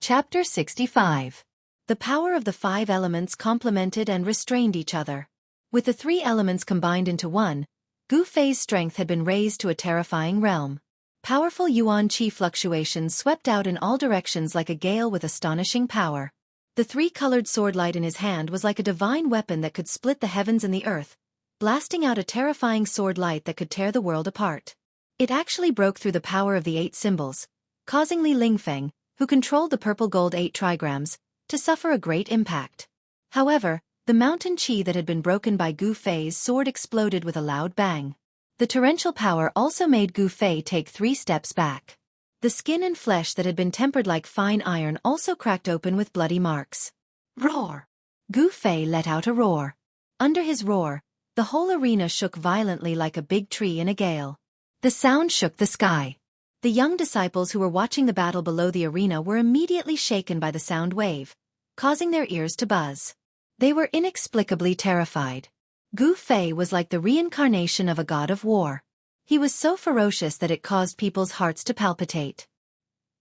Chapter 65. The power of the five elements complemented and restrained each other. With the three elements combined into one, Gu Fei's strength had been raised to a terrifying realm. Powerful yuan qi fluctuations swept out in all directions like a gale with astonishing power. The three-colored swordlight in his hand was like a divine weapon that could split the heavens and the earth, blasting out a terrifying sword light that could tear the world apart. It actually broke through the power of the 8 symbols, causing Li Lingfeng, who controlled the purple gold 8 trigrams, to suffer a great impact. However, the mountain qi that had been broken by Gu Fei's sword exploded with a loud bang. The torrential power also made Gu Fei take 3 steps back. The skin and flesh that had been tempered like fine iron also cracked open with bloody marks. Roar! Gu Fei let out a roar. Under his roar, the whole arena shook violently like a big tree in a gale. The sound shook the sky. The young disciples who were watching the battle below the arena were immediately shaken by the sound wave, causing their ears to buzz. They were inexplicably terrified. Gu Fei was like the reincarnation of a god of war. He was so ferocious that it caused people's hearts to palpitate.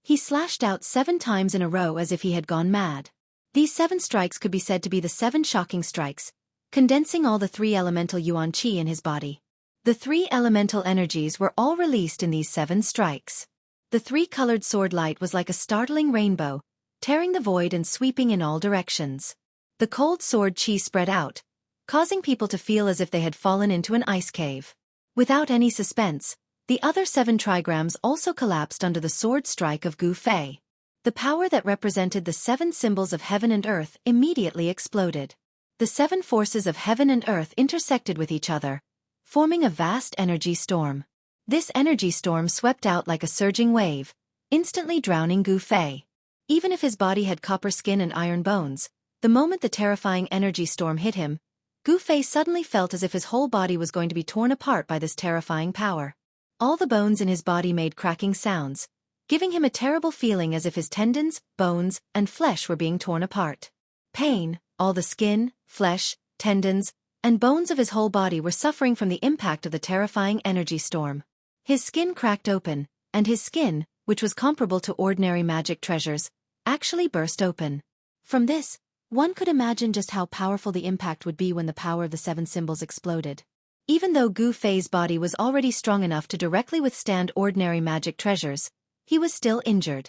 He slashed out 7 times in a row as if he had gone mad. These 7 strikes could be said to be the 7 shocking strikes, condensing all the 3 elemental yuan qi in his body. The 3 elemental energies were all released in these 7 strikes. The 3-colored sword light was like a startling rainbow, tearing the void and sweeping in all directions. The cold sword qi spread out, causing people to feel as if they had fallen into an ice cave. Without any suspense, the other 7 trigrams also collapsed under the sword strike of Gu Fei. The power that represented the 7 symbols of heaven and earth immediately exploded. The 7 forces of heaven and earth intersected with each other, forming a vast energy storm. This energy storm swept out like a surging wave, instantly drowning Gu Fei. Even if his body had copper skin and iron bones, the moment the terrifying energy storm hit him, Gu Fei suddenly felt as if his whole body was going to be torn apart by this terrifying power. All the bones in his body made cracking sounds, giving him a terrible feeling as if his tendons, bones, and flesh were being torn apart. Pain, all the skin, flesh, tendons, and bones of his whole body were suffering from the impact of the terrifying energy storm. His skin cracked open, and his skin, which was comparable to ordinary magic treasures, actually burst open. From this, one could imagine just how powerful the impact would be when the power of the 7 symbols exploded. Even though Gu Fei's body was already strong enough to directly withstand ordinary magic treasures, he was still injured.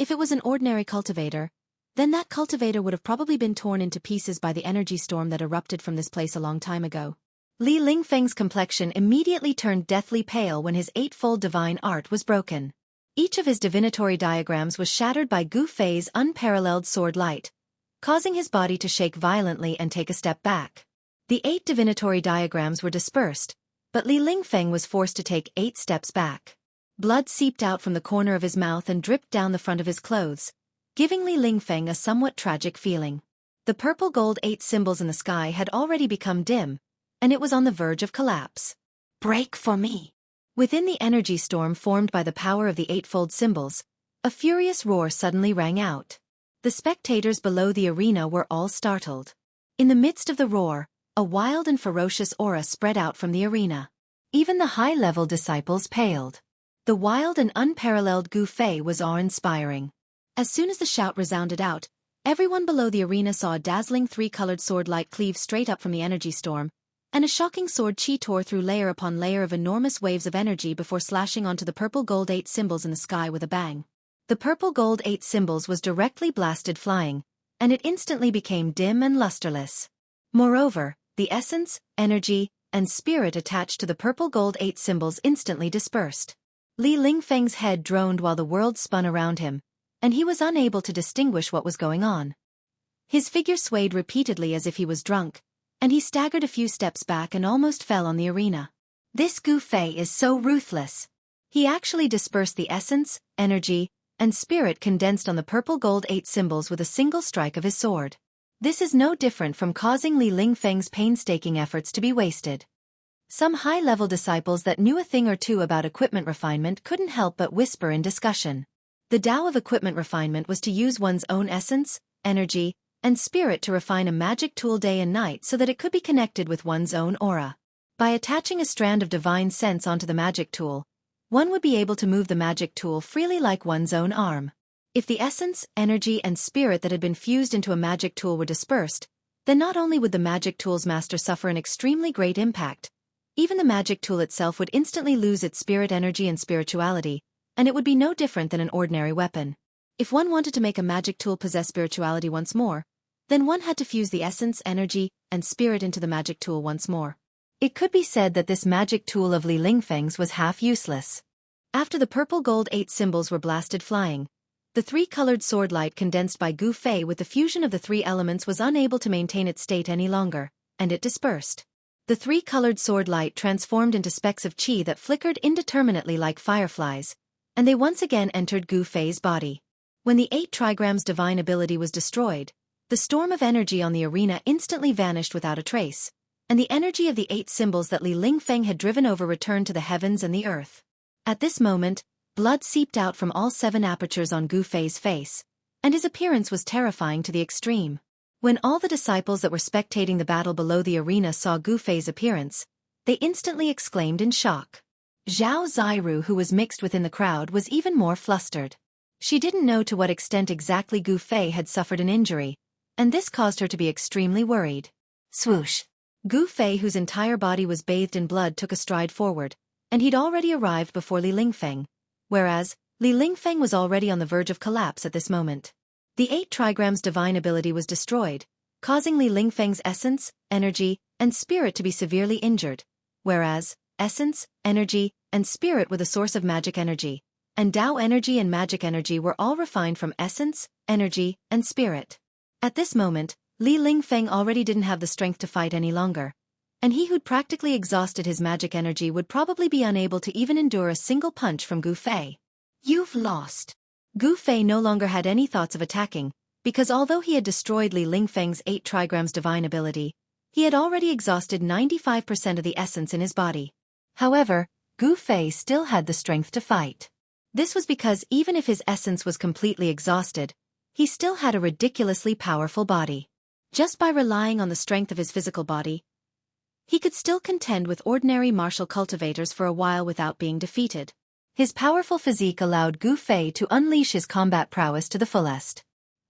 If it was an ordinary cultivator, then that cultivator would have probably been torn into pieces by the energy storm that erupted from this place a long time ago. Li Lingfeng's complexion immediately turned deathly pale when his 8-fold divine art was broken. Each of his divinatory diagrams was shattered by Gu Fei's unparalleled sword light, causing his body to shake violently and take a step back. The 8 divinatory diagrams were dispersed, but Li Lingfeng was forced to take 8 steps back. Blood seeped out from the corner of his mouth and dripped down the front of his clothes, giving Li Lingfeng a somewhat tragic feeling. The purple gold 8 symbols in the sky had already become dim, and it was on the verge of collapse. Break for me! Within the energy storm formed by the power of the 8-fold symbols, a furious roar suddenly rang out. The spectators below the arena were all startled. In the midst of the roar, a wild and ferocious aura spread out from the arena. Even the high-level disciples paled. The wild and unparalleled Gu Fei was awe-inspiring. As soon as the shout resounded out, everyone below the arena saw a dazzling 3-colored sword light cleave straight up from the energy storm, and a shocking sword qi tore through layer upon layer of enormous waves of energy before slashing onto the purple gold 8 symbols in the sky with a bang. The purple gold 8 symbols was directly blasted flying, and it instantly became dim and lusterless. Moreover, the essence, energy, and spirit attached to the purple gold 8 symbols instantly dispersed. Li Lingfeng's head droned while the world spun around him, and he was unable to distinguish what was going on. His figure swayed repeatedly as if he was drunk, and he staggered a few steps back and almost fell on the arena. This Gu Fei is so ruthless. He actually dispersed the essence, energy, and spirit condensed on the purple gold 8 symbols with a single strike of his sword. This is no different from causing Li Lingfeng's painstaking efforts to be wasted. Some high-level disciples that knew a thing or two about equipment refinement couldn't help but whisper in discussion. The Tao of equipment refinement was to use one's own essence, energy, and spirit to refine a magic tool day and night so that it could be connected with one's own aura. By attaching a strand of divine sense onto the magic tool, one would be able to move the magic tool freely like one's own arm. If the essence, energy, and spirit that had been fused into a magic tool were dispersed, then not only would the magic tool's master suffer an extremely great impact, even the magic tool itself would instantly lose its spirit energy and spirituality, and it would be no different than an ordinary weapon. If one wanted to make a magic tool possess spirituality once more, then one had to fuse the essence, energy, and spirit into the magic tool once more. It could be said that this magic tool of Li Lingfeng's was half useless. After the purple-gold 8 symbols were blasted flying, the 3-colored sword light condensed by Gu Fei with the fusion of the 3 elements was unable to maintain its state any longer, and it dispersed. The 3-colored sword light transformed into specks of qi that flickered indeterminately like fireflies, and they once again entered Gu Fei's body. When the 8 trigrams divine ability was destroyed, the storm of energy on the arena instantly vanished without a trace, and the energy of the 8 symbols that Li Lingfeng had driven over returned to the heavens and the earth. At this moment, blood seeped out from all 7 apertures on Gu Fei's face, and his appearance was terrifying to the extreme. When all the disciples that were spectating the battle below the arena saw Gu Fei's appearance, they instantly exclaimed in shock. Zhao Ziru, who was mixed within the crowd, was even more flustered. She didn't know to what extent exactly Gu Fei had suffered an injury, and this caused her to be extremely worried. Swoosh! Gu Fei, whose entire body was bathed in blood, took a stride forward, and he'd already arrived before Li Lingfeng, whereas Li Lingfeng was already on the verge of collapse at this moment. The 8 trigrams divine ability was destroyed, causing Li Lingfeng's essence, energy, and spirit to be severely injured, whereas essence, energy, and spirit were the source of magic energy, and Dao energy and magic energy were all refined from essence, energy, and spirit. At this moment, Li Lingfeng already didn't have the strength to fight any longer, and he who'd practically exhausted his magic energy would probably be unable to even endure a single punch from Gu Fei. You've lost. Gu Fei no longer had any thoughts of attacking, because although he had destroyed Li Lingfeng's 8 trigrams divine ability, he had already exhausted 95% of the essence in his body. However, Gu Fei still had the strength to fight. This was because even if his essence was completely exhausted, he still had a ridiculously powerful body. Just by relying on the strength of his physical body, he could still contend with ordinary martial cultivators for a while without being defeated. His powerful physique allowed Gu Fei to unleash his combat prowess to the fullest.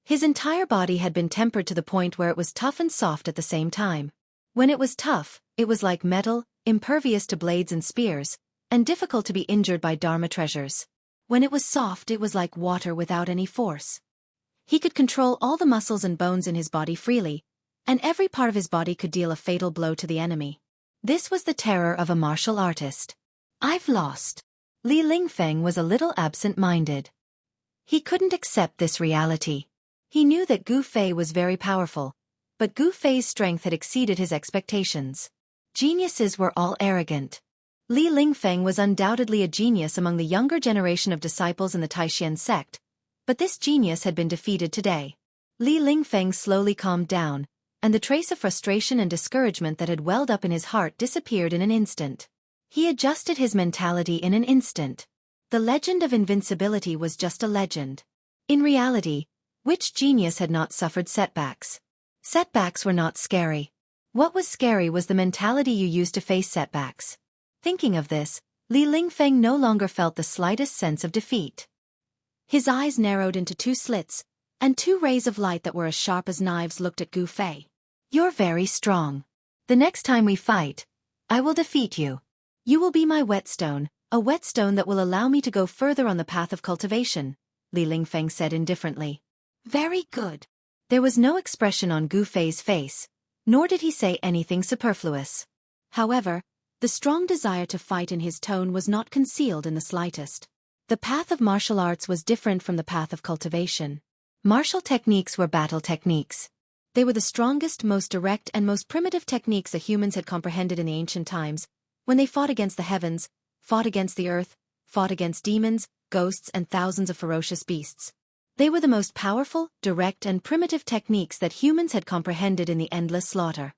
His entire body had been tempered to the point where it was tough and soft at the same time. When it was tough, it was like metal, impervious to blades and spears, and difficult to be injured by Dharma treasures. When it was soft, it was like water without any force. He could control all the muscles and bones in his body freely, and every part of his body could deal a fatal blow to the enemy. This was the terror of a martial artist. I've lost. Li Lingfeng was a little absent-minded. He couldn't accept this reality. He knew that Gu Fei was very powerful, but Gu Fei's strength had exceeded his expectations. Geniuses were all arrogant. Li Lingfeng was undoubtedly a genius among the younger generation of disciples in the Taishan sect, but this genius had been defeated today. Li Lingfeng slowly calmed down, and the trace of frustration and discouragement that had welled up in his heart disappeared in an instant. He adjusted his mentality in an instant. The legend of invincibility was just a legend. In reality, which genius had not suffered setbacks? Setbacks were not scary. What was scary was the mentality you used to face setbacks. Thinking of this, Li Lingfeng no longer felt the slightest sense of defeat. His eyes narrowed into 2 slits, and 2 rays of light that were as sharp as knives looked at Gu Fei. You're very strong. The next time we fight, I will defeat you. You will be my whetstone, a whetstone that will allow me to go further on the path of cultivation, Li Lingfeng said indifferently. Very good. There was no expression on Gu Fei's face, nor did he say anything superfluous. However, the strong desire to fight in his tone was not concealed in the slightest. The path of martial arts was different from the path of cultivation. Martial techniques were battle techniques. They were the strongest, most direct, and most primitive techniques the humans had comprehended in the ancient times, when they fought against the heavens, fought against the earth, fought against demons, ghosts, and thousands of ferocious beasts. They were the most powerful, direct, and primitive techniques that humans had comprehended in the endless slaughter.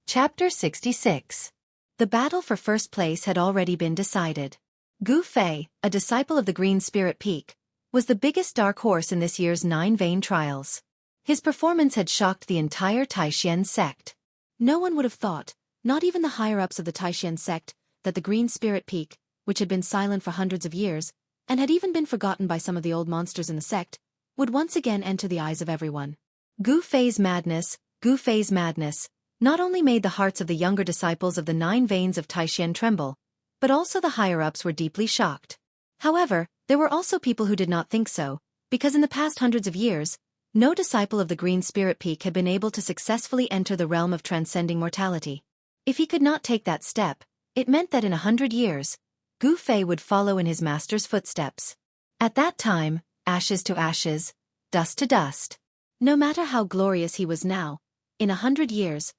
Chapter 66. The battle for first place had already been decided. Gu Fei, a disciple of the Green Spirit Peak, was the biggest dark horse in this year's 9 Vein Trials. His performance had shocked the entire Taishan sect. No one would have thought, not even the higher-ups of the Taishan sect, that the Green Spirit Peak, which had been silent for hundreds of years, and had even been forgotten by some of the old monsters in the sect, would once again enter the eyes of everyone. Gu Fei's madness, not only made the hearts of the younger disciples of the 9 veins of Taishan tremble, but also the higher-ups were deeply shocked. However, there were also people who did not think so, because in the past hundreds of years, no disciple of the Green Spirit Peak had been able to successfully enter the realm of transcending mortality. If he could not take that step, it meant that in 100 years, Gu Fei would follow in his master's footsteps. At that time, ashes to ashes, dust to dust. No matter how glorious he was now, in 100 years,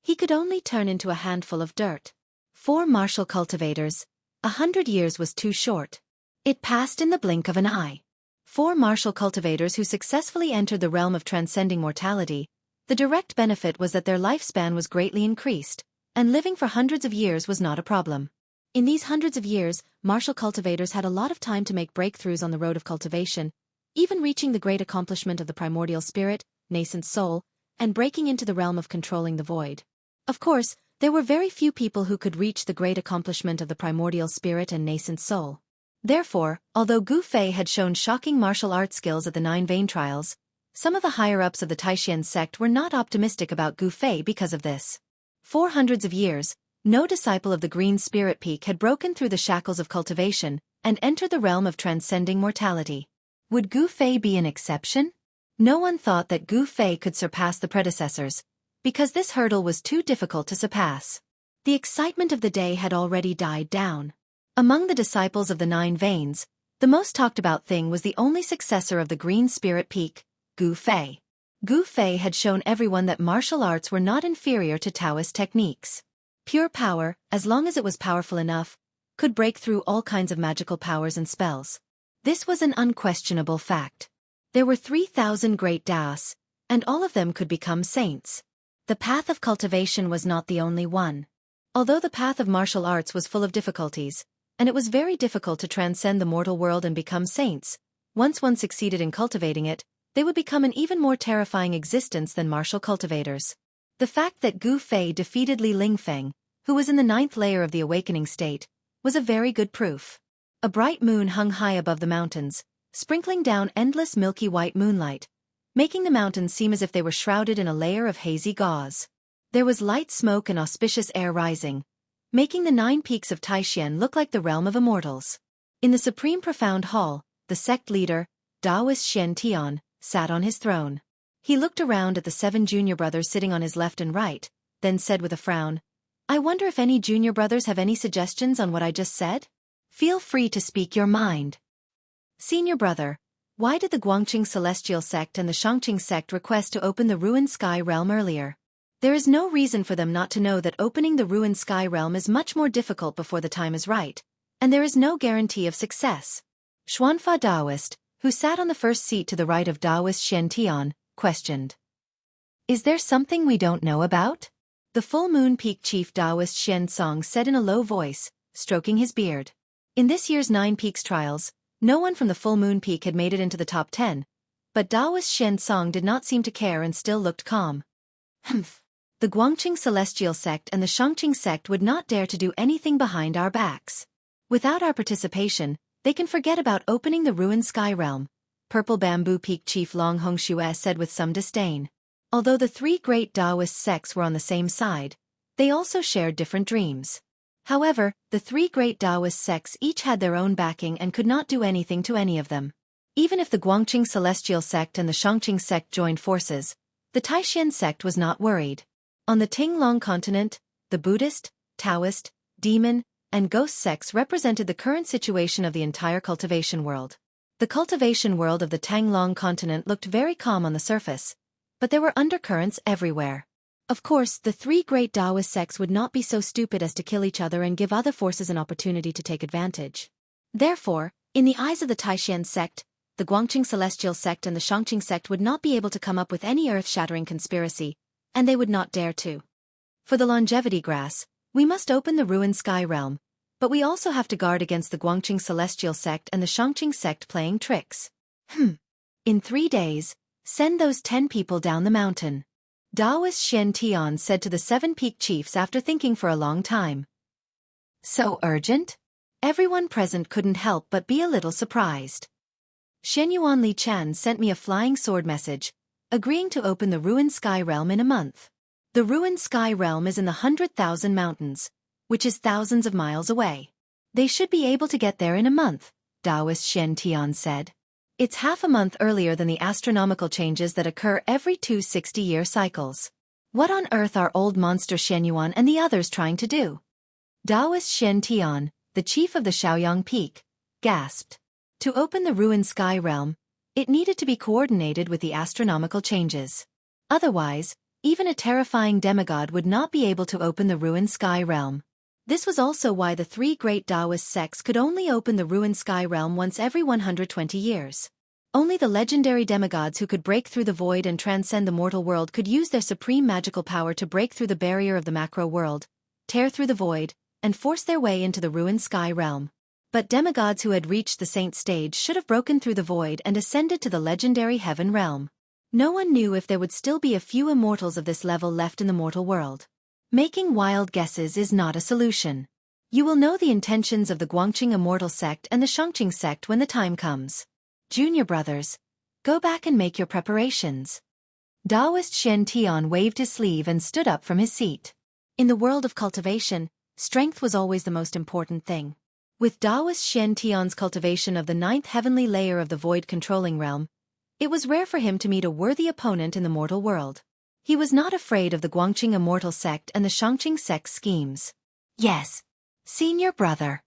he could only turn into a handful of dirt. 4 martial cultivators. 100 years was too short. It passed in the blink of an eye. 4 martial cultivators who successfully entered the realm of transcending mortality. The direct benefit was that their lifespan was greatly increased, and living for hundreds of years was not a problem. In these hundreds of years, martial cultivators had a lot of time to make breakthroughs on the road of cultivation, even reaching the great accomplishment of the primordial spirit, nascent soul, and breaking into the realm of controlling the void. Of course, there were very few people who could reach the great accomplishment of the primordial spirit and nascent soul. Therefore, although Gu Fei had shown shocking martial arts skills at the 9 vein trials, some of the higher-ups of the Taishan sect were not optimistic about Gu Fei because of this. For hundreds of years, no disciple of the Green Spirit Peak had broken through the shackles of cultivation and entered the realm of transcending mortality. Would Gu Fei be an exception? No one thought that Gu Fei could surpass the predecessors, because this hurdle was too difficult to surpass. The excitement of the day had already died down. Among the disciples of the 9 veins, the most talked about thing was the only successor of the Green Spirit Peak, Gu Fei. Gu Fei had shown everyone that martial arts were not inferior to Taoist techniques. Pure power, as long as it was powerful enough, could break through all kinds of magical powers and spells. This was an unquestionable fact. There were 3,000 great Daos, and all of them could become saints. The path of cultivation was not the only one. Although the path of martial arts was full of difficulties, and it was very difficult to transcend the mortal world and become saints, once one succeeded in cultivating it, they would become an even more terrifying existence than martial cultivators. The fact that Gu Fei defeated Li Lingfeng, who was in the 9th layer of the awakening state, was a very good proof. A bright moon hung high above the mountains, sprinkling down endless milky white moonlight, making the mountains seem as if they were shrouded in a layer of hazy gauze. There was light smoke and auspicious air rising, making the 9 peaks of Taishan look like the realm of immortals. In the supreme profound hall, the sect leader, Taoist Shen Tian, sat on his throne. He looked around at the 7 junior brothers sitting on his left and right, then said with a frown, "I wonder if any junior brothers have any suggestions on what I just said? Feel free to speak your mind." Senior brother, why did the Guangqing Celestial sect and the Xianxia sect request to open the ruined sky realm earlier? There is no reason for them not to know that opening the ruined sky realm is much more difficult before the time is right, and there is no guarantee of success. Xuanfa Taoist, who sat on the first seat to the right of Taoist Shen Tian, questioned. "Is there something we don't know about?" The full moon peak chief Taoist Shen Song said in a low voice, stroking his beard. In this year's 9 peaks trials, no one from the full moon peak had made it into the top 10, but Taoist Shen Song did not seem to care and still looked calm. "Humph. The Guangqing Celestial sect and the Xianxia sect would not dare to do anything behind our backs. Without our participation, they can forget about opening the ruined sky realm," Purple Bamboo Peak Chief Long Hongxue said with some disdain. Although the 3 great Taoist sects were on the same side, they also shared different dreams. However, the 3 great Taoist sects each had their own backing and could not do anything to any of them. Even if the Guangqing Celestial sect and the Xianxia sect joined forces, the Taishan sect was not worried. On the Tinglong continent, the Buddhist, Taoist, demon, and ghost sects represented the current situation of the entire cultivation world. The cultivation world of the Tanglong continent looked very calm on the surface, but there were undercurrents everywhere. Of course, the 3 great Taoist sects would not be so stupid as to kill each other and give other forces an opportunity to take advantage. Therefore, in the eyes of the Taishan sect, the Guangqing Celestial sect and the Xianxia sect would not be able to come up with any earth-shattering conspiracy, and they would not dare to. For the longevity grass, we must open the ruined sky realm, but we also have to guard against the Guangqing Celestial sect and the Xianxia sect playing tricks. In 3 days, send those 10 people down the mountain. Taoist Shen Tian said to the 7 peak chiefs after thinking for a long time. So urgent? Everyone present couldn't help but be a little surprised. Shenyuan Li Chan sent me a flying sword message, agreeing to open the ruined sky realm in a month. The ruined sky realm is in the 100,000 mountains, which is thousands of miles away. They should be able to get there in a month, Taoist Shen Tian said. It's half a month earlier than the astronomical changes that occur every 260-year cycles. What on earth are old monster Shenyuan and the others trying to do? Taoist Shen Tian, the chief of the Shaoyang Peak, gasped. To open the ruined sky realm, it needed to be coordinated with the astronomical changes. Otherwise, even a terrifying demigod would not be able to open the ruined sky realm. This was also why the three great Taoist sects could only open the ruined sky realm once every 120 years. Only the legendary demigods who could break through the void and transcend the mortal world could use their supreme magical power to break through the barrier of the macro world, tear through the void, and force their way into the ruined sky realm. But demigods who had reached the saint stage should have broken through the void and ascended to the legendary heaven realm. No one knew if there would still be a few immortals of this level left in the mortal world. Making wild guesses is not a solution. You will know the intentions of the Guangqing Immortal sect and the Xianxia sect when the time comes. Junior brothers, go back and make your preparations. Taoist Shen Tian waved his sleeve and stood up from his seat. In the world of cultivation, strength was always the most important thing. With Taoist Shen Tian's cultivation of the 9th heavenly layer of the void controlling realm, it was rare for him to meet a worthy opponent in the mortal world. He was not afraid of the Guangqing Immortal sect and the Xianxia sect's schemes. Yes, senior brother.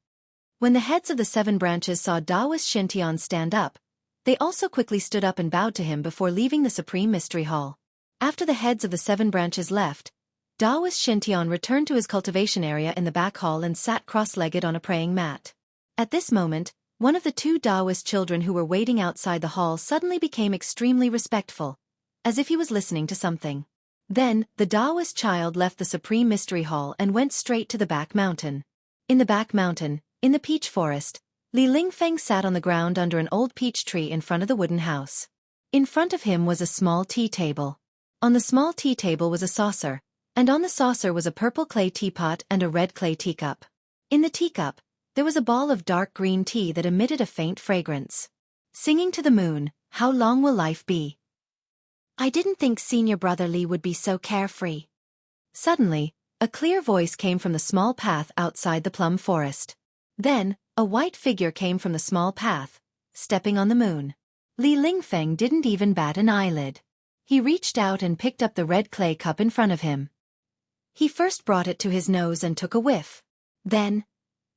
When the heads of the 7 branches saw Taoist Shen Tian stand up, they also quickly stood up and bowed to him before leaving the Supreme Mystery Hall. After the heads of the 7 branches left, Taoist Shen Tian returned to his cultivation area in the back hall and sat cross-legged on a praying mat. At this moment, one of the 2 Taoist children who were waiting outside the hall suddenly became extremely respectful, as if he was listening to something. Then, the Taoist child left the Supreme Mystery Hall and went straight to the back mountain. In the back mountain, in the peach forest, Li Lingfeng sat on the ground under an old peach tree in front of the wooden house. In front of him was a small tea table. On the small tea table was a saucer, and on the saucer was a purple clay teapot and a red clay teacup. In the teacup, there was a ball of dark green tea that emitted a faint fragrance. Singing to the moon, how long will life be? I didn't think senior brother Li would be so carefree. Suddenly, a clear voice came from the small path outside the plum forest. Then, a white figure came from the small path, stepping on the moon. Li Lingfeng didn't even bat an eyelid. He reached out and picked up the red clay cup in front of him. He first brought it to his nose and took a whiff. Then,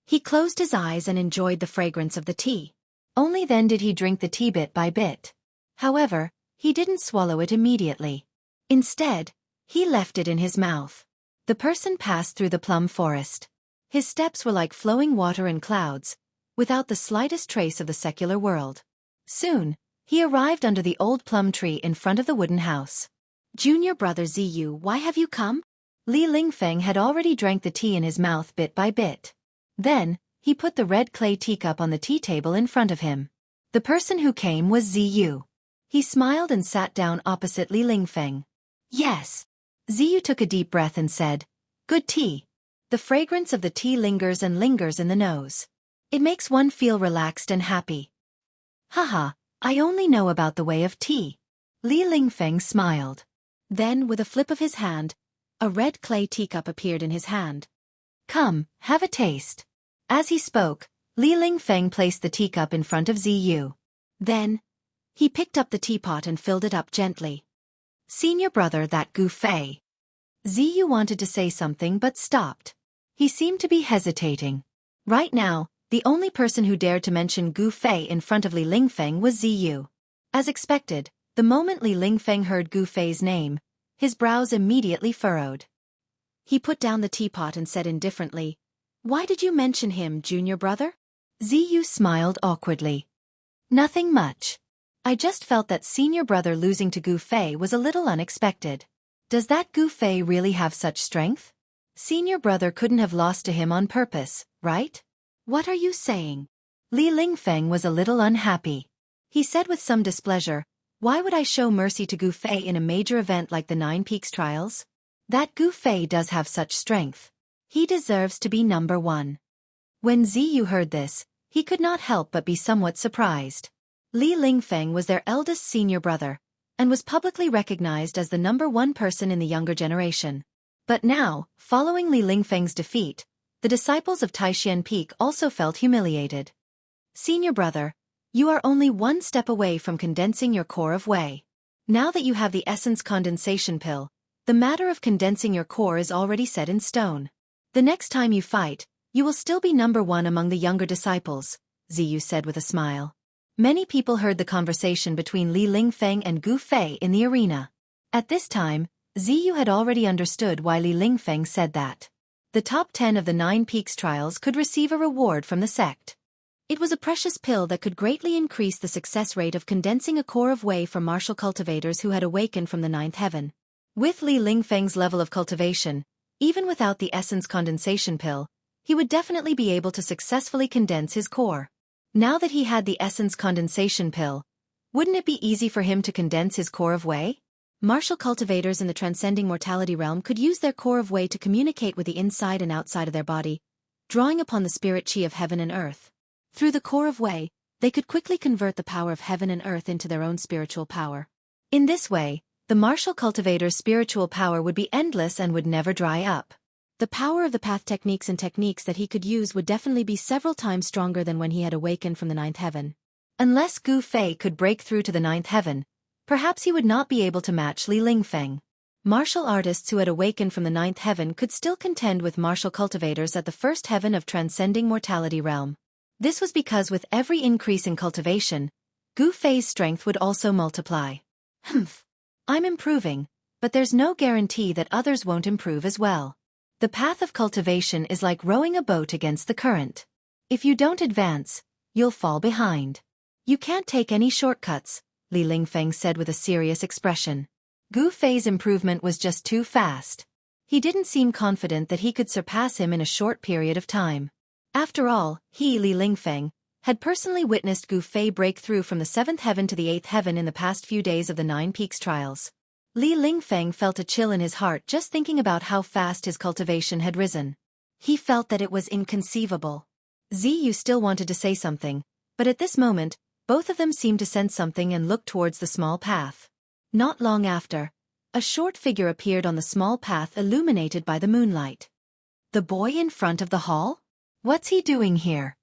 he closed his eyes and enjoyed the fragrance of the tea. Only then did he drink the tea bit by bit. However, he didn't swallow it immediately. Instead, he left it in his mouth. The person passed through the plum forest. His steps were like flowing water in clouds, without the slightest trace of the secular world. Soon, he arrived under the old plum tree in front of the wooden house. Junior brother Ziyu, why have you come? Li Lingfeng had already drank the tea in his mouth bit by bit. Then, he put the red clay teacup on the tea table in front of him. The person who came was Ziyu. He smiled and sat down opposite Li Lingfeng. Yes. Ziyu took a deep breath and said, good tea. The fragrance of the tea lingers and lingers in the nose. It makes one feel relaxed and happy. Haha, I only know about the way of tea. Li Lingfeng smiled. Then, with a flip of his hand, a red clay teacup appeared in his hand. Come, have a taste. As he spoke, Li Lingfeng placed the teacup in front of Ziyu. Then, he picked up the teapot and filled it up gently. Senior brother, that Gu Fei. Ziyu wanted to say something but stopped. He seemed to be hesitating. Right now, the only person who dared to mention Gu Fei in front of Li Lingfeng was Ziyu. As expected, the moment Li Lingfeng heard Gu Fei's name, his brows immediately furrowed. He put down the teapot and said indifferently, why did you mention him, junior brother? Ziyu smiled awkwardly. Nothing much. I just felt that senior brother losing to Gu Fei was a little unexpected. Does that Gu Fei really have such strength? Senior brother couldn't have lost to him on purpose, right? What are you saying? Li Lingfeng was a little unhappy. He said with some displeasure, why would I show mercy to Gu Fei in a major event like the 9 Peaks trials? That Gu Fei does have such strength. He deserves to be number 1. When Ziyu heard this, he could not help but be somewhat surprised. Li Lingfeng was their eldest senior brother, and was publicly recognized as the #1 person in the younger generation. But now, following Li Lingfeng's defeat, the disciples of Taishan Peak also felt humiliated. Senior brother, you are only one step away from condensing your core of Wei. Now that you have the essence condensation pill, the matter of condensing your core is already set in stone. The next time you fight, you will still be #1 among the younger disciples, Ziyu said with a smile. Many people heard the conversation between Li Lingfeng and Gu Fei in the arena. At this time, Ziyu had already understood why Li Lingfeng said that. The top 10 of the 9 Peaks trials could receive a reward from the sect. It was a precious pill that could greatly increase the success rate of condensing a core of Wei for martial cultivators who had awakened from the 9th heaven. With Li Lingfeng's level of cultivation, even without the essence condensation pill, he would definitely be able to successfully condense his core. Now that he had the essence condensation pill, wouldn't it be easy for him to condense his core of Wei? Martial cultivators in the transcending mortality realm could use their core of Wei to communicate with the inside and outside of their body, drawing upon the spirit chi of heaven and earth. Through the core of Wei, they could quickly convert the power of heaven and earth into their own spiritual power. In this way, the martial cultivator's spiritual power would be endless and would never dry up. The power of the path techniques and techniques that he could use would definitely be several times stronger than when he had awakened from the 9th heaven. Unless Gu Fei could break through to the 9th heaven, perhaps he would not be able to match Li Lingfeng. Martial artists who had awakened from the 9th heaven could still contend with martial cultivators at the 1st heaven of transcending mortality realm. This was because with every increase in cultivation, Gu Fei's strength would also multiply. I'm improving, but there's no guarantee that others won't improve as well. The path of cultivation is like rowing a boat against the current. If you don't advance, you'll fall behind. You can't take any shortcuts, Li Lingfeng said with a serious expression. Gu Fei's improvement was just too fast. He didn't seem confident that he could surpass him in a short period of time. After all, he, Li Lingfeng, had personally witnessed Gu Fei break through from the 7th heaven to the 8th heaven in the past few days of the 9 Peaks trials. Li Lingfeng felt a chill in his heart just thinking about how fast his cultivation had risen. He felt that it was inconceivable. Ziyu still wanted to say something, but at this moment, both of them seemed to sense something and looked towards the small path. Not long after, a short figure appeared on the small path illuminated by the moonlight. The boy in front of the hall? What's he doing here?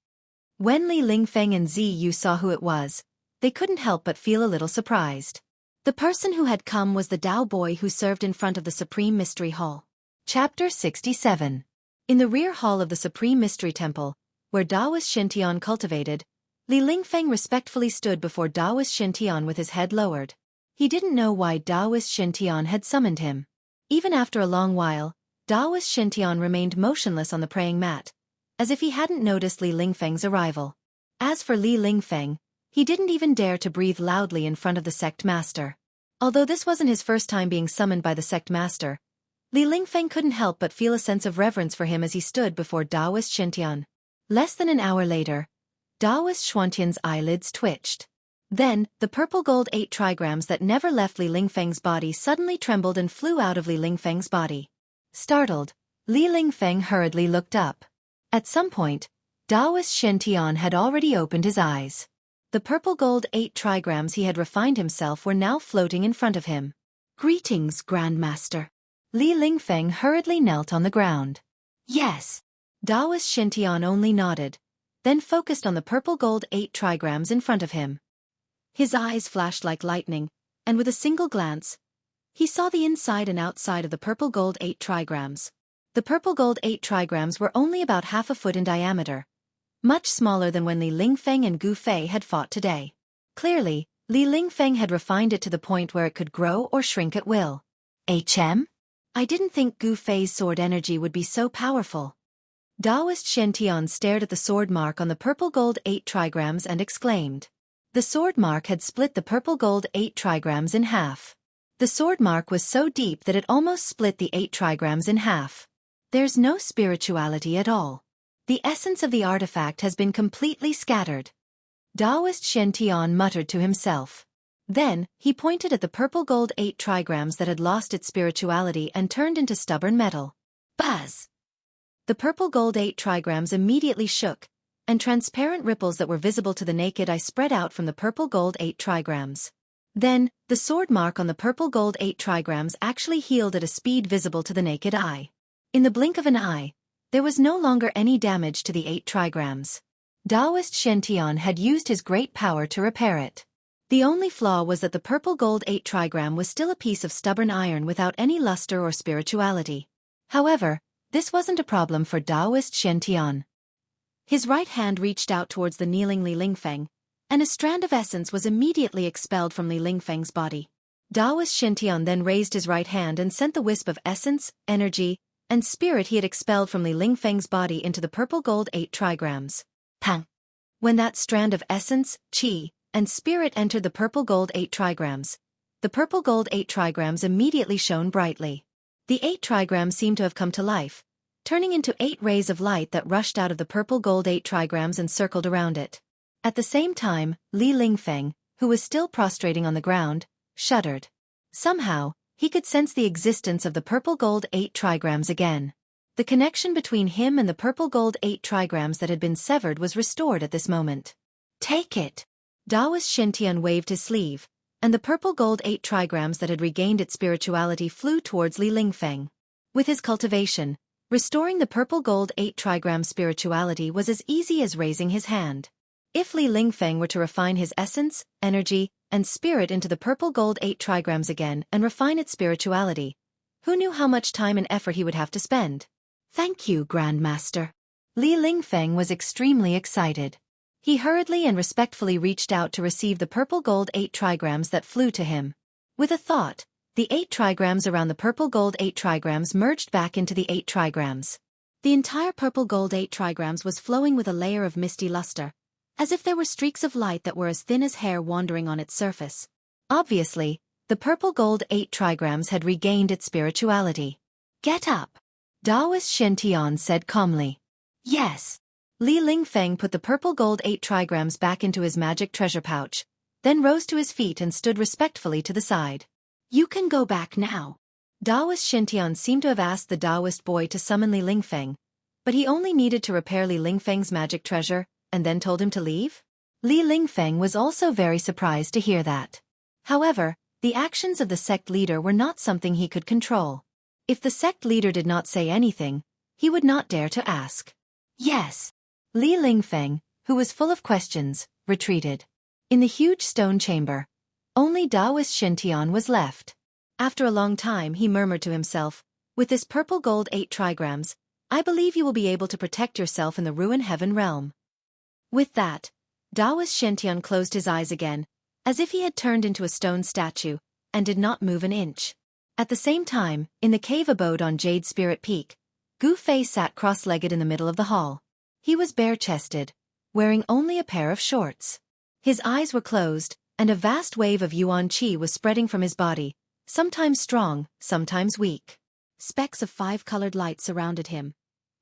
When Li Lingfeng and Ziyu saw who it was, they couldn't help but feel a little surprised. The person who had come was the Dao boy who served in front of the Supreme Mystery Hall. Chapter 67. In the rear hall of the Supreme Mystery Temple, where Daoist Shintian cultivated, Li Lingfeng respectfully stood before Daoist Shintian with his head lowered. He didn't know why Daoist Shintian had summoned him. Even after a long while, Daoist Shintian remained motionless on the praying mat, as if he hadn't noticed Li Lingfeng's arrival. As for Li Lingfeng, he didn't even dare to breathe loudly in front of the sect master. Although this wasn't his first time being summoned by the sect master, Li Lingfeng couldn't help but feel a sense of reverence for him as he stood before Daoist Shintian. Less than an hour later, Daoist Xuantian's eyelids twitched. Then, the purple gold 8 trigrams that never left Li Lingfeng's body suddenly trembled and flew out of Li Lingfeng's body. Startled, Li Lingfeng hurriedly looked up. At some point, Daoist Shintian had already opened his eyes. The purple gold 8 trigrams he had refined himself were now floating in front of him. Greetings, Grandmaster. Li Lingfeng hurriedly knelt on the ground. Yes. Daoist Shintian only nodded, then focused on the purple gold 8 trigrams in front of him. His eyes flashed like lightning, and with a single glance, he saw the inside and outside of the purple gold 8 trigrams. The purple gold 8 trigrams were only about half a foot in diameter, much smaller than when Li Lingfeng and Gu Fei had fought today. Clearly, Li Lingfeng had refined it to the point where it could grow or shrink at will. I didn't think Gu Fei's sword energy would be so powerful. Daoist Shintian stared at the sword mark on the purple gold 8 trigrams and exclaimed. The sword mark had split the purple gold 8 trigrams in half. The sword mark was so deep that it almost split the 8 trigrams in half. There's no spirituality at all. The essence of the artifact has been completely scattered. Daoist Shintian muttered to himself. Then, he pointed at the purple gold 8 trigrams that had lost its spirituality and turned into stubborn metal. Buzz! The purple gold 8 trigrams immediately shook, and transparent ripples that were visible to the naked eye spread out from the purple gold 8 trigrams. Then, the sword mark on the purple gold 8 trigrams actually healed at a speed visible to the naked eye. In the blink of an eye, there was no longer any damage to the 8 trigrams. Taoist Xianxia had used his great power to repair it. The only flaw was that the purple gold 8 trigram was still a piece of stubborn iron without any luster or spirituality. However, this wasn't a problem for Taoist Xianxia. His right hand reached out towards the kneeling Li Lingfeng, and a strand of essence was immediately expelled from Li Lingfeng's body. Taoist Xianxia then raised his right hand and sent the wisp of essence, energy, and spirit he had expelled from Li Lingfeng's body into the purple gold 8 trigrams. Pang! When that strand of essence, qi, and spirit entered the purple gold 8 trigrams, the purple gold 8 trigrams immediately shone brightly. The 8 trigrams seemed to have come to life, turning into 8 rays of light that rushed out of the purple gold 8 trigrams and circled around it. At the same time, Li Lingfeng, who was still prostrating on the ground, shuddered. Somehow, he could sense the existence of the purple gold 8 trigrams again. The connection between him and the purple gold 8 trigrams that had been severed was restored at this moment. Take it! Taoist Xianxia waved his sleeve, and the purple gold 8 trigrams that had regained its spirituality flew towards Li Lingfeng. With his cultivation, restoring the purple gold 8 trigram spirituality was as easy as raising his hand. If Li Lingfeng were to refine his essence, energy, and spirit into the purple gold 8 trigrams again and refine its spirituality, who knew how much time and effort he would have to spend? Thank you, Grandmaster. Li Lingfeng was extremely excited. He hurriedly and respectfully reached out to receive the purple gold 8 trigrams that flew to him. With a thought, the 8 trigrams around the purple gold 8 trigrams merged back into the 8 trigrams. The entire purple gold 8 trigrams was flowing with a layer of misty luster, as if there were streaks of light that were as thin as hair wandering on its surface. Obviously, the purple gold 8 trigrams had regained its spirituality. Get up! Taoist Xianxia said calmly. Yes. Li Lingfeng put the purple gold 8 trigrams back into his magic treasure pouch, then rose to his feet and stood respectfully to the side. You can go back now. Taoist Xianxia seemed to have asked the Taoist boy to summon Li Lingfeng, but he only needed to repair Li Lingfeng's magic treasure, and then told him to leave? Li Lingfeng was also very surprised to hear that. However, the actions of the sect leader were not something he could control. If the sect leader did not say anything, he would not dare to ask. Yes. Li Lingfeng, who was full of questions, retreated. In the huge stone chamber, only Taoist Xianxia was left. After a long time he murmured to himself, with this purple gold 8 trigrams, I believe you will be able to protect yourself in the ruin heaven realm. With that, Taoist Xianxia closed his eyes again, as if he had turned into a stone statue, and did not move an inch. At the same time, in the cave abode on Jade Spirit Peak, Gu Fei sat cross-legged in the middle of the hall. He was bare-chested, wearing only a pair of shorts. His eyes were closed, and a vast wave of yuan qi was spreading from his body, sometimes strong, sometimes weak. Specks of 5-colored light surrounded him,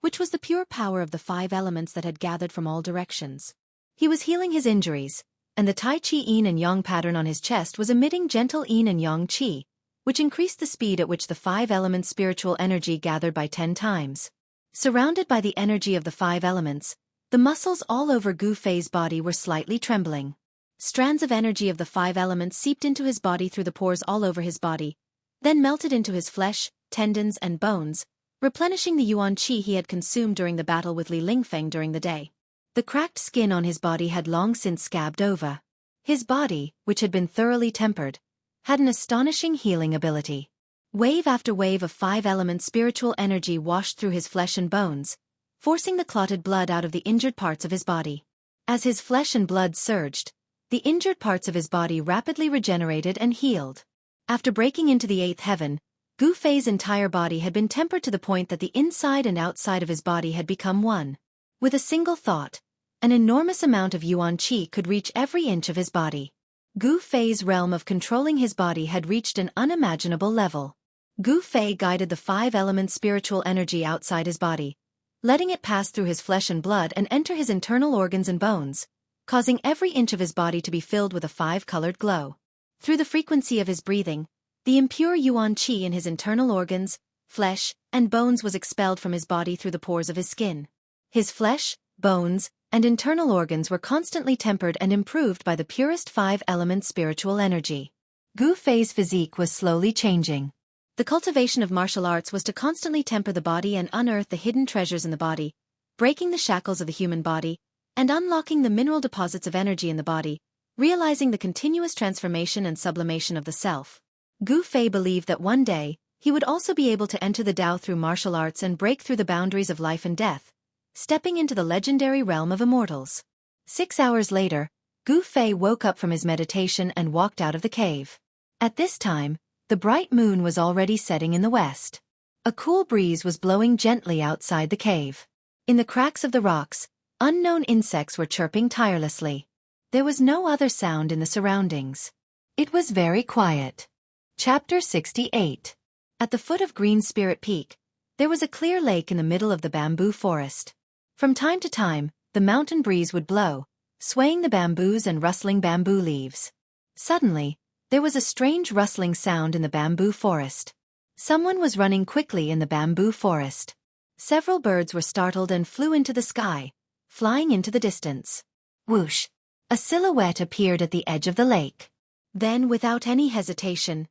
which was the pure power of the 5 elements that had gathered from all directions. He was healing his injuries, and the Tai Chi yin and yang pattern on his chest was emitting gentle yin and yang qi, which increased the speed at which the 5 elements' spiritual energy gathered by 10 times. Surrounded by the energy of the 5 elements, the muscles all over Gu Fei's body were slightly trembling. Strands of energy of the 5 elements seeped into his body through the pores all over his body, then melted into his flesh, tendons, and bones, replenishing the yuan qi he had consumed during the battle with Li Lingfeng during the day. The cracked skin on his body had long since scabbed over. His body, which had been thoroughly tempered, had an astonishing healing ability. Wave after wave of 5 elements spiritual energy washed through his flesh and bones, forcing the clotted blood out of the injured parts of his body. As his flesh and blood surged, the injured parts of his body rapidly regenerated and healed. After breaking into the 8th heaven, Gu Fei's entire body had been tempered to the point that the inside and outside of his body had become one. With a single thought, an enormous amount of yuan qi could reach every inch of his body. Gu Fei's realm of controlling his body had reached an unimaginable level. Gu Fei guided the 5 elements spiritual energy outside his body, letting it pass through his flesh and blood and enter his internal organs and bones, causing every inch of his body to be filled with a 5-colored glow. Through the frequency of his breathing, the impure yuan qi in his internal organs, flesh, and bones was expelled from his body through the pores of his skin. His flesh, bones, and internal organs were constantly tempered and improved by the purest 5-element spiritual energy. Gu Fei's physique was slowly changing. The cultivation of martial arts was to constantly temper the body and unearth the hidden treasures in the body, breaking the shackles of the human body, and unlocking the mineral deposits of energy in the body, realizing the continuous transformation and sublimation of the self. Gu Fei believed that one day, he would also be able to enter the Tao through martial arts and break through the boundaries of life and death, stepping into the legendary realm of immortals. 6 hours later, Gu Fei woke up from his meditation and walked out of the cave. At this time, the bright moon was already setting in the west. A cool breeze was blowing gently outside the cave. In the cracks of the rocks, unknown insects were chirping tirelessly. There was no other sound in the surroundings. It was very quiet. Chapter 68. At the foot of Green Spirit Peak, there was a clear lake in the middle of the bamboo forest. From time to time, the mountain breeze would blow, swaying the bamboos and rustling bamboo leaves. Suddenly, there was a strange rustling sound in the bamboo forest. Someone was running quickly in the bamboo forest. Several birds were startled and flew into the sky, flying into the distance. Whoosh! A silhouette appeared at the edge of the lake. Then, without any hesitation,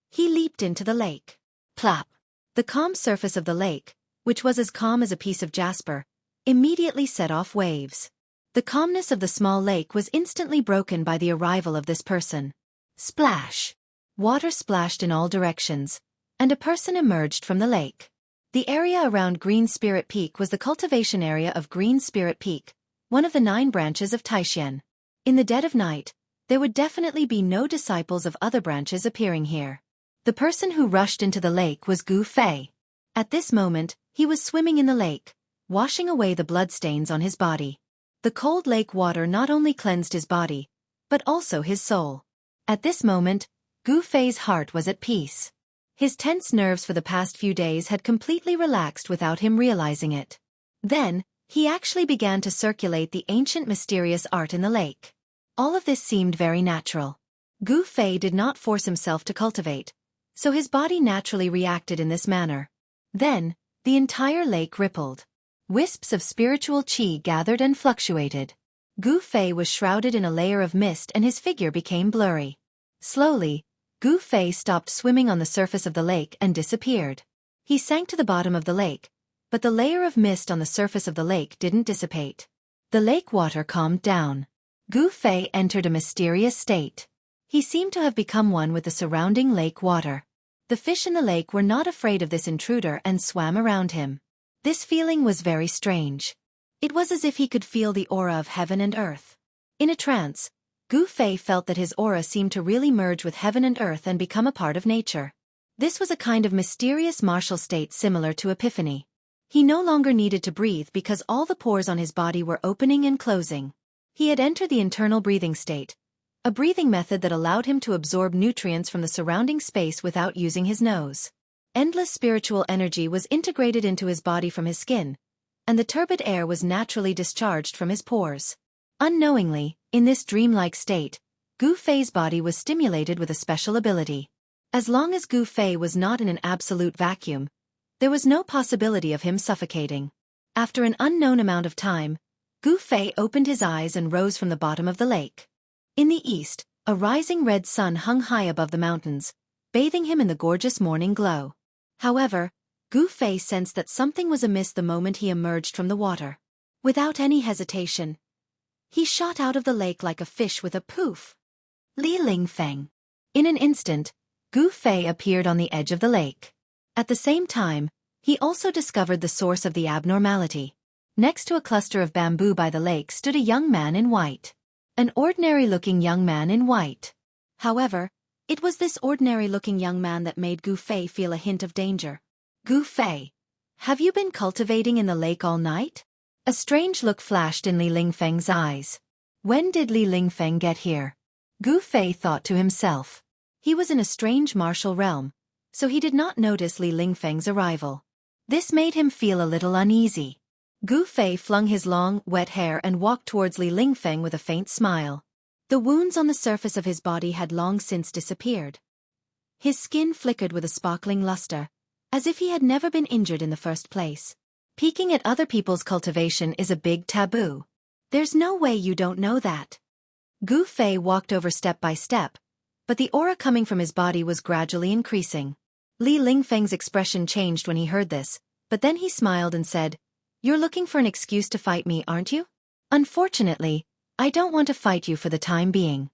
he leaped into the lake. Plop! The calm surface of the lake, which was as calm as a piece of jasper, immediately set off waves. The calmness of the small lake was instantly broken by the arrival of this person. Splash! Water splashed in all directions, and a person emerged from the lake. The area around Green Spirit Peak was the cultivation area of Green Spirit Peak, one of the 9 branches of Taishan. In the dead of night, there would definitely be no disciples of other branches appearing here. The person who rushed into the lake was Gu Fei. At this moment, he was swimming in the lake, washing away the bloodstains on his body. The cold lake water not only cleansed his body, but also his soul. At this moment, Gu Fei's heart was at peace. His tense nerves for the past few days had completely relaxed without him realizing it. Then, he actually began to circulate the ancient mysterious art in the lake. All of this seemed very natural. Gu Fei did not force himself to cultivate, so his body naturally reacted in this manner. Then, the entire lake rippled. Wisps of spiritual qi gathered and fluctuated. Gu Fei was shrouded in a layer of mist and his figure became blurry. Slowly, Gu Fei stopped swimming on the surface of the lake and disappeared. He sank to the bottom of the lake, but the layer of mist on the surface of the lake didn't dissipate. The lake water calmed down. Gu Fei entered a mysterious state. He seemed to have become one with the surrounding lake water. The fish in the lake were not afraid of this intruder and swam around him. This feeling was very strange. It was as if he could feel the aura of heaven and earth. In a trance, Gu Fei felt that his aura seemed to really merge with heaven and earth and become a part of nature. This was a kind of mysterious martial state similar to epiphany. He no longer needed to breathe because all the pores on his body were opening and closing. He had entered the internal breathing state, a breathing method that allowed him to absorb nutrients from the surrounding space without using his nose. Endless spiritual energy was integrated into his body from his skin, and the turbid air was naturally discharged from his pores. Unknowingly, in this dreamlike state, Gu Fei's body was stimulated with a special ability. As long as Gu Fei was not in an absolute vacuum, there was no possibility of him suffocating. After an unknown amount of time, Gu Fei opened his eyes and rose from the bottom of the lake. In the east, a rising red sun hung high above the mountains, bathing him in the gorgeous morning glow. However, Gu Fei sensed that something was amiss the moment he emerged from the water. Without any hesitation, he shot out of the lake like a fish with a poof. Li Lingfeng. In an instant, Gu Fei appeared on the edge of the lake. At the same time, he also discovered the source of the abnormality. Next to a cluster of bamboo by the lake stood a young man in white. An ordinary-looking young man in white. However, it was this ordinary-looking young man that made Gu Fei feel a hint of danger. Gu Fei, have you been cultivating in the lake all night? A strange look flashed in Li Lingfeng's eyes. When did Li Lingfeng get here? Gu Fei thought to himself. He was in a strange martial realm, so he did not notice Li Lingfeng's arrival. This made him feel a little uneasy. Gu Fei flung his long, wet hair and walked towards Li Lingfeng with a faint smile. The wounds on the surface of his body had long since disappeared. His skin flickered with a sparkling luster, as if he had never been injured in the first place. Peeking at other people's cultivation is a big taboo. There's no way you don't know that. Gu Fei walked over step by step, but the aura coming from his body was gradually increasing. Li Lingfeng's expression changed when he heard this, but then he smiled and said, "You're looking for an excuse to fight me, aren't you? Unfortunately, I don't want to fight you for the time being."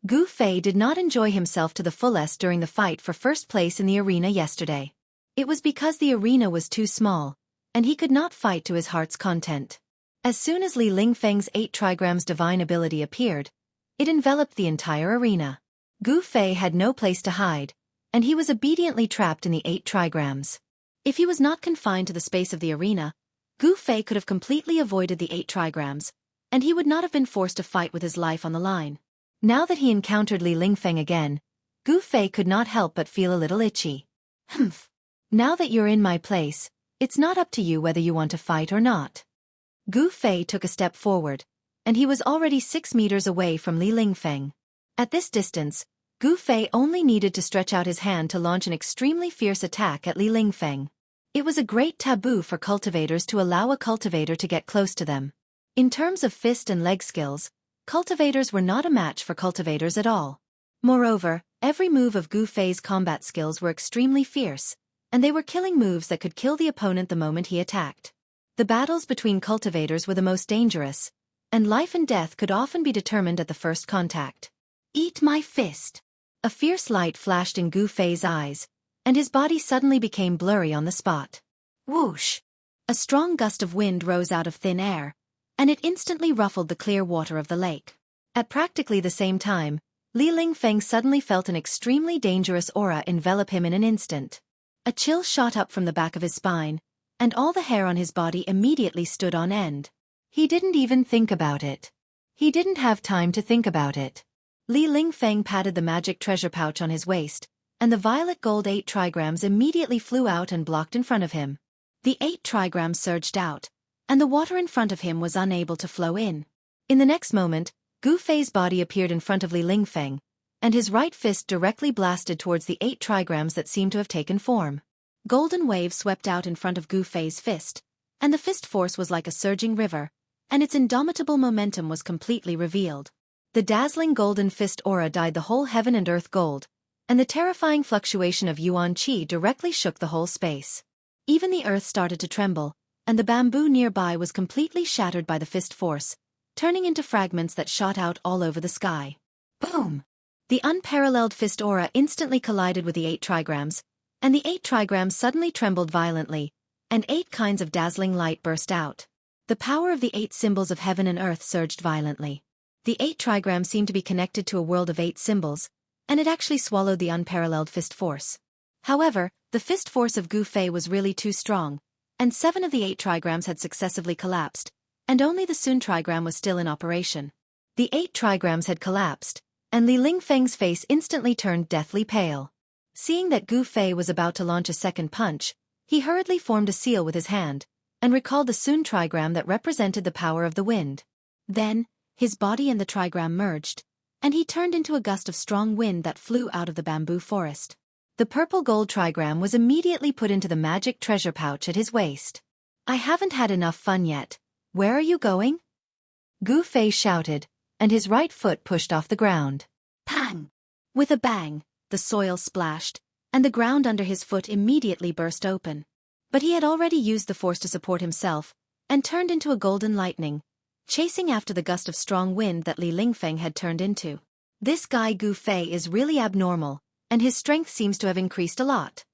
Gu Fei did not enjoy himself to the fullest during the fight for first place in the arena yesterday. It was because the arena was too small, and he could not fight to his heart's content. As soon as Li Lingfeng's 8 trigrams divine ability appeared, it enveloped the entire arena. Gu Fei had no place to hide, and he was obediently trapped in the 8 trigrams. If he was not confined to the space of the arena, Gu Fei could have completely avoided the 8 trigrams, and he would not have been forced to fight with his life on the line. Now that he encountered Li Lingfeng again, Gu Fei could not help but feel a little itchy. Humph. Now that you're in my place, it's not up to you whether you want to fight or not. Gu Fei took a step forward, and he was already 6 meters away from Li Lingfeng. At this distance, Gu Fei only needed to stretch out his hand to launch an extremely fierce attack at Li Lingfeng. It was a great taboo for cultivators to allow a cultivator to get close to them. In terms of fist and leg skills, cultivators were not a match for cultivators at all. Moreover, every move of Gu Fei's combat skills were extremely fierce, and they were killing moves that could kill the opponent the moment he attacked. The battles between cultivators were the most dangerous, and life and death could often be determined at the first contact. "Eat my fist!" A fierce light flashed in Gu Fei's eyes, and his body suddenly became blurry on the spot. Whoosh! A strong gust of wind rose out of thin air, and it instantly ruffled the clear water of the lake. At practically the same time, Li Lingfeng suddenly felt an extremely dangerous aura envelop him in an instant. A chill shot up from the back of his spine, and all the hair on his body immediately stood on end. He didn't even think about it. He didn't have time to think about it. Li Lingfeng patted the magic treasure pouch on his waist, and the violet gold 8 trigrams immediately flew out and blocked in front of him. The 8 trigrams surged out, and the water in front of him was unable to flow in. In the next moment, Gu Fei's body appeared in front of Li Lingfeng, and his right fist directly blasted towards the 8 trigrams that seemed to have taken form. Golden waves swept out in front of Gu Fei's fist, and the fist force was like a surging river, and its indomitable momentum was completely revealed. The dazzling golden fist aura dyed the whole heaven and earth gold, and the terrifying fluctuation of yuan qi directly shook the whole space. Even the earth started to tremble, and the bamboo nearby was completely shattered by the fist force, turning into fragments that shot out all over the sky. Boom! The unparalleled fist aura instantly collided with the 8 trigrams, and the 8 trigrams suddenly trembled violently, and 8 kinds of dazzling light burst out. The power of the 8 symbols of heaven and earth surged violently. The 8 trigrams seemed to be connected to a world of 8 symbols, and it actually swallowed the unparalleled fist force. However, the fist force of Gu Fei was really too strong, and 7 of the 8 trigrams had successively collapsed, and only the Sun trigram was still in operation. The 8 trigrams had collapsed, and Li Lingfeng's face instantly turned deathly pale. Seeing that Gu Fei was about to launch a second punch, he hurriedly formed a seal with his hand, and recalled the Sun trigram that represented the power of the wind. Then, his body and the trigram merged, and he turned into a gust of strong wind that flew out of the bamboo forest. The purple gold trigram was immediately put into the magic treasure pouch at his waist. "I haven't had enough fun yet. Where are you going?" Gu Fei shouted, and his right foot pushed off the ground. Pang! With a bang, the soil splashed, and the ground under his foot immediately burst open. But he had already used the force to support himself, and turned into a golden lightning, chasing after the gust of strong wind that Li Lingfeng had turned into. This guy Gu Fei is really abnormal, and his strength seems to have increased a lot.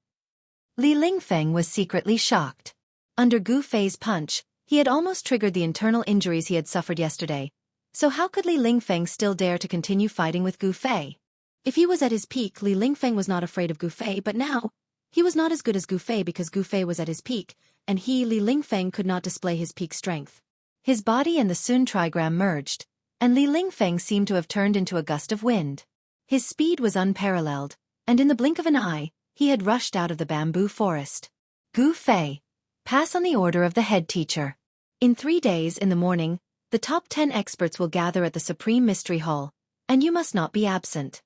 Li Lingfeng was secretly shocked. Under Gu Fei's punch, he had almost triggered the internal injuries he had suffered yesterday, so how could Li Lingfeng still dare to continue fighting with Gu Fei? If he was at his peak, Li Lingfeng was not afraid of Gu Fei, but now, he was not as good as Gu Fei because Gu Fei was at his peak, and he, Li Lingfeng, could not display his peak strength. His body and the Sun trigram merged, and Li Lingfeng seemed to have turned into a gust of wind. His speed was unparalleled, and in the blink of an eye, he had rushed out of the bamboo forest. Gu Fei, pass on the order of the head teacher. In 3 days in the morning, the top 10 experts will gather at the Supreme Mystery Hall, and you must not be absent.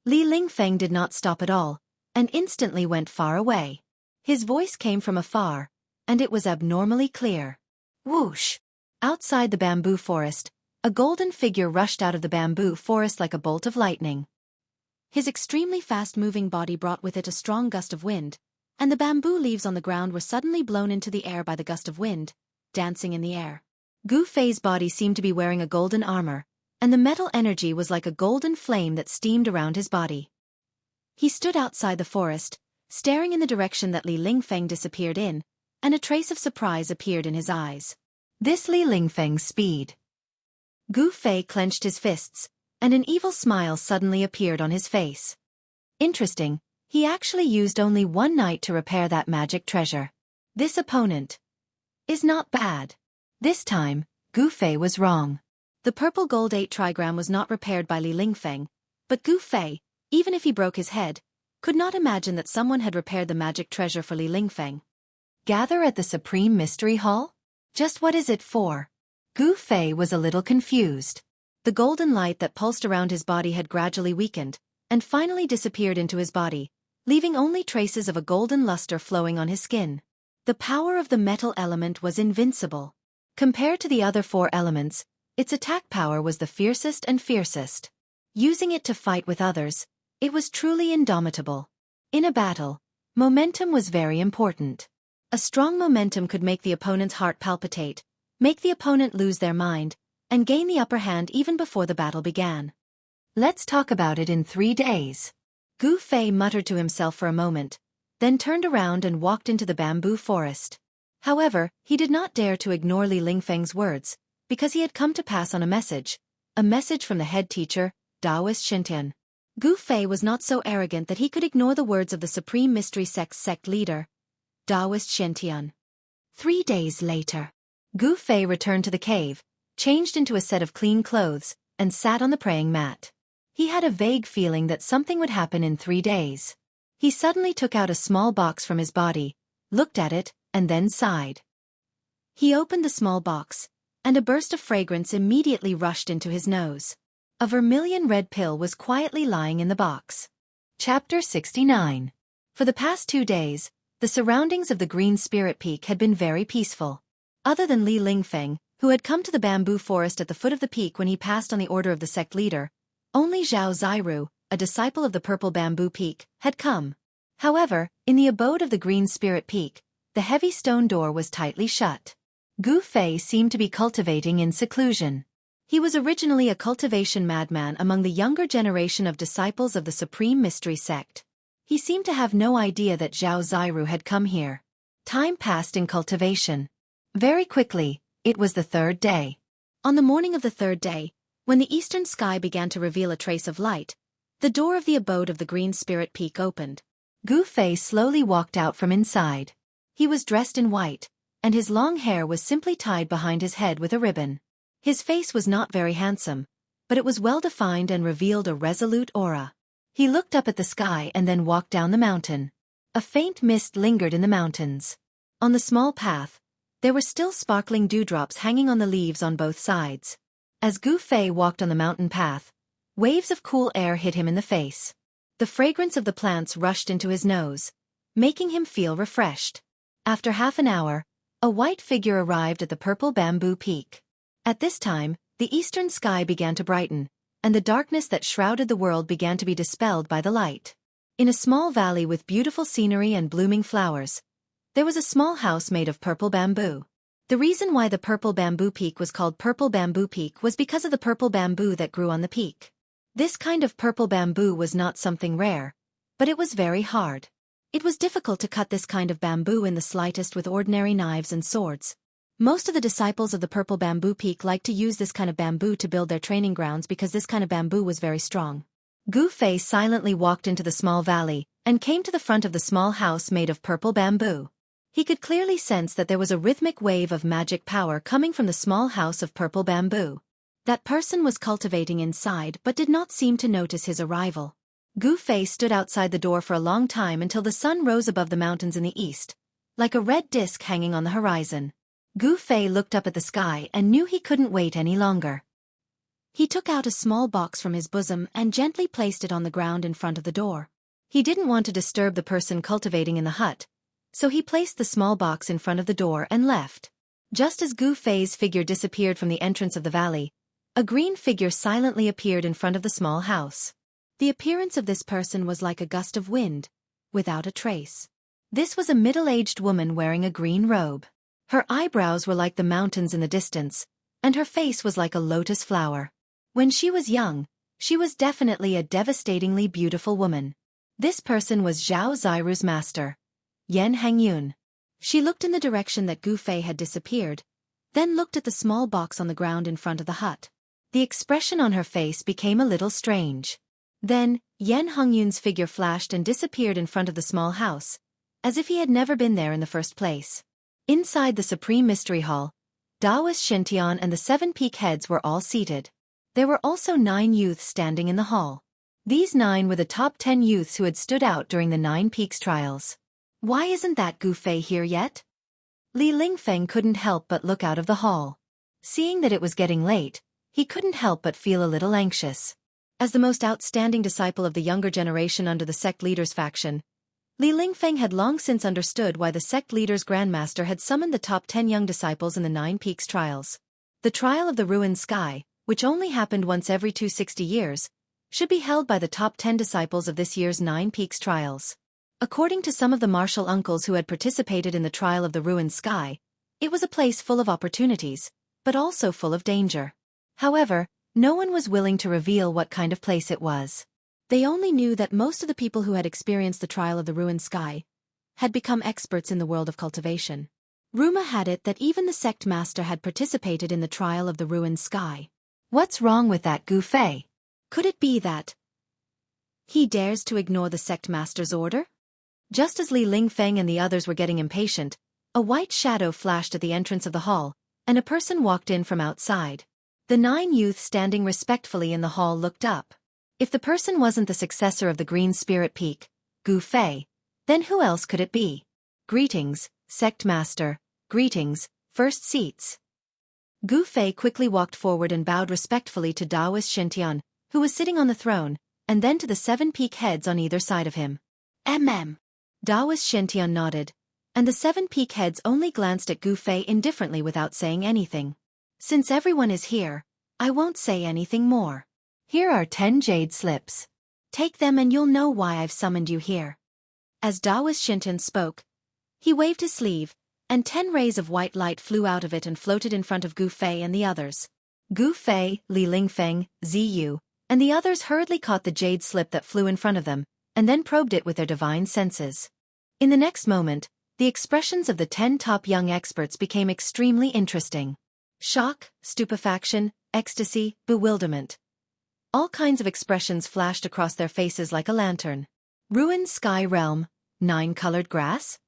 Li Lingfeng did not stop at all, and instantly went far away. His voice came from afar, and it was abnormally clear. Whoosh! Outside the bamboo forest, a golden figure rushed out of the bamboo forest like a bolt of lightning. His extremely fast-moving body brought with it a strong gust of wind, and the bamboo leaves on the ground were suddenly blown into the air by the gust of wind, dancing in the air. Gu Fei's body seemed to be wearing a golden armor, and the metal energy was like a golden flame that steamed around his body. He stood outside the forest, staring in the direction that Li Lingfeng disappeared in, and a trace of surprise appeared in his eyes. This Li Lingfeng's speed. Gu Fei clenched his fists, and an evil smile suddenly appeared on his face. Interesting, he actually used only one night to repair that magic treasure. This opponent is not bad. This time, Gu Fei was wrong. The purple gold 8 trigram was not repaired by Li Lingfeng, but Gu Fei, even if he broke his head, could not imagine that someone had repaired the magic treasure for Li Lingfeng. Gather at the Supreme Mystery Hall? Just what is it for? Gu Fei was a little confused. The golden light that pulsed around his body had gradually weakened, and finally disappeared into his body, leaving only traces of a golden luster flowing on his skin. The power of the metal element was invincible. Compared to the other 4 elements, its attack power was the fiercest and fiercest. Using it to fight with others, it was truly indomitable. In a battle, momentum was very important. A strong momentum could make the opponent's heart palpitate, make the opponent lose their mind, and gain the upper hand even before the battle began. Let's talk about it in 3 days. Gu Fei muttered to himself for a moment, then turned around and walked into the bamboo forest. However, he did not dare to ignore Li Lingfeng's words, because he had come to pass on a message from the head teacher, Taoist Xianxia. Gu Fei was not so arrogant that he could ignore the words of the Supreme Mystery Sect's sect leader, Taoist Xianxia. 3 days later, Gu Fei returned to the cave, changed into a set of clean clothes, and sat on the praying mat. He had a vague feeling that something would happen in 3 days. He suddenly took out a small box from his body, looked at it, and then sighed. He opened the small box, and a burst of fragrance immediately rushed into his nose. A vermilion red pill was quietly lying in the box. Chapter 69. For the past 2 days, the surroundings of the Green Spirit Peak had been very peaceful. Other than Li Lingfeng, who had come to the bamboo forest at the foot of the peak when he passed on the order of the sect leader, only Zhao Ziru, a disciple of the Purple Bamboo Peak, had come. However, in the abode of the Green Spirit Peak, the heavy stone door was tightly shut. Gu Fei seemed to be cultivating in seclusion. He was originally a cultivation madman among the younger generation of disciples of the Supreme Mystery Sect. He seemed to have no idea that Zhao Ziru had come here. Time passed in cultivation. Very quickly, it was the 3rd day. On the morning of the 3rd day, when the eastern sky began to reveal a trace of light, the door of the abode of the Green Spirit Peak opened. Gu Fei slowly walked out from inside. He was dressed in white, and his long hair was simply tied behind his head with a ribbon. His face was not very handsome, but it was well-defined and revealed a resolute aura. He looked up at the sky and then walked down the mountain. A faint mist lingered in the mountains. On the small path, there were still sparkling dewdrops hanging on the leaves on both sides. As Gu Fei walked on the mountain path, waves of cool air hit him in the face. The fragrance of the plants rushed into his nose, making him feel refreshed. After half an hour, a white figure arrived at the Purple Bamboo Peak. At this time, the eastern sky began to brighten, and the darkness that shrouded the world began to be dispelled by the light. In a small valley with beautiful scenery and blooming flowers, there was a small house made of purple bamboo. The reason why the Purple Bamboo Peak was called Purple Bamboo Peak was because of the purple bamboo that grew on the peak. This kind of purple bamboo was not something rare, but it was very hard. It was difficult to cut this kind of bamboo in the slightest with ordinary knives and swords. Most of the disciples of the Purple Bamboo Peak liked to use this kind of bamboo to build their training grounds because this kind of bamboo was very strong. Gu Fei silently walked into the small valley and came to the front of the small house made of purple bamboo. He could clearly sense that there was a rhythmic wave of magic power coming from the small house of purple bamboo. That person was cultivating inside but did not seem to notice his arrival. Gu Fei stood outside the door for a long time until the sun rose above the mountains in the east, like a red disk hanging on the horizon. Gu Fei looked up at the sky and knew he couldn't wait any longer. He took out a small box from his bosom and gently placed it on the ground in front of the door. He didn't want to disturb the person cultivating in the hut, so he placed the small box in front of the door and left. Just as Gu Fei's figure disappeared from the entrance of the valley, a green figure silently appeared in front of the small house. The appearance of this person was like a gust of wind, without a trace. This was a middle-aged woman wearing a green robe. Her eyebrows were like the mountains in the distance, and her face was like a lotus flower. When she was young, she was definitely a devastatingly beautiful woman. This person was Zhao Ziru's master, Yan Hangyun. She looked in the direction that Gu Fei had disappeared, then looked at the small box on the ground in front of the hut. The expression on her face became a little strange. Then, Yan Hangyun's figure flashed and disappeared in front of the small house, as if he had never been there in the first place. Inside the Supreme Mystery Hall, Taoist Xianxia and the 7 peak heads were all seated. There were also 9 youths standing in the hall. These 9 were the top 10 youths who had stood out during the 9 Peaks trials. Why isn't that Gu Fei here yet? Li Lingfeng couldn't help but look out of the hall. Seeing that it was getting late, he couldn't help but feel a little anxious. As the most outstanding disciple of the younger generation under the sect leader's faction, Li Lingfeng had long since understood why the sect leader's grandmaster had summoned the top 10 young disciples in the 9 Peaks trials. The trial of the ruined sky, which only happened once every 260 years, should be held by the top 10 disciples of this year's 9 Peaks trials. According to some of the martial uncles who had participated in the trial of the ruined sky, it was a place full of opportunities, but also full of danger. However, no one was willing to reveal what kind of place it was. They only knew that most of the people who had experienced the trial of the ruined sky had become experts in the world of cultivation. Rumor had it that even the sect master had participated in the trial of the ruined sky. What's wrong with that Gu Fei? Could it be that he dares to ignore the sect master's order? Just as Li Lingfeng and the others were getting impatient, a white shadow flashed at the entrance of the hall, and a person walked in from outside. The 9 youths standing respectfully in the hall looked up. If the person wasn't the successor of the Green Spirit Peak, Gu Fei, then who else could it be? Greetings, sect master. Greetings, first seats. Gu Fei quickly walked forward and bowed respectfully to Taoist Xianxia, who was sitting on the throne, and then to the 7 peak heads on either side of him. Taoist Xianxia nodded, and the 7 peak heads only glanced at Gu Fei indifferently without saying anything. Since everyone is here, I won't say anything more. Here are 10 jade slips. Take them and you'll know why I've summoned you here. As Taoist Xianxia spoke, he waved his sleeve, and 10 rays of white light flew out of it and floated in front of Gu Fei and the others. Gu Fei, Li Lingfeng, Ziyu, and the others hurriedly caught the jade slip that flew in front of them, and then probed it with their divine senses. In the next moment, the expressions of the 10 top young experts became extremely interesting. Shock, stupefaction, ecstasy, bewilderment. All kinds of expressions flashed across their faces like a lantern. Ruined sky realm, 9-colored grass?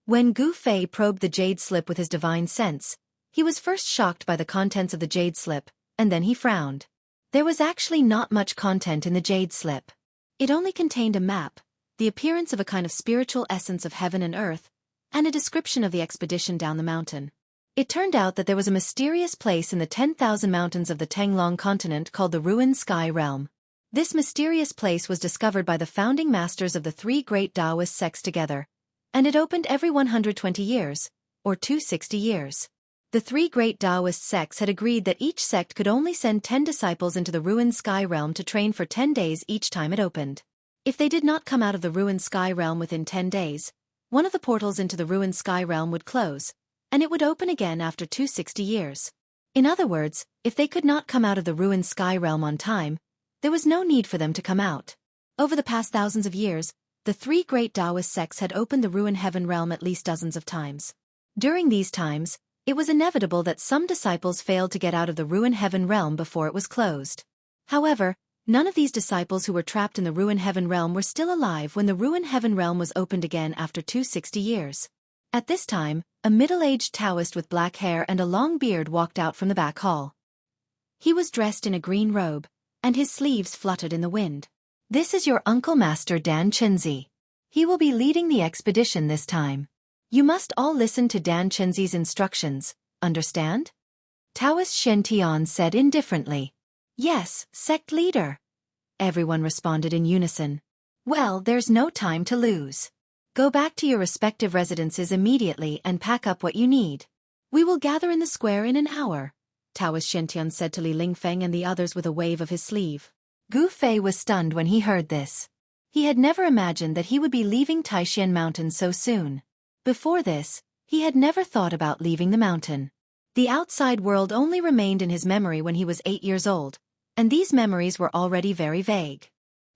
When Gu Fei probed the jade slip with his divine sense, he was first shocked by the contents of the jade slip, and then he frowned. There was actually not much content in the jade slip. It only contained a map, the appearance of a kind of spiritual essence of heaven and earth, and a description of the expedition down the mountain. It turned out that there was a mysterious place in the 10,000 mountains of the Tenglong continent called the Ruined Sky Realm. This mysterious place was discovered by the founding masters of the 3 great Taoist sects together, and it opened every 120 years, or 260 years. The 3 great Taoist sects had agreed that each sect could only send 10 disciples into the Ruined Sky Realm to train for 10 days each time it opened. If they did not come out of the Ruined Sky Realm within 10 days, one of the portals into the Ruined Sky Realm would close, and it would open again after 260 years. In other words, if they could not come out of the Ruined Sky Realm on time, there was no need for them to come out. Over the past thousands of years, the 3 great Taoist sects had opened the Ruined Heaven Realm at least dozens of times. During these times, it was inevitable that some disciples failed to get out of the Ruined Heaven Realm before it was closed. However, none of these disciples who were trapped in the Ruined Heaven Realm were still alive when the Ruined Heaven Realm was opened again after 260 years. At this time, a middle-aged Taoist with black hair and a long beard walked out from the back hall. He was dressed in a green robe, and his sleeves fluttered in the wind. This is your uncle Master Dan Chenzi. He will be leading the expedition this time. You must all listen to Dan Chenzi's instructions, understand? Taoist Shen Tian said indifferently. Yes, sect leader. Everyone responded in unison. Well, there's no time to lose. Go back to your respective residences immediately and pack up what you need. We will gather in the square in an hour, Taoist Xiantian said to Li Lingfeng and the others with a wave of his sleeve. Gu Fei was stunned when he heard this. He had never imagined that he would be leaving Taishan Mountain so soon. Before this, he had never thought about leaving the mountain. The outside world only remained in his memory when he was 8 years old, and these memories were already very vague.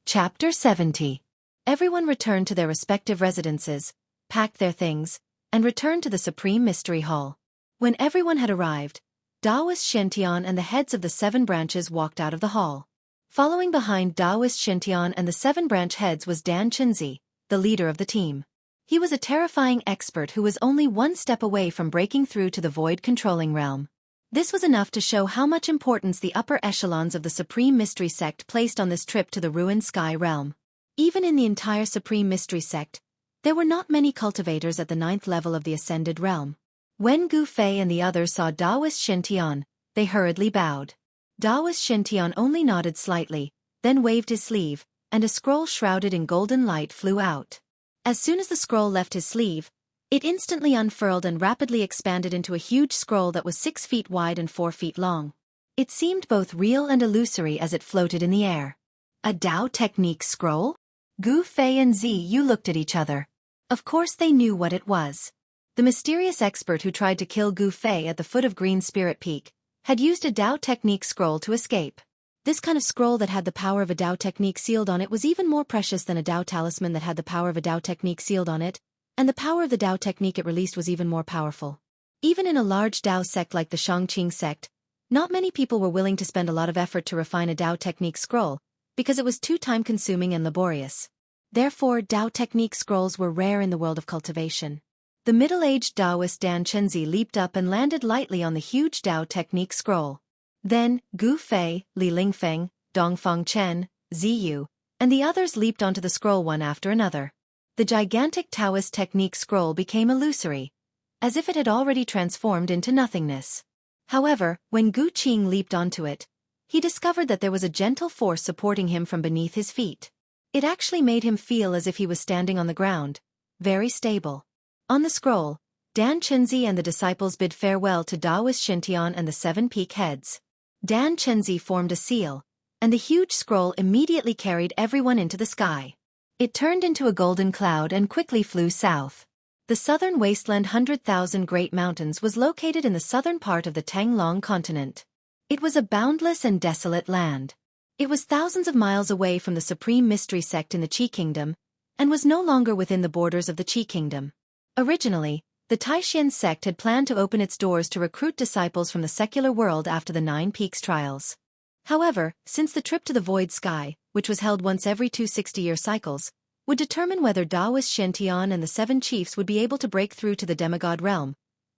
Chapter 70. Everyone returned to their respective residences, packed their things, and returned to the Supreme Mystery Hall. When everyone had arrived, Taoist Xiantian and the heads of the 7 branches walked out of the hall. Following behind Taoist Xiantian and the 7 branch heads was Dan Chenzi, the leader of the team. He was a terrifying expert who was only one step away from breaking through to the void-controlling realm. This was enough to show how much importance the upper echelons of the Supreme Mystery Sect placed on this trip to the ruined sky realm. Even in the entire Supreme Mystery Sect, there were not many cultivators at the 9th level of the Ascended Realm. When Gu Fei and the others saw Taoist Xiantian, they hurriedly bowed. Taoist Xiantian only nodded slightly, then waved his sleeve, and a scroll shrouded in golden light flew out. As soon as the scroll left his sleeve, it instantly unfurled and rapidly expanded into a huge scroll that was 6 feet wide and 4 feet long. It seemed both real and illusory as it floated in the air. A Tao Technique scroll? Gu Fei and Ziyu looked at each other. Of course they knew what it was. The mysterious expert who tried to kill Gu Fei at the foot of Green Spirit Peak had used a Tao Technique scroll to escape. This kind of scroll that had the power of a Tao Technique sealed on it was even more precious than a Tao Talisman that had the power of a Tao Technique sealed on it, and the power of the Tao Technique it released was even more powerful. Even in a large Tao sect like the Shangqing sect, not many people were willing to spend a lot of effort to refine a Tao Technique scroll, because it was too time-consuming and laborious. Therefore, Tao Technique scrolls were rare in the world of cultivation. The middle-aged Taoist Dan Chenzi leaped up and landed lightly on the huge Tao Technique scroll. Then, Gu Fei, Li Lingfeng, Dongfang Chen, Ziyu, and the others leaped onto the scroll one after another. The gigantic Taoist Technique scroll became illusory, as if it had already transformed into nothingness. However, when Gu Qing leaped onto it, he discovered that there was a gentle force supporting him from beneath his feet. It actually made him feel as if he was standing on the ground, very stable. On the scroll, Dan Chenzi and the disciples bid farewell to Taoist Xiantian and the 7 peak heads. Dan Chenzi formed a seal, and the huge scroll immediately carried everyone into the sky. It turned into a golden cloud and quickly flew south. The southern wasteland 100,000 Great Mountains was located in the southern part of the Tanglong continent. It was a boundless and desolate land. It was thousands of miles away from the Supreme Mystery Sect in the Qi Kingdom, and was no longer within the borders of the Qi Kingdom. Originally, the Taishan sect had planned to open its doors to recruit disciples from the secular world after the 9 Peaks trials. However, since the trip to the Void Sky, which was held once every 2 60-year cycles, would determine whether Taoist Xiantian and the 7 chiefs would be able to break through to the demigod realm,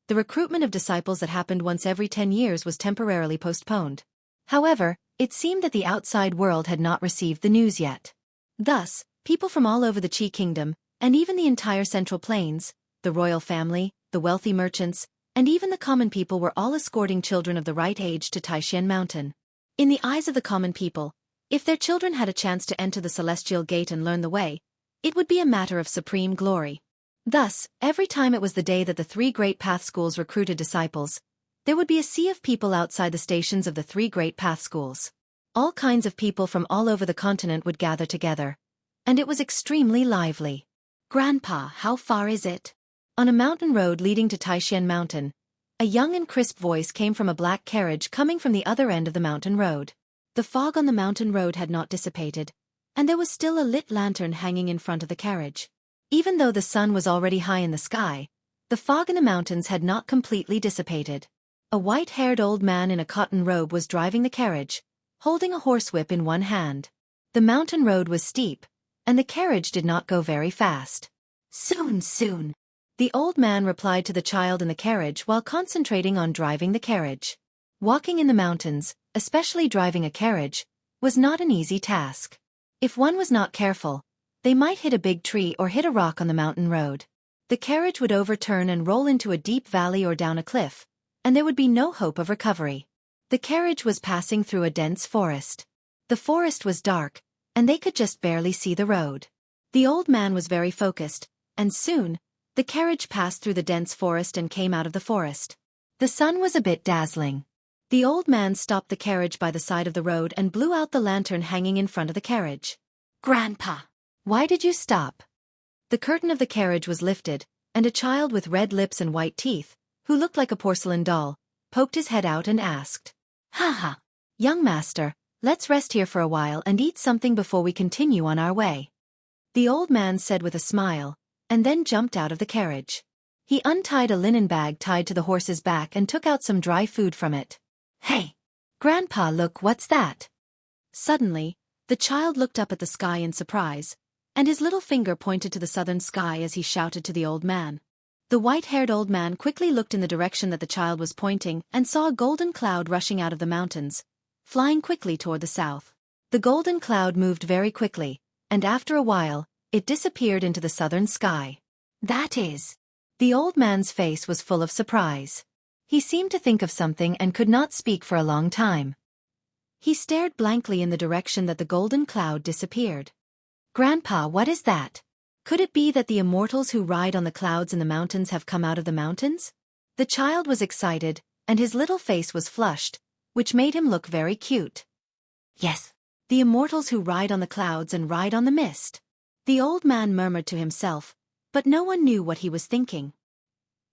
the recruitment of disciples that happened once every 10 years was temporarily postponed. However, it seemed that the outside world had not received the news yet. Thus, people from all over the Qi Kingdom, and even the entire Central Plains, the royal family, the wealthy merchants, and even the common people were all escorting children of the right age to Taishan Mountain. In the eyes of the common people, if their children had a chance to enter the Celestial Gate and learn the way, it would be a matter of supreme glory. Thus, every time it was the day that the 3 great path schools recruited disciples, there would be a sea of people outside the stations of the 3 great path schools. All kinds of people from all over the continent would gather together, and it was extremely lively. "Grandpa, how far is it?" On a mountain road leading to Taishan Mountain, a young and crisp voice came from a black carriage coming from the other end of the mountain road. The fog on the mountain road had not dissipated, and there was still a lit lantern hanging in front of the carriage. Even though the sun was already high in the sky, the fog in the mountains had not completely dissipated. A white-haired old man in a cotton robe was driving the carriage, holding a horsewhip in one hand. The mountain road was steep, and the carriage did not go very fast. Soon. The old man replied to the child in the carriage while concentrating on driving the carriage. Walking in the mountains, especially driving a carriage, was not an easy task. If one was not careful, they might hit a big tree or hit a rock on the mountain road. The carriage would overturn and roll into a deep valley or down a cliff, and there would be no hope of recovery. The carriage was passing through a dense forest. The forest was dark, and they could just barely see the road. The old man was very focused, and soon, the carriage passed through the dense forest and came out of the forest. The sun was a bit dazzling. The old man stopped the carriage by the side of the road and blew out the lantern hanging in front of the carriage. "Grandpa, why did you stop?" The curtain of the carriage was lifted, and a child with red lips and white teeth, who looked like a porcelain doll, poked his head out and asked, "Haha, young master, let's rest here for a while and eat something before we continue on our way." The old man said with a smile, and then jumped out of the carriage. He untied a linen bag tied to the horse's back and took out some dry food from it. "Hey, Grandpa, look, what's that?" Suddenly, the child looked up at the sky in surprise, and his little finger pointed to the southern sky as he shouted to the old man. The white-haired old man quickly looked in the direction that the child was pointing and saw a golden cloud rushing out of the mountains, flying quickly toward the south. The golden cloud moved very quickly, and after a while, it disappeared into the southern sky. "That is..." The old man's face was full of surprise. He seemed to think of something and could not speak for a long time. He stared blankly in the direction that the golden cloud disappeared. "Grandpa, what is that? Could it be that the immortals who ride on the clouds in the mountains have come out of the mountains?" The child was excited, and his little face was flushed, which made him look very cute. "Yes, the immortals who ride on the clouds and ride on the mist," the old man murmured to himself, but no one knew what he was thinking.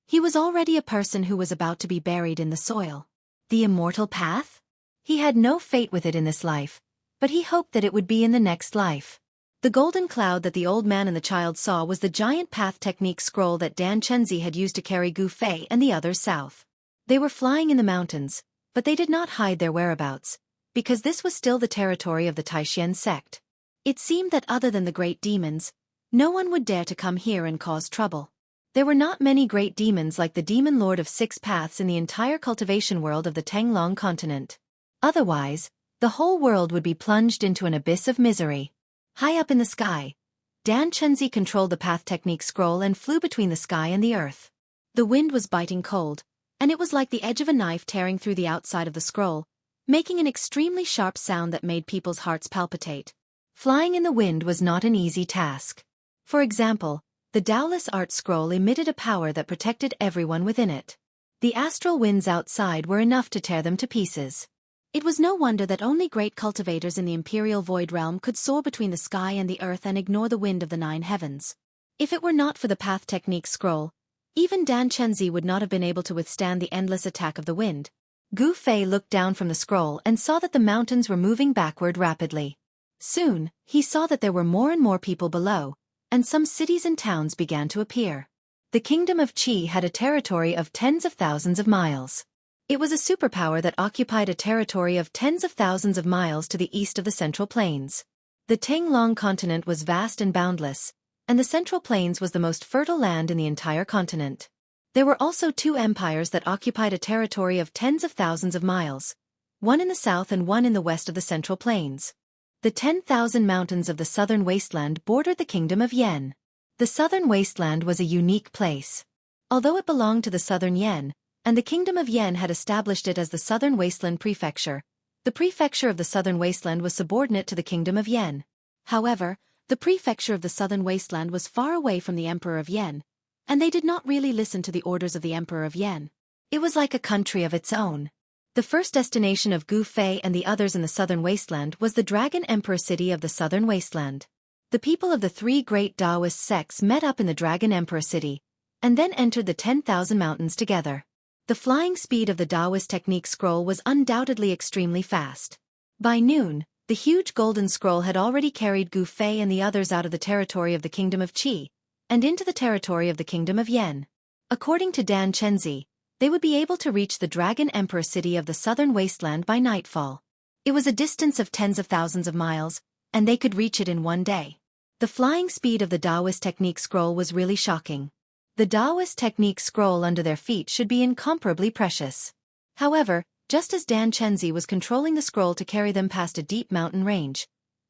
He was already a person who was about to be buried in the soil. The immortal path? He had no fate with it in this life, but he hoped that it would be in the next life. The golden cloud that the old man and the child saw was the giant path technique scroll that Dan Chenzi had used to carry Gu Fei and the others south. They were flying in the mountains, but they did not hide their whereabouts, because this was still the territory of the Taishan sect. It seemed that other than the great demons, no one would dare to come here and cause trouble. There were not many great demons like the demon lord of 6 paths in the entire cultivation world of the Tenglong continent. Otherwise, the whole world would be plunged into an abyss of misery. High up in the sky, Dan Chenzi controlled the path technique scroll and flew between the sky and the earth. The wind was biting cold, and it was like the edge of a knife tearing through the outside of the scroll, making an extremely sharp sound that made people's hearts palpitate. Flying in the wind was not an easy task. For example, the Taoist art scroll emitted a power that protected everyone within it. The astral winds outside were enough to tear them to pieces. It was no wonder that only great cultivators in the Imperial Void Realm could soar between the sky and the earth and ignore the wind of the 9 heavens. If it were not for the path technique scroll, even Dan Chenzi would not have been able to withstand the endless attack of the wind. Gu Fei looked down from the scroll and saw that the mountains were moving backward rapidly. Soon, he saw that there were more and more people below, and some cities and towns began to appear. The kingdom of Qi had a territory of tens of thousands of miles. It was a superpower that occupied a territory of tens of thousands of miles to the east of the Central Plains. The Tenglong continent was vast and boundless, and the Central Plains was the most fertile land in the entire continent. There were also 2 empires that occupied a territory of tens of thousands of miles, one in the south and one in the west of the Central Plains. The 10,000 mountains of the southern wasteland bordered the kingdom of Yen. The southern wasteland was a unique place. Although it belonged to the southern Yen, and the kingdom of Yen had established it as the southern wasteland prefecture, the prefecture of the southern wasteland was subordinate to the kingdom of Yen. However, the prefecture of the southern wasteland was far away from the emperor of Yen, and they did not really listen to the orders of the emperor of Yen. It was like a country of its own. The first destination of Gu Fei and the others in the southern wasteland was the Dragon Emperor city of the southern wasteland. The people of the 3 great Taoist sects met up in the Dragon Emperor city, and then entered the 10,000 mountains together. The flying speed of the Taoist technique scroll was undoubtedly extremely fast. By noon, the huge golden scroll had already carried Gu Fei and the others out of the territory of the kingdom of Qi, and into the territory of the kingdom of Yen. According to Dan Chenzi, they would be able to reach the Dragon Emperor city of the southern wasteland by nightfall. It was a distance of tens of thousands of miles, and they could reach it in one day. The flying speed of the Taoist technique scroll was really shocking. The Taoist technique scroll under their feet should be incomparably precious. However, just as Dan Chenzi was controlling the scroll to carry them past a deep mountain range,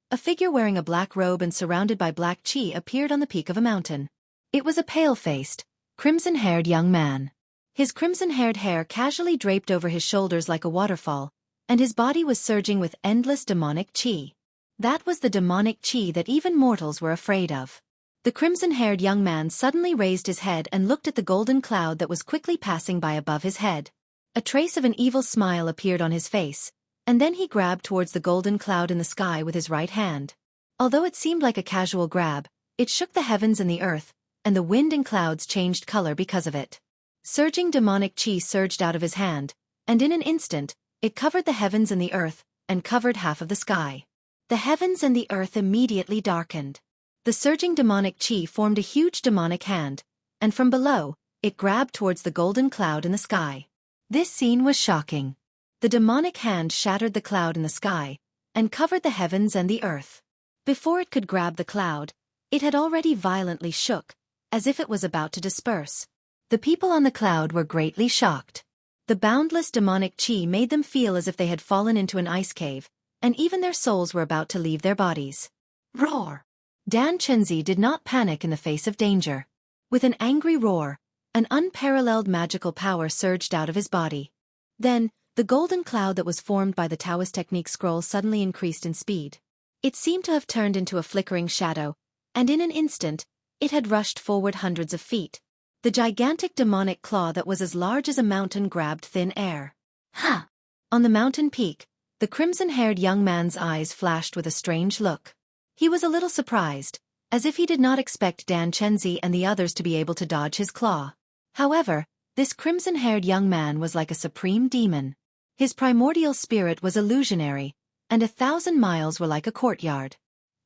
a figure wearing a black robe and surrounded by black qi appeared on the peak of a mountain. It was a pale-faced, crimson-haired young man. His crimson-haired hair casually draped over his shoulders like a waterfall, and his body was surging with endless demonic qi. That was the demonic qi that even mortals were afraid of. The crimson-haired young man suddenly raised his head and looked at the golden cloud that was quickly passing by above his head. A trace of an evil smile appeared on his face, and then he grabbed towards the golden cloud in the sky with his right hand. Although it seemed like a casual grab, it shook the heavens and the earth, and the wind and clouds changed color because of it. Surging demonic chi surged out of his hand, and in an instant, it covered the heavens and the earth, and covered half of the sky. The heavens and the earth immediately darkened. The surging demonic chi formed a huge demonic hand, and from below, it grabbed towards the golden cloud in the sky. This scene was shocking. The demonic hand shattered the cloud in the sky, and covered the heavens and the earth. Before it could grab the cloud, it had already violently shook, as if it was about to disperse. The people on the cloud were greatly shocked. The boundless demonic chi made them feel as if they had fallen into an ice cave, and even their souls were about to leave their bodies. Roar! Dan Chenzi did not panic in the face of danger. With an angry roar, an unparalleled magical power surged out of his body. Then, the golden cloud that was formed by the Taoist technique scroll suddenly increased in speed. It seemed to have turned into a flickering shadow, and in an instant, it had rushed forward hundreds of feet. The gigantic demonic claw that was as large as a mountain grabbed thin air. Ha! On the mountain peak, the crimson-haired young man's eyes flashed with a strange look. He was a little surprised, as if he did not expect Dan Chenzi and the others to be able to dodge his claw. However, this crimson-haired young man was like a supreme demon. His primordial spirit was illusionary, and 1,000 miles were like a courtyard.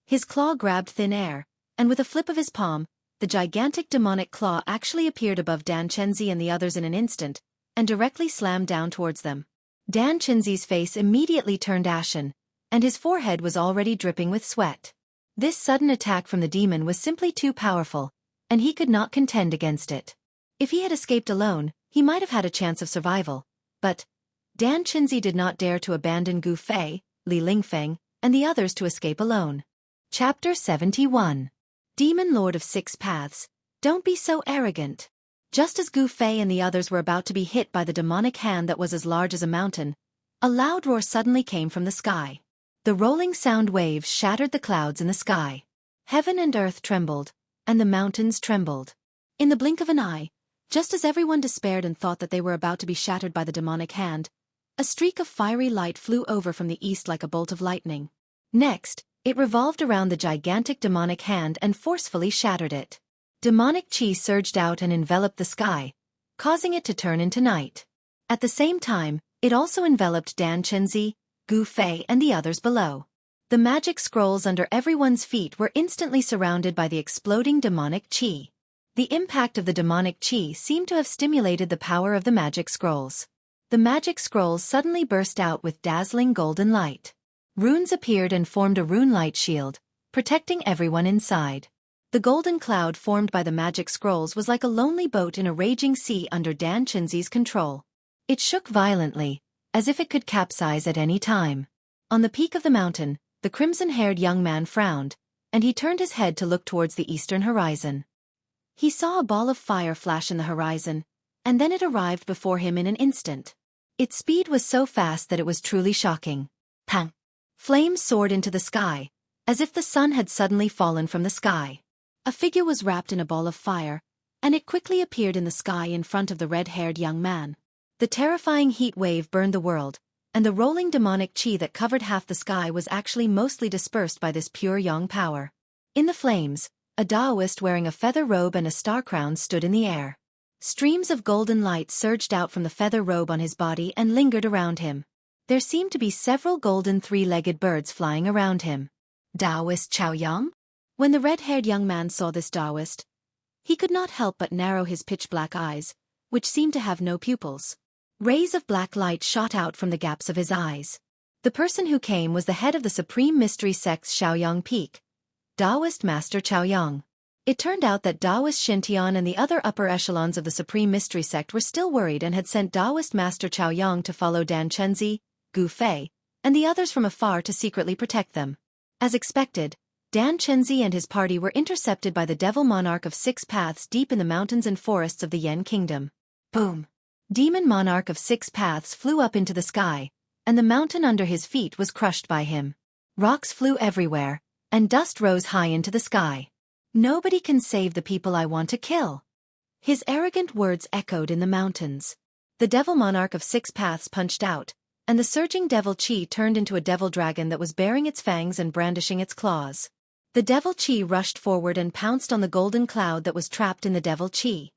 His claw grabbed thin air, and with a flip of his palm, the gigantic demonic claw actually appeared above Dan Chenzi and the others in an instant, and directly slammed down towards them. Dan Chenzi's face immediately turned ashen, and his forehead was already dripping with sweat. This sudden attack from the demon was simply too powerful, and he could not contend against it. If he had escaped alone, he might have had a chance of survival, but Dan Chenzi did not dare to abandon Gu Fei, Li Lingfeng, and the others to escape alone. Chapter 71. Demon Lord of Six Paths, don't be so arrogant. Just as Gu Fei and the others were about to be hit by the demonic hand that was as large as a mountain, a loud roar suddenly came from the sky. The rolling sound waves shattered the clouds in the sky. Heaven and earth trembled, and the mountains trembled. In the blink of an eye, just as everyone despaired and thought that they were about to be shattered by the demonic hand, a streak of fiery light flew over from the east like a bolt of lightning. Next, it revolved around the gigantic demonic hand and forcefully shattered it. Demonic chi surged out and enveloped the sky, causing it to turn into night. At the same time, it also enveloped Dan Chenzi, Gu Fei and the others below. The magic scrolls under everyone's feet were instantly surrounded by the exploding demonic chi. The impact of the demonic chi seemed to have stimulated the power of the magic scrolls. The magic scrolls suddenly burst out with dazzling golden light. Runes appeared and formed a rune light shield, protecting everyone inside. The golden cloud formed by the magic scrolls was like a lonely boat in a raging sea under Dan Chenzi's control. It shook violently, as if it could capsize at any time. On the peak of the mountain, the crimson-haired young man frowned, and he turned his head to look towards the eastern horizon. He saw a ball of fire flash in the horizon, and then it arrived before him in an instant. Its speed was so fast that it was truly shocking. Pang! Flames soared into the sky, as if the sun had suddenly fallen from the sky. A figure was wrapped in a ball of fire, and it quickly appeared in the sky in front of the red-haired young man. The terrifying heat wave burned the world, and the rolling demonic chi that covered half the sky was actually mostly dispersed by this pure yang power. In the flames, a Taoist wearing a feather robe and a star crown stood in the air. Streams of golden light surged out from the feather robe on his body and lingered around him. There seemed to be several golden three-legged birds flying around him. Taoist Chaoyang? When the red-haired young man saw this Taoist, he could not help but narrow his pitch-black eyes, which seemed to have no pupils. Rays of black light shot out from the gaps of his eyes. The person who came was the head of the Supreme Mystery Sect's Shaoyang Peak, Taoist Master Chaoyang. It turned out that Taoist Xintian and the other upper echelons of the Supreme Mystery Sect were still worried and had sent Taoist Master Chaoyang to follow Dan Chenzi, Gu Fei, and the others from afar to secretly protect them. As expected, Dan Chenzi and his party were intercepted by the Devil Monarch of Six Paths deep in the mountains and forests of the Yen Kingdom. Boom! Demon Monarch of Six Paths flew up into the sky, and the mountain under his feet was crushed by him. Rocks flew everywhere, and dust rose high into the sky. Nobody can save the people I want to kill. His arrogant words echoed in the mountains. The devil monarch of 6 paths punched out, and the surging devil chi turned into a devil dragon that was baring its fangs and brandishing its claws. The devil chi rushed forward and pounced on the golden cloud that was trapped in the devil chi.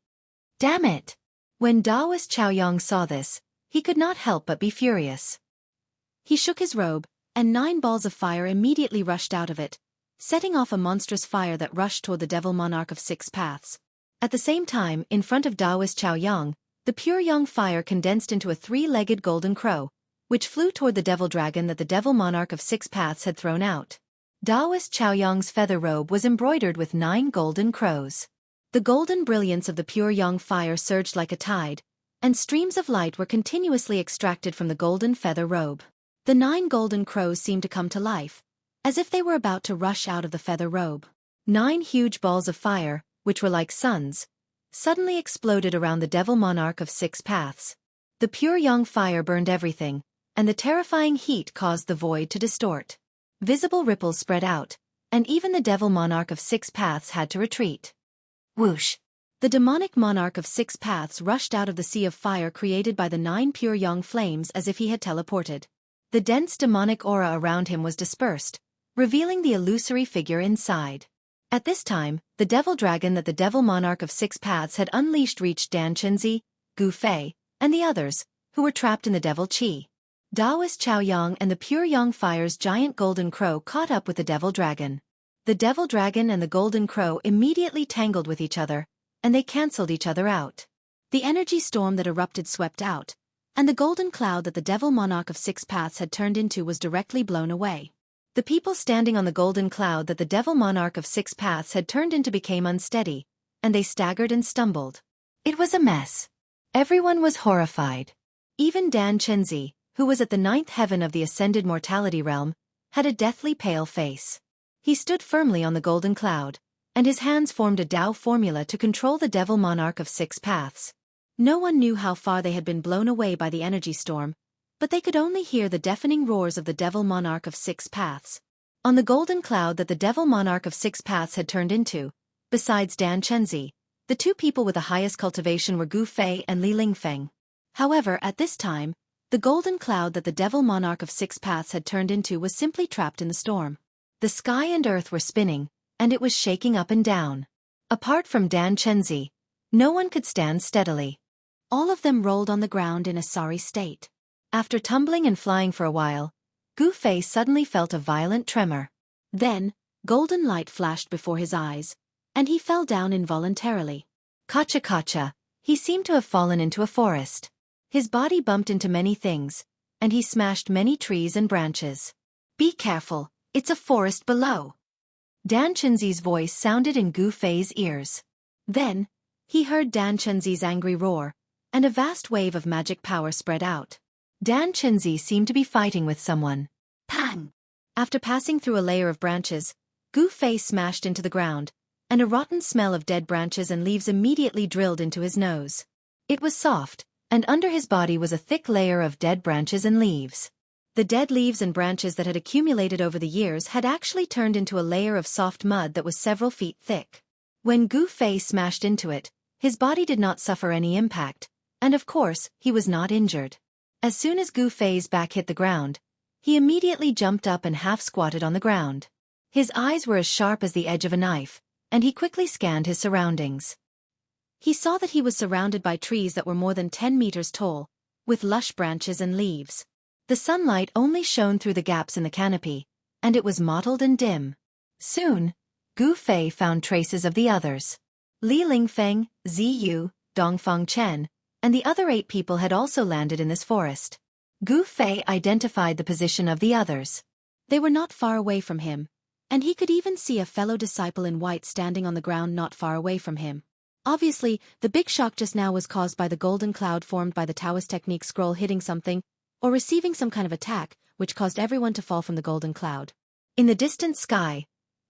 Damn it! When Daoist Chaoyang saw this, he could not help but be furious. He shook his robe, and 9 balls of fire immediately rushed out of it, setting off a monstrous fire that rushed toward the devil monarch of 6 paths. At the same time, in front of Daoist Chaoyang, the pure young fire condensed into a 3-legged golden crow, which flew toward the devil dragon that the devil monarch of 6 paths had thrown out. Daoist Chaoyang's feather robe was embroidered with 9 golden crows. The golden brilliance of the pure young fire surged like a tide, and streams of light were continuously extracted from the golden feather robe. The 9 golden crows seemed to come to life, as if they were about to rush out of the feather robe. 9 huge balls of fire, which were like suns, suddenly exploded around the devil monarch of 6 paths. The pure young fire burned everything, and the terrifying heat caused the void to distort. Visible ripples spread out, and even the devil monarch of 6 paths had to retreat. Whoosh! The demonic monarch of 6 paths rushed out of the sea of fire created by the 9 pure young flames as if he had teleported. The dense demonic aura around him was dispersed, revealing the illusory figure inside. At this time, the devil dragon that the devil monarch of 6 paths had unleashed reached Dan Chenzi, Gu Fei, and the others, who were trapped in the devil chi. Daoist Chaoyang and the pure young fire's giant golden crow caught up with the devil dragon. The devil dragon and the golden crow immediately tangled with each other, and they cancelled each other out. The energy storm that erupted swept out, and the golden cloud that the devil monarch of 6 paths had turned into was directly blown away. The people standing on the golden cloud that the devil monarch of 6 paths had turned into became unsteady, and they staggered and stumbled. It was a mess. Everyone was horrified. Even Dan Chenzi, who was at the 9th heaven of the ascended mortality realm, had a deathly pale face. He stood firmly on the golden cloud, and his hands formed a Tao formula to control the devil monarch of 6 paths. No one knew how far they had been blown away by the energy storm, but they could only hear the deafening roars of the devil monarch of 6 paths. On the golden cloud that the devil monarch of 6 paths had turned into, besides Dan Chenzi, the 2 people with the highest cultivation were Gu Fei and Li Lingfeng. However, at this time, the golden cloud that the devil monarch of 6 paths had turned into was simply trapped in the storm. The sky and earth were spinning, and it was shaking up and down. Apart from Dan Chenzi, no one could stand steadily. All of them rolled on the ground in a sorry state. After tumbling and flying for a while, Gu Fei suddenly felt a violent tremor. Then, golden light flashed before his eyes, and he fell down involuntarily. Kacha, he seemed to have fallen into a forest. His body bumped into many things, and he smashed many trees and branches. Be careful, it's a forest below. Dan Chenzi's voice sounded in Gu Fei's ears. Then, he heard Dan Chenzi's angry roar, and a vast wave of magic power spread out. Dan Chenzi seemed to be fighting with someone. Pang! After passing through a layer of branches, Gu Fei smashed into the ground, and a rotten smell of dead branches and leaves immediately drilled into his nose. It was soft, and under his body was a thick layer of dead branches and leaves. The dead leaves and branches that had accumulated over the years had actually turned into a layer of soft mud that was several feet thick. When Gu Fei smashed into it, his body did not suffer any impact, and of course, he was not injured. As soon as Gu Fei's back hit the ground, he immediately jumped up and half-squatted on the ground. His eyes were as sharp as the edge of a knife, and he quickly scanned his surroundings. He saw that he was surrounded by trees that were more than 10 meters tall, with lush branches and leaves. The sunlight only shone through the gaps in the canopy, and it was mottled and dim. Soon, Gu Fei found traces of the others. Li Lingfeng, Ziyu, Dongfang Chen, and the other 8 people had also landed in this forest. Gu Fei identified the position of the others. They were not far away from him, and he could even see a fellow disciple in white standing on the ground not far away from him. Obviously, the big shock just now was caused by the golden cloud formed by the Taoist technique scroll hitting something, or receiving some kind of attack, which caused everyone to fall from the golden cloud. In the distant sky,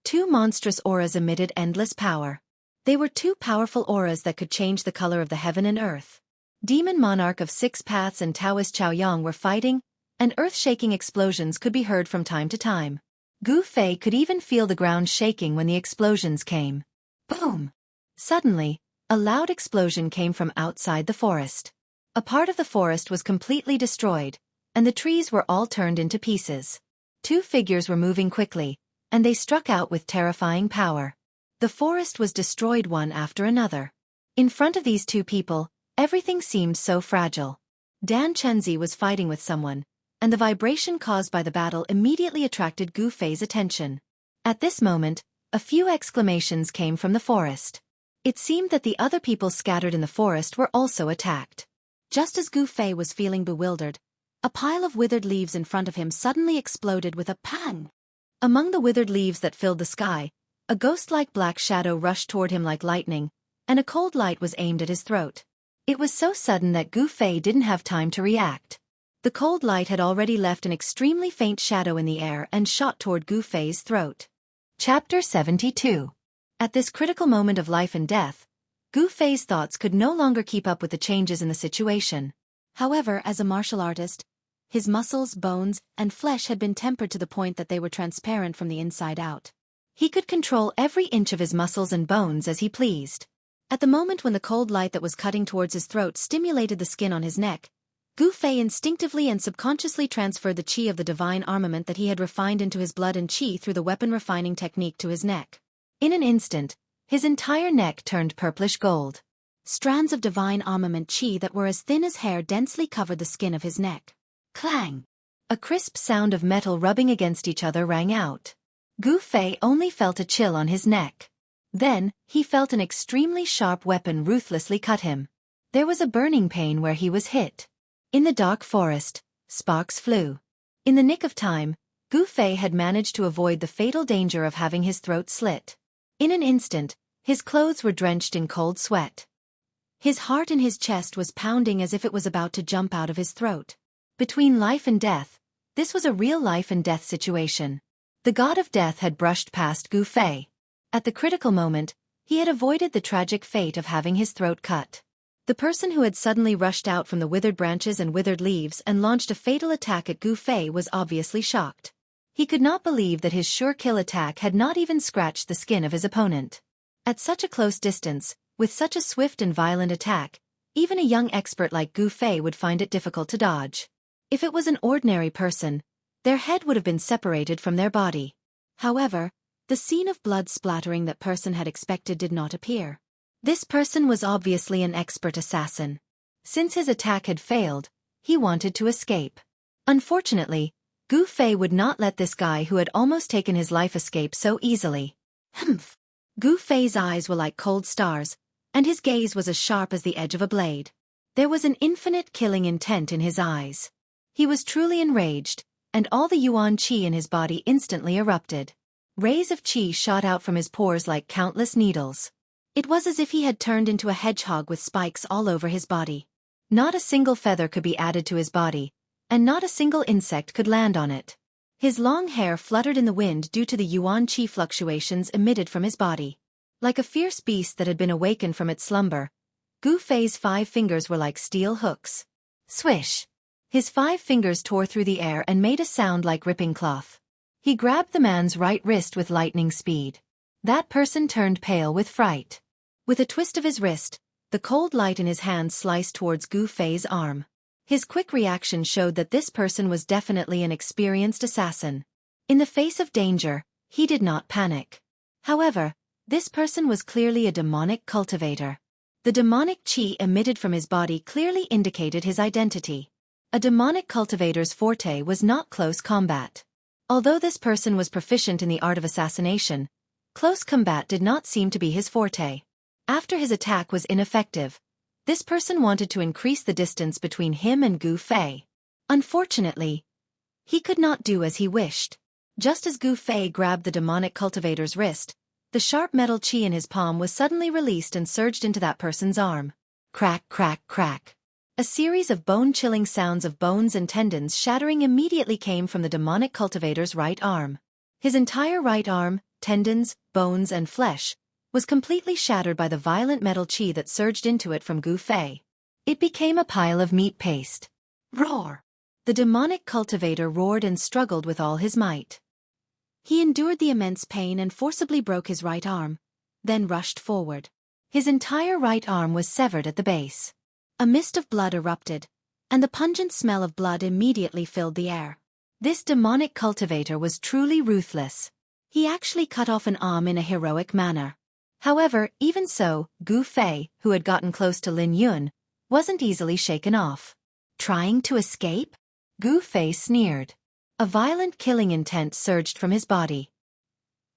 2 monstrous auras emitted endless power. They were 2 powerful auras that could change the color of the heaven and earth. Demon Monarch of 6 Paths and Taoist Chaoyang were fighting, and earth-shaking explosions could be heard from time to time. Gu Fei could even feel the ground shaking when the explosions came. Boom! Suddenly, a loud explosion came from outside the forest. A part of the forest was completely destroyed, and the trees were all turned into pieces. Two figures were moving quickly, and they struck out with terrifying power. The forest was destroyed one after another. In front of these two people, everything seemed so fragile. Dan Chenzi was fighting with someone, and the vibration caused by the battle immediately attracted Gu Fei's attention. At this moment, a few exclamations came from the forest. It seemed that the other people scattered in the forest were also attacked. Just as Gu Fei was feeling bewildered, a pile of withered leaves in front of him suddenly exploded with a pang. Among the withered leaves that filled the sky, a ghost-like black shadow rushed toward him like lightning, and a cold light was aimed at his throat. It was so sudden that Gu Fei didn't have time to react. The cold light had already left an extremely faint shadow in the air and shot toward Gu Fei's throat. Chapter 72. At this critical moment of life and death, Gu Fei's thoughts could no longer keep up with the changes in the situation. However, as a martial artist, his muscles, bones, and flesh had been tempered to the point that they were transparent from the inside out. He could control every inch of his muscles and bones as he pleased. At the moment when the cold light that was cutting towards his throat stimulated the skin on his neck, Gu Fei instinctively and subconsciously transferred the qi of the divine armament that he had refined into his blood and qi through the weapon refining technique to his neck. In an instant, his entire neck turned purplish gold. Strands of divine armament qi that were as thin as hair densely covered the skin of his neck. Clang! A crisp sound of metal rubbing against each other rang out. Gu Fei only felt a chill on his neck. Then, he felt an extremely sharp weapon ruthlessly cut him. There was a burning pain where he was hit. In the dark forest, sparks flew. In the nick of time, Gu Fei had managed to avoid the fatal danger of having his throat slit. In an instant, his clothes were drenched in cold sweat. His heart in his chest was pounding as if it was about to jump out of his throat. Between life and death, this was a real life and death situation. The god of death had brushed past Gu Fei. At the critical moment, he had avoided the tragic fate of having his throat cut. The person who had suddenly rushed out from the withered branches and withered leaves and launched a fatal attack at Gu Fei was obviously shocked. He could not believe that his sure kill attack had not even scratched the skin of his opponent. At such a close distance, with such a swift and violent attack, even a young expert like Gu Fei would find it difficult to dodge. If it was an ordinary person, their head would have been separated from their body. However, the scene of blood splattering that person had expected did not appear. This person was obviously an expert assassin. Since his attack had failed, he wanted to escape. Unfortunately, Gu Fei would not let this guy who had almost taken his life escape so easily. Humph! Gu Fei's eyes were like cold stars, and his gaze was as sharp as the edge of a blade. There was an infinite killing intent in his eyes. He was truly enraged, and all the yuan qi in his body instantly erupted. Rays of qi shot out from his pores like countless needles. It was as if he had turned into a hedgehog with spikes all over his body. Not a single feather could be added to his body, and not a single insect could land on it. His long hair fluttered in the wind due to the yuan qi fluctuations emitted from his body. Like a fierce beast that had been awakened from its slumber, Gu Fei's 5 fingers were like steel hooks. Swish! His 5 fingers tore through the air and made a sound like ripping cloth. He grabbed the man's right wrist with lightning speed. That person turned pale with fright. With a twist of his wrist, the cold light in his hand sliced towards Gu Fei's arm. His quick reaction showed that this person was definitely an experienced assassin. In the face of danger, he did not panic. However, this person was clearly a demonic cultivator. The demonic qi emitted from his body clearly indicated his identity. A demonic cultivator's forte was not close combat. Although this person was proficient in the art of assassination, close combat did not seem to be his forte. After his attack was ineffective, this person wanted to increase the distance between him and Gu Fei. Unfortunately, he could not do as he wished. Just as Gu Fei grabbed the demonic cultivator's wrist, the sharp metal qi in his palm was suddenly released and surged into that person's arm. Crack, crack, crack. A series of bone-chilling sounds of bones and tendons shattering immediately came from the demonic cultivator's right arm. His entire right arm, tendons, bones and flesh, was completely shattered by the violent metal qi that surged into it from Gu Fei. It became a pile of meat paste. Roar! The demonic cultivator roared and struggled with all his might. He endured the immense pain and forcibly broke his right arm, then rushed forward. His entire right arm was severed at the base. A mist of blood erupted, and the pungent smell of blood immediately filled the air. This demonic cultivator was truly ruthless. He actually cut off an arm in a heroic manner. However, even so, Gu Fei, who had gotten close to Lin Yun, wasn't easily shaken off. Trying to escape? Gu Fei sneered. A violent killing intent surged from his body.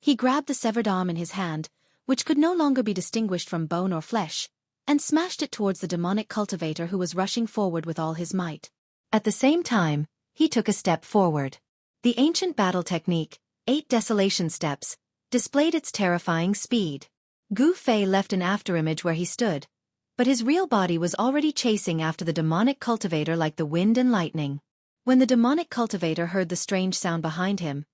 He grabbed the severed arm in his hand, which could no longer be distinguished from bone or flesh, and smashed it towards the demonic cultivator who was rushing forward with all his might. At the same time, he took a step forward. The ancient battle technique, 8 desolation steps, displayed its terrifying speed. Gu Fei left an afterimage where he stood, but his real body was already chasing after the demonic cultivator like the wind and lightning. When the demonic cultivator heard the strange sound behind him,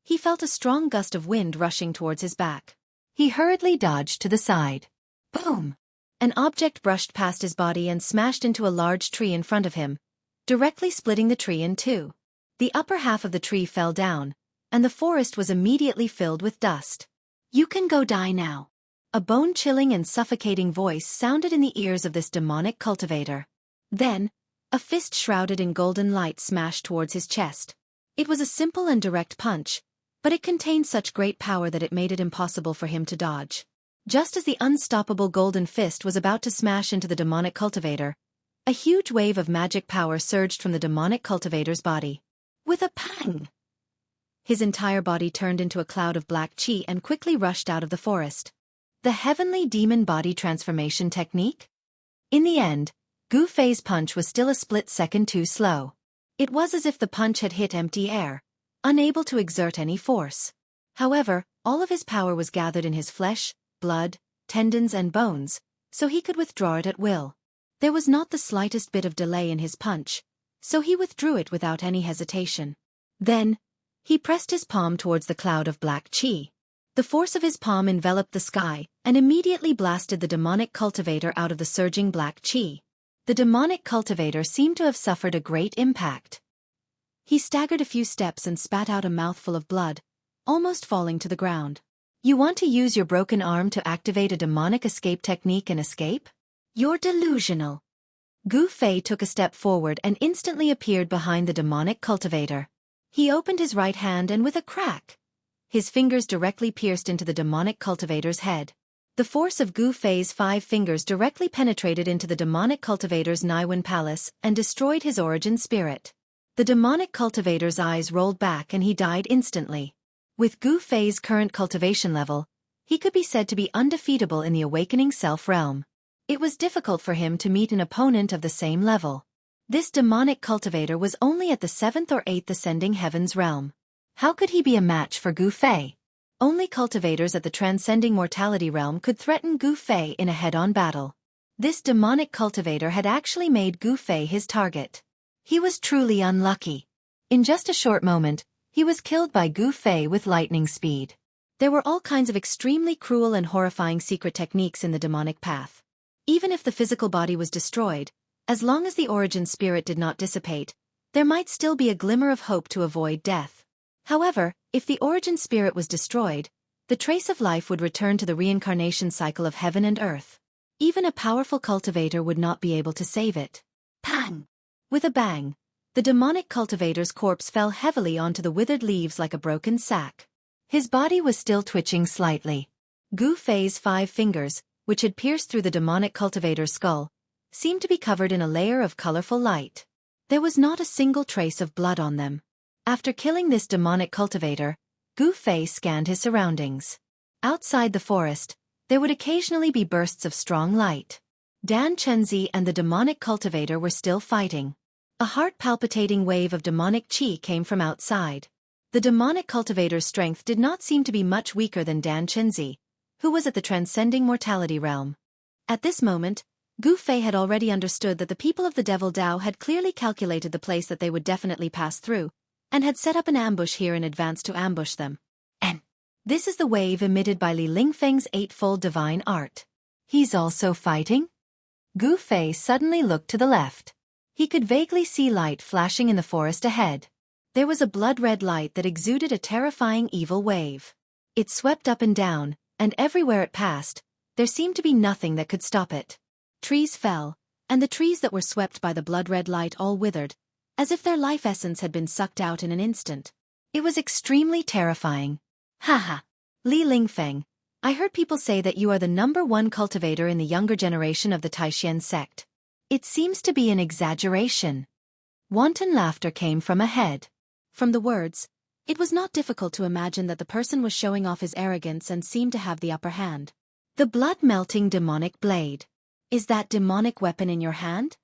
he felt a strong gust of wind rushing towards his back. He hurriedly dodged to the side. Boom! An object brushed past his body and smashed into a large tree in front of him, directly splitting the tree in two. The upper half of the tree fell down, and the forest was immediately filled with dust. "You can go die now." A bone-chilling and suffocating voice sounded in the ears of this demonic cultivator. Then, a fist shrouded in golden light smashed towards his chest. It was a simple and direct punch, but it contained such great power that it made it impossible for him to dodge. Just as the unstoppable golden fist was about to smash into the demonic cultivator, a huge wave of magic power surged from the demonic cultivator's body. With a pang, his entire body turned into a cloud of black chi and quickly rushed out of the forest. The heavenly demon body transformation technique? In the end, Gu Fei's punch was still a split second too slow. It was as if the punch had hit empty air, unable to exert any force. However, all of his power was gathered in his flesh, blood, tendons and bones, so he could withdraw it at will. There was not the slightest bit of delay in his punch, so he withdrew it without any hesitation. Then, he pressed his palm towards the cloud of black chi. The force of his palm enveloped the sky and immediately blasted the demonic cultivator out of the surging black chi. The demonic cultivator seemed to have suffered a great impact. He staggered a few steps and spat out a mouthful of blood, almost falling to the ground. "You want to use your broken arm to activate a demonic escape technique and escape? You're delusional." Gu Fei took a step forward and instantly appeared behind the demonic cultivator. He opened his right hand and with a crack, his fingers directly pierced into the demonic cultivator's head. The force of Gu Fei's 5 fingers directly penetrated into the demonic cultivator's Naiwen palace and destroyed his origin spirit. The demonic cultivator's eyes rolled back and he died instantly. With Gu Fei's current cultivation level, he could be said to be undefeatable in the awakening self realm. It was difficult for him to meet an opponent of the same level. This demonic cultivator was only at the 7th or 8th ascending heavens realm. How could he be a match for Gu Fei? Only cultivators at the transcending mortality realm could threaten Gu Fei in a head-on battle. This demonic cultivator had actually made Gu Fei his target. He was truly unlucky. In just a short moment, he was killed by Gu Fei with lightning speed. There were all kinds of extremely cruel and horrifying secret techniques in the demonic path. Even if the physical body was destroyed, as long as the origin spirit did not dissipate, there might still be a glimmer of hope to avoid death. However, if the origin spirit was destroyed, the trace of life would return to the reincarnation cycle of heaven and earth. Even a powerful cultivator would not be able to save it. Pang! With a bang, the demonic cultivator's corpse fell heavily onto the withered leaves like a broken sack. His body was still twitching slightly. Gu Fei's 5 fingers, which had pierced through the demonic cultivator's skull, seemed to be covered in a layer of colorful light. There was not a single trace of blood on them. After killing this demonic cultivator, Gu Fei scanned his surroundings. Outside the forest, there would occasionally be bursts of strong light. Dan Chenzi and the demonic cultivator were still fighting. A heart-palpitating wave of demonic qi came from outside. The demonic cultivator's strength did not seem to be much weaker than Dan Chenzi, who was at the transcending mortality realm. At this moment, Gu Fei had already understood that the people of the Devil Dao had clearly calculated the place that they would definitely pass through, and had set up an ambush here in advance to ambush them. And this is the wave emitted by Li Lingfeng's eightfold divine art. He's also fighting? Gu Fei suddenly looked to the left. He could vaguely see light flashing in the forest ahead. There was a blood-red light that exuded a terrifying evil wave. It swept up and down, and everywhere it passed, there seemed to be nothing that could stop it. Trees fell, and the trees that were swept by the blood-red light all withered, as if their life essence had been sucked out in an instant. It was extremely terrifying. Haha. Li Lingfeng, I heard people say that you are the #1 cultivator in the younger generation of the Taishan sect. It seems to be an exaggeration. Wanton laughter came from ahead. From the words, it was not difficult to imagine that the person was showing off his arrogance and seemed to have the upper hand. The blood-melting demonic blade. Is that demonic weapon in your hand?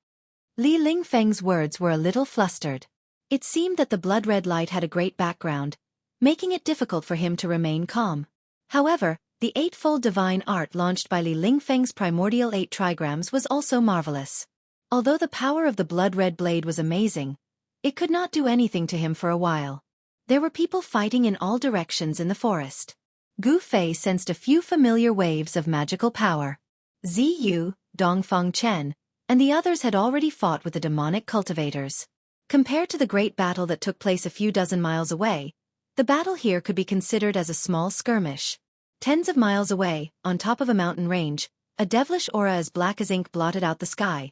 Li Lingfeng's words were a little flustered. It seemed that the blood-red light had a great background, making it difficult for him to remain calm. However, the eightfold divine art launched by Li Lingfeng's primordial 8 trigrams was also marvelous. Although the power of the blood-red blade was amazing, it could not do anything to him for a while. There were people fighting in all directions in the forest. Gu Fei sensed a few familiar waves of magical power. Ziyu, Dongfeng Chen, and the others had already fought with the demonic cultivators. Compared to the great battle that took place a few dozen miles away, the battle here could be considered as a small skirmish. Tens of miles away, on top of a mountain range, a devilish aura as black as ink blotted out the sky,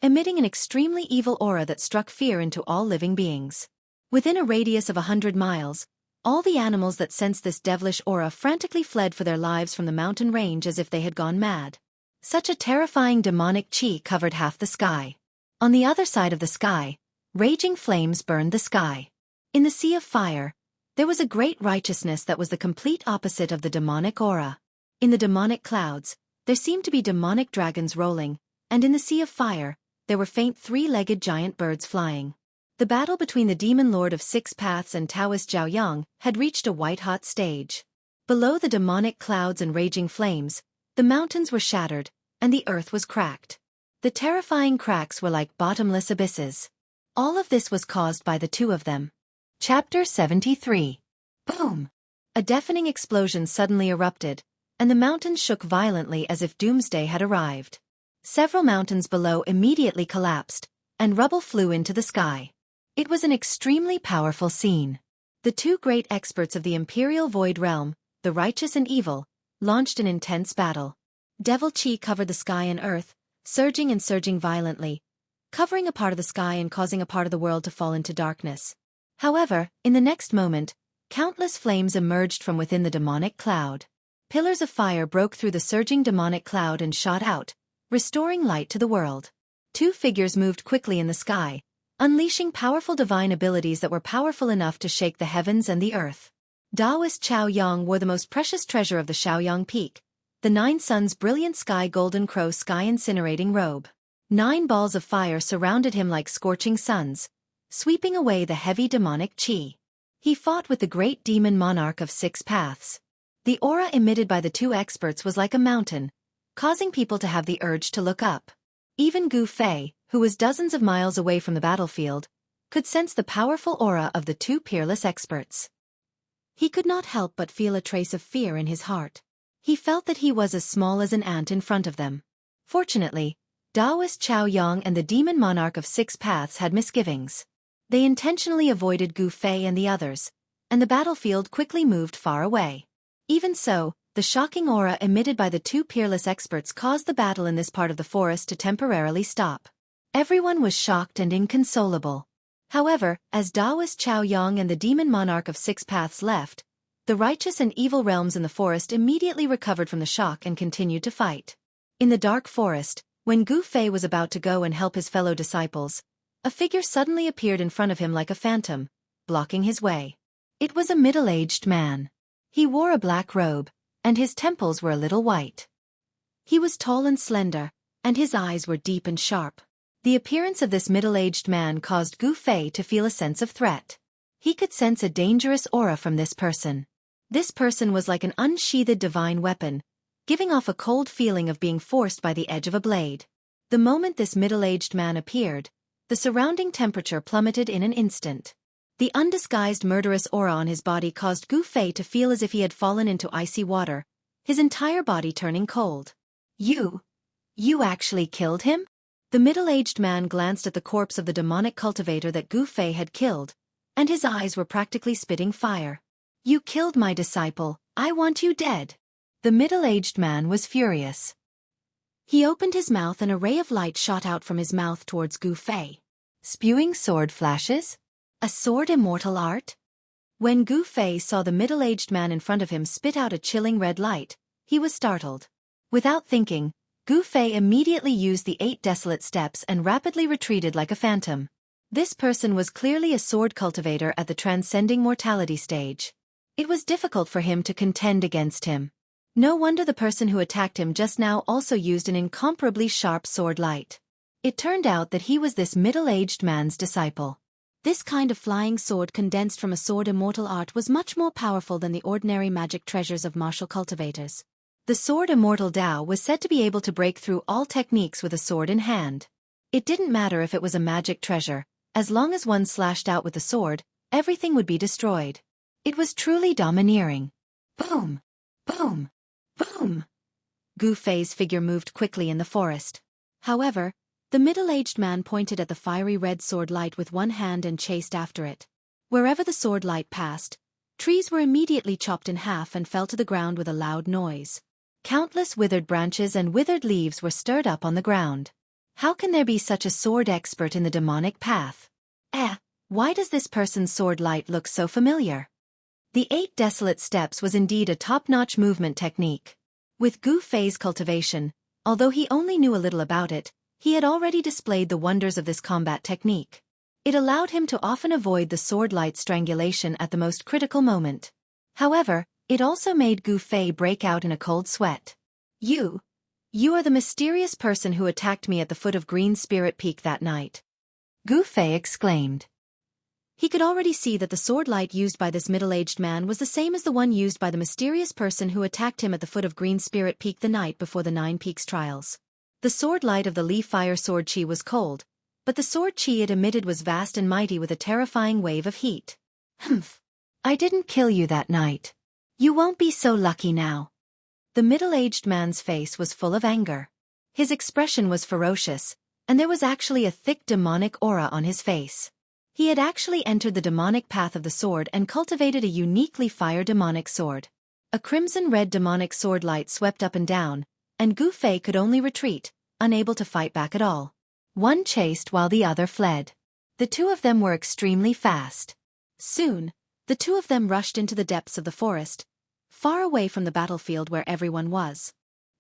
emitting an extremely evil aura that struck fear into all living beings. Within a radius of 100 miles, all the animals that sensed this devilish aura frantically fled for their lives from the mountain range as if they had gone mad. Such a terrifying demonic chi covered half the sky. On the other side of the sky, raging flames burned the sky. In the sea of fire, there was a great righteousness that was the complete opposite of the demonic aura. In the demonic clouds, there seemed to be demonic dragons rolling, and in the sea of fire, there were faint 3-legged giant birds flying. The battle between the demon lord of 6 paths and Taoist Zhao Yang had reached a white-hot stage. Below the demonic clouds and raging flames, the mountains were shattered, and the earth was cracked. The terrifying cracks were like bottomless abysses. All of this was caused by the two of them. Chapter 73. Boom! A deafening explosion suddenly erupted, and the mountains shook violently as if doomsday had arrived. Several mountains below immediately collapsed, and rubble flew into the sky. It was an extremely powerful scene. The two great experts of the Imperial Void Realm, the righteous and evil, launched an intense battle. Devil Chi covered the sky and earth, surging and surging violently, covering a part of the sky and causing a part of the world to fall into darkness. However, in the next moment, countless flames emerged from within the demonic cloud. Pillars of fire broke through the surging demonic cloud and shot out, restoring light to the world. Two figures moved quickly in the sky, unleashing powerful divine abilities that were powerful enough to shake the heavens and the earth. Taoist Chao Yang wore the most precious treasure of the Shaoyang Peak, the 9 suns' brilliant sky golden crow sky incinerating robe. 9 balls of fire surrounded him like scorching suns, sweeping away the heavy demonic chi. He fought with the great demon monarch of 6 paths. The aura emitted by the two experts was like a mountain, causing people to have the urge to look up. Even Gu Fei, who was dozens of miles away from the battlefield, could sense the powerful aura of the two peerless experts. He could not help but feel a trace of fear in his heart. He felt that he was as small as an ant in front of them. Fortunately, Taoist Chao Yang and the demon monarch of 6 paths had misgivings. They intentionally avoided Gu Fei and the others, and the battlefield quickly moved far away. Even so, the shocking aura emitted by the two peerless experts caused the battle in this part of the forest to temporarily stop. Everyone was shocked and inconsolable. However, as Taoist Chao Yang and the demon monarch of 6 paths left, the righteous and evil realms in the forest immediately recovered from the shock and continued to fight. In the dark forest, when Gu Fei was about to go and help his fellow disciples, a figure suddenly appeared in front of him like a phantom, blocking his way. It was a middle-aged man. He wore a black robe, and his temples were a little white. He was tall and slender, and his eyes were deep and sharp. The appearance of this middle-aged man caused Gu Fei to feel a sense of threat. He could sense a dangerous aura from this person. This person was like an unsheathed divine weapon, giving off a cold feeling of being forced by the edge of a blade. The moment this middle-aged man appeared, the surrounding temperature plummeted in an instant. The undisguised murderous aura on his body caused Gu Fei to feel as if he had fallen into icy water, his entire body turning cold. You actually killed him? The middle-aged man glanced at the corpse of the demonic cultivator that Gu Fei had killed, and his eyes were practically spitting fire. You killed my disciple, I want you dead. The middle-aged man was furious. He opened his mouth and a ray of light shot out from his mouth towards Gu Fei. Spewing sword flashes? A sword immortal art? When Gu Fei saw the middle-aged man in front of him spit out a chilling red light, he was startled. Without thinking, Gu Fei immediately used the 8 desolate steps and rapidly retreated like a phantom. This person was clearly a sword cultivator at the transcending mortality stage. It was difficult for him to contend against him. No wonder the person who attacked him just now also used an incomparably sharp sword light. It turned out that he was this middle-aged man's disciple. This kind of flying sword condensed from a sword immortal art was much more powerful than the ordinary magic treasures of martial cultivators. The sword Immortal Dao was said to be able to break through all techniques with a sword in hand. It didn't matter if it was a magic treasure, as long as one slashed out with the sword, everything would be destroyed. It was truly domineering. Boom! Boom! Boom! Gu Fei's figure moved quickly in the forest. However, the middle-aged man pointed at the fiery red sword light with one hand and chased after it. Wherever the sword light passed, trees were immediately chopped in half and fell to the ground with a loud noise. Countless withered branches and withered leaves were stirred up on the ground. How can there be such a sword expert in the demonic path? Why does this person's sword light look so familiar? The 8 desolate steps was indeed a top-notch movement technique. With Gu Fei's cultivation, although he only knew a little about it, he had already displayed the wonders of this combat technique. It allowed him to often avoid the sword light strangulation at the most critical moment. However, it also made Gu Fei break out in a cold sweat. You are the mysterious person who attacked me at the foot of Green Spirit Peak that night. Gu Fei exclaimed. He could already see that the sword light used by this middle-aged man was the same as the one used by the mysterious person who attacked him at the foot of Green Spirit Peak the night before the 9 Peaks trials. The sword light of the Li Fire Sword Qi was cold, but the sword Qi it emitted was vast and mighty with a terrifying wave of heat. Humph! I didn't kill you that night. You won't be so lucky now. The middle-aged man's face was full of anger. His expression was ferocious, and there was actually a thick demonic aura on his face. He had actually entered the demonic path of the sword and cultivated a uniquely fire demonic sword. A crimson-red demonic sword light swept up and down, and Gu Fei could only retreat, unable to fight back at all. One chased while the other fled. The two of them were extremely fast. Soon, the two of them rushed into the depths of the forest, far away from the battlefield where everyone was.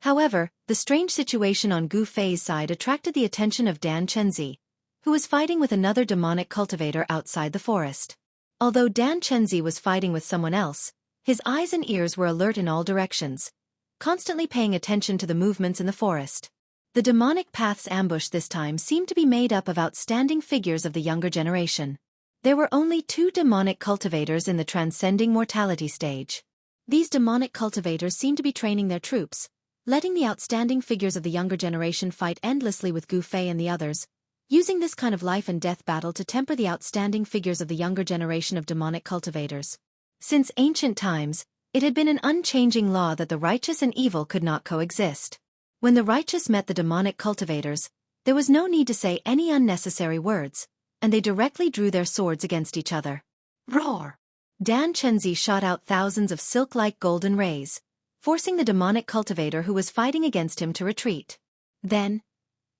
However, the strange situation on Gu Fei's side attracted the attention of Dan Chenzi, who was fighting with another demonic cultivator outside the forest. Although Dan Chenzi was fighting with someone else, his eyes and ears were alert in all directions, constantly paying attention to the movements in the forest. The demonic path's ambush this time seemed to be made up of outstanding figures of the younger generation. There were only 2 demonic cultivators in the transcending mortality stage. These demonic cultivators seemed to be training their troops, letting the outstanding figures of the younger generation fight endlessly with Gu Fei and the others, using this kind of life and death battle to temper the outstanding figures of the younger generation of demonic cultivators. Since ancient times, it had been an unchanging law that the righteous and evil could not coexist. When the righteous met the demonic cultivators, there was no need to say any unnecessary words, and they directly drew their swords against each other. Roar! Dan Chenzi shot out thousands of silk-like golden rays, forcing the demonic cultivator who was fighting against him to retreat. Then,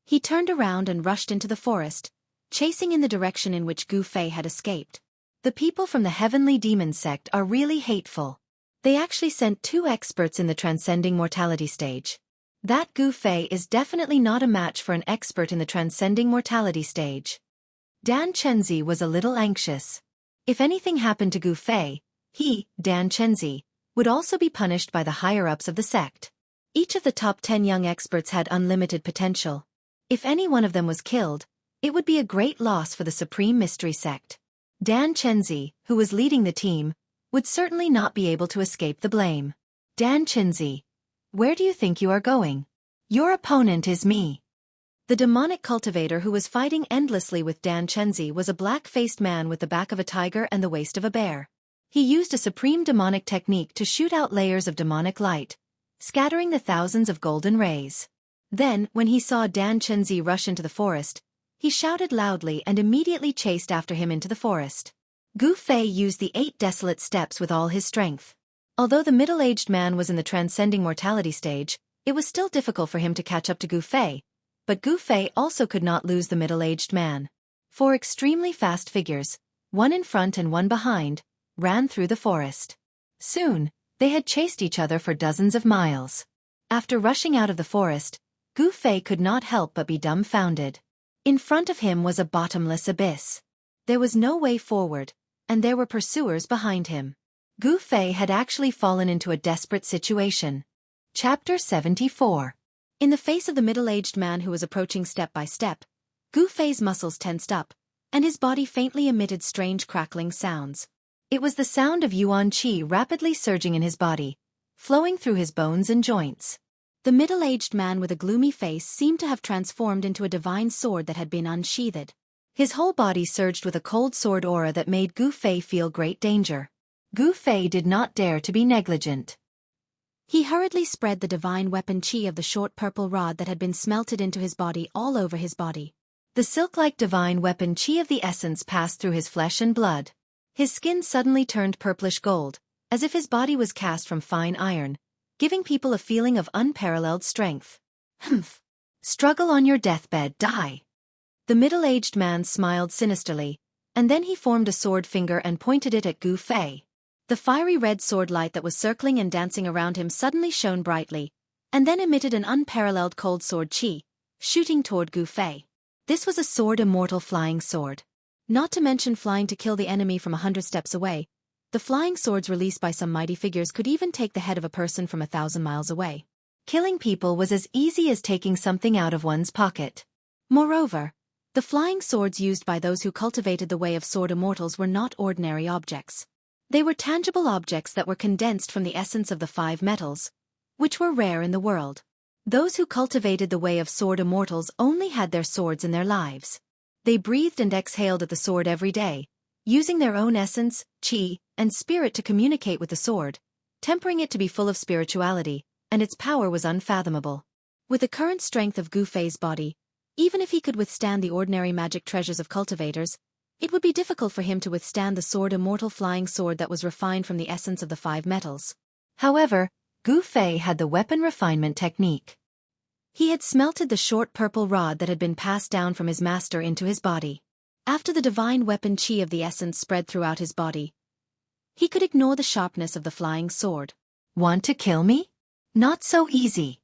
he turned around and rushed into the forest, chasing in the direction in which Gu Fei had escaped. The people from the Heavenly Demon sect are really hateful. They actually sent 2 experts in the transcending mortality stage. That Gu Fei is definitely not a match for an expert in the transcending mortality stage. Dan Chenzi was a little anxious. If anything happened to Gu Fei, he, Dan Chenzi, would also be punished by the higher-ups of the sect. Each of the top 10 young experts had unlimited potential. If any one of them was killed, it would be a great loss for the Supreme Mystery Sect. Dan Chenzi, who was leading the team, would certainly not be able to escape the blame. Dan Chenzi, where do you think you are going? Your opponent is me. The demonic cultivator who was fighting endlessly with Dan Chenzi was a black-faced man with the back of a tiger and the waist of a bear. He used a supreme demonic technique to shoot out layers of demonic light, scattering the thousands of golden rays. Then, when he saw Dan Chenzi rush into the forest, he shouted loudly and immediately chased after him into the forest. Gu Fei used the 8 desolate steps with all his strength. Although the middle-aged man was in the transcending mortality stage, It was still difficult for him to catch up to Gu Fei, but Gu Fei also could not lose the middle-aged man. Four extremely fast figures, one in front and one behind, ran through the forest. Soon, they had chased each other for dozens of miles. After rushing out of the forest, Gu Fei could not help but be dumbfounded. In front of him was a bottomless abyss. There was no way forward, and there were pursuers behind him. Gu Fei had actually fallen into a desperate situation. Chapter 74. In the face of the middle-aged man who was approaching step by step, Gu Fei's muscles tensed up, and his body faintly emitted strange crackling sounds. It was the sound of yuan qi rapidly surging in his body, flowing through his bones and joints. The middle-aged man with a gloomy face seemed to have transformed into a divine sword that had been unsheathed. His whole body surged with a cold sword aura that made Gu Fei feel great danger. Gu Fei did not dare to be negligent. He hurriedly spread the divine weapon qi of the short purple rod that had been smelted into his body all over his body. The silk-like divine weapon qi of the essence passed through his flesh and blood. His skin suddenly turned purplish gold, as if his body was cast from fine iron, giving people a feeling of unparalleled strength. Humph! Struggle on your deathbed, die! The middle-aged man smiled sinisterly, and then he formed a sword finger and pointed it at Gu Fei. The fiery red sword light that was circling and dancing around him suddenly shone brightly, and then emitted an unparalleled cold sword qi, shooting toward Gu Fei. This was a sword immortal flying sword. Not to mention flying to kill the enemy from 100 steps away, the flying swords released by some mighty figures could even take the head of a person from 1,000 miles away. Killing people was as easy as taking something out of one's pocket. Moreover, the flying swords used by those who cultivated the way of sword immortals were not ordinary objects. They were tangible objects that were condensed from the essence of the 5 metals, which were rare in the world. Those who cultivated the way of sword immortals only had their swords in their lives. They breathed and exhaled at the sword every day, using their own essence, qi, and spirit to communicate with the sword, tempering it to be full of spirituality, and its power was unfathomable. With the current strength of Gu Fei's body, even if he could withstand the ordinary magic treasures of cultivators, it would be difficult for him to withstand the sword immortal flying sword that was refined from the essence of the 5 metals. However, Gu Fei had the weapon refinement technique. He had smelted the short purple rod that had been passed down from his master into his body. After the divine weapon qi of the essence spread throughout his body, he could ignore the sharpness of the flying sword. Want to kill me? Not so easy.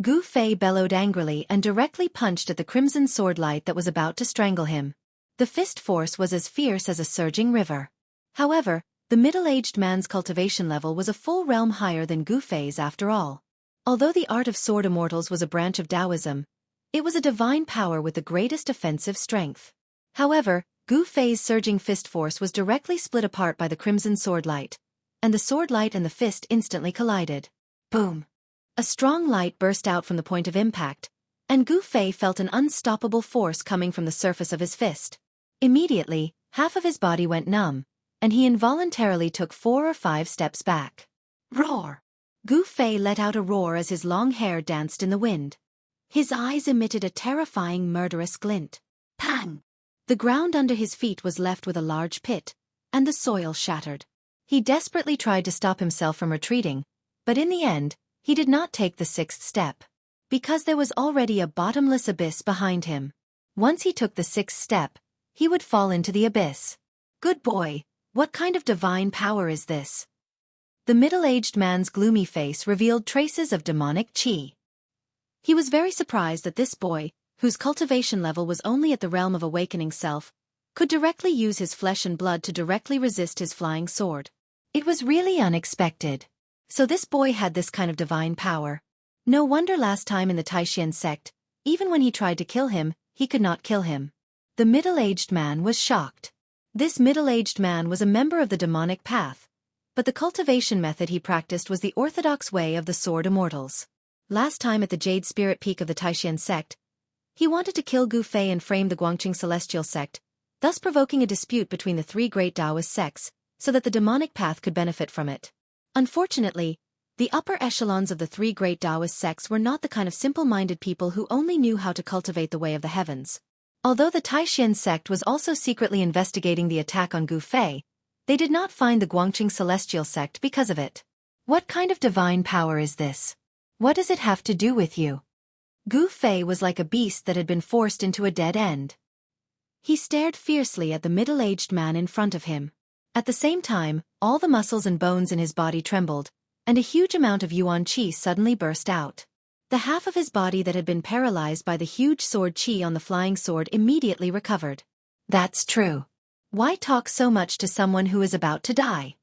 Gu Fei bellowed angrily and directly punched at the crimson sword light that was about to strangle him. The fist force was as fierce as a surging river. However, the middle-aged man's cultivation level was a full realm higher than Gu Fei's after all. Although the art of sword immortals was a branch of Taoism, it was a divine power with the greatest offensive strength. However, Gu Fei's surging fist force was directly split apart by the crimson sword light, and the sword light and the fist instantly collided. Boom! A strong light burst out from the point of impact, and Gu Fei felt an unstoppable force coming from the surface of his fist. Immediately, half of his body went numb, and he involuntarily took 4 or 5 steps back. Roar! Gu Fei let out a roar as his long hair danced in the wind. His eyes emitted a terrifying murderous glint. Pang! The ground under his feet was left with a large pit, and the soil shattered. He desperately tried to stop himself from retreating, but in the end, he did not take the 6th step, because there was already a bottomless abyss behind him. Once he took the 6th step, he would fall into the abyss. Good boy, what kind of divine power is this? The middle-aged man's gloomy face revealed traces of demonic qi. He was very surprised that this boy, whose cultivation level was only at the realm of awakening self, could directly use his flesh and blood to directly resist his flying sword. It was really unexpected. So this boy had this kind of divine power. No wonder last time in the Taishan sect, even when he tried to kill him, he could not kill him. The middle-aged man was shocked. This middle-aged man was a member of the demonic path, but the cultivation method he practiced was the orthodox way of the sword immortals. Last time at the Jade Spirit Peak of the Taishan sect, he wanted to kill Gu Fei and frame the Guangqing Celestial sect, thus provoking a dispute between the 3 great Taoist sects, so that the demonic path could benefit from it. Unfortunately, the upper echelons of the 3 great Taoist sects were not the kind of simple-minded people who only knew how to cultivate the way of the heavens. Although the Taishan sect was also secretly investigating the attack on Gu Fei, they did not find the Guangqing Celestial sect because of it. What kind of divine power is this? What does it have to do with you? Gu Fei was like a beast that had been forced into a dead end. He stared fiercely at the middle-aged man in front of him. At the same time, all the muscles and bones in his body trembled, and a huge amount of yuan qi suddenly burst out. The half of his body that had been paralyzed by the huge sword qi on the flying sword immediately recovered. That's true. Why talk so much to someone who is about to die?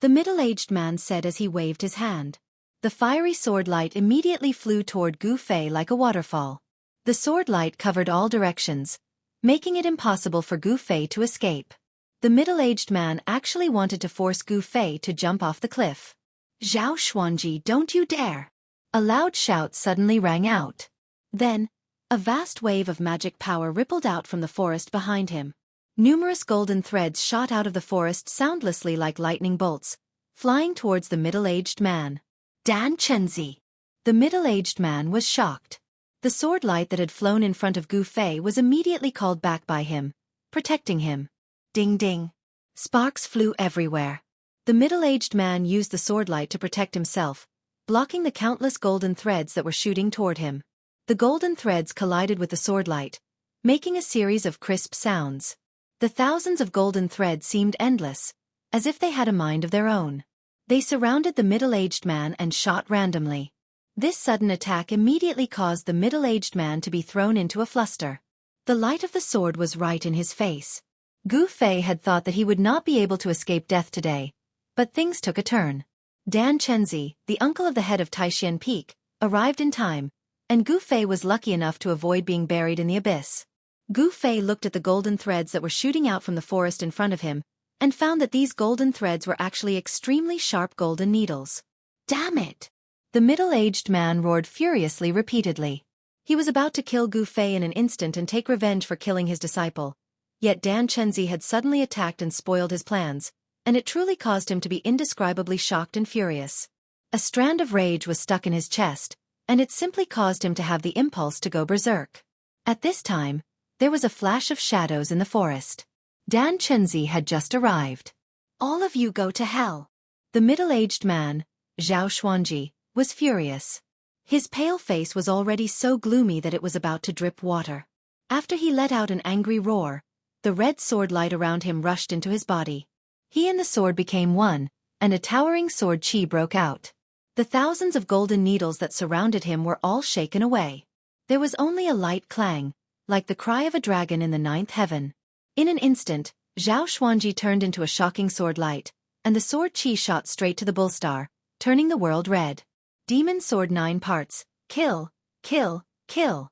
The middle-aged man said as he waved his hand. The fiery sword light immediately flew toward Gu Fei like a waterfall. The sword light covered all directions, making it impossible for Gu Fei to escape. The middle-aged man actually wanted to force Gu Fei to jump off the cliff. "Zhao Xuanji, don't you dare!" A loud shout suddenly rang out. Then, a vast wave of magic power rippled out from the forest behind him. Numerous golden threads shot out of the forest soundlessly like lightning bolts, flying towards the middle-aged man. Dan Chenzi! The middle-aged man was shocked. The sword light that had flown in front of Gu Fei was immediately called back by him, protecting him. Ding ding. Sparks flew everywhere. The middle-aged man used the sword light to protect himself, blocking the countless golden threads that were shooting toward him. The golden threads collided with the sword light, making a series of crisp sounds. The thousands of golden threads seemed endless, as if they had a mind of their own. They surrounded the middle-aged man and shot randomly. This sudden attack immediately caused the middle-aged man to be thrown into a fluster. The light of the sword was right in his face. Gu Fei had thought that he would not be able to escape death today, but things took a turn. Dan Chenzi, the uncle of the head of Taishan Peak, arrived in time, and Gu Fei was lucky enough to avoid being buried in the abyss. Gu Fei looked at the golden threads that were shooting out from the forest in front of him, and found that these golden threads were actually extremely sharp golden needles. Damn it! The middle-aged man roared furiously repeatedly. He was about to kill Gu Fei in an instant and take revenge for killing his disciple. Yet Dan Chenzi had suddenly attacked and spoiled his plans, and it truly caused him to be indescribably shocked and furious. A strand of rage was stuck in his chest, and it simply caused him to have the impulse to go berserk. At this time, there was a flash of shadows in the forest. Dan Chenzi had just arrived. "All of you go to hell." The middle-aged man, Zhao Xuanji, was furious. His pale face was already so gloomy that it was about to drip water. After he let out an angry roar, the red sword light around him rushed into his body. He and the sword became one, and a towering sword qi broke out. The thousands of golden needles that surrounded him were all shaken away. There was only a light clang, like the cry of a dragon in the ninth heaven. In an instant, Zhao Xuanji turned into a shocking sword light, and the sword qi shot straight to the bullstar, turning the world red. Demon sword 9 parts, kill, kill, kill.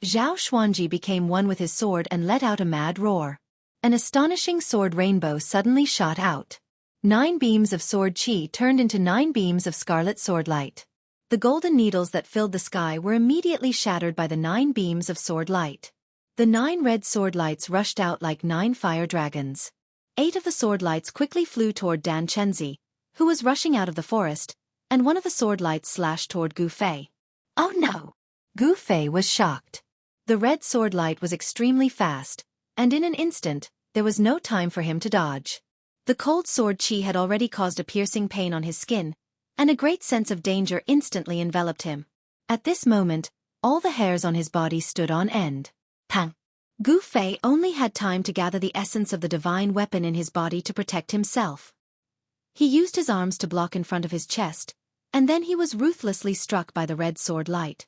Zhao Xuanji became one with his sword and let out a mad roar. An astonishing sword rainbow suddenly shot out. 9 beams of sword qi turned into 9 beams of scarlet sword light. The golden needles that filled the sky were immediately shattered by the 9 beams of sword light. The 9 red sword lights rushed out like 9 fire dragons. 8 of the sword lights quickly flew toward Dan Chenzi, who was rushing out of the forest, and one of the sword lights slashed toward Gu Fei. Oh no! Gu Fei was shocked. The red sword light was extremely fast, and in an instant, there was no time for him to dodge. The cold sword qi had already caused a piercing pain on his skin, and a great sense of danger instantly enveloped him. At this moment, all the hairs on his body stood on end. Pang! Gu Fei only had time to gather the essence of the divine weapon in his body to protect himself. He used his arms to block in front of his chest, and then he was ruthlessly struck by the red sword light.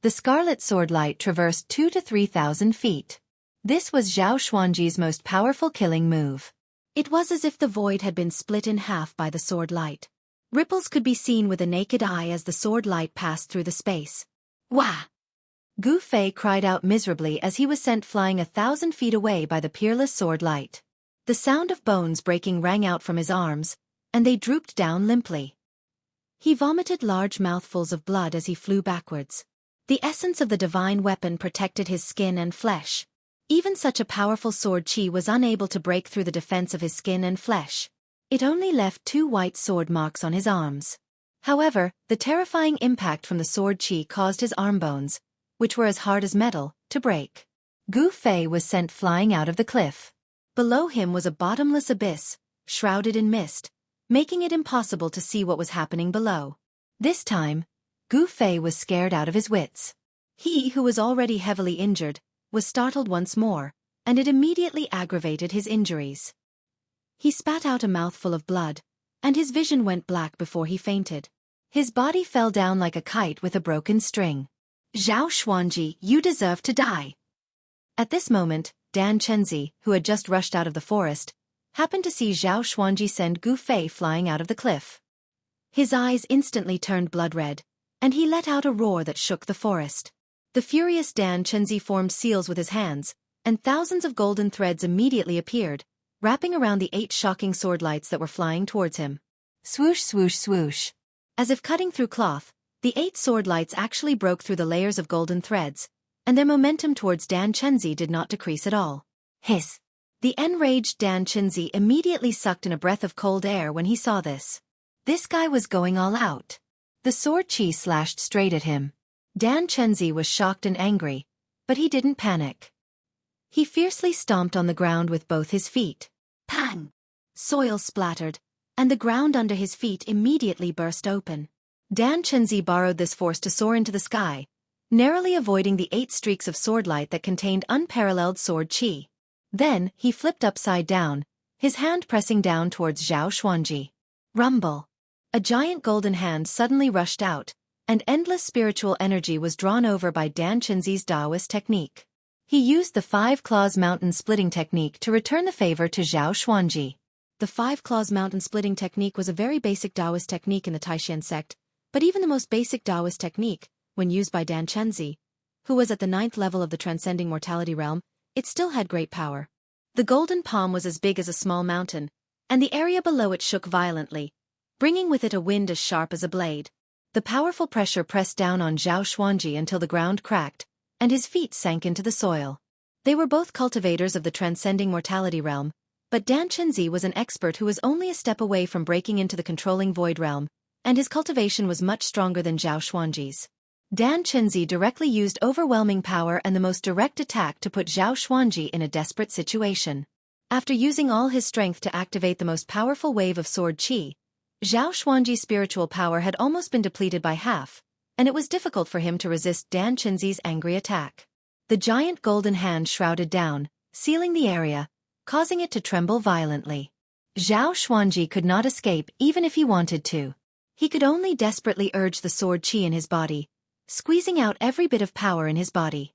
The scarlet sword light traversed 2,000 to 3,000 feet. This was Zhao Xuanji's most powerful killing move. It was as if the void had been split in half by the sword light. Ripples could be seen with the naked eye as the sword light passed through the space. Wah! Gu Fei cried out miserably as he was sent flying 1,000 feet away by the peerless sword light. The sound of bones breaking rang out from his arms, and they drooped down limply. He vomited large mouthfuls of blood as he flew backwards. The essence of the divine weapon protected his skin and flesh. Even such a powerful sword qi was unable to break through the defense of his skin and flesh. It only left 2 white sword marks on his arms. However, the terrifying impact from the sword qi caused his arm bones, which were as hard as metal, to break. Gu Fei was sent flying out of the cliff. Below him was a bottomless abyss, shrouded in mist, making it impossible to see what was happening below. This time, Gu Fei was scared out of his wits. He, who was already heavily injured, was startled once more, and it immediately aggravated his injuries. He spat out a mouthful of blood, and his vision went black before he fainted. His body fell down like a kite with a broken string. Zhao Xuanji, you deserve to die. At this moment, Dan Chenzi, who had just rushed out of the forest, happened to see Zhao Xuanji send Gu Fei flying out of the cliff. His eyes instantly turned blood red, and he let out a roar that shook the forest. The furious Dan Chenzi formed seals with his hands, and thousands of golden threads immediately appeared, wrapping around the 8 shocking sword lights that were flying towards him. Swoosh, swoosh, swoosh. As if cutting through cloth, the 8 sword lights actually broke through the layers of golden threads, and their momentum towards Dan Chenzi did not decrease at all. Hiss! The enraged Dan Chenzi immediately sucked in a breath of cold air when he saw this. This guy was going all out. The sword chi slashed straight at him. Dan Chenzi was shocked and angry, but he didn't panic. He fiercely stomped on the ground with both his feet. Pang! Soil splattered, and the ground under his feet immediately burst open. Dan Chenzi borrowed this force to soar into the sky, narrowly avoiding the 8 streaks of swordlight that contained unparalleled sword chi. Then, he flipped upside down, his hand pressing down towards Zhao Xuanji. Rumble! A giant golden hand suddenly rushed out, and endless spiritual energy was drawn over by Dan Chenzi's Taoist technique. He used the 5 claws mountain splitting technique to return the favor to Zhao Xuanji. The 5 claws mountain splitting technique was a very basic Taoist technique in the Taishan sect, but even the most basic Taoist technique, when used by Dan Chenzi, who was at the 9th level of the transcending mortality realm, it still had great power. The golden palm was as big as a small mountain, and the area below it shook violently, bringing with it a wind as sharp as a blade. The powerful pressure pressed down on Zhao Xuanji until the ground cracked, and his feet sank into the soil. They were both cultivators of the transcending mortality realm, but Dan Chenzi was an expert who was only a step away from breaking into the controlling void realm, and his cultivation was much stronger than Zhao Xuanji's. Dan Chenzi directly used overwhelming power and the most direct attack to put Zhao Xuanji in a desperate situation. After using all his strength to activate the most powerful wave of sword chi, Zhao Xuanji's spiritual power had almost been depleted by half, and it was difficult for him to resist Dan Chenzi's angry attack. The giant golden hand shrouded down, sealing the area, causing it to tremble violently. Zhao Xuanji could not escape even if he wanted to. He could only desperately urge the sword chi in his body, squeezing out every bit of power in his body.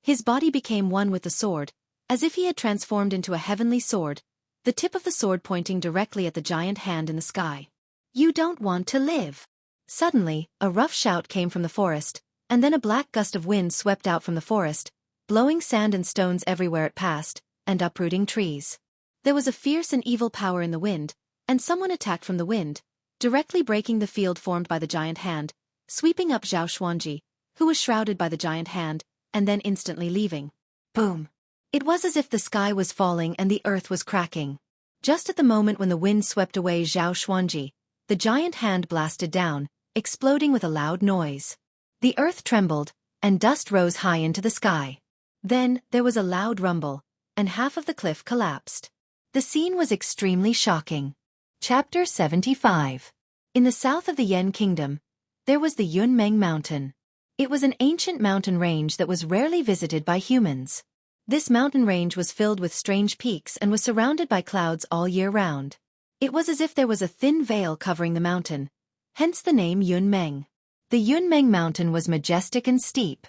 His body became one with the sword, as if he had transformed into a heavenly sword, the tip of the sword pointing directly at the giant hand in the sky. You don't want to live. Suddenly, a rough shout came from the forest, and then a black gust of wind swept out from the forest, blowing sand and stones everywhere it passed, and uprooting trees. There was a fierce and evil power in the wind, and someone attacked from the wind, directly breaking the field formed by the giant hand, sweeping up Zhao Xuanji, who was shrouded by the giant hand, and then instantly leaving. Boom! It was as if the sky was falling and the earth was cracking. Just at the moment when the wind swept away Zhao Xuanji, the giant hand blasted down, exploding with a loud noise. The earth trembled, and dust rose high into the sky. Then, there was a loud rumble, and half of the cliff collapsed. The scene was extremely shocking. Chapter 75. In the south of the Yan Kingdom, there was the Yunmeng Mountain. It was an ancient mountain range that was rarely visited by humans. This mountain range was filled with strange peaks and was surrounded by clouds all year round. It was as if there was a thin veil covering the mountain, hence the name Yunmeng. The Yunmeng Mountain was majestic and steep.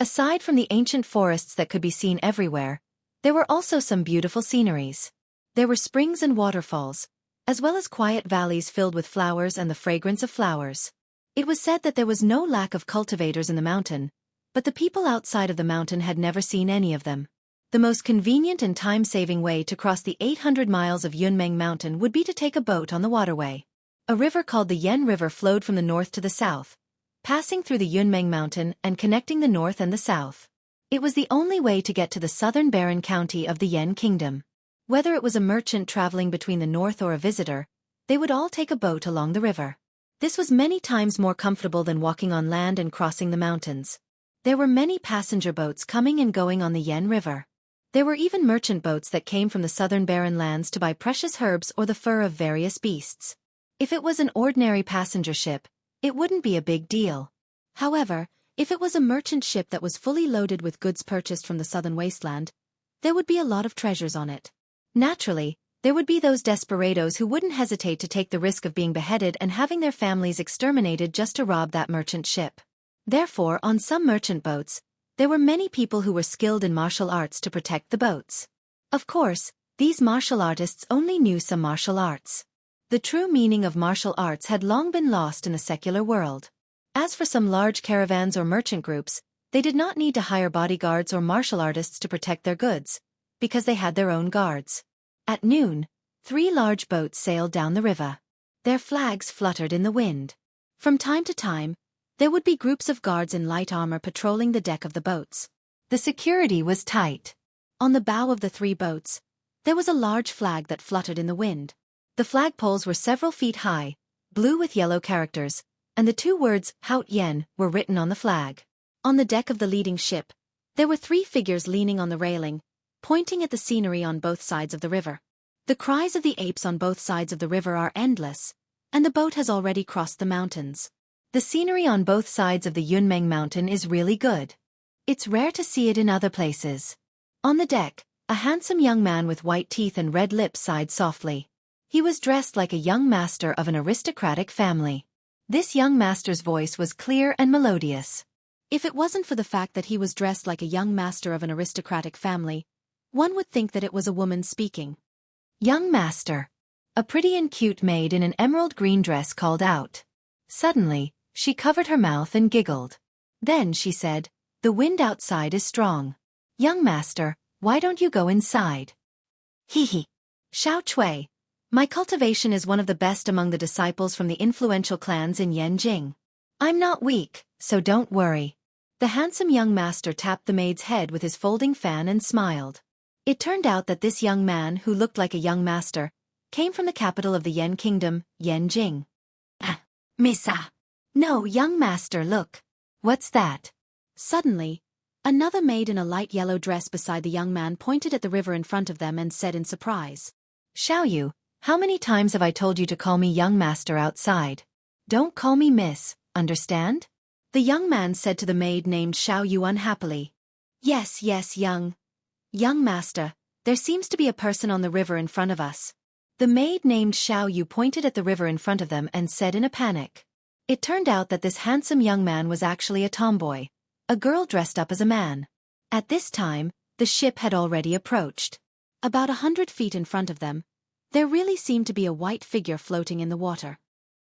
Aside from the ancient forests that could be seen everywhere, there were also some beautiful sceneries. There were springs and waterfalls, as well as quiet valleys filled with flowers and the fragrance of flowers. It was said that there was no lack of cultivators in the mountain, but the people outside of the mountain had never seen any of them. The most convenient and time-saving way to cross the 800 miles of Yunmeng Mountain would be to take a boat on the waterway. A river called the Yan River flowed from the north to the south, passing through the Yunmeng Mountain and connecting the north and the south. It was the only way to get to the southern barren county of the Yan Kingdom. Whether it was a merchant traveling between the north or a visitor, they would all take a boat along the river. This was many times more comfortable than walking on land and crossing the mountains. There were many passenger boats coming and going on the Yan River. There were even merchant boats that came from the southern barren lands to buy precious herbs or the fur of various beasts. If it was an ordinary passenger ship, it wouldn't be a big deal. However, if it was a merchant ship that was fully loaded with goods purchased from the southern wasteland, there would be a lot of treasures on it. Naturally, there would be those desperados who wouldn't hesitate to take the risk of being beheaded and having their families exterminated just to rob that merchant ship. Therefore, on some merchant boats, there were many people who were skilled in martial arts to protect the boats. Of course, these martial artists only knew some martial arts. The true meaning of martial arts had long been lost in the secular world. As for some large caravans or merchant groups, they did not need to hire bodyguards or martial artists to protect their goods, because they had their own guards. At noon, 3 large boats sailed down the river. Their flags fluttered in the wind. From time to time, there would be groups of guards in light armor patrolling the deck of the boats. The security was tight. On the bow of the 3 boats, there was a large flag that fluttered in the wind. The flagpoles were several feet high, blue with yellow characters, and the 2 words, Haut Yen, were written on the flag. On the deck of the leading ship, there were 3 figures leaning on the railing, pointing at the scenery on both sides of the river. The cries of the apes on both sides of the river are endless, and the boat has already crossed the mountains. The scenery on both sides of the Yunmeng mountain is really good. It's rare to see it in other places. On the deck, a handsome young man with white teeth and red lips sighed softly. He was dressed like a young master of an aristocratic family. This young master's voice was clear and melodious. If it wasn't for the fact that he was dressed like a young master of an aristocratic family, one would think that it was a woman speaking. Young master. A pretty and cute maid in an emerald green dress called out. Suddenly, she covered her mouth and giggled. Then she said, "The wind outside is strong. Young master, why don't you go inside?" Hee hee. Xueqi. My cultivation is one of the best among the disciples from the influential clans in Yanjing. I'm not weak, so don't worry. The handsome young master tapped the maid's head with his folding fan and smiled. It turned out that this young man, who looked like a young master, came from the capital of the Yan kingdom, Yanjing. Missa. No, young master, look. What's that? Suddenly, another maid in a light yellow dress beside the young man pointed at the river in front of them and said in surprise. Xiaoyu, how many times have I told you to call me young master outside? Don't call me miss, understand? The young man said to the maid named Xiaoyu unhappily. Yes, young master, there seems to be a person on the river in front of us. The maid named Xiaoyu pointed at the river in front of them and said in a panic. It turned out that this handsome young man was actually a tomboy, a girl dressed up as a man. At this time, the ship had already approached. About 100 feet in front of them, there really seemed to be a white figure floating in the water.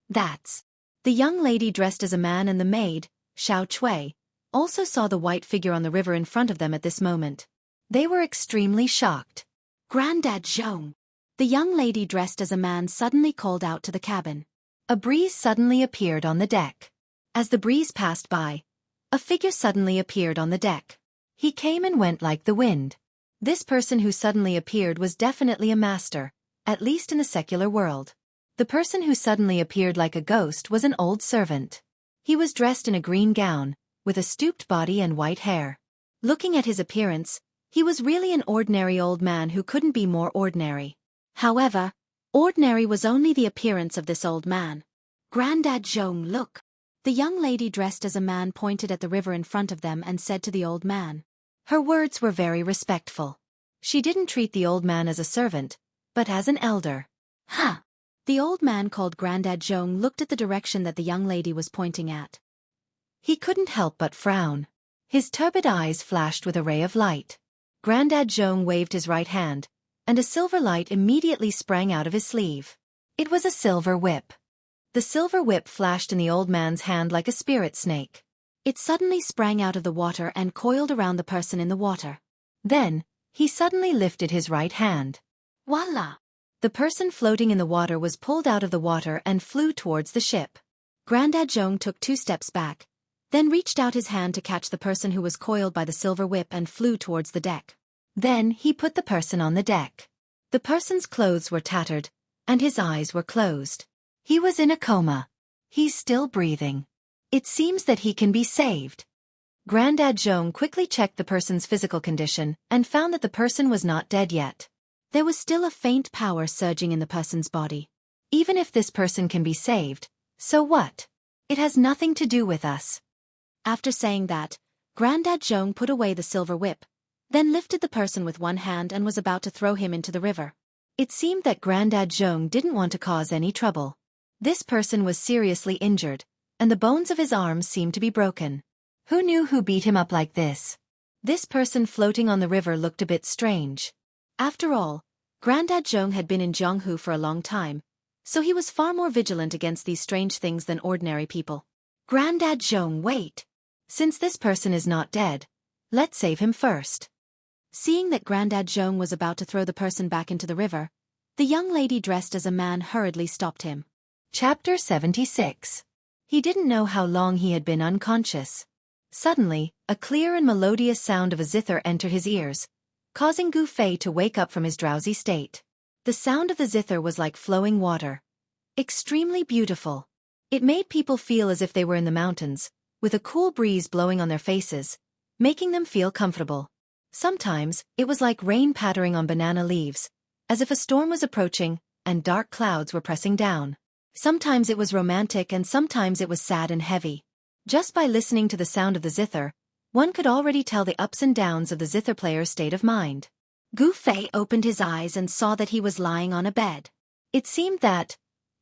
That's the young lady dressed as a man, and the maid, Xueqi, also saw the white figure on the river in front of them at this moment. They were extremely shocked. Granddad Zhong. The young lady dressed as a man suddenly called out to the cabin. A breeze suddenly appeared on the deck. As the breeze passed by, a figure suddenly appeared on the deck. He came and went like the wind. This person who suddenly appeared was definitely a master, at least in the secular world. The person who suddenly appeared like a ghost was an old servant. He was dressed in a green gown, with a stooped body and white hair. Looking at his appearance, he was really an ordinary old man who couldn't be more ordinary. However, ordinary was only the appearance of this old man. Granddad Zhong, look. The young lady dressed as a man pointed at the river in front of them and said to the old man. Her words were very respectful. She didn't treat the old man as a servant, but as an elder. Huh. The old man called Granddad Zhong looked at the direction that the young lady was pointing at. He couldn't help but frown. His turbid eyes flashed with a ray of light. Granddad Zhong waved his right hand, and a silver light immediately sprang out of his sleeve. It was a silver whip. The silver whip flashed in the old man's hand like a spirit snake. It suddenly sprang out of the water and coiled around the person in the water. Then, he suddenly lifted his right hand. Voila! The person floating in the water was pulled out of the water and flew towards the ship. Granddad Zhong took 2 steps back, then reached out his hand to catch the person who was coiled by the silver whip and flew towards the deck. Then he put the person on the deck. The person's clothes were tattered, and his eyes were closed. He was in a coma. He's still breathing. It seems that he can be saved. Granddad Zhong quickly checked the person's physical condition and found that the person was not dead yet. There was still a faint power surging in the person's body. Even if this person can be saved, so what? It has nothing to do with us. After saying that, Granddad Zhong put away the silver whip, then lifted the person with one hand and was about to throw him into the river. It seemed that Granddad Zhong didn't want to cause any trouble. This person was seriously injured, and the bones of his arms seemed to be broken. Who knew who beat him up like this? This person floating on the river looked a bit strange. After all, Granddad Zhong had been in Zhonghu for a long time, so he was far more vigilant against these strange things than ordinary people. Granddad Zhong, wait! Since this person is not dead, let's save him first. Seeing that Granddad Zhong was about to throw the person back into the river, the young lady dressed as a man hurriedly stopped him. Chapter 76. He didn't know how long he had been unconscious. Suddenly, a clear and melodious sound of a zither entered his ears, causing Gu Fei to wake up from his drowsy state. The sound of the zither was like flowing water. Extremely beautiful. It made people feel as if they were in the mountains, with a cool breeze blowing on their faces, making them feel comfortable. Sometimes, it was like rain pattering on banana leaves, as if a storm was approaching, and dark clouds were pressing down. Sometimes it was romantic and sometimes it was sad and heavy. Just by listening to the sound of the zither, one could already tell the ups and downs of the zither player's state of mind. Gu Fei opened his eyes and saw that he was lying on a bed. It seemed that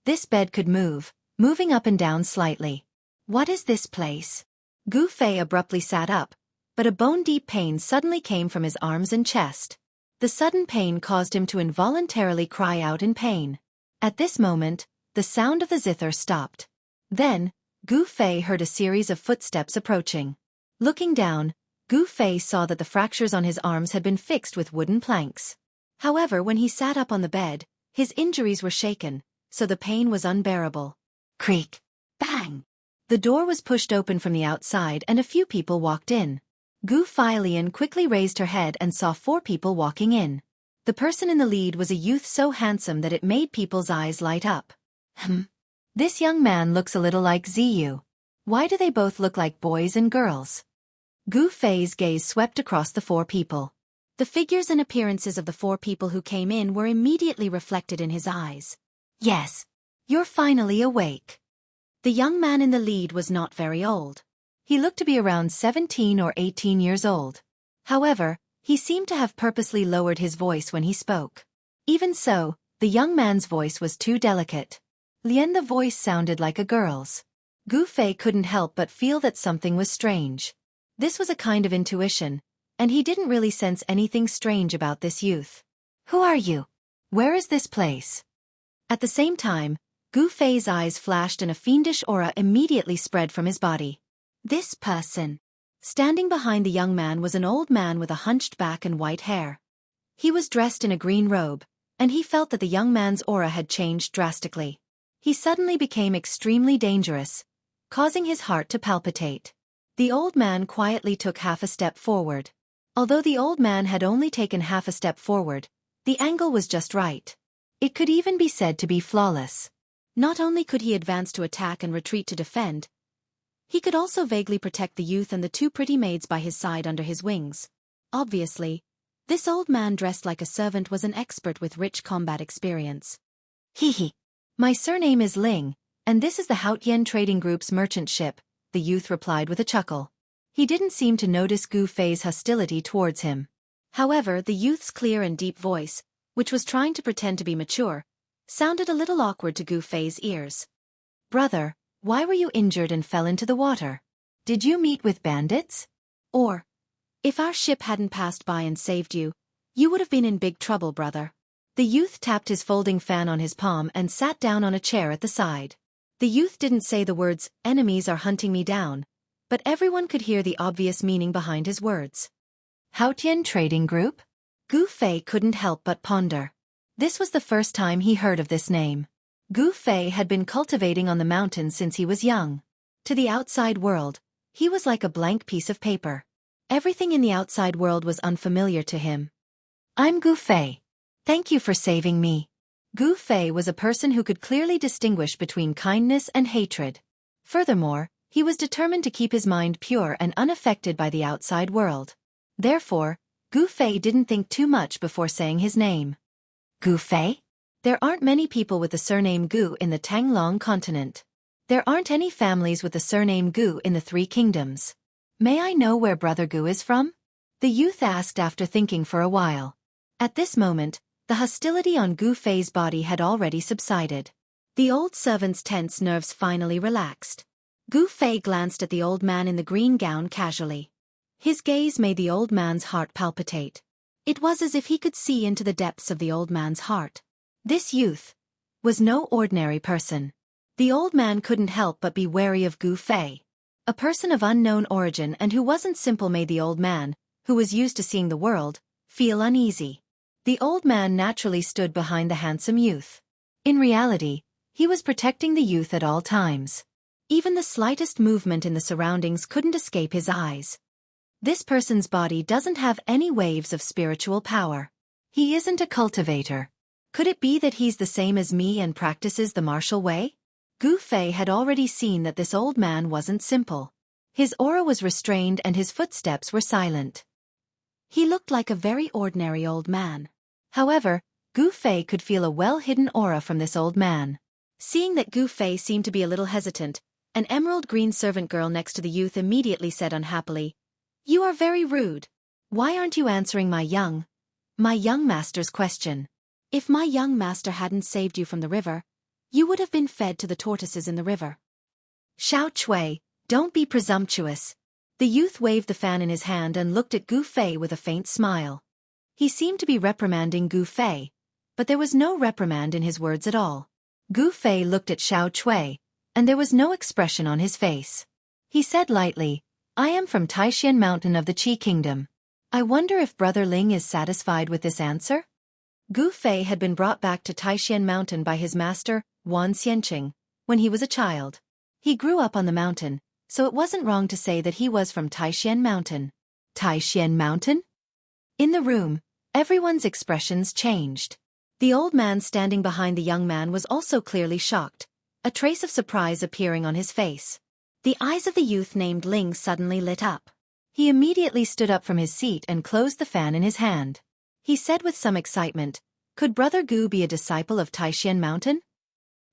this bed could move, moving up and down slightly. What is this place? Gu Fei abruptly sat up, but a bone-deep pain suddenly came from his arms and chest. The sudden pain caused him to involuntarily cry out in pain. At this moment, the sound of the zither stopped. Then, Gu Fei heard a series of footsteps approaching. Looking down, Gu Fei saw that the fractures on his arms had been fixed with wooden planks. However, when he sat up on the bed, his injuries were shaken, so the pain was unbearable. Creak! Bang! The door was pushed open from the outside and a few people walked in. Gu Feilian quickly raised her head and saw 4 people walking in. The person in the lead was a youth so handsome that it made people's eyes light up. This young man looks a little like Ziyu. Why do they both look like boys and girls? Gu Fei's gaze swept across the 4 people. The figures and appearances of the 4 people who came in were immediately reflected in his eyes. Yes, you're finally awake. The young man in the lead was not very old. He looked to be around 17 or 18 years old. However, he seemed to have purposely lowered his voice when he spoke. Even so, the young man's voice was too delicate. The voice sounded like a girl's. Gu Fei couldn't help but feel that something was strange. This was a kind of intuition, and he didn't really sense anything strange about this youth. Who are you? Where is this place? At the same time, Gu Fei's eyes flashed and a fiendish aura immediately spread from his body. This person. Standing behind the young man was an old man with a hunched back and white hair. He was dressed in a green robe, and he felt that the young man's aura had changed drastically. He suddenly became extremely dangerous, causing his heart to palpitate. The old man quietly took half a step forward. Although the old man had only taken half a step forward, the angle was just right. It could even be said to be flawless. Not only could he advance to attack and retreat to defend, he could also vaguely protect the youth and the 2 pretty maids by his side under his wings. Obviously, this old man dressed like a servant was an expert with rich combat experience. Hee. My surname is Ling, and this is the Haotian Trading Group's merchant ship, the youth replied with a chuckle. He didn't seem to notice Gu Fei's hostility towards him. However, the youth's clear and deep voice, which was trying to pretend to be mature, sounded a little awkward to Gu Fei's ears. Brother, why were you injured and fell into the water? Did you meet with bandits? Or, if our ship hadn't passed by and saved you, you would have been in big trouble, brother. The youth tapped his folding fan on his palm and sat down on a chair at the side. The youth didn't say the words, "Enemies are hunting me down," but everyone could hear the obvious meaning behind his words. Haotian Trading Group? Gu Fei couldn't help but ponder. This was the first time he heard of this name. Gu Fei had been cultivating on the mountains since he was young. To the outside world, he was like a blank piece of paper. Everything in the outside world was unfamiliar to him. I'm Gu Fei. Thank you for saving me. Gu Fei was a person who could clearly distinguish between kindness and hatred. Furthermore, he was determined to keep his mind pure and unaffected by the outside world. Therefore, Gu Fei didn't think too much before saying his name. Gu Fei? There aren't many people with the surname Gu in the Tanglong continent. There aren't any families with the surname Gu in the three kingdoms. May I know where Brother Gu is from? The youth asked after thinking for a while. At this moment, the hostility on Gu Fei's body had already subsided. The old servant's tense nerves finally relaxed. Gu Fei glanced at the old man in the green gown casually. His gaze made the old man's heart palpitate. It was as if he could see into the depths of the old man's heart. This youth was no ordinary person. The old man couldn't help but be wary of Gu Fei. A person of unknown origin and who wasn't simple made the old man, who was used to seeing the world, feel uneasy. The old man naturally stood behind the handsome youth. In reality, he was protecting the youth at all times. Even the slightest movement in the surroundings couldn't escape his eyes. This person's body doesn't have any waves of spiritual power. He isn't a cultivator. Could it be that he's the same as me and practices the martial way? Gu Fei had already seen that this old man wasn't simple. His aura was restrained and his footsteps were silent. He looked like a very ordinary old man. However, Gu Fei could feel a well-hidden aura from this old man. Seeing that Gu Fei seemed to be a little hesitant, an emerald green servant girl next to the youth immediately said unhappily, "You are very rude. Why aren't you answering my young master's question? If my young master hadn't saved you from the river, you would have been fed to the tortoises in the river." Xueqi, don't be presumptuous. The youth waved the fan in his hand and looked at Gu Fei with a faint smile. He seemed to be reprimanding Gu Fei, but there was no reprimand in his words at all. Gu Fei looked at Xueqi, and there was no expression on his face. He said lightly, "I am from Taishan Mountain of the Qi Kingdom. I wonder if Brother Ling is satisfied with this answer?" Gu Fei had been brought back to Taishan Mountain by his master, Xianxia, when he was a child. He grew up on the mountain, so it wasn't wrong to say that he was from Taishan Mountain. Taishan Mountain? In the room, everyone's expressions changed. The old man standing behind the young man was also clearly shocked, a trace of surprise appearing on his face. The eyes of the youth named Ling suddenly lit up. He immediately stood up from his seat and closed the fan in his hand. He said with some excitement, "Could Brother Gu be a disciple of Taishan Mountain?"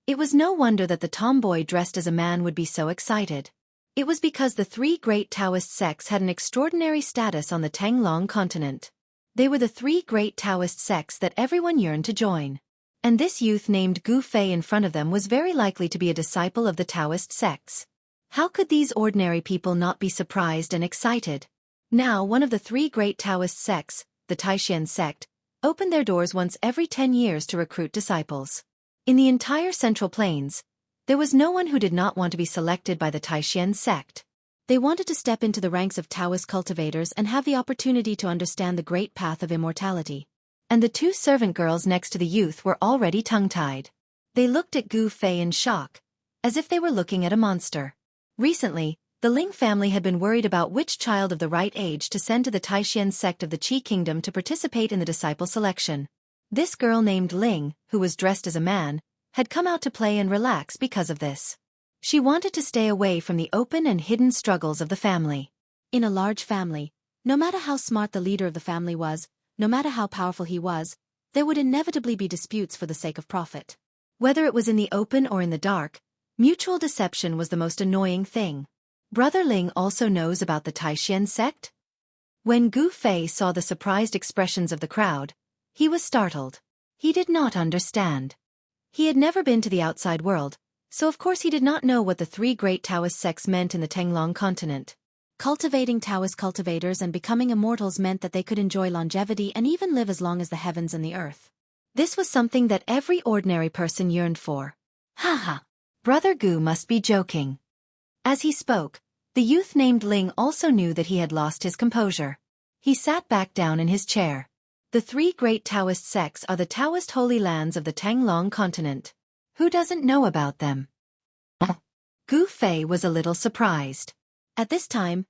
It was no wonder that the tomboy dressed as a man would be so excited. It was because the three great Taoist sects had an extraordinary status on the Tanglong continent. They were the three great Taoist sects that everyone yearned to join. And this youth named Gu Fei in front of them was very likely to be a disciple of the Taoist sects. How could these ordinary people not be surprised and excited? Now one of the three great Taoist sects, the Taishan sect, opened their doors once every 10 years to recruit disciples. In the entire Central Plains, there was no one who did not want to be selected by the Taishan sect. They wanted to step into the ranks of Taoist cultivators and have the opportunity to understand the great path of immortality. And the two servant girls next to the youth were already tongue-tied. They looked at Gu Fei in shock, as if they were looking at a monster. Recently, the Ling family had been worried about which child of the right age to send to the Taishan sect of the Qi Kingdom to participate in the disciple selection. This girl named Ling, who was dressed as a man, had come out to play and relax because of this. She wanted to stay away from the open and hidden struggles of the family. In a large family, no matter how smart the leader of the family was, no matter how powerful he was, there would inevitably be disputes for the sake of profit. Whether it was in the open or in the dark, mutual deception was the most annoying thing. Brother Ling also knows about the Taishan sect? When Gu Fei saw the surprised expressions of the crowd, he was startled. He did not understand. He had never been to the outside world, so of course he did not know what the three great Taoist sects meant in the Tanglong continent. Cultivating Taoist cultivators and becoming immortals meant that they could enjoy longevity and even live as long as the heavens and the earth. This was something that every ordinary person yearned for. Haha, Brother Gu must be joking. As he spoke, the youth named Ling also knew that he had lost his composure. He sat back down in his chair. The three great Taoist sects are the Taoist holy lands of the Tanglong continent. Who doesn't know about them? Gu Fei was a little surprised. At this time,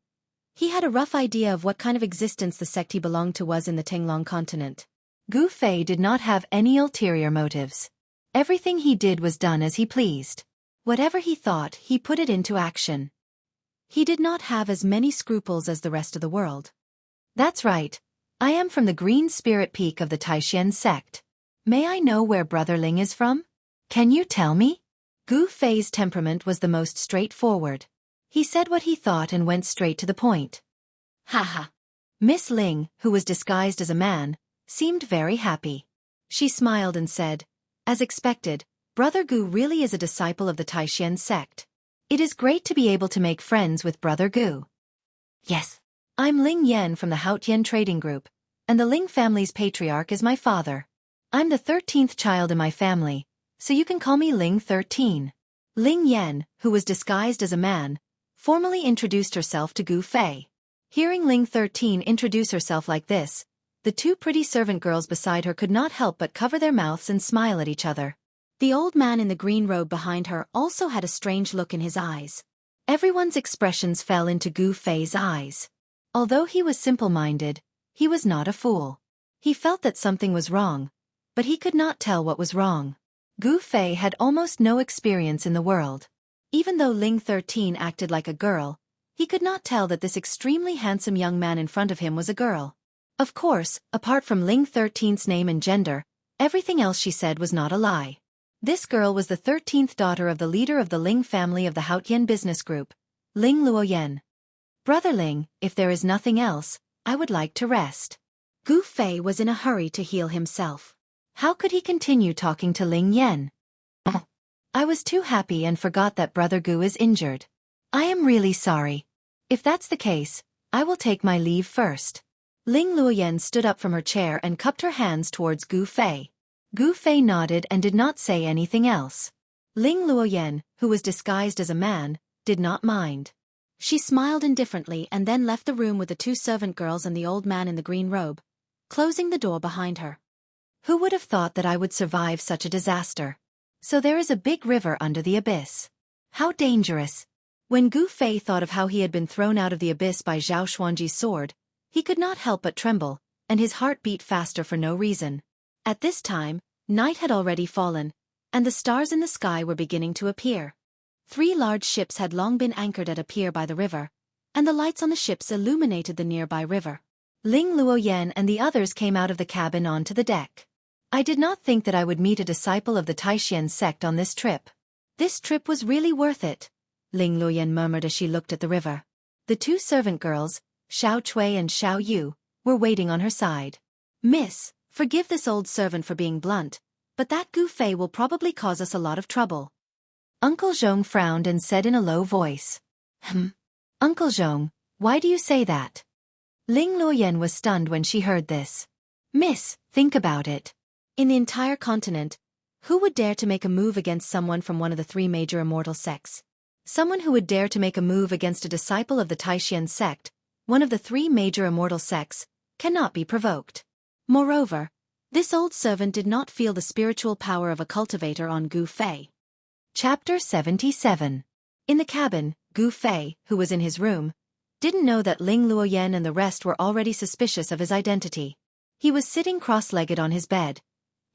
he had a rough idea of what kind of existence the sect he belonged to was in the Tanglong continent. Gu Fei did not have any ulterior motives. Everything he did was done as he pleased. Whatever he thought, he put it into action. He did not have as many scruples as the rest of the world. That's right. I am from the Green Spirit Peak of the Taishan sect. May I know where Brother Ling is from? Can you tell me? Gu Fei's temperament was the most straightforward. He said what he thought and went straight to the point. Haha. Miss Ling, who was disguised as a man, seemed very happy. She smiled and said, "As expected, Brother Gu really is a disciple of the Taishan sect. It is great to be able to make friends with Brother Gu." Yes. I'm Ling Yan from the Haotian Trading Group, and the Ling family's patriarch is my father. I'm the 13th child in my family, so you can call me Ling 13. Ling Yan, who was disguised as a man, formally introduced herself to Gu Fei. Hearing Ling 13 introduce herself like this, the two pretty servant girls beside her could not help but cover their mouths and smile at each other. The old man in the green robe behind her also had a strange look in his eyes. Everyone's expressions fell into Gu Fei's eyes. Although he was simple-minded, he was not a fool. He felt that something was wrong, but he could not tell what was wrong. Gu Fei had almost no experience in the world. Even though Ling 13 acted like a girl, he could not tell that this extremely handsome young man in front of him was a girl. Of course, apart from Ling 13's name and gender, everything else she said was not a lie. This girl was the 13th daughter of the leader of the Ling family of the Haotian business group, Ling Luoyan. "Brother Ling, if there is nothing else, I would like to rest." Gu Fei was in a hurry to heal himself. How could he continue talking to Ling Yan? "I was too happy and forgot that Brother Gu is injured. I am really sorry. If that's the case, I will take my leave first." Ling Luoyan stood up from her chair and cupped her hands towards Gu Fei. Gu Fei nodded and did not say anything else. Ling Luoyan, who was disguised as a man, did not mind. She smiled indifferently and then left the room with the two servant girls and the old man in the green robe, closing the door behind her. Who would have thought that I would survive such a disaster? So there is a big river under the abyss. How dangerous. When Gu Fei thought of how he had been thrown out of the abyss by Zhao Xuanji's sword, he could not help but tremble, and his heart beat faster for no reason. At this time, night had already fallen, and the stars in the sky were beginning to appear. 3 large ships had long been anchored at a pier by the river, and the lights on the ships illuminated the nearby river. Ling Luoyan and the others came out of the cabin onto the deck. "I did not think that I would meet a disciple of the Taishan sect on this trip. This trip was really worth it," Ling Luoyan murmured as she looked at the river. The two servant girls, Xiao Cui and Xiao Yu, were waiting on her side. "Miss, forgive this old servant for being blunt, but that Gu Fei will probably cause us a lot of trouble." Uncle Zhong frowned and said in a low voice. Uncle Zhong, why do you say that?" Ling Luoyan was stunned when she heard this. "Miss, think about it. In the entire continent, who would dare to make a move against someone from one of the 3 major immortal sects? Someone who would dare to make a move against a disciple of the Taishan sect, one of the 3 major immortal sects, cannot be provoked. Moreover, this old servant did not feel the spiritual power of a cultivator on Gu Fei." Chapter 77. In the cabin, Gu Fei, who was in his room, didn't know that Ling Luoyan and the rest were already suspicious of his identity. He was sitting cross-legged on his bed,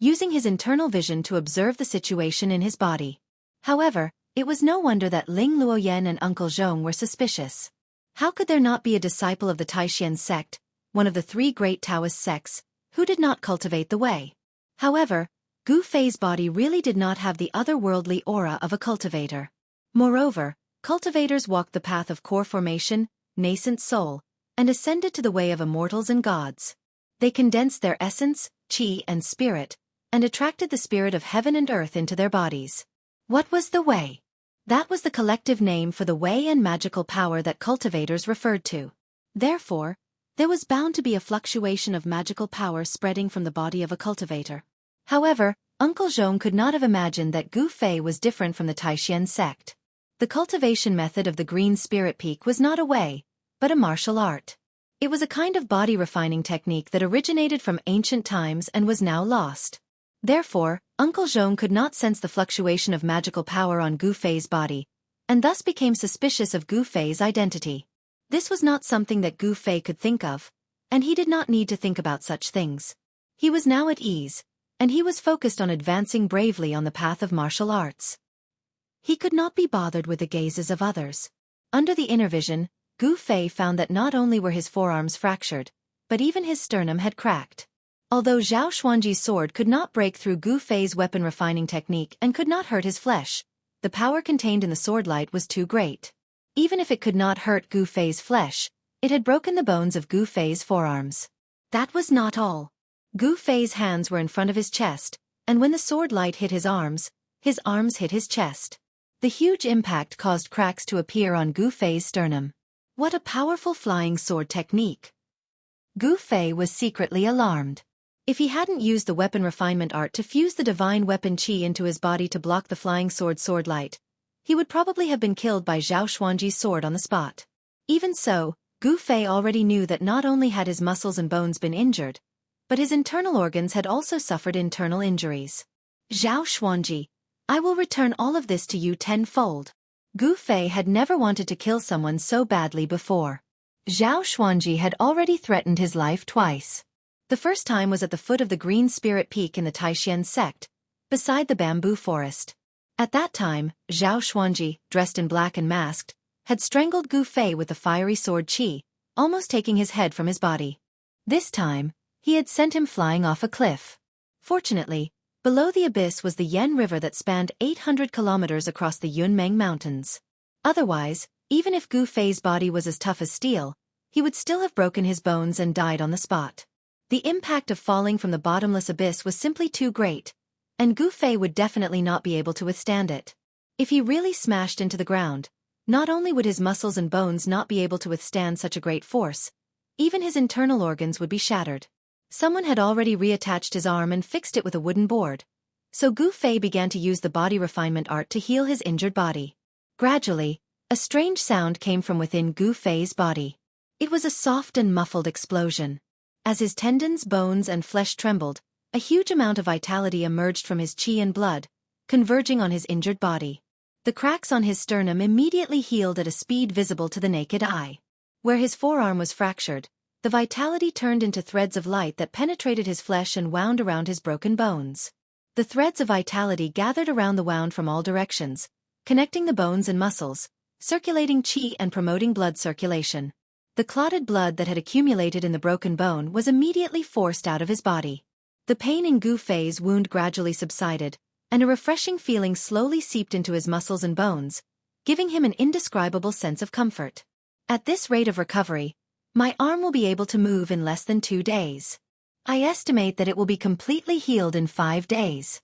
using his internal vision to observe the situation in his body. However, it was no wonder that Ling Luoyan and Uncle Zhong were suspicious. How could there not be a disciple of the Taishan sect, one of the 3 great Taoist sects, who did not cultivate the way? However, Gu Fei's body really did not have the otherworldly aura of a cultivator. Moreover, cultivators walked the path of core formation, nascent soul, and ascended to the way of immortals and gods. They condensed their essence, qi and spirit, and attracted the spirit of heaven and earth into their bodies. What was the way? That was the collective name for the way and magical power that cultivators referred to. Therefore, there was bound to be a fluctuation of magical power spreading from the body of a cultivator. However, Uncle Zhong could not have imagined that Gu Fei was different from the Taishan sect. The cultivation method of the Green Spirit Peak was not a way, but a martial art. It was a kind of body refining technique that originated from ancient times and was now lost. Therefore, Uncle Zhong could not sense the fluctuation of magical power on Gu Fei's body, and thus became suspicious of Gu Fei's identity. This was not something that Gu Fei could think of, and he did not need to think about such things. He was now at ease, and he was focused on advancing bravely on the path of martial arts. He could not be bothered with the gazes of others. Under the inner vision, Gu Fei found that not only were his forearms fractured, but even his sternum had cracked. Although Zhao Xuanji's sword could not break through Gu Fei's weapon refining technique and could not hurt his flesh, the power contained in the swordlight was too great. Even if it could not hurt Gu Fei's flesh, it had broken the bones of Gu Fei's forearms. That was not all. Gu Fei's hands were in front of his chest, and when the swordlight hit his arms hit his chest. The huge impact caused cracks to appear on Gu Fei's sternum. What a powerful flying sword technique! Gu Fei was secretly alarmed. If he hadn't used the weapon refinement art to fuse the divine weapon qi into his body to block the flying swordlight, he would probably have been killed by Zhao Xuanji's sword on the spot. Even so, Gu Fei already knew that not only had his muscles and bones been injured, but his internal organs had also suffered internal injuries. Zhao Xuanji, I will return all of this to you tenfold. Gu Fei had never wanted to kill someone so badly before. Zhao Xuanji had already threatened his life twice. The first time was at the foot of the Green Spirit Peak in the Taishan sect, beside the bamboo forest. At that time, Zhao Xuanji, dressed in black and masked, had strangled Gu Fei with the fiery sword qi, almost taking his head from his body. This time, he had sent him flying off a cliff. Fortunately, below the abyss was the Yan River that spanned 800 kilometers across the Yunmeng Mountains. Otherwise, even if Gu Fei's body was as tough as steel, he would still have broken his bones and died on the spot. The impact of falling from the bottomless abyss was simply too great, and Gu Fei would definitely not be able to withstand it. If he really smashed into the ground, not only would his muscles and bones not be able to withstand such a great force, even his internal organs would be shattered. Someone had already reattached his arm and fixed it with a wooden board, so Gu Fei began to use the body refinement art to heal his injured body. Gradually, a strange sound came from within Gu Fei's body. It was a soft and muffled explosion. As his tendons, bones, and flesh trembled, a huge amount of vitality emerged from his qi and blood, converging on his injured body. The cracks on his sternum immediately healed at a speed visible to the naked eye. Where his forearm was fractured, the vitality turned into threads of light that penetrated his flesh and wound around his broken bones. The threads of vitality gathered around the wound from all directions, connecting the bones and muscles, circulating qi and promoting blood circulation. The clotted blood that had accumulated in the broken bone was immediately forced out of his body. The pain in Gu Fei's wound gradually subsided, and a refreshing feeling slowly seeped into his muscles and bones, giving him an indescribable sense of comfort. At this rate of recovery, my arm will be able to move in less than 2 days. I estimate that it will be completely healed in 5 days.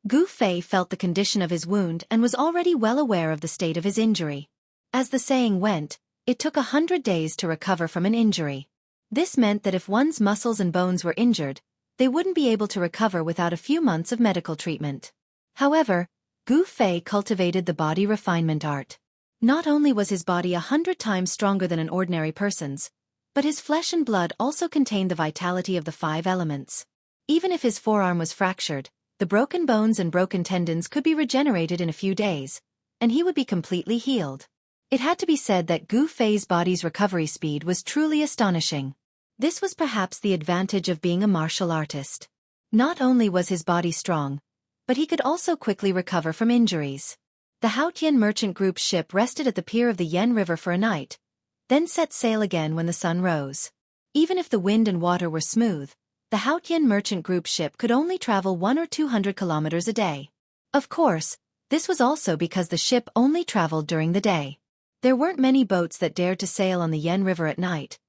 Gu Fei felt the condition of his wound and was already well aware of the state of his injury. As the saying went, it took 100 days to recover from an injury. This meant that if one's muscles and bones were injured, they wouldn't be able to recover without a few months of medical treatment. However, Gu Fei cultivated the body refinement art. Not only was his body 100 times stronger than an ordinary person's, but his flesh and blood also contained the vitality of the 5 elements. Even if his forearm was fractured, the broken bones and broken tendons could be regenerated in a few days, and he would be completely healed. It had to be said that Gu Fei's body's recovery speed was truly astonishing. This was perhaps the advantage of being a martial artist. Not only was his body strong, but he could also quickly recover from injuries. The Haotian merchant group's ship rested at the pier of the Yan River for a night, then set sail again when the sun rose. Even if the wind and water were smooth, the Haotian merchant group's ship could only travel 100 or 200 kilometers a day. Of course, this was also because the ship only traveled during the day. There weren't many boats that dared to sail on the Yan River at night,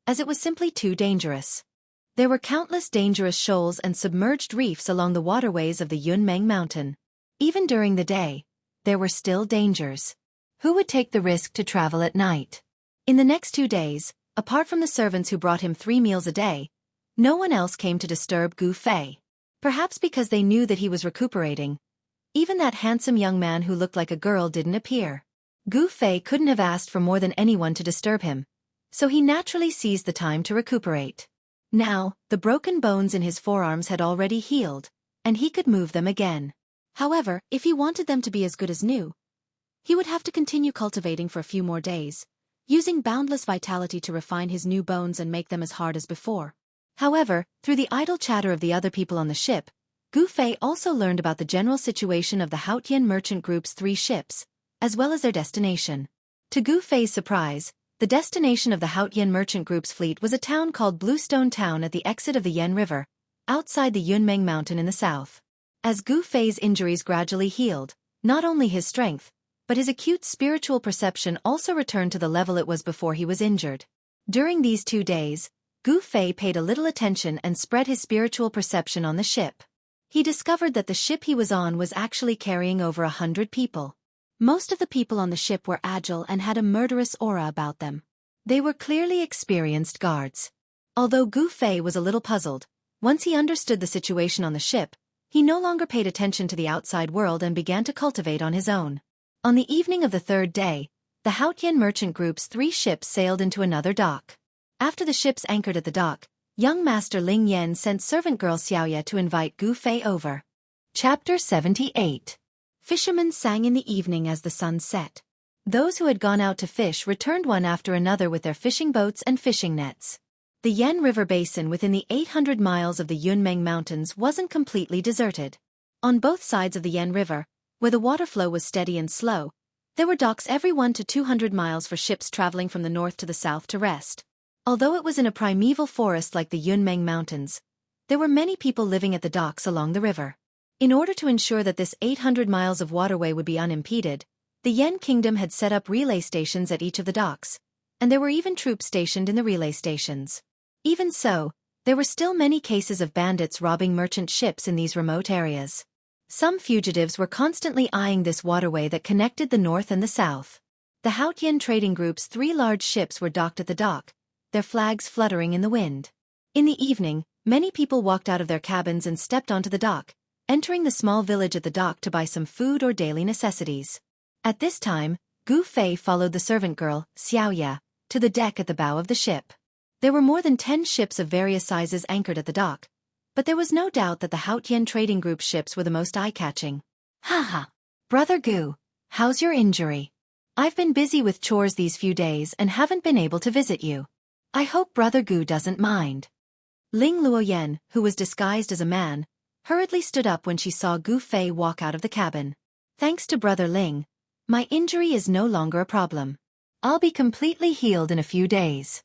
as it was simply too dangerous. There were countless dangerous shoals and submerged reefs along the waterways of the Yunmeng Mountain. Even during the day, there were still dangers. Who would take the risk to travel at night? In the next 2 days, apart from the servants who brought him 3 meals a day, no one else came to disturb Gu Fei. Perhaps because they knew that he was recuperating. Even that handsome young man who looked like a girl didn't appear. Gu Fei couldn't have asked for more than anyone to disturb him, so he naturally seized the time to recuperate. Now, the broken bones in his forearms had already healed, and he could move them again. However, if he wanted them to be as good as new, he would have to continue cultivating for a few more days, using boundless vitality to refine his new bones and make them as hard as before. However, through the idle chatter of the other people on the ship, Gu Fei also learned about the general situation of the Haotian merchant group's 3 ships, as well as their destination. To Gu Fei's surprise, the destination of the Haotian merchant group's fleet was a town called Bluestone Town at the exit of the Yan River, outside the Yunmeng Mountain in the south. As Gu Fei's injuries gradually healed, Not only his strength, but his acute spiritual perception also returned to the level it was before he was injured. During these 2 days, Gu Fei paid a little attention and spread his spiritual perception on the ship. He discovered that the ship he was on was actually carrying over 100 people. Most of the people on the ship were agile and had a murderous aura about them. They were clearly experienced guards. Although Gu Fei was a little puzzled, once he understood the situation on the ship, he no longer paid attention to the outside world and began to cultivate on his own. On the evening of the 3rd day, the Haotian merchant group's 3 ships sailed into another dock. After the ships anchored at the dock, young master Ling Yan sent servant girl Xiaoya to invite Gu Fei over. Chapter 78. Fishermen sang in the evening as the sun set. Those who had gone out to fish returned one after another with their fishing boats and fishing nets. The Yan River basin within the 800 miles of the Yunmeng Mountains wasn't completely deserted. On both sides of the Yan River, where the water flow was steady and slow, there were docks every 1 to 200 miles for ships traveling from the north to the south to rest. Although it was in a primeval forest like the Yunmeng Mountains, there were many people living at the docks along the river. In order to ensure that this 800 miles of waterway would be unimpeded, the Yan Kingdom had set up relay stations at each of the docks, and there were even troops stationed in the relay stations. Even so, there were still many cases of bandits robbing merchant ships in these remote areas. Some fugitives were constantly eyeing this waterway that connected the north and the south. The Haotian Trading Group's 3 large ships were docked at the dock, their flags fluttering in the wind. In the evening, many people walked out of their cabins and stepped onto the dock, entering the small village at the dock to buy some food or daily necessities. At this time, Gu Fei followed the servant girl, Xiaoya, to the deck at the bow of the ship. There were more than 10 ships of various sizes anchored at the dock, but there was no doubt that the Haotian Trading Group ships were the most eye-catching. Haha. Brother Gu, how's your injury? I've been busy with chores these few days and haven't been able to visit you. I hope Brother Gu doesn't mind. Ling Luoyan, who was disguised as a man, hurriedly stood up when she saw Gu Fei walk out of the cabin. Thanks to Brother Ling, my injury is no longer a problem. I'll be completely healed in a few days.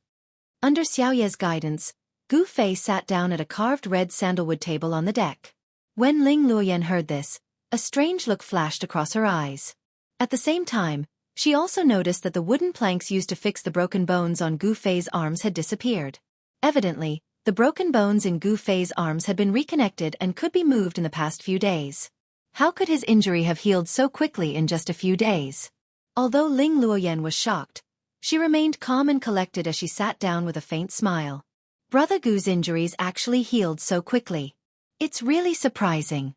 Under Xiaoya's guidance, Gu Fei sat down at a carved red sandalwood table on the deck. When Ling Luoyan heard this, a strange look flashed across her eyes. At the same time, she also noticed that the wooden planks used to fix the broken bones on Gu Fei's arms had disappeared. Evidently, the broken bones in Gu Fei's arms had been reconnected and could be moved in the past few days. How could his injury have healed so quickly in just a few days? Although Ling Luoyan was shocked, she remained calm and collected as she sat down with a faint smile. Brother Gu's injuries actually healed so quickly. It's really surprising.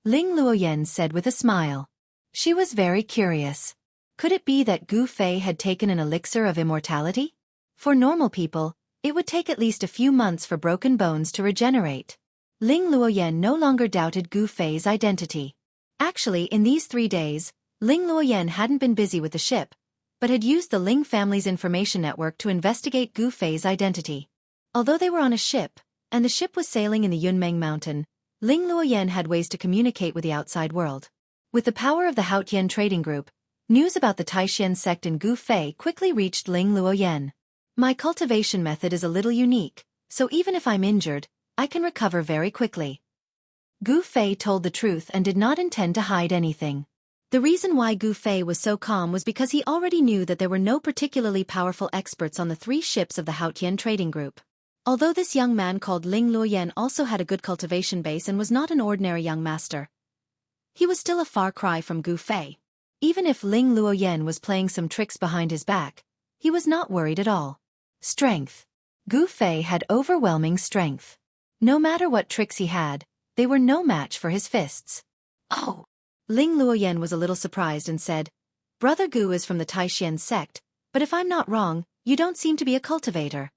Ling Luoyan said with a smile. She was very curious. Could it be that Gu Fei had taken an elixir of immortality? For normal people, it would take at least a few months for broken bones to regenerate. Ling Luoyan no longer doubted Gu Fei's identity. Actually, in these 3 days, Ling Luoyan hadn't been busy with the ship, but had used the Ling family's information network to investigate Gu Fei's identity. Although they were on a ship, and the ship was sailing in the Yunmeng Mountain, Ling Luoyan had ways to communicate with the outside world. With the power of the Haotian Trading Group, news about the Taishan sect in Gu Fei quickly reached Ling Luoyan. My cultivation method is a little unique, so even if I'm injured, I can recover very quickly. Gu Fei told the truth and did not intend to hide anything. The reason why Gu Fei was so calm was because he already knew that there were no particularly powerful experts on the 3 ships of the Haotian Trading Group. Although this young man called Ling Luoyan also had a good cultivation base and was not an ordinary young master, he was still a far cry from Gu Fei. Even if Ling Luoyan was playing some tricks behind his back, he was not worried at all. Strength. Gu Fei had overwhelming strength. No matter what tricks he had, they were no match for his fists. Oh! Ling Luoyan was a little surprised and said, Brother Gu is from the Taishan sect, but if I'm not wrong, you don't seem to be a cultivator.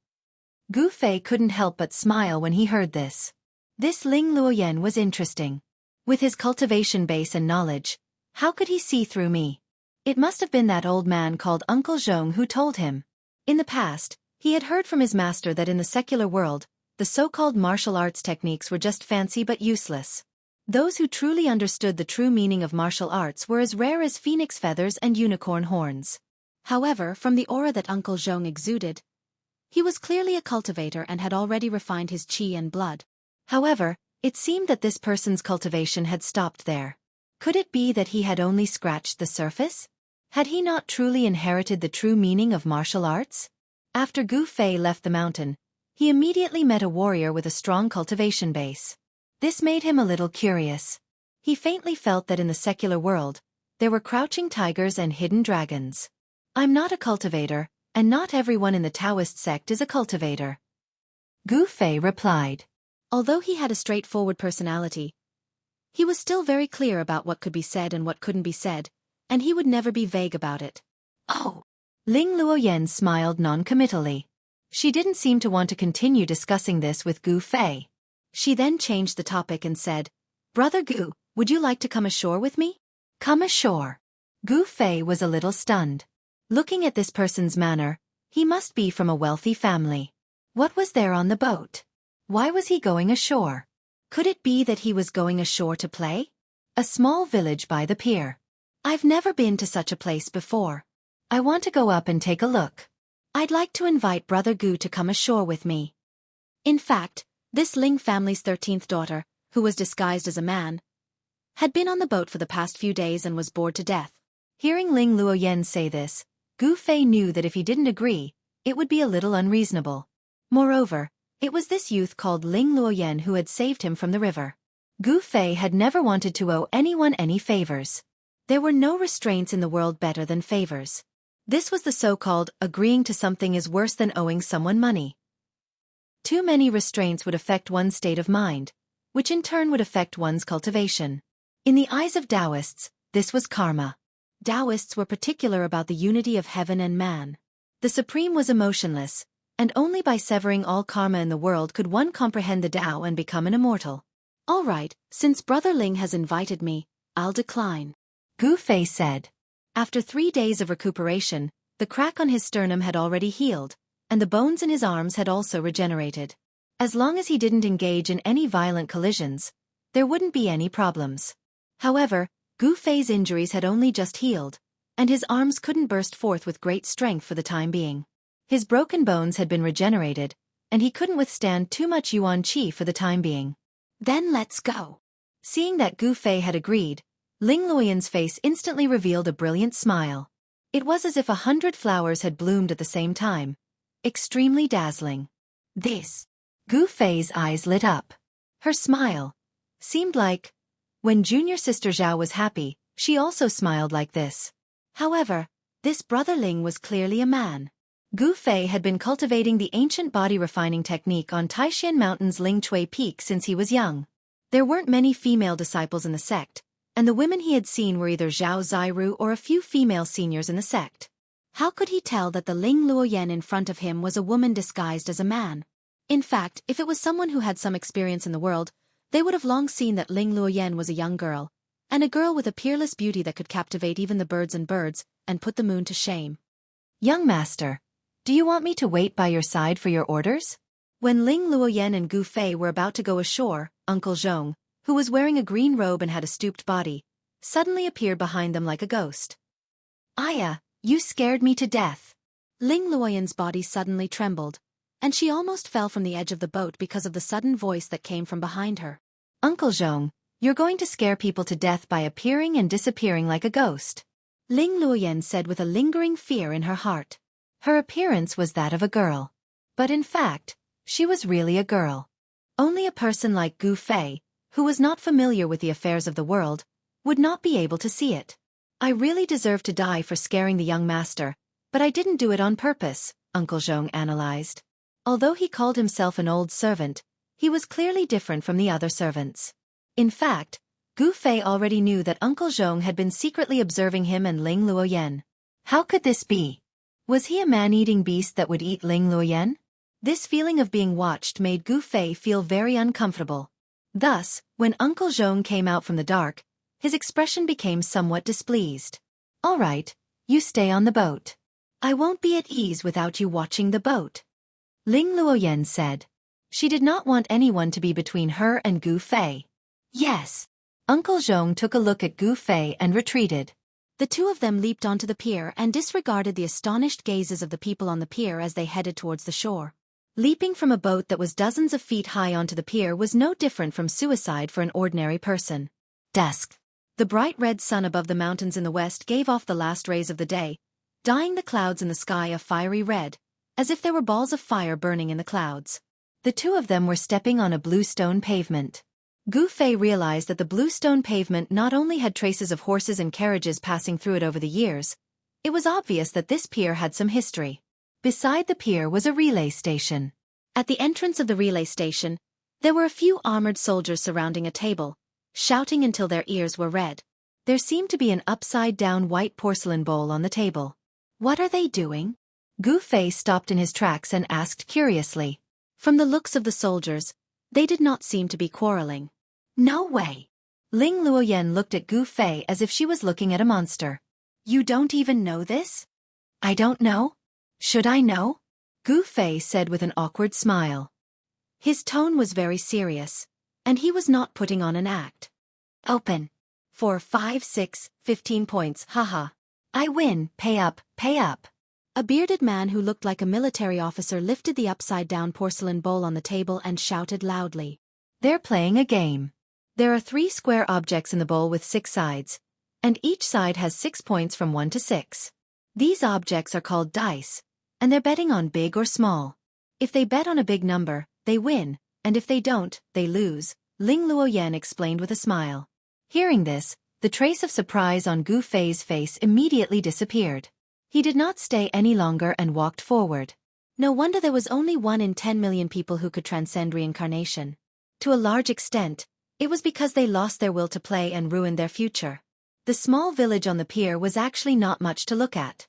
Gu Fei couldn't help but smile when he heard this. This Ling Luoyan was interesting. With his cultivation base and knowledge, how could he see through me? It must have been that old man called Uncle Zhong who told him. In the past, he had heard from his master that in the secular world, the so-called martial arts techniques were just fancy but useless. Those who truly understood the true meaning of martial arts were as rare as phoenix feathers and unicorn horns. However, from the aura that Uncle Zhong exuded, he was clearly a cultivator and had already refined his qi and blood. However, it seemed that this person's cultivation had stopped there. Could it be that he had only scratched the surface? Had he not truly inherited the true meaning of martial arts? After Gu Fei left the mountain, he immediately met a warrior with a strong cultivation base. This made him a little curious. He faintly felt that in the secular world, there were crouching tigers and hidden dragons. I'm not a cultivator, and not everyone in the Taoist sect is a cultivator. Gu Fei replied. Although he had a straightforward personality, he was still very clear about what could be said and what couldn't be said, and he would never be vague about it. Oh! Ling Luoyan smiled non-committally. She didn't seem to want to continue discussing this with Gu Fei. She then changed the topic and said, Brother Gu, would you like to come ashore with me? Come ashore. Gu Fei was a little stunned. Looking at this person's manner, he must be from a wealthy family. What was there on the boat? Why was he going ashore? Could it be that he was going ashore to play? A small village by the pier. I've never been to such a place before. I want to go up and take a look. I'd like to invite Brother Gu to come ashore with me. In fact, this Ling family's 13th daughter, who was disguised as a man, had been on the boat for the past few days and was bored to death. Hearing Ling Luoyan say this, Gu Fei knew that if he didn't agree, it would be a little unreasonable. Moreover, it was this youth called Ling Luoyan who had saved him from the river. Gu Fei had never wanted to owe anyone any favors. There were no restraints in the world better than favors. This was the so-called agreeing to something is worse than owing someone money. Too many restraints would affect one's state of mind, which in turn would affect one's cultivation. In the eyes of Taoists, this was karma. Taoists were particular about the unity of heaven and man. The Supreme was emotionless, and only by severing all karma in the world could one comprehend the Tao and become an immortal. All right, since Brother Ling has invited me, I'll decline. Gu Fei said. After 3 days of recuperation, the crack on his sternum had already healed, and the bones in his arms had also regenerated. As long as he didn't engage in any violent collisions, there wouldn't be any problems. However, Gu Fei's injuries had only just healed, and his arms couldn't burst forth with great strength for the time being. His broken bones had been regenerated, and he couldn't withstand too much yuan qi for the time being. Then let's go. Seeing that Gu Fei had agreed, Ling Luoyan's face instantly revealed a brilliant smile. It was as if 100 flowers had bloomed at the same time. Extremely dazzling. This. Gu Fei's eyes lit up. Her smile seemed like, when junior sister Zhao was happy, she also smiled like this. However, this Brother Ling was clearly a man. Gu Fei had been cultivating the ancient body refining technique on Taishan Mountain's Ling Chui Peak since he was young. There weren't many female disciples in the sect, and the women he had seen were either Zhao Zairu or a few female seniors in the sect. How could he tell that the Ling Luoyan in front of him was a woman disguised as a man? In fact, if it was someone who had some experience in the world, they would have long seen that Ling Luoyan was a young girl, and a girl with a peerless beauty that could captivate even the birds and put the moon to shame. Young master, do you want me to wait by your side for your orders? When Ling Luoyan and Gu Fei were about to go ashore, Uncle Zhong, who was wearing a green robe and had a stooped body, suddenly appeared behind them like a ghost. Aya, you scared me to death. Ling Luoyan's body suddenly trembled, and she almost fell from the edge of the boat because of the sudden voice that came from behind her. Uncle Zhong, you're going to scare people to death by appearing and disappearing like a ghost. Ling Luoyan said with a lingering fear in her heart. Her appearance was that of a girl. But in fact, she was really a girl. Only a person like Gu Fei, who was not familiar with the affairs of the world, would not be able to see it. I really deserve to die for scaring the young master, but I didn't do it on purpose, Uncle Zhong analyzed. Although he called himself an old servant, he was clearly different from the other servants. In fact, Gu Fei already knew that Uncle Zhong had been secretly observing him and Ling Luoyan. How could this be? Was he a man-eating beast that would eat Ling Luoyan? This feeling of being watched made Gu Fei feel very uncomfortable. Thus, when Uncle Zhong came out from the dark, his expression became somewhat displeased. All right, you stay on the boat. I won't be at ease without you watching the boat. Ling Luoyan said. She did not want anyone to be between her and Gu Fei. Yes. Uncle Zhong took a look at Gu Fei and retreated. The two of them leaped onto the pier and disregarded the astonished gazes of the people on the pier as they headed towards the shore. Leaping from a boat that was dozens of feet high onto the pier was no different from suicide for an ordinary person. Dusk. The bright red sun above the mountains in the west gave off the last rays of the day, dyeing the clouds in the sky a fiery red, as if there were balls of fire burning in the clouds. The two of them were stepping on a blue stone pavement. Gu Fei realized that the blue stone pavement not only had traces of horses and carriages passing through it over the years, it was obvious that this pier had some history. Beside the pier was a relay station. At the entrance of the relay station, there were a few armored soldiers surrounding a table, shouting until their ears were red. There seemed to be an upside-down white porcelain bowl on the table. What are they doing? Gu Fei stopped in his tracks and asked curiously. From the looks of the soldiers, they did not seem to be quarreling. No way. Ling Luoyan looked at Gu Fei as if she was looking at a monster. You don't even know this? I don't know. Should I know? Gu Fei said with an awkward smile. His tone was very serious, and he was not putting on an act. Open. 4, 5, 6, 15 points, haha. I win, pay up, pay up. A bearded man who looked like a military officer lifted the upside-down porcelain bowl on the table and shouted loudly. They're playing a game. There are 3 square objects in the bowl with 6 sides, and each side has 6 points from 1 to 6. These objects are called dice, and they're betting on big or small. If they bet on a big number, they win, and if they don't, they lose, Ling Luoyan explained with a smile. Hearing this, the trace of surprise on Gu Fei's face immediately disappeared. He did not stay any longer and walked forward. No wonder there was only 1 in 10 million people who could transcend reincarnation. To a large extent, it was because they lost their will to play and ruined their future. The small village on the pier was actually not much to look at.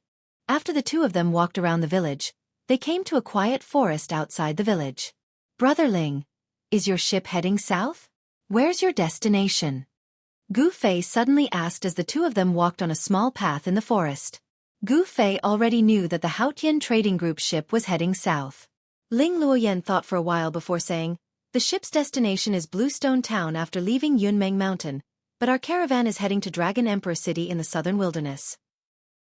After the two of them walked around the village, they came to a quiet forest outside the village. Brother Ling, is your ship heading south? Where's your destination? Gu Fei suddenly asked as the two of them walked on a small path in the forest. Gu Fei already knew that the Haotian Trading Group's ship was heading south. Ling Luoyan thought for a while before saying, the ship's destination is Bluestone Town after leaving Yunmeng Mountain, but our caravan is heading to Dragon Emperor City in the southern wilderness.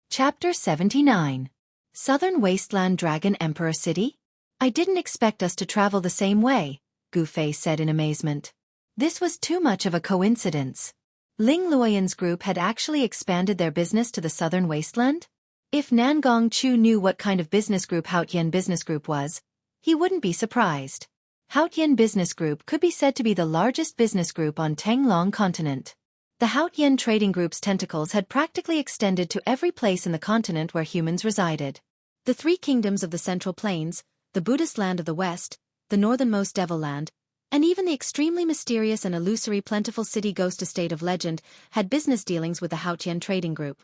Chapter 79. Southern Wasteland Dragon Emperor City? I didn't expect us to travel the same way, Gu Fei said in amazement. This was too much of a coincidence. Ling Luoyan's group had actually expanded their business to the southern wasteland? If Nangong Chu knew what kind of business group Haotian Business Group was, he wouldn't be surprised. Haotian Business Group could be said to be the largest business group on Tenglong continent. The Haotian Trading Group's tentacles had practically extended to every place in the continent where humans resided. The 3 kingdoms of the Central Plains, the Buddhist land of the West, the northernmost Devil Land, and even the extremely mysterious and illusory plentiful city ghost estate of Legend had business dealings with the Haotian Trading Group.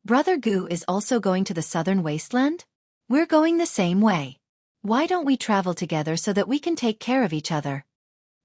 Brother Gu is also going to the southern wasteland? We're going the same way. Why don't we travel together so that we can take care of each other?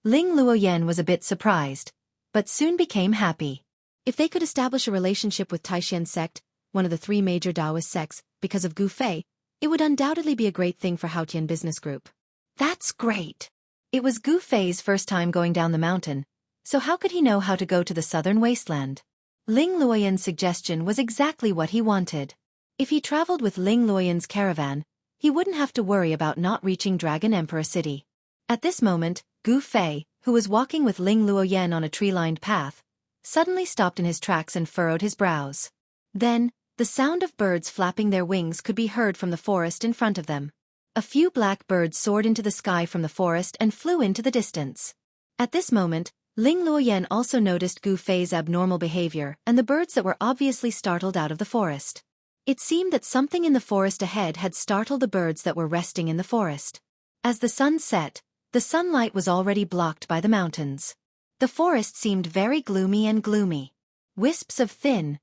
Ling Luoyan was a bit surprised, but soon became happy. If they could establish a relationship with Taishan sect, one of the 3 major Taoist sects, because of Gu Fei, it would undoubtedly be a great thing for Haotian Business Group. That's great. It was Gu Fei's first time going down the mountain, so how could he know how to go to the southern wasteland? Ling Luoyan's suggestion was exactly what he wanted. If he traveled with Ling Luoyan's caravan, he wouldn't have to worry about not reaching Dragon Emperor City. At this moment, Gu Fei, who was walking with Ling Luoyan on a tree-lined path, suddenly stopped in his tracks and furrowed his brows. Then, the sound of birds flapping their wings could be heard from the forest in front of them. A few black birds soared into the sky from the forest and flew into the distance. At this moment, Ling Luoyan also noticed Gu Fei's abnormal behavior and the birds that were obviously startled out of the forest. It seemed that something in the forest ahead had startled the birds that were resting in the forest. As the sun set, the sunlight was already blocked by the mountains. The forest seemed very gloomy and gloomy. Wisps of thin,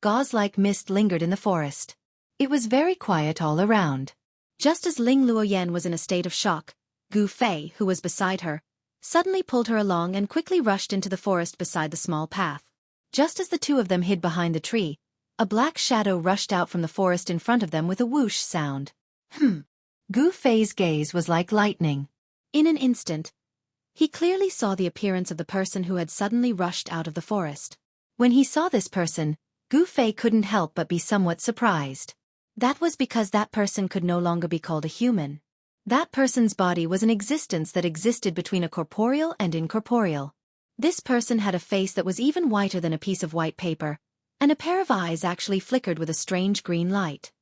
gauze-like mist lingered in the forest. It was very quiet all around. Just as Ling Luoyan was in a state of shock, Gu Fei, who was beside her, suddenly pulled her along and quickly rushed into the forest beside the small path. Just as the two of them hid behind the tree, a black shadow rushed out from the forest in front of them with a whoosh sound. Gu Fei's gaze was like lightning. In an instant, he clearly saw the appearance of the person who had suddenly rushed out of the forest. When he saw this person, Gu Fei couldn't help but be somewhat surprised. That was because that person could no longer be called a human. That person's body was an existence that existed between a corporeal and incorporeal. This person had a face that was even whiter than a piece of white paper, and a pair of eyes actually flickered with a strange green light.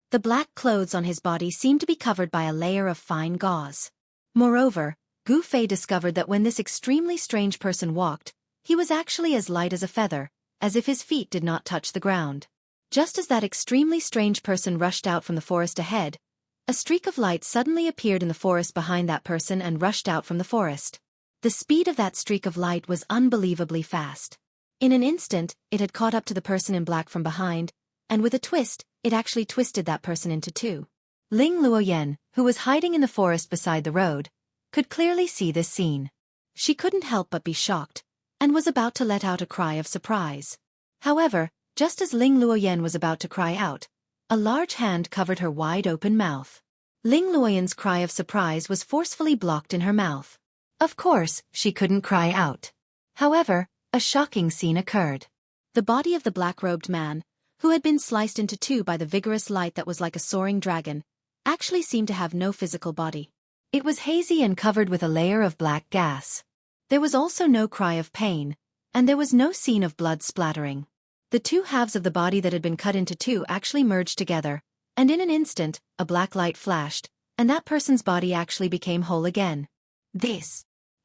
The black clothes on his body seemed to be covered by a layer of fine gauze. Moreover, Gu Fei discovered that when this extremely strange person walked, he was actually as light as a feather, as if his feet did not touch the ground. Just as that extremely strange person rushed out from the forest ahead, a streak of light suddenly appeared in the forest behind that person and rushed out from the forest. The speed of that streak of light was unbelievably fast. In an instant, it had caught up to the person in black from behind, and with a twist, it actually twisted that person into two. Ling Luoyan, who was hiding in the forest beside the road, could clearly see this scene. She couldn't help but be shocked, and was about to let out a cry of surprise. However, just as Ling Luoyan was about to cry out, a large hand covered her wide-open mouth. Ling Luoyan's cry of surprise was forcefully blocked in her mouth. Of course, she couldn't cry out. However, a shocking scene occurred. The body of the black-robed man, who had been sliced into two by the vigorous light that was like a soaring dragon, actually seemed to have no physical body. It was hazy and covered with a layer of black gas. There was also no cry of pain, and there was no scene of blood splattering. The two halves of the body that had been cut into two actually merged together, and in an instant, a black light flashed, and that person's body actually became whole again.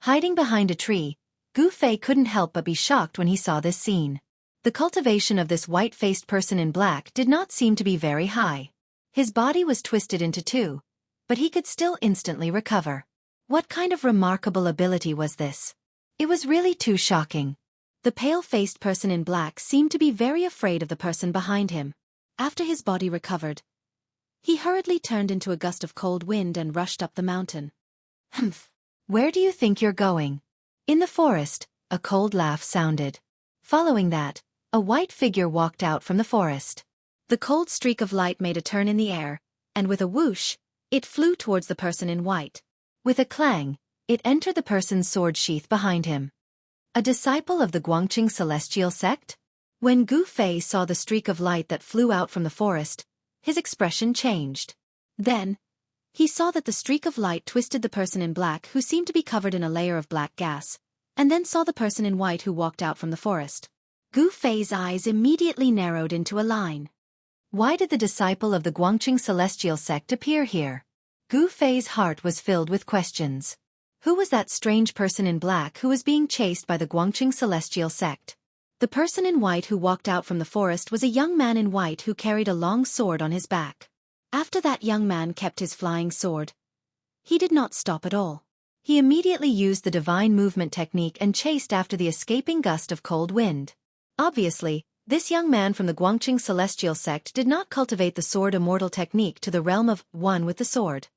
Hiding behind a tree, Gu Fei couldn't help but be shocked when he saw this scene. The cultivation of this white-faced person in black did not seem to be very high. His body was twisted into two, but he could still instantly recover. What kind of remarkable ability was this? It was really too shocking. The pale-faced person in black seemed to be very afraid of the person behind him. After his body recovered, he hurriedly turned into a gust of cold wind and rushed up the mountain. Humph! Where do you think you're going? In the forest, a cold laugh sounded. Following that, a white figure walked out from the forest. The cold streak of light made a turn in the air, and with a whoosh, it flew towards the person in white. With a clang, it entered the person's sword sheath behind him. A disciple of the Guangqing celestial sect? When Gu Fei saw the streak of light that flew out from the forest, his expression changed. Then, he saw that the streak of light twisted the person in black who seemed to be covered in a layer of black gas, and then saw the person in white who walked out from the forest. Gu Fei's eyes immediately narrowed into a line. Why did the disciple of the Guangqing celestial sect appear here? Gu Fei's heart was filled with questions. Who was that strange person in black who was being chased by the Guangqing celestial sect? The person in white who walked out from the forest was a young man in white who carried a long sword on his back. After that young man kept his flying sword, he did not stop at all. He immediately used the divine movement technique and chased after the escaping gust of cold wind. Obviously, this young man from the Guangqing celestial sect did not cultivate the sword immortal technique to the realm of one with the sword.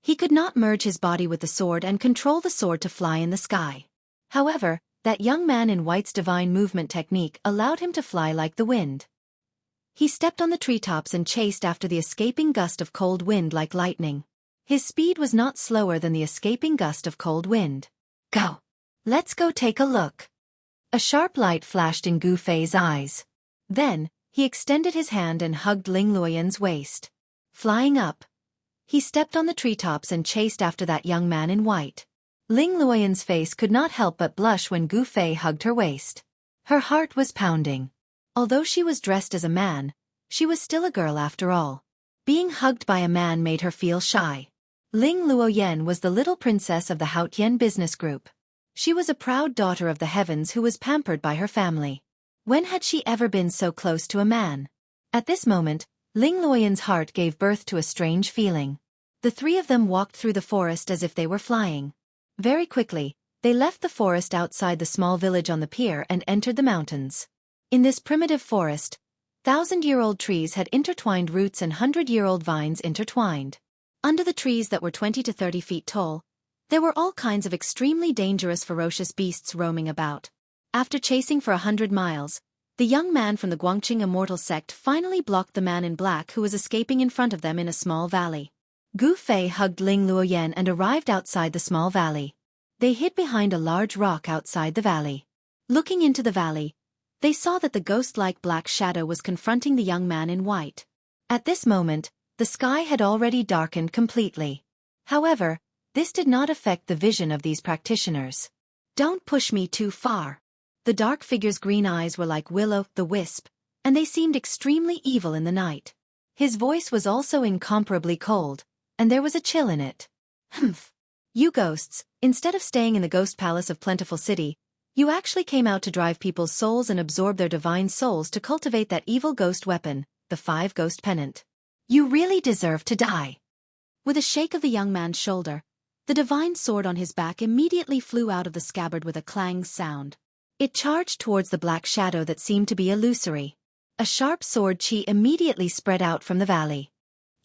He could not merge his body with the sword and control the sword to fly in the sky. However, that young man in white's divine movement technique allowed him to fly like the wind. He stepped on the treetops and chased after the escaping gust of cold wind like lightning. His speed was not slower than the escaping gust of cold wind. Go! Let's go take a look. A sharp light flashed in Gu Fei's eyes. Then, he extended his hand and hugged Ling Luoyan's waist. Flying up, he stepped on the treetops and chased after that young man in white. Ling Luoyan's face could not help but blush when Gu Fei hugged her waist. Her heart was pounding. Although she was dressed as a man, she was still a girl after all. Being hugged by a man made her feel shy. Ling Luoyan was the little princess of the Haotian business group. She was a proud daughter of the heavens who was pampered by her family. When had she ever been so close to a man? At this moment, Ling Luoyan's heart gave birth to a strange feeling. The three of them walked through the forest as if they were flying. Very quickly, they left the forest outside the small village on the pier and entered the mountains. In this primitive forest, 1,000-year-old trees had intertwined roots and 100-year-old vines intertwined. Under the trees that were 20 to 30 feet tall, there were all kinds of extremely dangerous ferocious beasts roaming about. After chasing for 100 miles, the young man from the Guangqing Immortal sect finally blocked the man in black who was escaping in front of them in a small valley. Gu Fei hugged Ling Luoyan and arrived outside the small valley. They hid behind a large rock outside the valley. Looking into the valley, they saw that the ghost-like black shadow was confronting the young man in white. At this moment, the sky had already darkened completely. However, this did not affect the vision of these practitioners. Don't push me too far. The dark figure's green eyes were like will-o'-the-wisp, and they seemed extremely evil in the night. His voice was also incomparably cold, and there was a chill in it. Humph. You ghosts, instead of staying in the ghost palace of Plentiful City, you actually came out to drive people's souls and absorb their divine souls to cultivate that evil ghost weapon, the 5-ghost pennant. You really deserve to die. With a shake of the young man's shoulder, the divine sword on his back immediately flew out of the scabbard with a clang sound. It charged towards the black shadow that seemed to be illusory. A sharp sword chi immediately spread out from the valley.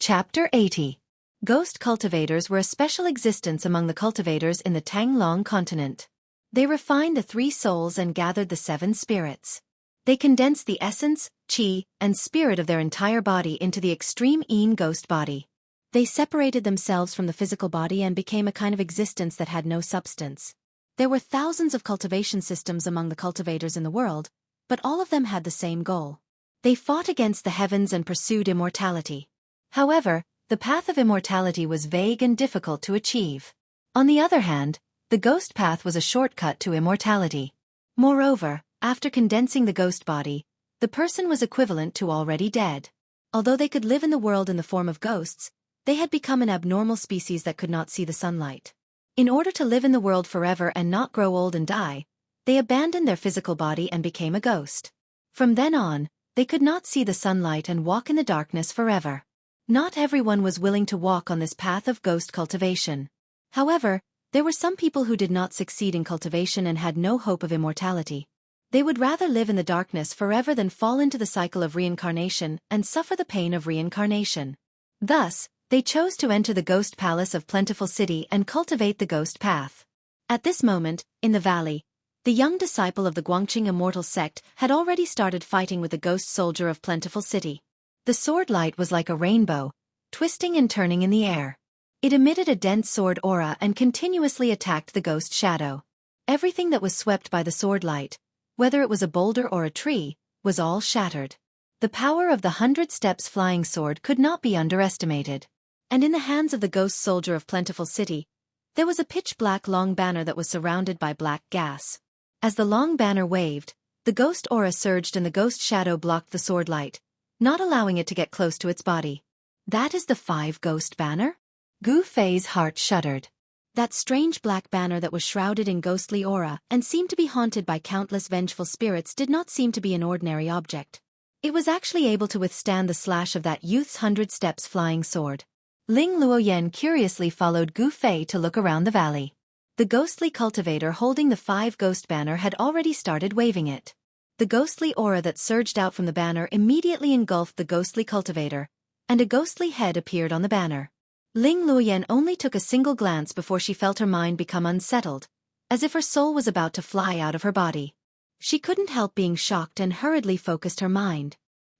Chapter 80. Ghost cultivators were a special existence among the cultivators in the Tanglong continent. They refined the 3 souls and gathered the 7 spirits. They condensed the essence, chi, and spirit of their entire body into the extreme Een ghost body. They separated themselves from the physical body and became a kind of existence that had no substance. There were thousands of cultivation systems among the cultivators in the world, but all of them had the same goal. They fought against the heavens and pursued immortality. However, the path of immortality was vague and difficult to achieve. On the other hand, the ghost path was a shortcut to immortality. Moreover, after condensing the ghost body, the person was equivalent to already dead. Although they could live in the world in the form of ghosts, they had become an abnormal species that could not see the sunlight. In order to live in the world forever and not grow old and die, they abandoned their physical body and became a ghost. From then on, they could not see the sunlight and walk in the darkness forever. Not everyone was willing to walk on this path of ghost cultivation. However, there were some people who did not succeed in cultivation and had no hope of immortality. They would rather live in the darkness forever than fall into the cycle of reincarnation and suffer the pain of reincarnation. Thus, they chose to enter the ghost palace of Plentiful City and cultivate the ghost path. At this moment, in the valley, the young disciple of the Guangqing Immortal sect had already started fighting with the ghost soldier of Plentiful City. The sword light was like a rainbow, twisting and turning in the air. It emitted a dense sword aura and continuously attacked the ghost shadow. Everything that was swept by the sword light, whether it was a boulder or a tree, was all shattered. The power of the 100 steps flying sword could not be underestimated. And in the hands of the ghost soldier of Plentiful City, there was a pitch-black long banner that was surrounded by black gas. As the long banner waved, the ghost aura surged and the ghost shadow blocked the sword light, not allowing it to get close to its body. That is the 5-ghost banner? Gu Fei's heart shuddered. That strange black banner that was shrouded in ghostly aura and seemed to be haunted by countless vengeful spirits did not seem to be an ordinary object. It was actually able to withstand the slash of that youth's 100 steps flying sword. Ling Luoyan curiously followed Gu Fei to look around the valley. The ghostly cultivator holding the 5-ghost banner had already started waving it. The ghostly aura that surged out from the banner immediately engulfed the ghostly cultivator, and a ghostly head appeared on the banner. Ling Luoyan only took a single glance before she felt her mind become unsettled, as if her soul was about to fly out of her body. She couldn't help being shocked and hurriedly focused her mind.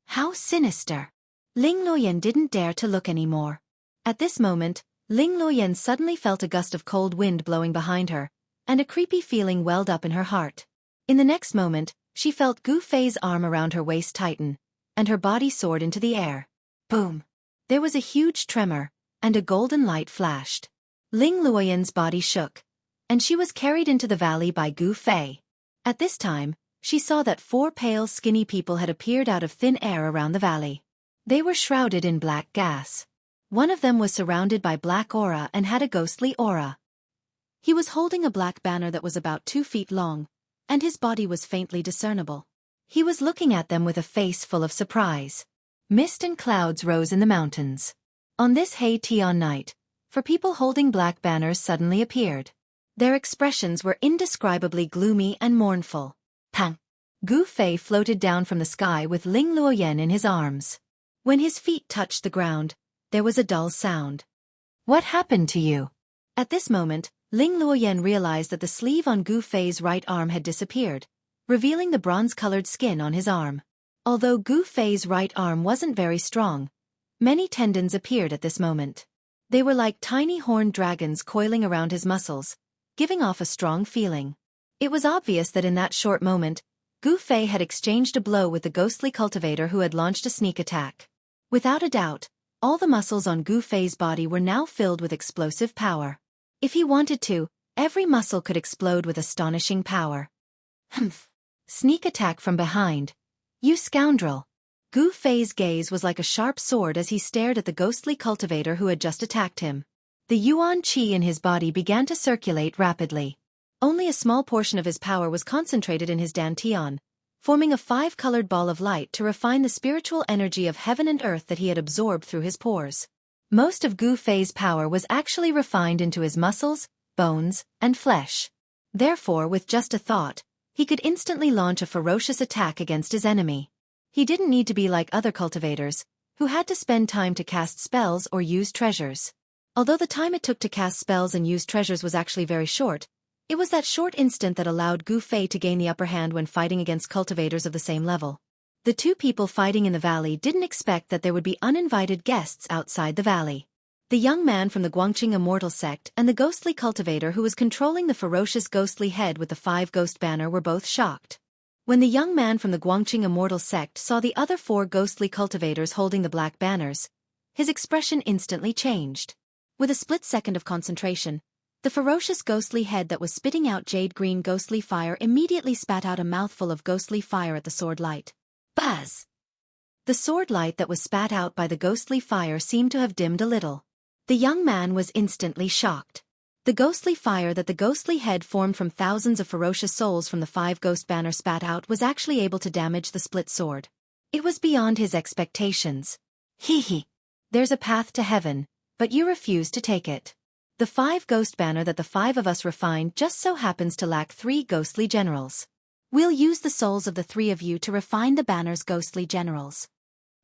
How sinister! Ling Luoyan didn't dare to look anymore. At this moment, Ling Luoyan suddenly felt a gust of cold wind blowing behind her, and a creepy feeling welled up in her heart. In the next moment, she felt Gu Fei's arm around her waist tighten, and her body soared into the air. Boom! There was a huge tremor, and a golden light flashed. Ling Luoyan's body shook, and she was carried into the valley by Gu Fei. At this time, she saw that 4 pale skinny people had appeared out of thin air around the valley. They were shrouded in black gas. One of them was surrounded by black aura and had a ghostly aura. He was holding a black banner that was about 2 feet long, and his body was faintly discernible. He was looking at them with a face full of surprise. Mist and clouds rose in the mountains. On this Hei-Tian night, 4 people holding black banners suddenly appeared. Their expressions were indescribably gloomy and mournful. Pang! Gu Fei floated down from the sky with Ling Luoyan in his arms. When his feet touched the ground, there was a dull sound. What happened to you? At this moment, Ling Luoyan realized that the sleeve on Gu Fei's right arm had disappeared, revealing the bronze-colored skin on his arm. Although Gu Fei's right arm wasn't very strong, many tendons appeared at this moment. They were like tiny horned dragons coiling around his muscles, giving off a strong feeling. It was obvious that in that short moment, Gu Fei had exchanged a blow with the ghostly cultivator who had launched a sneak attack. Without a doubt, all the muscles on Gu Fei's body were now filled with explosive power. If he wanted to, Every muscle could explode with astonishing power. Humph! Sneak attack from behind. You scoundrel! Gu Fei's gaze was like a sharp sword as he stared at the ghostly cultivator who had just attacked him. The yuan qi in his body began to circulate rapidly. Only a small portion of his power was concentrated in his dantian, forming a 5-colored ball of light to refine the spiritual energy of heaven and earth that he had absorbed through his pores. Most of Gu Fei's power was actually refined into his muscles, bones, and flesh. Therefore, with just a thought, he could instantly launch a ferocious attack against his enemy. He didn't need to be like other cultivators, who had to spend time to cast spells or use treasures. Although the time it took to cast spells and use treasures was actually very short, it was that short instant that allowed Gu Fei to gain the upper hand when fighting against cultivators of the same level. The two people fighting in the valley didn't expect that there would be uninvited guests outside the valley. The young man from the Guangqing Immortal sect and the ghostly cultivator who was controlling the ferocious ghostly head with the 5-ghost banner were both shocked. When the young man from the Guangqing Immortal sect saw the other 4 ghostly cultivators holding the black banners, his expression instantly changed. With a split second of concentration, the ferocious ghostly head that was spitting out jade-green ghostly fire immediately spat out a mouthful of ghostly fire at the sword light. Buzz! The sword light that was spat out by the ghostly fire seemed to have dimmed a little. The young man was instantly shocked. The ghostly fire that the ghostly head formed from thousands of ferocious souls from the 5-ghost banner spat out was actually able to damage the split sword. It was beyond his expectations. Hee. There's a path to heaven, but you refuse to take it. The 5-ghost banner that the 5 of us refined just so happens to lack 3 ghostly generals. We'll use the souls of the 3 of you to refine the banner's ghostly generals.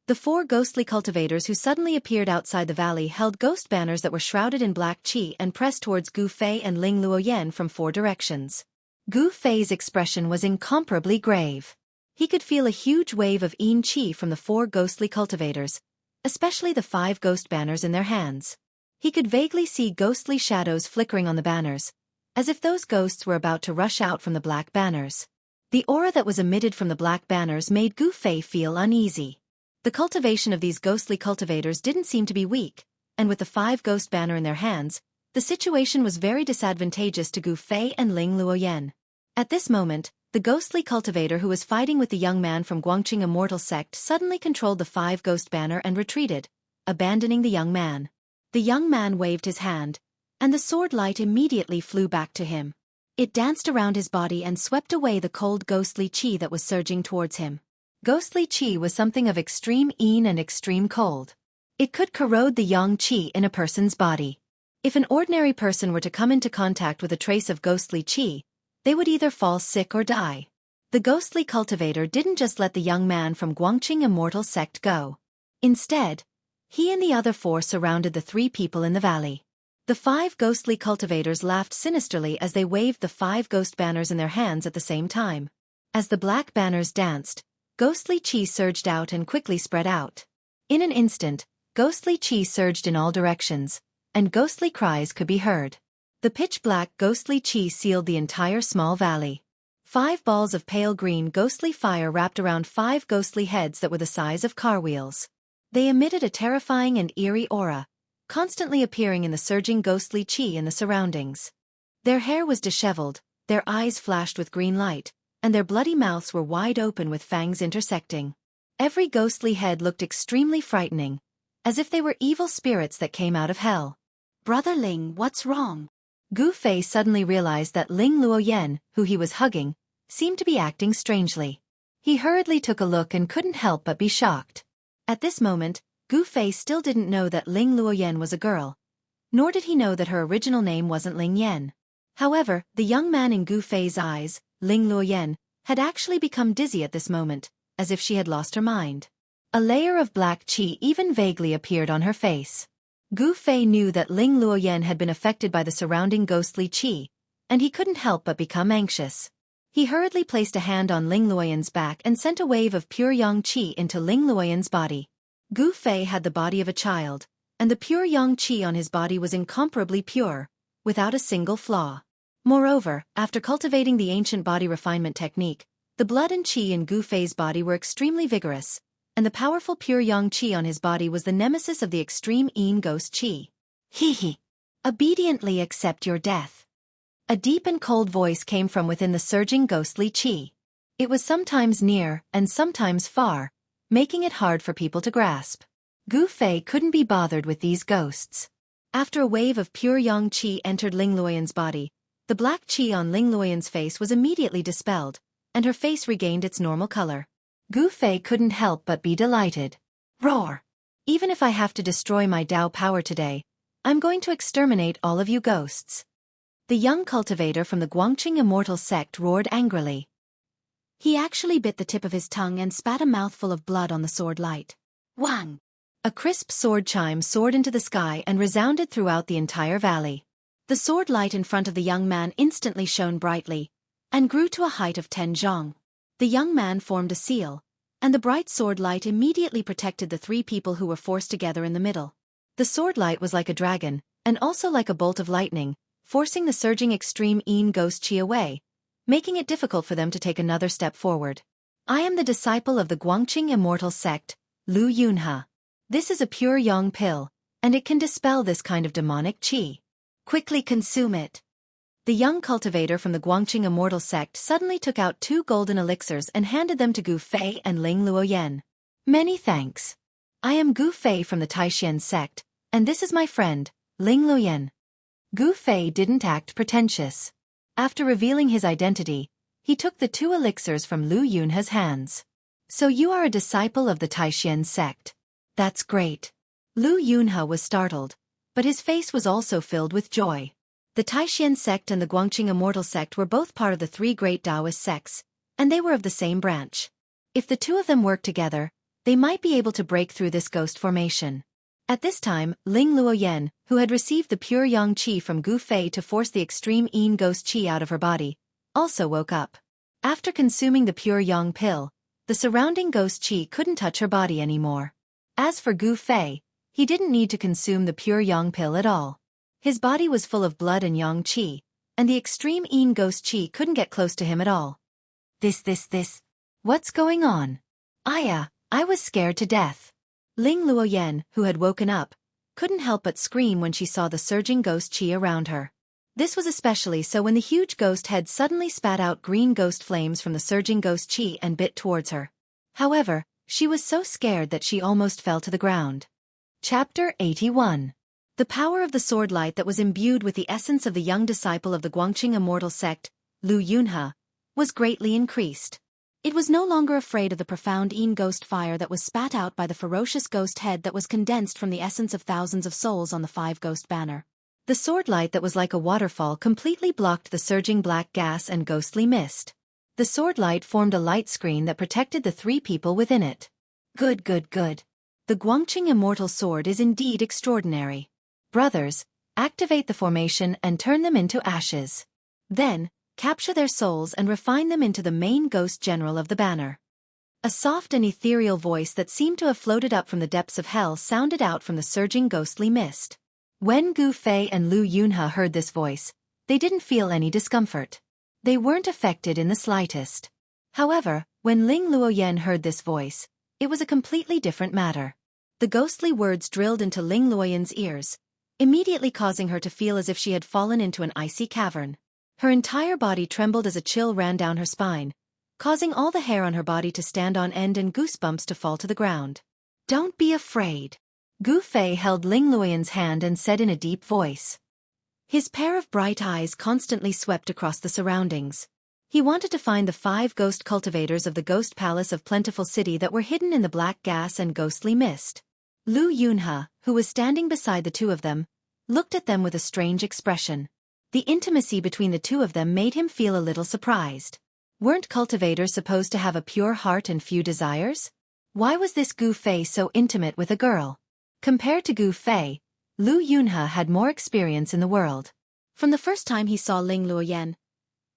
The 4 ghostly cultivators who suddenly appeared outside the valley held ghost banners that were shrouded in black qi and pressed towards Gu Fei and Ling Luoyan from 4 directions. Gu Fei's expression was incomparably grave. He could feel a huge wave of yin qi from the 4 ghostly cultivators, especially the 5 ghost banners in their hands. He could vaguely see ghostly shadows flickering on the banners, as if those ghosts were about to rush out from the black banners. The aura that was emitted from the black banners made Gu Fei feel uneasy. The cultivation of these ghostly cultivators didn't seem to be weak, and with the 5-ghost banner in their hands, the situation was very disadvantageous to Gu Fei and Ling Luoyan. At this moment, the ghostly cultivator who was fighting with the young man from Guangqing Immortal sect suddenly controlled the 5-ghost banner and retreated, abandoning the young man. The young man waved his hand, and the sword light immediately flew back to him. It danced around his body and swept away the cold ghostly qi that was surging towards him. Ghostly qi was something of extreme yin and extreme cold. It could corrode the yang qi in a person's body. If an ordinary person were to come into contact with a trace of ghostly qi, they would either fall sick or die. The ghostly cultivator didn't just let the young man from Guangqing Immortal sect go. Instead, he and the other 4 surrounded the 3 people in the valley. The 5 ghostly cultivators laughed sinisterly as they waved the 5 ghost banners in their hands at the same time. As the black banners danced, ghostly qi surged out and quickly spread out. In an instant, ghostly qi surged in all directions, and ghostly cries could be heard. The pitch-black ghostly qi sealed the entire small valley. 5 balls of pale green ghostly fire wrapped around 5 ghostly heads that were the size of car wheels. They emitted a terrifying and eerie aura, constantly appearing in the surging ghostly qi in the surroundings. Their hair was disheveled, their eyes flashed with green light, and their bloody mouths were wide open with fangs intersecting. Every ghostly head looked extremely frightening, as if they were evil spirits that came out of hell. "Brother Ling, what's wrong?" Gu Fei suddenly realized that Ling Luoyan, who he was hugging, seemed to be acting strangely. He hurriedly took a look and couldn't help but be shocked. At this moment, Gu Fei still didn't know that Ling Luoyan was a girl, nor did he know that her original name wasn't Ling Yan. However, the young man in Gu Fei's eyes, Ling Luoyan, had actually become dizzy at this moment, as if she had lost her mind. A layer of black qi even vaguely appeared on her face. Gu Fei knew that Ling Luoyan had been affected by the surrounding ghostly qi, and he couldn't help but become anxious. He hurriedly placed a hand on Ling Luoyan's back and sent a wave of pure yang qi into Ling Luoyan's body. Gu Fei had the body of a child, and the pure yang qi on his body was incomparably pure, without a single flaw. Moreover, after cultivating the ancient body refinement technique, the blood and qi in Gu Fei's body were extremely vigorous, and the powerful pure yang qi on his body was the nemesis of the extreme yin ghost qi. Hee. Obediently accept your death. A deep and cold voice came from within the surging ghostly qi. It was sometimes near and sometimes far, making it hard for people to grasp. Gu Fei couldn't be bothered with these ghosts. After a wave of pure yang qi entered Ling Luoyan's body, the black qi on Ling Luoyan's face was immediately dispelled, and her face regained its normal color. Gu Fei couldn't help but be delighted. Roar! Even if I have to destroy my Dao power today, I'm going to exterminate all of you ghosts. The young cultivator from the Guangqing Immortal sect roared angrily. He actually bit the tip of his tongue and spat a mouthful of blood on the sword light. Wang! A crisp sword chime soared into the sky and resounded throughout the entire valley. The sword light in front of the young man instantly shone brightly, and grew to a height of 10 zhong. The young man formed a seal, and the bright sword light immediately protected the three people who were forced together in the middle. The sword light was like a dragon, and also like a bolt of lightning, forcing the surging extreme Yin ghost qi away, making it difficult for them to take another step forward. I am the disciple of the Guangqing Immortal sect, Lu Yunhe. This is a pure yang pill, and it can dispel this kind of demonic qi. Quickly consume it. The young cultivator from the Guangqing Immortal sect suddenly took out 2 golden elixirs and handed them to Gu Fei and Ling Luoyan. Many thanks. I am Gu Fei from the Taishan sect, and this is my friend, Ling Luoyan. Gu Fei didn't act pretentious. After revealing his identity, he took the 2 elixirs from Lu Yunhe's hands. So you are a disciple of the Taishan sect. That's great. Lu Yunhe was startled, but his face was also filled with joy. The Taishan sect and the Guangqing Immortal sect were both part of the 3 great Taoist sects, and they were of the same branch. If the 2 of them worked together, they might be able to break through this ghost formation. At this time, Ling Luoyan, who had received the pure yang qi from Gu Fei to force the extreme Yin ghost qi out of her body, also woke up. After consuming the pure yang pill, the surrounding ghost qi couldn't touch her body anymore. As for Gu Fei, he didn't need to consume the pure yang pill at all. His body was full of blood and yang qi, and the extreme Yin ghost qi couldn't get close to him at all. This. What's going on? I was scared to death. Ling Luoyan, who had woken up, couldn't help but scream when she saw the surging ghost qi around her. This was especially so when the huge ghost head suddenly spat out green ghost flames from the surging ghost qi and bit towards her. However, she was so scared that she almost fell to the ground. Chapter 81. The power of the sword light that was imbued with the essence of the young disciple of the Guangqing Immortal sect, Lu Yunhe, was greatly increased. It was no longer afraid of the profound Yin ghost fire that was spat out by the ferocious ghost head that was condensed from the essence of thousands of souls on the 5 ghost banner. The sword light that was like a waterfall completely blocked the surging black gas and ghostly mist. The sword light formed a light screen that protected the 3 people within it. Good. The Guangqing Immortal sword is indeed extraordinary. Brothers, activate the formation and turn them into ashes. Then, capture their souls and refine them into the main ghost general of the banner. A soft and ethereal voice that seemed to have floated up from the depths of hell sounded out from the surging ghostly mist. When Gu Fei and Lu Yunhe heard this voice, they didn't feel any discomfort. They weren't affected in the slightest. However, when Ling Luoyan heard this voice, it was a completely different matter. The ghostly words drilled into Ling Luoyan's ears, immediately causing her to feel as if she had fallen into an icy cavern. Her entire body trembled as a chill ran down her spine, causing all the hair on her body to stand on end and goosebumps to fall to the ground. Don't be afraid. Gu Fei held Ling Luoyan's hand and said in a deep voice. His pair of bright eyes constantly swept across the surroundings. He wanted to find the 5 ghost cultivators of the ghost palace of Plentiful City that were hidden in the black gas and ghostly mist. Lu Yunhe, who was standing beside the 2 of them, looked at them with a strange expression. The intimacy between the 2 of them made him feel a little surprised. Weren't cultivators supposed to have a pure heart and few desires? Why was this Gu Fei so intimate with a girl? Compared to Gu Fei, Lu Yunhe had more experience in the world. From the first time he saw Ling Luoyan,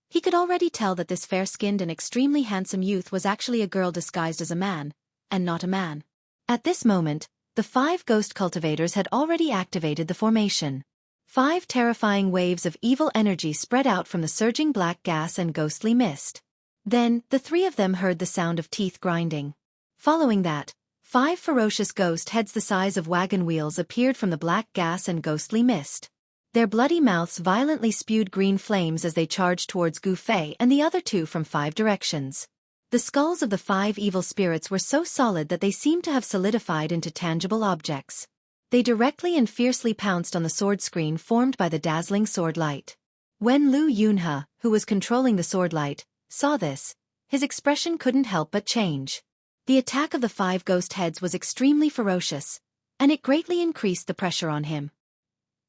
he could already tell that this fair-skinned and extremely handsome youth was actually a girl disguised as a man, and not a man. At this moment, the 5 ghost cultivators had already activated the formation. 5 terrifying waves of evil energy spread out from the surging black gas and ghostly mist. Then, the 3 of them heard the sound of teeth grinding. Following that, 5 ferocious ghost heads the size of wagon wheels appeared from the black gas and ghostly mist. Their bloody mouths violently spewed green flames as they charged towards Gu Fei and the other two from 5 directions. The skulls of the 5 evil spirits were so solid that they seemed to have solidified into tangible objects. They directly and fiercely pounced on the sword screen formed by the dazzling sword light. When Lu Yunhe, who was controlling the sword light, saw this, his expression couldn't help but change. The attack of the 5 ghost heads was extremely ferocious, and it greatly increased the pressure on him.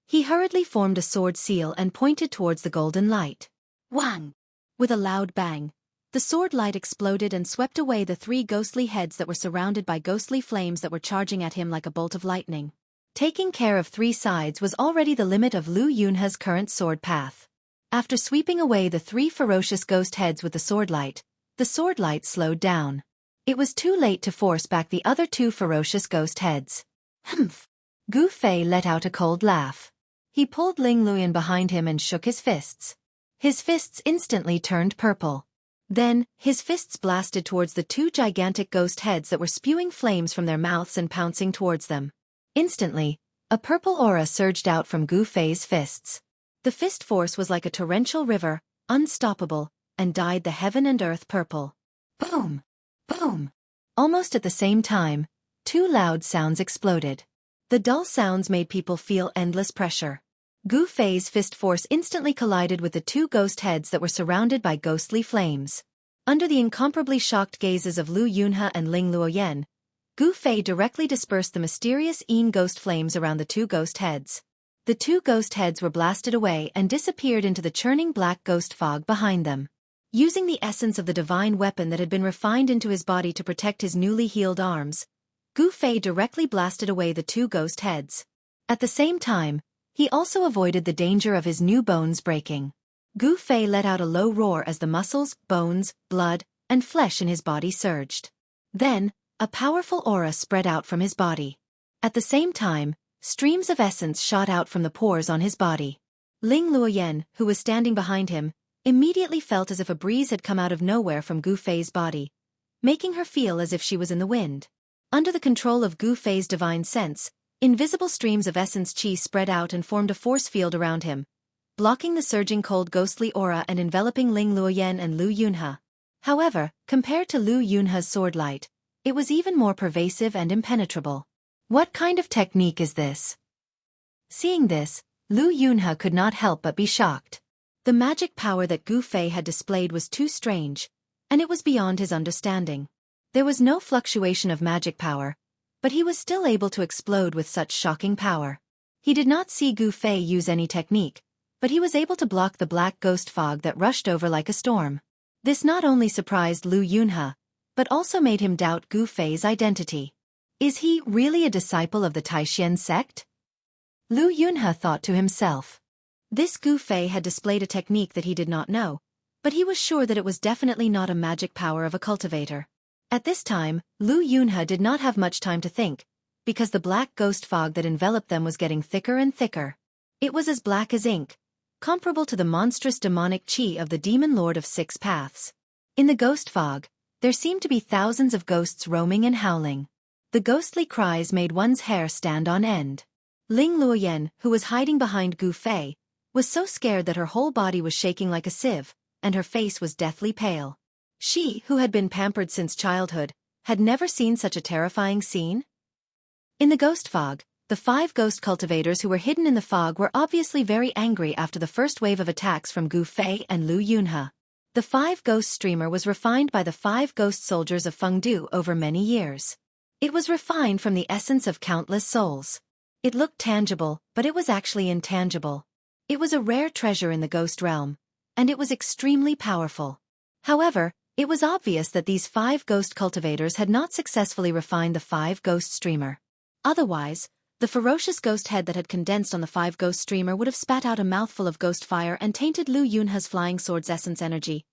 He hurriedly formed a sword seal and pointed towards the golden light. Wang! With a loud bang, the sword light exploded and swept away the 3 ghostly heads that were surrounded by ghostly flames that were charging at him like a bolt of lightning. Taking care of 3 sides was already the limit of Lu Yunhe's current sword path. After sweeping away the 3 ferocious ghost heads with the sword light slowed down. It was too late to force back the other 2 ferocious ghost heads. Humph! Gu Fei let out a cold laugh. He pulled Ling Luoyan behind him and shook his fists. His fists instantly turned purple. Then, his fists blasted towards the 2 gigantic ghost heads that were spewing flames from their mouths and pouncing towards them. Instantly, a purple aura surged out from Gu Fei's fists. The fist force was like a torrential river, unstoppable, and dyed the heaven and earth purple. Boom! Boom! Almost at the same time, 2 loud sounds exploded. The dull sounds made people feel endless pressure. Gu Fei's fist force instantly collided with the 2 ghost heads that were surrounded by ghostly flames. Under the incomparably shocked gazes of Lu Yunhe and Ling Luoyan, Gu Fei directly dispersed the mysterious ghost flames around the 2 ghost heads. The 2 ghost heads were blasted away and disappeared into the churning black ghost fog behind them. Using the essence of the divine weapon that had been refined into his body to protect his newly healed arms, Gu Fei directly blasted away the 2 ghost heads. At the same time, he also avoided the danger of his new bones breaking. Gu Fei let out a low roar as the muscles, bones, blood, and flesh in his body surged. Then, a powerful aura spread out from his body. At the same time, streams of essence shot out from the pores on his body. Ling Luoyan, who was standing behind him, immediately felt as if a breeze had come out of nowhere from Gu Fei's body, making her feel as if she was in the wind. Under the control of Gu Fei's divine sense, invisible streams of essence qi spread out and formed a force field around him, blocking the surging cold ghostly aura and enveloping Ling Luoyan and Lu Yunhe. However, compared to Lu Yunhe's sword light, it was even more pervasive and impenetrable. What kind of technique is this? Seeing this, Lu Yunhe could not help but be shocked. The magic power that Gu Fei had displayed was too strange, and it was beyond his understanding. There was no fluctuation of magic power, but he was still able to explode with such shocking power. He did not see Gu Fei use any technique, but he was able to block the black ghost fog that rushed over like a storm. This not only surprised Lu Yunhe, but also made him doubt Gu Fei's identity. Is he really a disciple of the Taishan sect? Lu Yunhe thought to himself. This Gu Fei had displayed a technique that he did not know, but he was sure that it was definitely not a magic power of a cultivator. At this time, Lu Yunhe did not have much time to think, because the black ghost fog that enveloped them was getting thicker and thicker. It was as black as ink, comparable to the monstrous demonic qi of the demon lord of 6 paths. In the ghost fog, there seemed to be thousands of ghosts roaming and howling. The ghostly cries made one's hair stand on end. Ling Luoyan, who was hiding behind Gu Fei, was so scared that her whole body was shaking like a sieve, and her face was deathly pale. She, who had been pampered since childhood, had never seen such a terrifying scene. In the ghost fog, the 5 ghost cultivators who were hidden in the fog were obviously very angry after the first wave of attacks from Gu Fei and Lu Yunhe. The 5 ghost streamer was refined by the 5 ghost soldiers of Fengdu over many years. It was refined from the essence of countless souls. It looked tangible, but it was actually intangible. It was a rare treasure in the ghost realm, and it was extremely powerful. However, it was obvious that these 5 ghost cultivators had not successfully refined the 5 ghost streamer. Otherwise, the ferocious ghost head that had condensed on the 5 ghost streamer would have spat out a mouthful of ghost fire and tainted Lu Yunhe's flying sword's essence energy,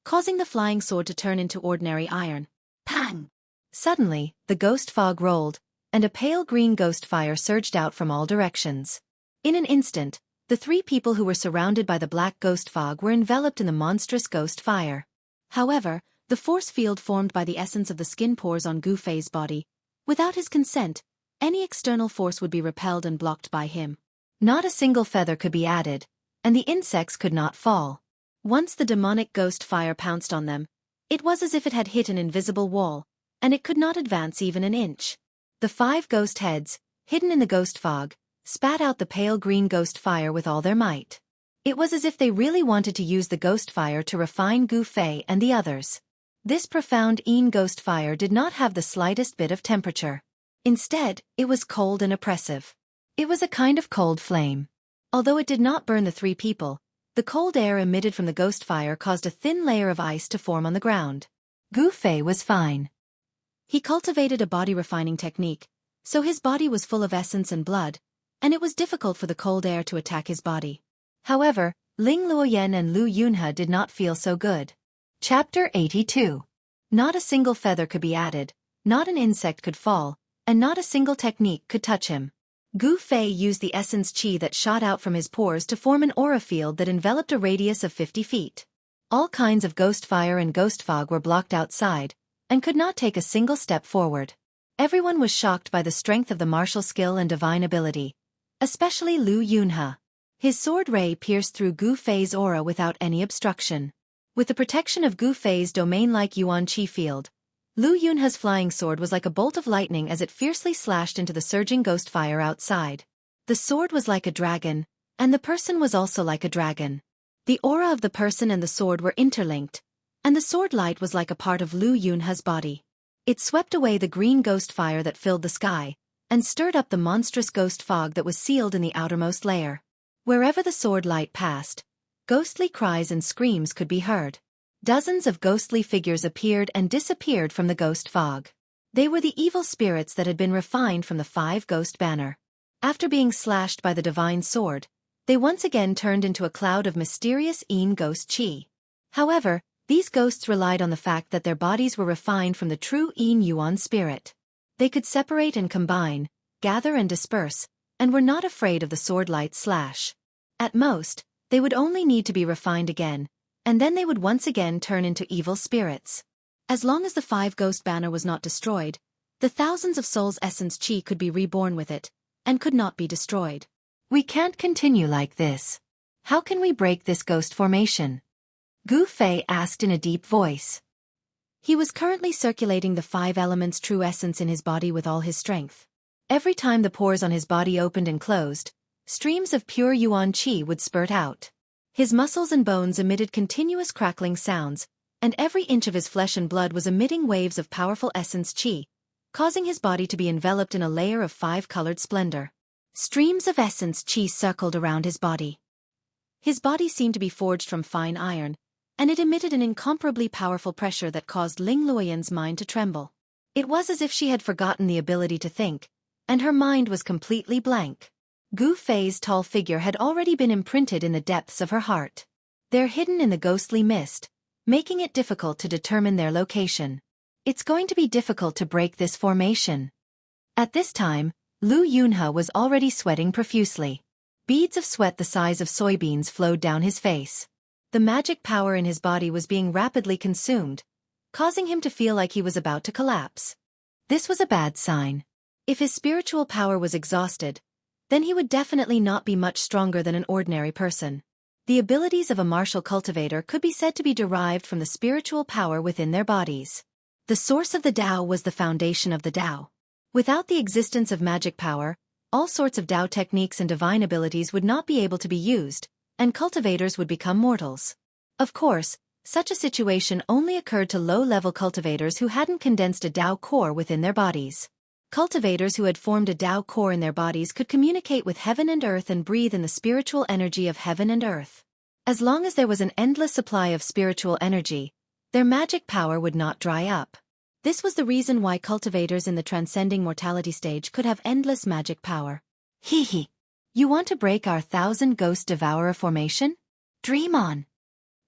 causing the flying sword to turn into ordinary iron. Pang! Suddenly, the ghost fog rolled, and a pale green ghost fire surged out from all directions. In an instant, the 3 people who were surrounded by the black ghost fog were enveloped in the monstrous ghost fire. However, the force field formed by the essence of the skin pores on Gu Fei's body, without his consent, any external force would be repelled and blocked by him. Not a single feather could be added, and the insects could not fall. Once the demonic ghost fire pounced on them, it was as if it had hit an invisible wall, and it could not advance even an inch. The 5 ghost heads, hidden in the ghost fog, spat out the pale green ghost fire with all their might. It was as if they really wanted to use the ghost fire to refine Gu Fei and the others. This profound ghost fire did not have the slightest bit of temperature. Instead, it was cold and oppressive. It was a kind of cold flame. Although it did not burn the 3 people, the cold air emitted from the ghost fire caused a thin layer of ice to form on the ground. Gu Fei was fine. He cultivated a body-refining technique, so his body was full of essence and blood, and it was difficult for the cold air to attack his body. However, Ling Luoyan and Lu Yunhe did not feel so good. Chapter 82. Not a single feather could be added, not an insect could fall, and not a single technique could touch him. Gu Fei used the essence qi that shot out from his pores to form an aura field that enveloped a radius of 50 feet. All kinds of ghost fire and ghost fog were blocked outside, and could not take a single step forward. Everyone was shocked by the strength of the martial skill and divine ability, especially Lu Yunhe. His sword ray pierced through Gu Fei's aura without any obstruction. With the protection of Gu Fei's domain-like Yuan Qi field, Lu Yunhe's flying sword was like a bolt of lightning as it fiercely slashed into the surging ghost fire outside. The sword was like a dragon, and the person was also like a dragon. The aura of the person and the sword were interlinked, and the sword light was like a part of Lu Yunhe's body. It swept away the green ghost fire that filled the sky, and stirred up the monstrous ghost fog that was sealed in the outermost layer. Wherever the sword light passed, ghostly cries and screams could be heard. Dozens of ghostly figures appeared and disappeared from the ghost fog. They were the evil spirits that had been refined from the 5 ghost banner. After being slashed by the divine sword, they once again turned into a cloud of mysterious ghost qi. However, these ghosts relied on the fact that their bodies were refined from the true Yuan spirit. They could separate and combine, gather and disperse, and were not afraid of the swordlight slash. At most, they would only need to be refined again, and then they would once again turn into evil spirits. As long as the 5 ghost banner was not destroyed, the thousands of souls' essence qi could be reborn with it, and could not be destroyed. We can't continue like this. How can we break this ghost formation? Gu Fei asked in a deep voice. He was currently circulating the 5 elements' true essence in his body with all his strength. Every time the pores on his body opened and closed, streams of pure Yuan Qi would spurt out. His muscles and bones emitted continuous crackling sounds, and every inch of his flesh and blood was emitting waves of powerful essence Qi, causing his body to be enveloped in a layer of 5-colored splendor. Streams of essence Qi circled around his body. His body seemed to be forged from fine iron, and it emitted an incomparably powerful pressure that caused Ling Luoyan's mind to tremble. It was as if she had forgotten the ability to think, and her mind was completely blank. Gu Fei's tall figure had already been imprinted in the depths of her heart. They're hidden in the ghostly mist, making it difficult to determine their location. It's going to be difficult to break this formation. At this time, Lu Yunhe was already sweating profusely. Beads of sweat the size of soybeans flowed down his face. The magic power in his body was being rapidly consumed, causing him to feel like he was about to collapse. This was a bad sign. If his spiritual power was exhausted, then he would definitely not be much stronger than an ordinary person. The abilities of a martial cultivator could be said to be derived from the spiritual power within their bodies. The source of the Tao was the foundation of the Tao. Without the existence of magic power, all sorts of Tao techniques and divine abilities would not be able to be used, and cultivators would become mortals. Of course, such a situation only occurred to low-level cultivators who hadn't condensed a Tao core within their bodies. Cultivators who had formed a Tao core in their bodies could communicate with heaven and earth and breathe in the spiritual energy of heaven and earth. As long as there was an endless supply of spiritual energy, their magic power would not dry up. This was the reason why cultivators in the transcending mortality stage could have endless magic power. Hee hee. You want to break our 1,000 ghost devourer formation? Dream on.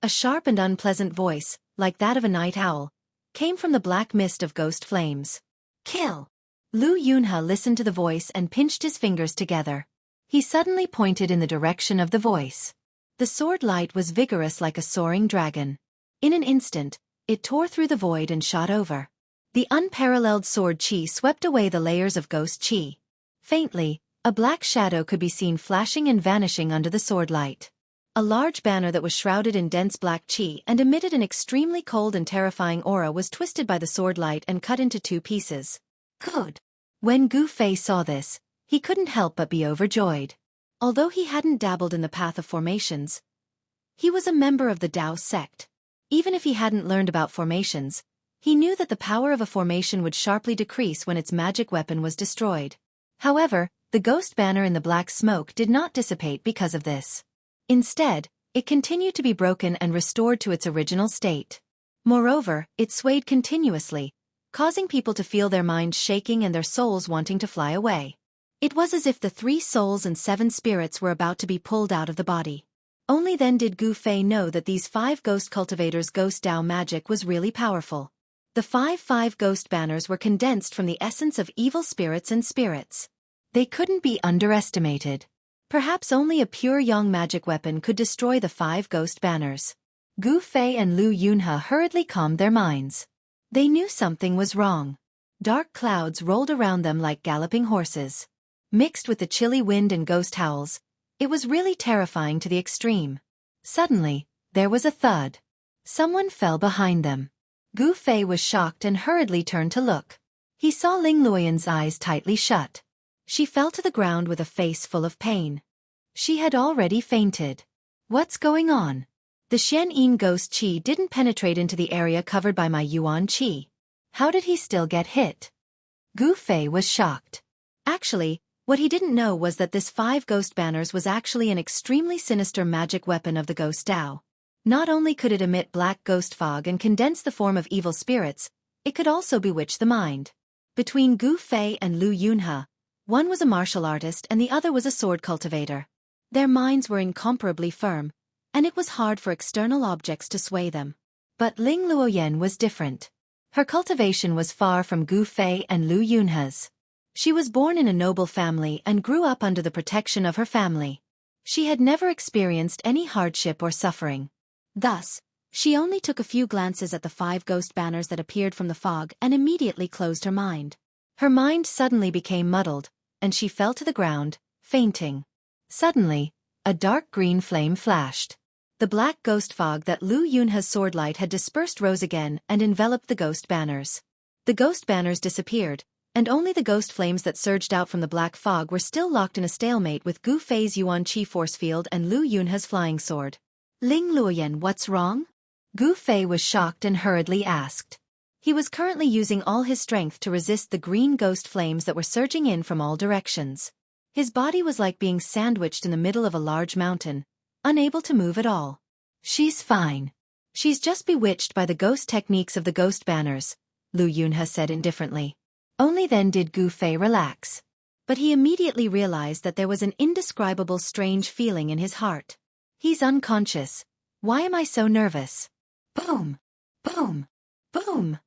A sharp and unpleasant voice, like that of a night owl, came from the black mist of ghost flames. Kill. Lu Yunhe listened to the voice and pinched his fingers together. He suddenly pointed in the direction of the voice. The sword light was vigorous like a soaring dragon. In an instant, it tore through the void and shot over. The unparalleled sword qi swept away the layers of ghost qi. Faintly, A black shadow could be seen flashing and vanishing under the swordlight. A large banner that was shrouded in dense black qi and emitted an extremely cold and terrifying aura was twisted by the swordlight and cut into 2 pieces. Good. When Gu Fei saw this, he couldn't help but be overjoyed. Although he hadn't dabbled in the path of formations, he was a member of the Dao sect. Even if he hadn't learned about formations, he knew that the power of a formation would sharply decrease when its magic weapon was destroyed. However, the ghost banner in the black smoke did not dissipate because of this. Instead, it continued to be broken and restored to its original state. Moreover, it swayed continuously, causing people to feel their minds shaking and their souls wanting to fly away. It was as if the 3 souls and 7 spirits were about to be pulled out of the body. Only then did Gu Fei know that these 5 ghost cultivators' ghost Dao magic was really powerful. The 5 ghost banners were condensed from the essence of evil spirits and spirits. They couldn't be underestimated. Perhaps only a pure yang magic weapon could destroy the 5 ghost banners. Gu Fei and Lu Yunhe hurriedly calmed their minds. They knew something was wrong. Dark clouds rolled around them like galloping horses. Mixed with the chilly wind and ghost howls, it was really terrifying to the extreme. Suddenly, there was a thud. Someone fell behind them. Gu Fei was shocked and hurriedly turned to look. He saw Ling Luoyan's eyes tightly shut. She fell to the ground with a face full of pain. She had already fainted. What's going on? The Xianxia ghost qi didn't penetrate into the area covered by my yuan qi. How did he still get hit? Gu Fei was shocked. Actually, what he didn't know was that this 5 ghost banners was actually an extremely sinister magic weapon of the ghost Dao. Not only could it emit black ghost fog and condense the form of evil spirits, it could also bewitch the mind. Between Gu Fei and Lu Yunhe, one was a martial artist and the other was a sword cultivator. Their minds were incomparably firm, and it was hard for external objects to sway them. But Ling Luoyan was different. Her cultivation was far from Gu Fei and Lu Yunhe's. She was born in a noble family and grew up under the protection of her family. She had never experienced any hardship or suffering. Thus, she only took a few glances at the 5 ghost banners that appeared from the fog and immediately closed her mind. Her mind suddenly became muddled, and she fell to the ground, fainting. Suddenly, a dark green flame flashed. The black ghost fog that Lu Yunhe's swordlight had dispersed rose again and enveloped the ghost banners. The ghost banners disappeared, and only the ghost flames that surged out from the black fog were still locked in a stalemate with Gu Fei's yuan qi force field and Lu Yunhe's flying sword. Ling Luoyan, what's wrong? Gu Fei was shocked and hurriedly asked. He was currently using all his strength to resist the green ghost flames that were surging in from all directions. His body was like being sandwiched in the middle of a large mountain, unable to move at all. She's fine. She's just bewitched by the ghost techniques of the ghost banners, Lu Yunhe said indifferently. Only then did Gu Fei relax. But he immediately realized that there was an indescribable strange feeling in his heart. He's unconscious. Why am I so nervous? Boom! Boom! Boom!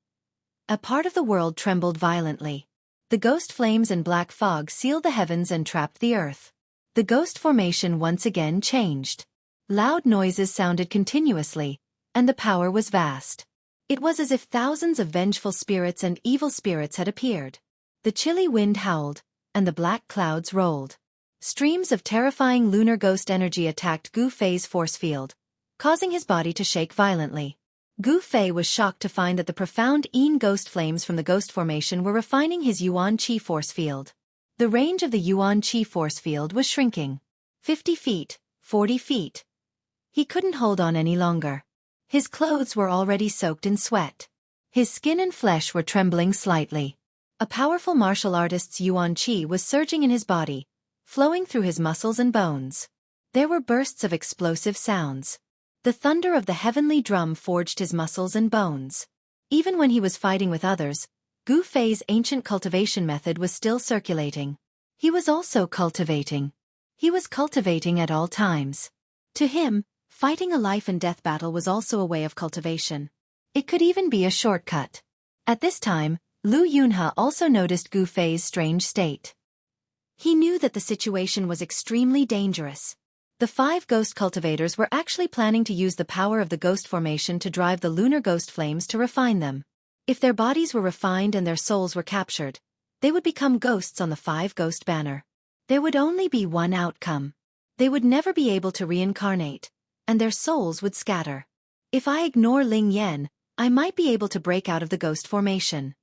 A part of the world trembled violently. The ghost flames and black fog sealed the heavens and trapped the earth. The ghost formation once again changed. Loud noises sounded continuously, and the power was vast. It was as if thousands of vengeful spirits and evil spirits had appeared. The chilly wind howled, and the black clouds rolled. Streams of terrifying lunar ghost energy attacked Gu Fei's force field, causing his body to shake violently. Gu Fei was shocked to find that the profound Yin ghost flames from the ghost formation were refining his yuan qi force field. The range of the yuan qi force field was shrinking. 50 feet, 40 feet. He couldn't hold on any longer. His clothes were already soaked in sweat. His skin and flesh were trembling slightly. A powerful martial artist's yuan qi was surging in his body, flowing through his muscles and bones. There were bursts of explosive sounds. The thunder of the heavenly drum forged his muscles and bones. Even when he was fighting with others, Gu Fei's ancient cultivation method was still circulating. He was also cultivating. He was cultivating at all times. To him, fighting a life and death battle was also a way of cultivation. It could even be a shortcut. At this time, Lu Yunhe also noticed Gu Fei's strange state. He knew that the situation was extremely dangerous. The 5 ghost cultivators were actually planning to use the power of the ghost formation to drive the lunar ghost flames to refine them. If their bodies were refined and their souls were captured, they would become ghosts on the 5 ghost banner. There would only be one outcome. They would never be able to reincarnate, and their souls would scatter. If I ignore Ling Yan, I might be able to break out of the ghost formation.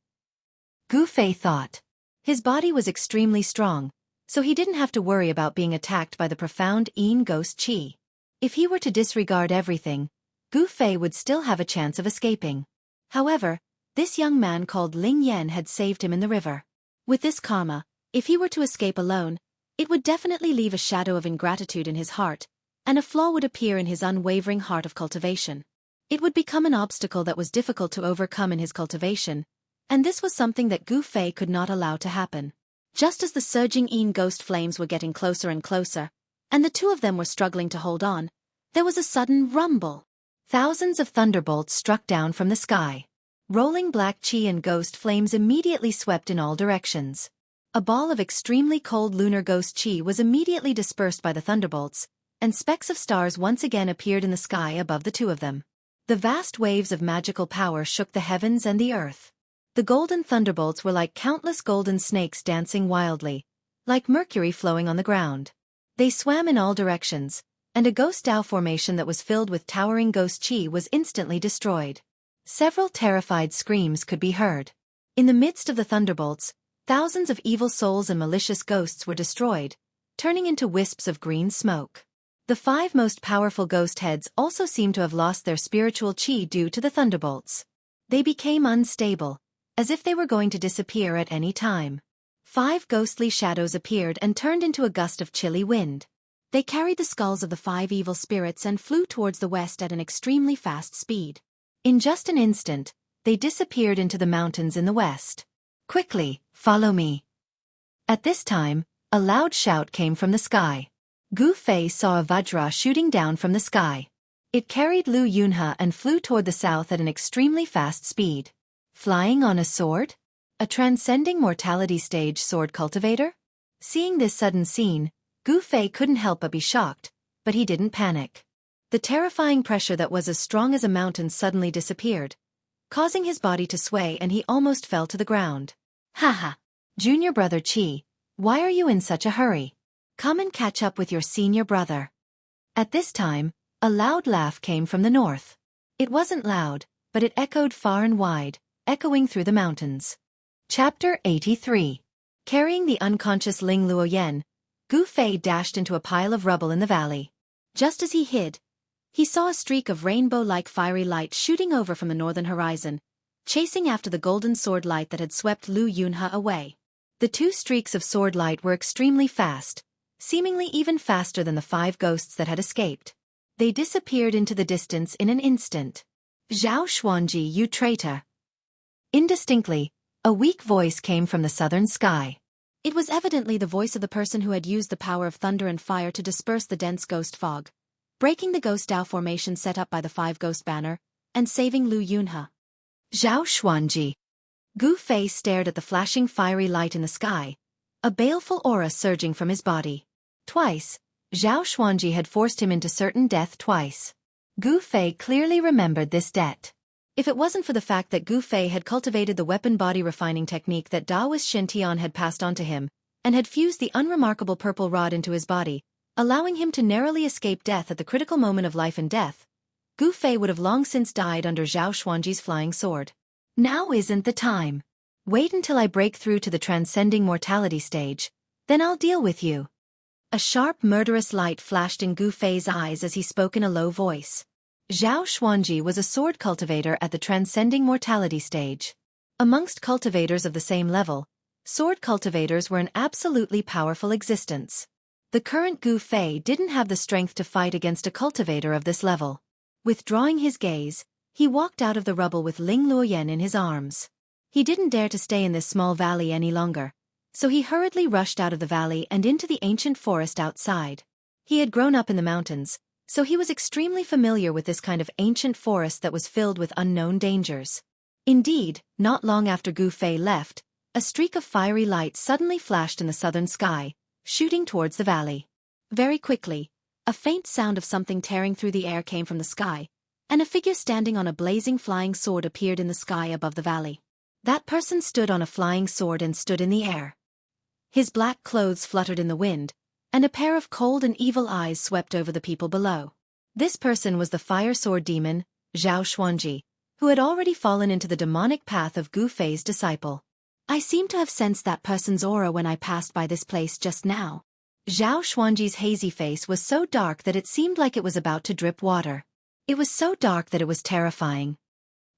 Gu Fei thought. His body was extremely strong, so he didn't have to worry about being attacked by the profound Yin ghost qi. If he were to disregard everything, Gu Fei would still have a chance of escaping. However, this young man called Ling Yan had saved him in the river. With this karma, if he were to escape alone, it would definitely leave a shadow of ingratitude in his heart, and a flaw would appear in his unwavering heart of cultivation. It would become an obstacle that was difficult to overcome in his cultivation, and this was something that Gu Fei could not allow to happen. Just as the surging Yin ghost flames were getting closer and closer, and the two of them were struggling to hold on, there was a sudden rumble. Thousands of thunderbolts struck down from the sky. Rolling black qi and ghost flames immediately swept in all directions. A ball of extremely cold lunar ghost qi was immediately dispersed by the thunderbolts, and specks of stars once again appeared in the sky above the two of them. The vast waves of magical power shook the heavens and the earth. The golden thunderbolts were like countless golden snakes dancing wildly, like mercury flowing on the ground. They swam in all directions, and a ghost Dao formation that was filled with towering ghost qi was instantly destroyed. Several terrified screams could be heard. In the midst of the thunderbolts, thousands of evil souls and malicious ghosts were destroyed, turning into wisps of green smoke. The 5 most powerful ghost heads also seemed to have lost their spiritual qi due to the thunderbolts. They became unstable, as if they were going to disappear at any time. 5 ghostly shadows appeared and turned into a gust of chilly wind. They carried the skulls of the 5 evil spirits and flew towards the west at an extremely fast speed. In just an instant, they disappeared into the mountains in the west. Quickly, follow me. At this time, a loud shout came from the sky. Gu Fei saw a Vajra shooting down from the sky. It carried Lu Yunhe and flew toward the south at an extremely fast speed. Flying on a sword? A transcending mortality stage sword cultivator? Seeing this sudden scene, Gu Fei couldn't help but be shocked, but he didn't panic. The terrifying pressure that was as strong as a mountain suddenly disappeared, causing his body to sway, and he almost fell to the ground. Haha! Junior brother Qi, why are you in such a hurry? Come and catch up with your senior brother. At this time, a loud laugh came from the north. It wasn't loud, but it echoed far and wide, echoing through the mountains. Chapter 83. Carrying the unconscious Ling Luoyan, Gu Fei dashed into a pile of rubble in the valley. Just as he hid, he saw a streak of rainbow-like fiery light shooting over from the northern horizon, chasing after the golden sword light that had swept Lu Yunhe away. The 2 streaks of sword light were extremely fast, seemingly even faster than the 5 ghosts that had escaped. They disappeared into the distance in an instant. Zhao Xuanji, you traitor! Indistinctly, a weak voice came from the southern sky. It was evidently the voice of the person who had used the power of thunder and fire to disperse the dense ghost fog, breaking the ghost Dao formation set up by the 5 ghost banner, and saving Lu Yunhe. Zhao Xuanji. Gu Fei stared at the flashing fiery light in the sky, a baleful aura surging from his body. Twice, Zhao Xuanji had forced him into certain death twice. Gu Fei clearly remembered this debt. If it wasn't for the fact that Gu Fei had cultivated the weapon body refining technique that Daoist Shen Tian had passed on to him, and had fused the unremarkable purple rod into his body, allowing him to narrowly escape death at the critical moment of life and death, Gu Fei would have long since died under Zhao Xuanji's flying sword. Now isn't the time. Wait until I break through to the transcending mortality stage, then I'll deal with you. A sharp murderous light flashed in Gu Fei's eyes as he spoke in a low voice. Zhao Xuanji was a sword cultivator at the transcending mortality stage. Amongst cultivators of the same level, sword cultivators were an absolutely powerful existence. The current Gu Fei didn't have the strength to fight against a cultivator of this level. Withdrawing his gaze, he walked out of the rubble with Ling Luoyan in his arms. He didn't dare to stay in this small valley any longer, so he hurriedly rushed out of the valley and into the ancient forest outside. He had grown up in the mountains, so he was extremely familiar with this kind of ancient forest that was filled with unknown dangers. Indeed, not long after Gu Fei left, a streak of fiery light suddenly flashed in the southern sky, shooting towards the valley. Very quickly, a faint sound of something tearing through the air came from the sky, and a figure standing on a blazing flying sword appeared in the sky above the valley. That person stood on a flying sword and stood in the air. His black clothes fluttered in the wind, and a pair of cold and evil eyes swept over the people below. This person was the fire sword demon, Xueqi, who had already fallen into the demonic path of Gu Fei's disciple. I seem to have sensed that person's aura when I passed by this place just now. Xueqi's hazy face was so dark that it seemed like it was about to drip water. It was so dark that it was terrifying.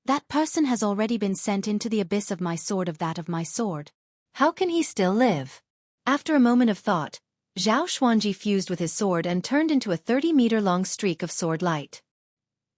That person has already been sent into the abyss of my sword of that of my sword. How can he still live? After a moment of thought, Xueqi fused with his sword and turned into a 30-meter-long streak of sword light.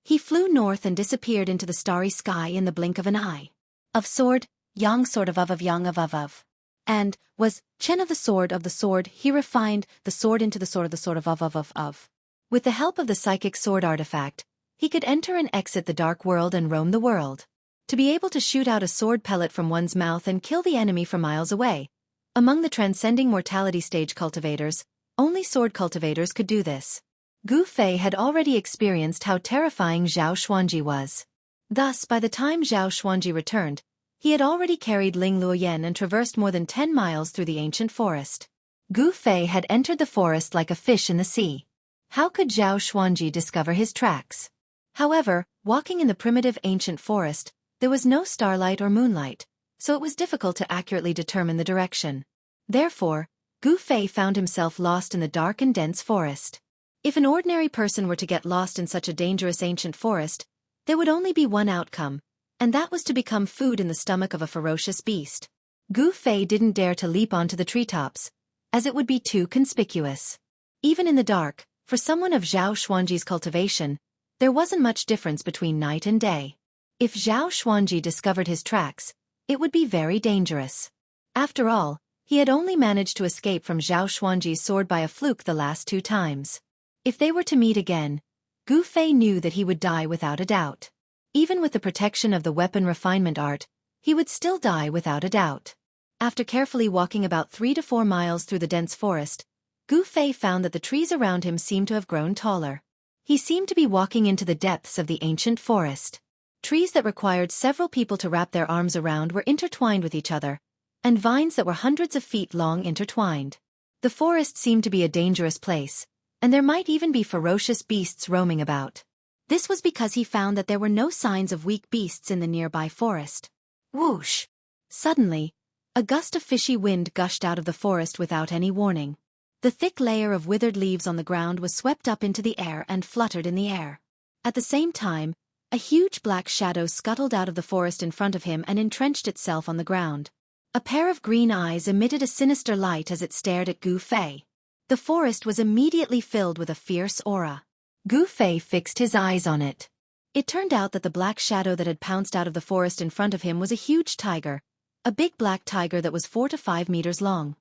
He flew north and disappeared into the starry sky in the blink of an eye. Of sword, yang sword of yang of. And, was, Chen of the sword, he refined the sword into the sword of. With the help of the psychic sword artifact, he could enter and exit the dark world and roam the world. To be able to shoot out a sword pellet from one's mouth and kill the enemy from miles away. Among the transcending mortality stage cultivators, only sword cultivators could do this. Gu Fei had already experienced how terrifying Xueqi was. Thus, by the time Xueqi returned, he had already carried Ling Luoyan and traversed more than 10 miles through the ancient forest. Gu Fei had entered the forest like a fish in the sea. How could Xueqi discover his tracks? However, walking in the primitive ancient forest, there was no starlight or moonlight, so it was difficult to accurately determine the direction. Therefore, Gu Fei found himself lost in the dark and dense forest. If an ordinary person were to get lost in such a dangerous ancient forest, there would only be one outcome, and that was to become food in the stomach of a ferocious beast. Gu Fei didn't dare to leap onto the treetops, as it would be too conspicuous. Even in the dark, for someone of Xueqi's cultivation, there wasn't much difference between night and day. If Xueqi discovered his tracks, it would be very dangerous. After all, he had only managed to escape from Xueqi's sword by a fluke the last 2 times. If they were to meet again, Gu Fei knew that he would die without a doubt. Even with the protection of the weapon refinement art, he would still die without a doubt. After carefully walking about 3 to 4 miles through the dense forest, Gu Fei found that the trees around him seemed to have grown taller. He seemed to be walking into the depths of the ancient forest. Trees that required several people to wrap their arms around were intertwined with each other, and vines that were hundreds of feet long intertwined. The forest seemed to be a dangerous place, and there might even be ferocious beasts roaming about. This was because he found that there were no signs of weak beasts in the nearby forest. Whoosh! Suddenly, a gust of fishy wind gushed out of the forest without any warning. The thick layer of withered leaves on the ground was swept up into the air and fluttered in the air. At the same time, a huge black shadow scuttled out of the forest in front of him and entrenched itself on the ground. A pair of green eyes emitted a sinister light as it stared at Gu Fei. The forest was immediately filled with a fierce aura. Gu Fei fixed his eyes on it. It turned out that the black shadow that had pounced out of the forest in front of him was a huge tiger, a big black tiger that was 4 to 5 meters long.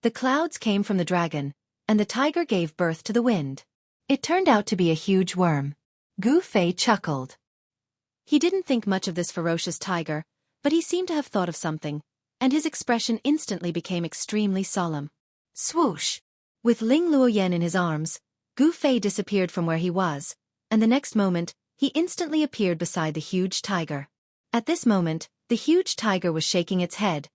The clouds came from the dragon, and the tiger gave birth to the wind. It turned out to be a huge worm. Gu Fei chuckled. He didn't think much of this ferocious tiger, but he seemed to have thought of something, and his expression instantly became extremely solemn. Swoosh! With Ling Luoyan in his arms, Gu Fei disappeared from where he was, and the next moment, he instantly appeared beside the huge tiger. At this moment, the huge tiger was shaking its head,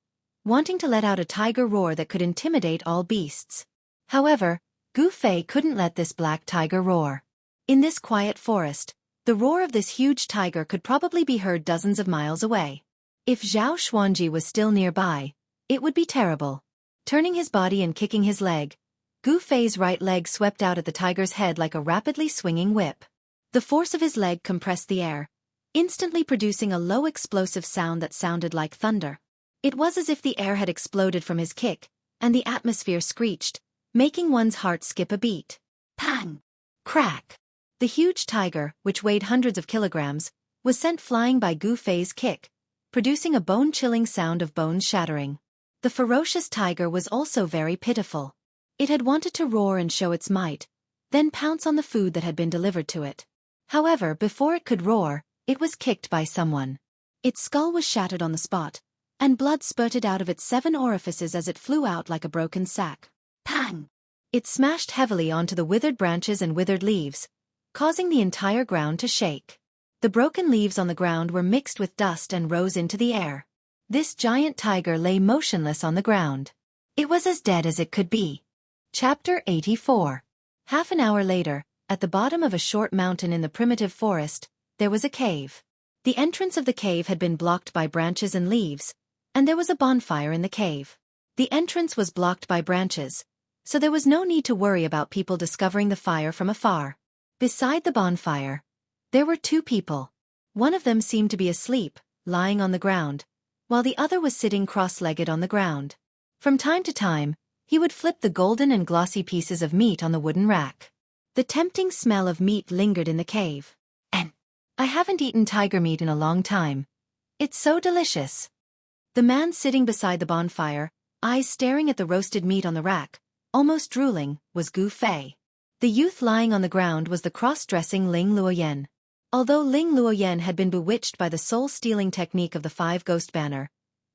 wanting to let out a tiger roar that could intimidate all beasts. However, Gu Fei couldn't let this black tiger roar. In this quiet forest, the roar of this huge tiger could probably be heard dozens of miles away. If Xueqi was still nearby, it would be terrible. Turning his body and kicking his leg, Gu Fei's right leg swept out at the tiger's head like a rapidly swinging whip. The force of his leg compressed the air, instantly producing a low explosive sound that sounded like thunder. It was as if the air had exploded from his kick, and the atmosphere screeched, making one's heart skip a beat. Pang! Crack! The huge tiger, which weighed hundreds of kilograms, was sent flying by Gu Fei's kick, producing a bone-chilling sound of bones shattering. The ferocious tiger was also very pitiful. It had wanted to roar and show its might, then pounce on the food that had been delivered to it. However, before it could roar, it was kicked by someone. Its skull was shattered on the spot, and blood spurted out of its 7 orifices as it flew out like a broken sack. Pang! It smashed heavily onto the withered branches and withered leaves, causing the entire ground to shake. The broken leaves on the ground were mixed with dust and rose into the air. This giant tiger lay motionless on the ground. It was as dead as it could be. Chapter 84. Half an hour later, at the bottom of a short mountain in the primitive forest, there was a cave. The entrance of the cave had been blocked by branches and leaves, and there was a bonfire in the cave. The entrance was blocked by branches, so there was no need to worry about people discovering the fire from afar. Beside the bonfire, there were two people. One of them seemed to be asleep, lying on the ground, while the other was sitting cross-legged on the ground. From time to time, he would flip the golden and glossy pieces of meat on the wooden rack. The tempting smell of meat lingered in the cave. I haven't eaten tiger meat in a long time. It's so delicious. The man sitting beside the bonfire, eyes staring at the roasted meat on the rack, almost drooling, was Gu Fei. The youth lying on the ground was the cross-dressing Ling Luoyan. Although Ling Luoyan had been bewitched by the soul-stealing technique of the five-ghost banner,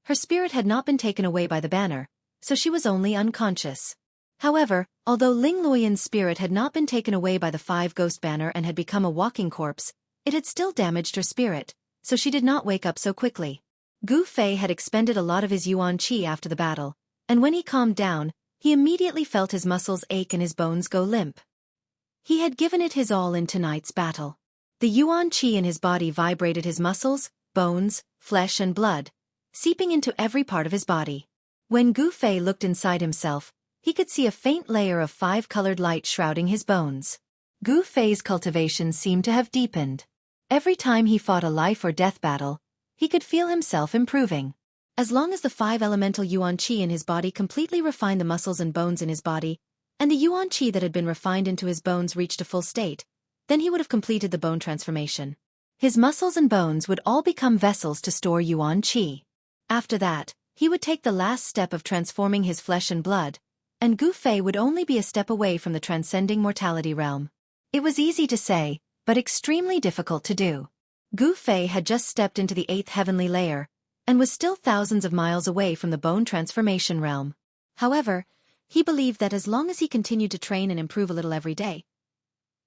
her spirit had not been taken away by the banner, so she was only unconscious. However, although Ling Luoyan's spirit had not been taken away by the five-ghost banner and had become a walking corpse, it had still damaged her spirit, so she did not wake up so quickly. Gu Fei had expended a lot of his yuan qi after the battle, and when he calmed down, he immediately felt his muscles ache and his bones go limp. He had given it his all in tonight's battle. The yuan qi in his body vibrated his muscles, bones, flesh and blood, seeping into every part of his body. When Gu Fei looked inside himself, he could see a faint layer of five-colored light shrouding his bones. Gu Fei's cultivation seemed to have deepened. Every time he fought a life-or-death battle, he could feel himself improving. As long as the five-elemental yuan qi in his body completely refined the muscles and bones in his body, and the yuan qi that had been refined into his bones reached a full state, then he would have completed the bone transformation. His muscles and bones would all become vessels to store yuan qi. After that, he would take the last step of transforming his flesh and blood, and Gu Fei would only be a step away from the transcending mortality realm. It was easy to say, but extremely difficult to do. Gu Fei had just stepped into the 8th heavenly layer, and was still thousands of miles away from the bone transformation realm. However, he believed that as long as he continued to train and improve a little every day,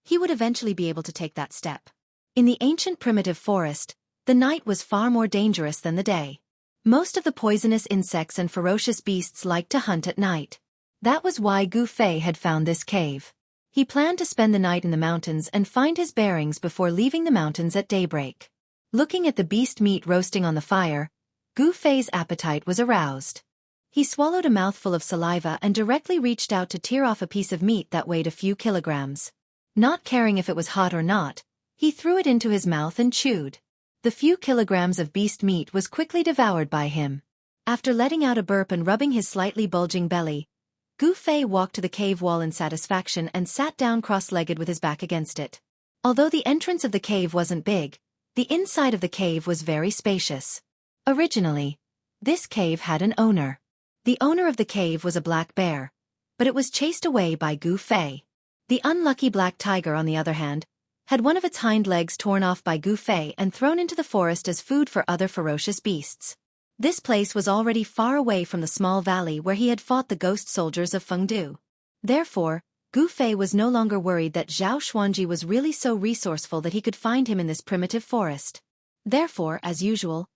he would eventually be able to take that step. In the ancient primitive forest, the night was far more dangerous than the day. Most of the poisonous insects and ferocious beasts liked to hunt at night. That was why Gu Fei had found this cave. He planned to spend the night in the mountains and find his bearings before leaving the mountains at daybreak. Looking at the beast meat roasting on the fire, Gu Fei's appetite was aroused. He swallowed a mouthful of saliva and directly reached out to tear off a piece of meat that weighed a few kilograms. Not caring if it was hot or not, he threw it into his mouth and chewed. The few kilograms of beast meat was quickly devoured by him. After letting out a burp and rubbing his slightly bulging belly, Gu Fei walked to the cave wall in satisfaction and sat down cross-legged with his back against it. Although the entrance of the cave wasn't big, the inside of the cave was very spacious. Originally, this cave had an owner. The owner of the cave was a black bear, but it was chased away by Gu Fei. The unlucky black tiger, on the other hand, had one of its hind legs torn off by Gu Fei and thrown into the forest as food for other ferocious beasts. This place was already far away from the small valley where he had fought the ghost soldiers of Fengdu. Therefore, Gu Fei was no longer worried that Zhao Xuanji was really so resourceful that he could find him in this primitive forest. Therefore, as usual,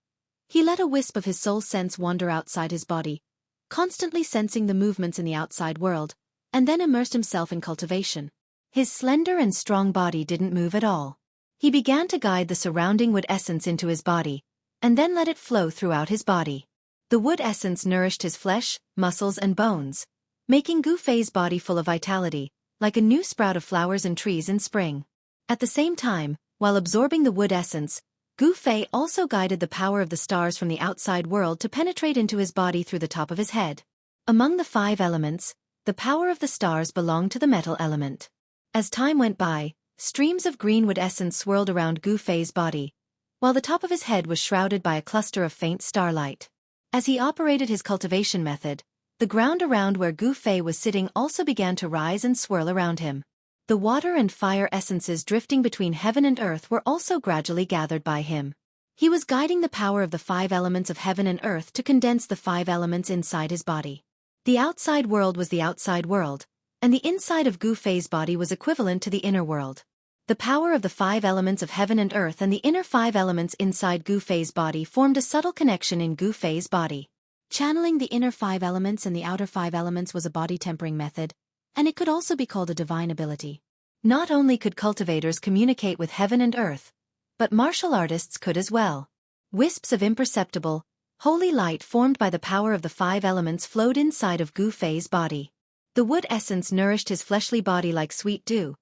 he let a wisp of his soul sense wander outside his body, constantly sensing the movements in the outside world, and then immersed himself in cultivation. His slender and strong body didn't move at all. He began to guide the surrounding wood essence into his body, and then let it flow throughout his body. The wood essence nourished his flesh, muscles and bones, making Gu Fei's body full of vitality, like a new sprout of flowers and trees in spring. At the same time, while absorbing the wood essence, Gu Fei also guided the power of the stars from the outside world to penetrate into his body through the top of his head. Among the 5 elements, the power of the stars belonged to the metal element. As time went by, streams of green wood essence swirled around Gu Fei's body, while the top of his head was shrouded by a cluster of faint starlight. As he operated his cultivation method, the ground around where Gu Fei was sitting also began to rise and swirl around him. The water and fire essences drifting between heaven and earth were also gradually gathered by him. He was guiding the power of the 5 elements of heaven and earth to condense the 5 elements inside his body. The outside world was the outside world, and the inside of Gu Fei's body was equivalent to the inner world. The power of the 5 elements of heaven and earth and the inner 5 elements inside Gu Fei's body formed a subtle connection in Gu Fei's body. Channeling the inner 5 elements and the outer 5 elements was a body-tempering method, and it could also be called a divine ability. Not only could cultivators communicate with heaven and earth, but martial artists could as well. Wisps of imperceptible, holy light formed by the power of the 5 elements flowed inside of Gu Fei's body. The wood essence nourished his fleshly body like sweet dew,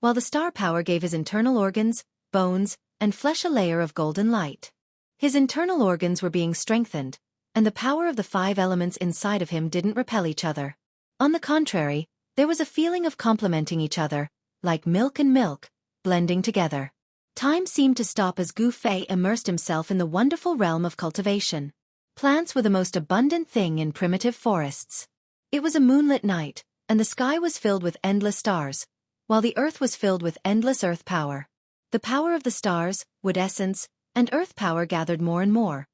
while the star power gave his internal organs, bones, and flesh a layer of golden light. His internal organs were being strengthened, and the power of the 5 elements inside of him didn't repel each other. On the contrary, there was a feeling of complementing each other, like milk and milk, blending together. Time seemed to stop as Gu Fei immersed himself in the wonderful realm of cultivation. Plants were the most abundant thing in primitive forests. It was a moonlit night, and the sky was filled with endless stars, while the earth was filled with endless earth power. The power of the stars, wood essence, and earth power gathered more and more,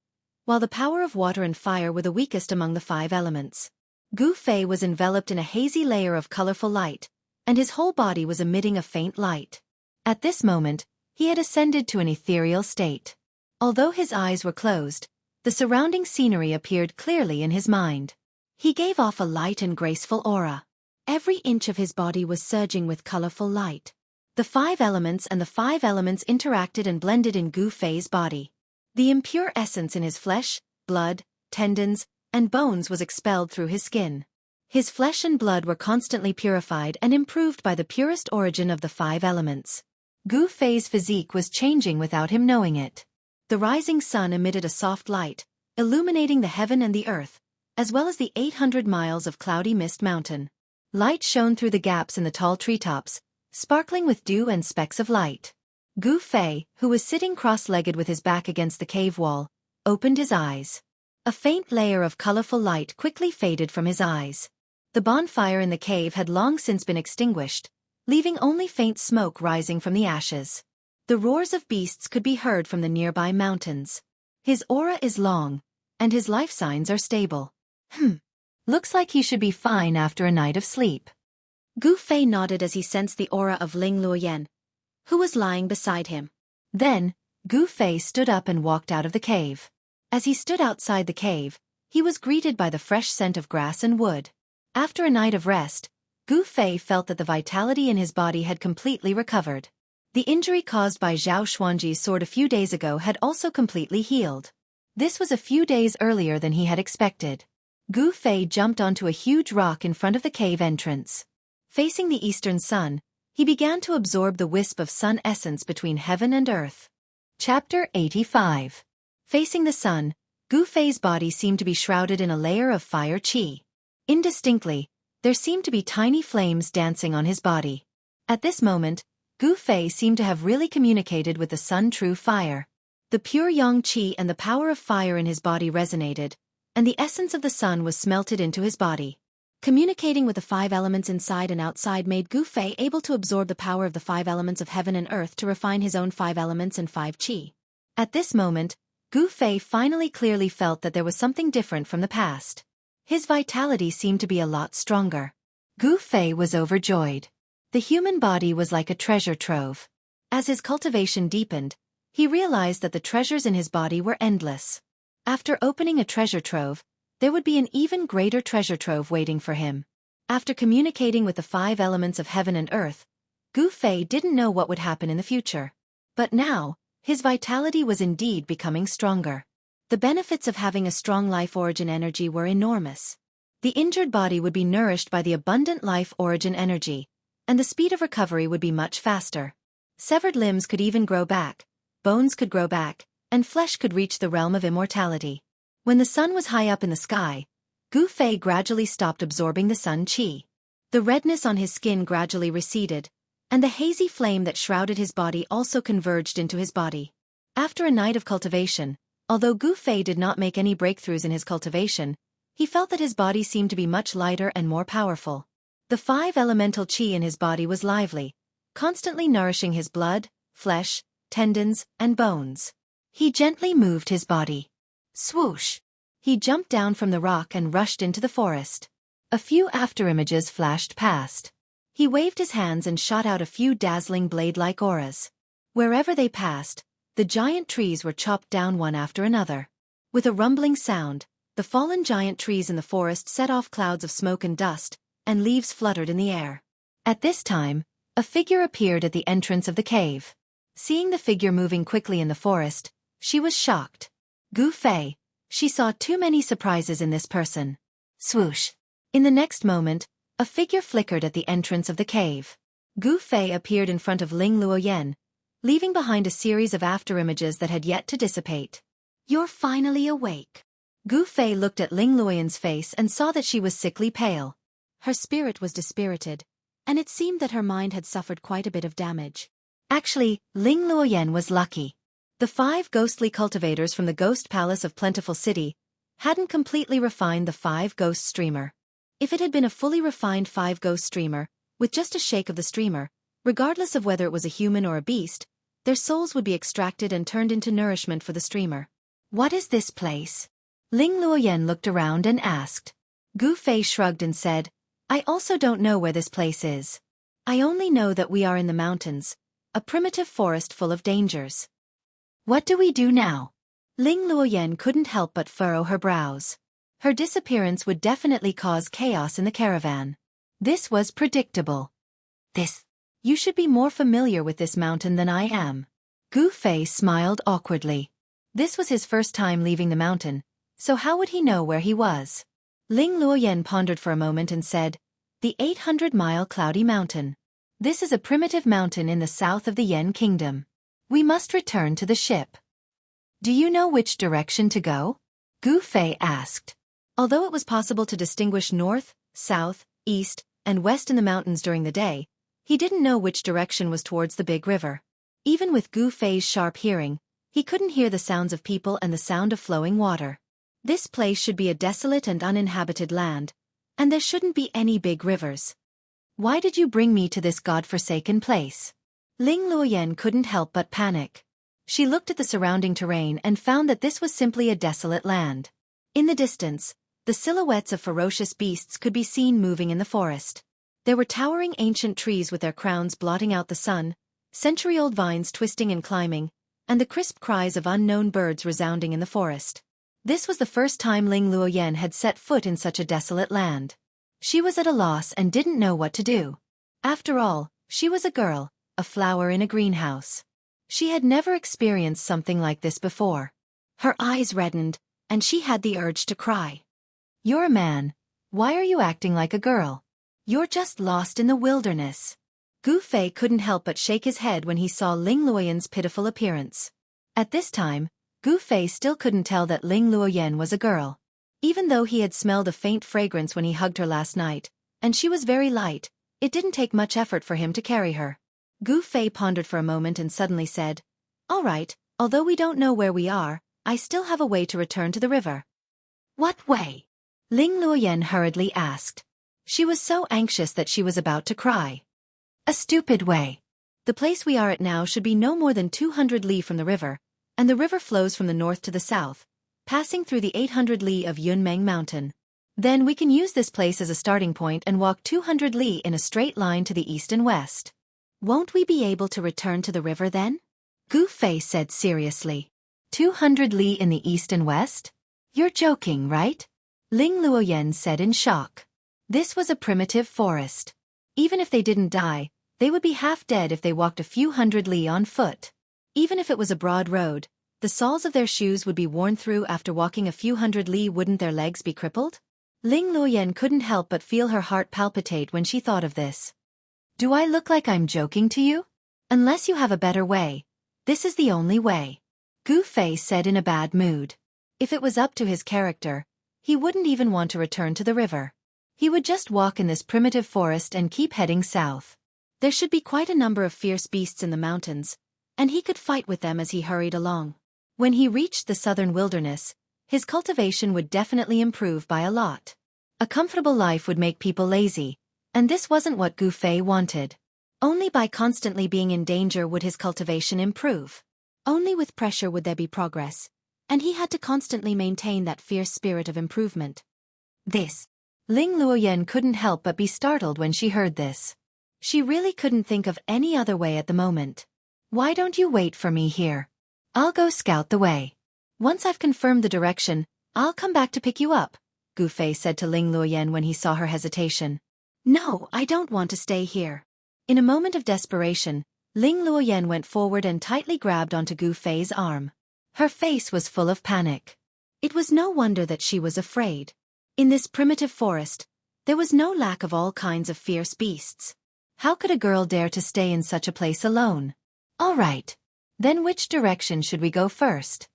while the power of water and fire were the weakest among the 5 elements. Gu Fei was enveloped in a hazy layer of colorful light, and his whole body was emitting a faint light. At this moment, he had ascended to an ethereal state. Although his eyes were closed, the surrounding scenery appeared clearly in his mind. He gave off a light and graceful aura. Every inch of his body was surging with colorful light. The 5 elements and the 5 elements interacted and blended in Gu Fei's body. The impure essence in his flesh, blood, tendons, and bones was expelled through his skin. His flesh and blood were constantly purified and improved by the purest origin of the 5 elements. Gu Fei's physique was changing without him knowing it. The rising sun emitted a soft light, illuminating the heaven and the earth, as well as the 800 miles of cloudy mist mountain. Light shone through the gaps in the tall treetops, sparkling with dew and specks of light. Gu Fei, who was sitting cross-legged with his back against the cave wall, opened his eyes. A faint layer of colorful light quickly faded from his eyes. The bonfire in the cave had long since been extinguished, leaving only faint smoke rising from the ashes. The roars of beasts could be heard from the nearby mountains. His aura is long, and his life signs are stable. Looks like he should be fine after a night of sleep. Gu Fei nodded as he sensed the aura of Ling Luoyan, who was lying beside him. Then, Gu Fei stood up and walked out of the cave. As he stood outside the cave, he was greeted by the fresh scent of grass and wood. After a night of rest, Gu Fei felt that the vitality in his body had completely recovered. The injury caused by Zhao Xuanji's sword a few days ago had also completely healed. This was a few days earlier than he had expected. Gu Fei jumped onto a huge rock in front of the cave entrance. Facing the eastern sun, he began to absorb the wisp of sun essence between heaven and earth. Chapter 85. Facing the sun, Gu Fei's body seemed to be shrouded in a layer of fire qi. Indistinctly, there seemed to be tiny flames dancing on his body. At this moment, Gu Fei seemed to have really communicated with the sun true fire. The pure yang qi and the power of fire in his body resonated, and the essence of the sun was smelted into his body. Communicating with the 5 elements inside and outside made Gu Fei able to absorb the power of the 5 elements of heaven and earth to refine his own 5 elements and 5 qi. At this moment, Gu Fei finally clearly felt that there was something different from the past. His vitality seemed to be a lot stronger. Gu Fei was overjoyed. The human body was like a treasure trove. As his cultivation deepened, he realized that the treasures in his body were endless. After opening a treasure trove, there would be an even greater treasure trove waiting for him. After communicating with the 5 elements of heaven and earth, Gu Fei didn't know what would happen in the future. But now, his vitality was indeed becoming stronger. The benefits of having a strong life origin energy were enormous. The injured body would be nourished by the abundant life origin energy, and the speed of recovery would be much faster. Severed limbs could even grow back, bones could grow back, and flesh could reach the realm of immortality. When the sun was high up in the sky, Gu Fei gradually stopped absorbing the sun qi. The redness on his skin gradually receded, and the hazy flame that shrouded his body also converged into his body. After a night of cultivation, although Gu Fei did not make any breakthroughs in his cultivation, he felt that his body seemed to be much lighter and more powerful. The 5 elemental qi in his body was lively, constantly nourishing his blood, flesh, tendons, and bones. He gently moved his body. Swoosh! He jumped down from the rock and rushed into the forest. A few afterimages flashed past. He waved his hands and shot out a few dazzling blade-like auras. Wherever they passed, the giant trees were chopped down one after another. With a rumbling sound, The fallen giant trees in the forest set off clouds of smoke and dust, and leaves fluttered in the air. At this time, a figure appeared at the entrance of the cave. Seeing the figure moving quickly in the forest, she was shocked. Gu Fei. She saw too many surprises in this person. Swoosh. In the next moment, a figure flickered at the entrance of the cave. Gu Fei appeared in front of Ling Luoyan, leaving behind a series of afterimages that had yet to dissipate. You're finally awake. Gu Fei looked at Ling Luoyan's face and saw that she was sickly pale. Her spirit was dispirited, and it seemed that her mind had suffered quite a bit of damage. Actually, Ling Luoyan was lucky. The 5 ghostly cultivators from the Ghost Palace of Plentiful City hadn't completely refined the 5 ghost streamer. If it had been a fully refined 5 ghost streamer, with just a shake of the streamer, regardless of whether it was a human or a beast, their souls would be extracted and turned into nourishment for the streamer. What is this place? Ling Luoyan looked around and asked. Gu Fei shrugged and said, I also don't know where this place is. I only know that we are in the mountains, a primitive forest full of dangers. What do we do now? Ling Luoyan couldn't help but furrow her brows. Her disappearance would definitely cause chaos in the caravan. This was predictable. You should be more familiar with this mountain than I am. Gu Fei smiled awkwardly. This was his first time leaving the mountain, so how would he know where he was? Ling Luoyan pondered for a moment and said, the 800-mile Cloudy Mountain. This is a primitive mountain in the south of the Yen Kingdom. We must return to the ship. Do you know which direction to go? Gu Fei asked. Although it was possible to distinguish north, south, east, and west in the mountains during the day, he didn't know which direction was towards the big river. Even with Gu Fei's sharp hearing, he couldn't hear the sounds of people and the sound of flowing water. This place should be a desolate and uninhabited land, and there shouldn't be any big rivers. Why did you bring me to this god-forsaken place? Ling Luoyan couldn't help but panic. She looked at the surrounding terrain and found that this was simply a desolate land. In the distance, the silhouettes of ferocious beasts could be seen moving in the forest. There were towering ancient trees with their crowns blotting out the sun, century-old vines twisting and climbing, and the crisp cries of unknown birds resounding in the forest. This was the first time Ling Luoyan had set foot in such a desolate land. She was at a loss and didn't know what to do. After all, she was a girl, a flower in a greenhouse. She had never experienced something like this before. Her eyes reddened, and she had the urge to cry. You're a man. Why are you acting like a girl? You're just lost in the wilderness. Gu Fei couldn't help but shake his head when he saw Ling Luoyan's pitiful appearance. At this time, Gu Fei still couldn't tell that Ling Luoyan was a girl. Even though he had smelled a faint fragrance when he hugged her last night, and she was very light, it didn't take much effort for him to carry her. Gu Fei pondered for a moment and suddenly said, All right, although we don't know where we are, I still have a way to return to the river. What way? Ling Luoyan hurriedly asked. She was so anxious that she was about to cry. A stupid way. The place we are at now should be no more than 200 li from the river, and the river flows from the north to the south, passing through the 800 li of Yunmeng Mountain. Then we can use this place as a starting point and walk 200 li in a straight line to the east and west. Won't we be able to return to the river then? Gu Fei said seriously. 200 li in the east and west? You're joking, right? Ling Luoyan said in shock. This was a primitive forest. Even if they didn't die, they would be half dead if they walked a few hundred li on foot. Even if it was a broad road, the soles of their shoes would be worn through after walking a few hundred li. Wouldn't their legs be crippled? Ling Luoyan couldn't help but feel her heart palpitate when she thought of this. Do I look like I'm joking to you? Unless you have a better way, this is the only way. Gu Fei said in a bad mood. If it was up to his character, he wouldn't even want to return to the river. He would just walk in this primitive forest and keep heading south. There should be quite a number of fierce beasts in the mountains, and he could fight with them as he hurried along. When he reached the southern wilderness, his cultivation would definitely improve by a lot. A comfortable life would make people lazy, and this wasn't what Gu Fei wanted. Only by constantly being in danger would his cultivation improve. Only with pressure would there be progress, and he had to constantly maintain that fierce spirit of improvement. Ling Luoyan couldn't help but be startled when she heard this. She really couldn't think of any other way at the moment. Why don't you wait for me here? I'll go scout the way. Once I've confirmed the direction, I'll come back to pick you up, Gu Fei said to Ling Luoyan when he saw her hesitation. No, I don't want to stay here. In a moment of desperation, Ling Luoyan went forward and tightly grabbed onto Gu Fei's arm. Her face was full of panic. It was no wonder that she was afraid. In this primitive forest, there was no lack of all kinds of fierce beasts. How could a girl dare to stay in such a place alone? All right. Then which direction should we go first?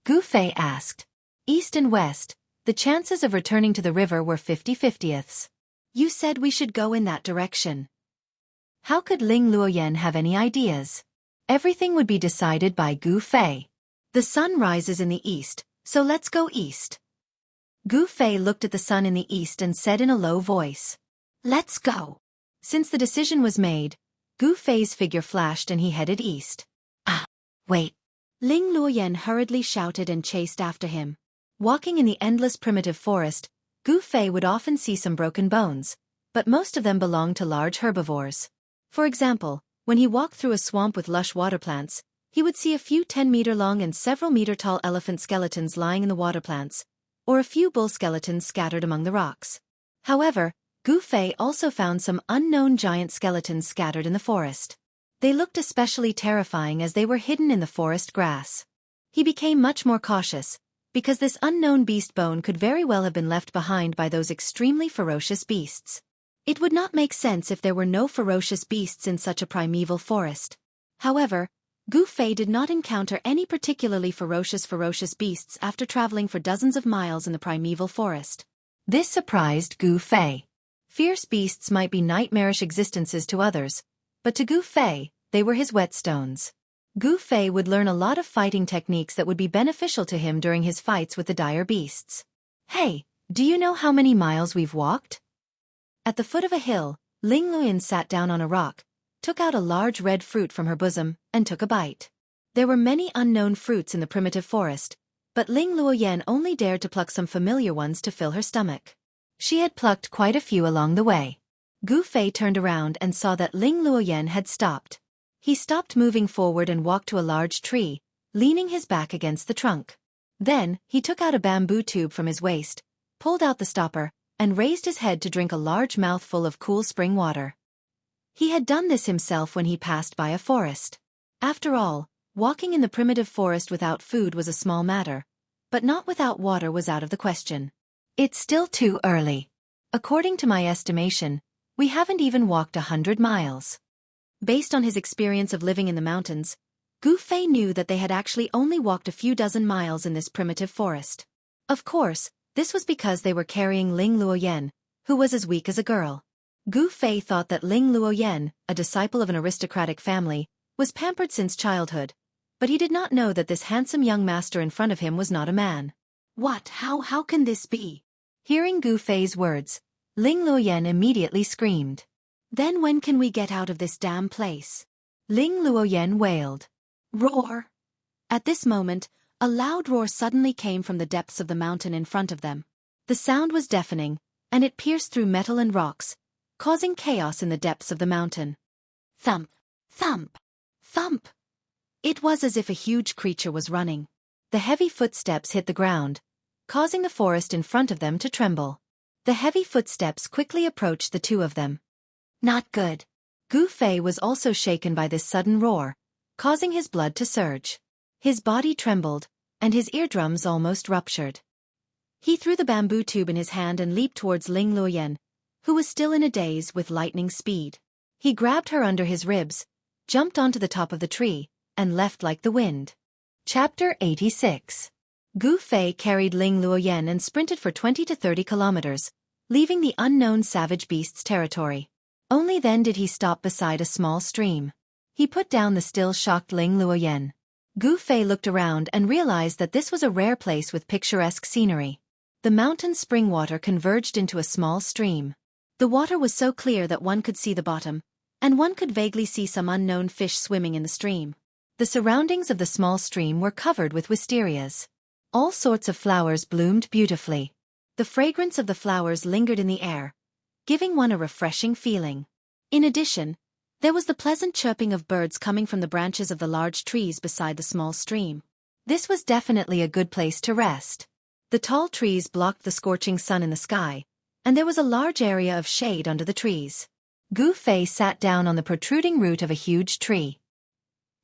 Gu Fei asked. East and west. The chances of returning to the river were 50-50ths. You said we should go in that direction. How could Ling Luoyan have any ideas? Everything would be decided by Gu Fei. The sun rises in the east, so let's go east. Gu Fei looked at the sun in the east and said in a low voice. Let's go. Since the decision was made, Gu Fei's figure flashed and he headed east. Ah, wait. Ling Luoyan hurriedly shouted and chased after him. Walking in the endless primitive forest, Gu Fei would often see some broken bones, but most of them belonged to large herbivores. For example, when he walked through a swamp with lush water plants, he would see a few 10-meter-long and several-meter-tall elephant skeletons lying in the water plants, or a few bull skeletons scattered among the rocks. However, Gu Fei also found some unknown giant skeletons scattered in the forest. They looked especially terrifying as they were hidden in the forest grass. He became much more cautious, because this unknown beast bone could very well have been left behind by those extremely ferocious beasts. It would not make sense if there were no ferocious beasts in such a primeval forest. However, Gu Fei did not encounter any particularly ferocious beasts after traveling for dozens of miles in the primeval forest. This surprised Gu Fei. Fierce beasts might be nightmarish existences to others, but to Gu Fei, they were his whetstones. Gu Fei would learn a lot of fighting techniques that would be beneficial to him during his fights with the dire beasts. Hey, do you know how many miles we've walked? At the foot of a hill, Ling Luoyan sat down on a rock, took out a large red fruit from her bosom, and took a bite. There were many unknown fruits in the primitive forest, but Ling Luoyan only dared to pluck some familiar ones to fill her stomach. She had plucked quite a few along the way. Gu Fei turned around and saw that Ling Luoyan had stopped. He stopped moving forward and walked to a large tree, leaning his back against the trunk. Then, he took out a bamboo tube from his waist, pulled out the stopper, and raised his head to drink a large mouthful of cool spring water. He had done this himself when he passed by a forest. After all, walking in the primitive forest without food was a small matter, but not without water was out of the question. It's still too early. According to my estimation, we haven't even walked 100 miles. Based on his experience of living in the mountains, Gu Fei knew that they had actually only walked a few dozen miles in this primitive forest. Of course, this was because they were carrying Ling Luoyan, who was as weak as a girl. Gu Fei thought that Ling Luoyan, a disciple of an aristocratic family, was pampered since childhood, but he did not know that this handsome young master in front of him was not a man. What? How can this be? Hearing Gu Fei's words, Ling Luoyan immediately screamed. Then when can we get out of this damn place? Ling Luoyan wailed. Roar! At this moment, a loud roar suddenly came from the depths of the mountain in front of them. The sound was deafening, and it pierced through metal and rocks, causing chaos in the depths of the mountain. Thump! Thump! Thump! It was as if a huge creature was running. The heavy footsteps hit the ground, causing the forest in front of them to tremble. The heavy footsteps quickly approached the two of them. Not good. Gu Fei was also shaken by this sudden roar, causing his blood to surge. His body trembled, and his eardrums almost ruptured. He threw the bamboo tube in his hand and leaped towards Ling Luoyan, who was still in a daze with lightning speed. He grabbed her under his ribs, jumped onto the top of the tree, and left like the wind. Chapter 86. Gu Fei carried Ling Luoyan and sprinted for 20 to 30 kilometers, leaving the unknown savage beast's territory. Only then did he stop beside a small stream. He put down the still shocked Ling Luoyan. Gu Fei looked around and realized that this was a rare place with picturesque scenery. The mountain spring water converged into a small stream. The water was so clear that one could see the bottom, and one could vaguely see some unknown fish swimming in the stream. The surroundings of the small stream were covered with wisterias. All sorts of flowers bloomed beautifully. The fragrance of the flowers lingered in the air, giving one a refreshing feeling. In addition, there was the pleasant chirping of birds coming from the branches of the large trees beside the small stream. This was definitely a good place to rest. The tall trees blocked the scorching sun in the sky, and there was a large area of shade under the trees. Gu Fei sat down on the protruding root of a huge tree.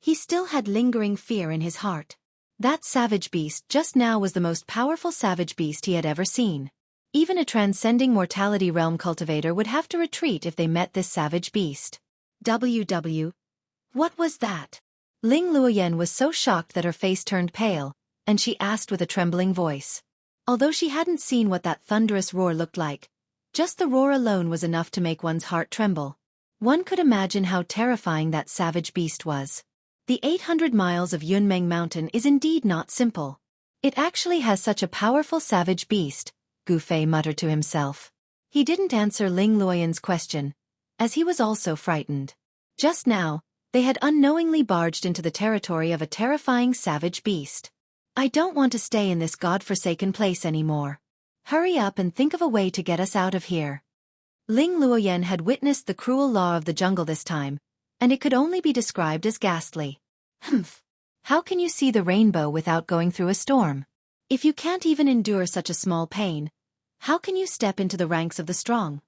He still had lingering fear in his heart. That savage beast just now was the most powerful savage beast he had ever seen. Even a transcending mortality realm cultivator would have to retreat if they met this savage beast. What was that? Ling Luoyan was so shocked that her face turned pale, and she asked with a trembling voice. Although she hadn't seen what that thunderous roar looked like, just the roar alone was enough to make one's heart tremble. One could imagine how terrifying that savage beast was. The 800 miles of Yunmeng Mountain is indeed not simple. It actually has such a powerful savage beast, Gu Fei muttered to himself. He didn't answer Ling Luoyan's question, as he was also frightened. Just now, they had unknowingly barged into the territory of a terrifying savage beast. I don't want to stay in this god-forsaken place anymore. Hurry up and think of a way to get us out of here. Ling Luoyan had witnessed the cruel law of the jungle this time, and it could only be described as ghastly. Humph! How can you see the rainbow without going through a storm? If you can't even endure such a small pain, how can you step into the ranks of the strong?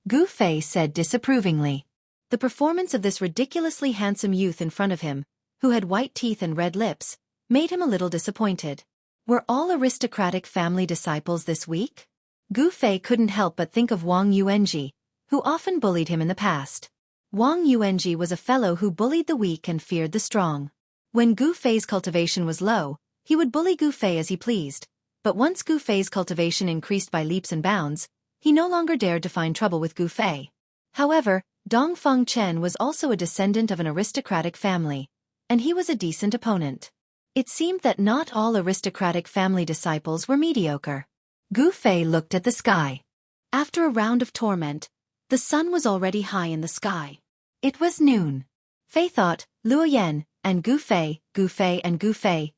Gu Fei said disapprovingly. The performance of this ridiculously handsome youth in front of him, who had white teeth and red lips, made him a little disappointed. Were all aristocratic family disciples this week? Gu Fei couldn't help but think of Wang Yuanji, who often bullied him in the past. Wang Yuanji was a fellow who bullied the weak and feared the strong. When Gu Fei's cultivation was low, he would bully Gu Fei as he pleased, but once Gu Fei's cultivation increased by leaps and bounds, he no longer dared to find trouble with Gu Fei. However, Dongfeng Chen was also a descendant of an aristocratic family, and he was a decent opponent. It seemed that not all aristocratic family disciples were mediocre. Gu Fei looked at the sky. After a round of torment, the sun was already high in the sky. It was noon. Fei thought, Luoyan, and Gu Fei and Gu Fei,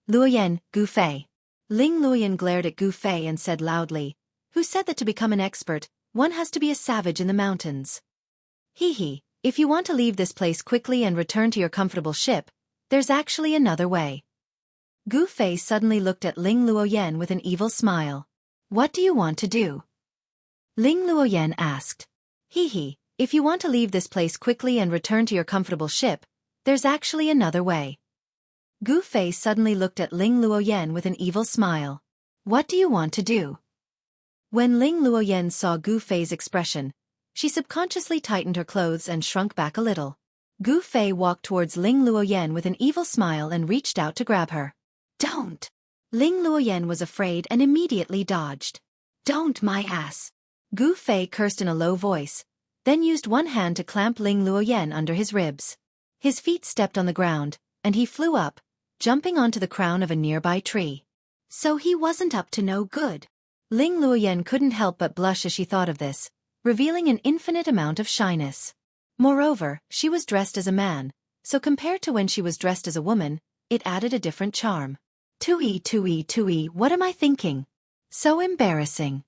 Luoyan, Gu Fei. Ling Luoyan glared at Gu Fei and said loudly, "Who said that to become an expert, one has to be a savage in the mountains? Hee, if you want to leave this place quickly and return to your comfortable ship, there's actually another way." Gu Fei suddenly looked at Ling Luoyan with an evil smile. "What do you want to do?" Ling Luoyan asked. Hee, if you want to leave this place quickly and return to your comfortable ship, there's actually another way. Gu Fei suddenly looked at Ling Luoyan with an evil smile. "What do you want to do?" When Ling Luoyan saw Gu Fei's expression, she subconsciously tightened her clothes and shrunk back a little. Gu Fei walked towards Ling Luoyan with an evil smile and reached out to grab her. "Don't!" Ling Luoyan was afraid and immediately dodged. "Don't, my ass!" Gu Fei cursed in a low voice, then used one hand to clamp Ling Luoyan under his ribs. His feet stepped on the ground, and he flew up, jumping onto the crown of a nearby tree. So he wasn't up to no good. Ling Luoyan couldn't help but blush as she thought of this, revealing an infinite amount of shyness. Moreover, she was dressed as a man, so compared to when she was dressed as a woman, it added a different charm. Tui, what am I thinking? So embarrassing.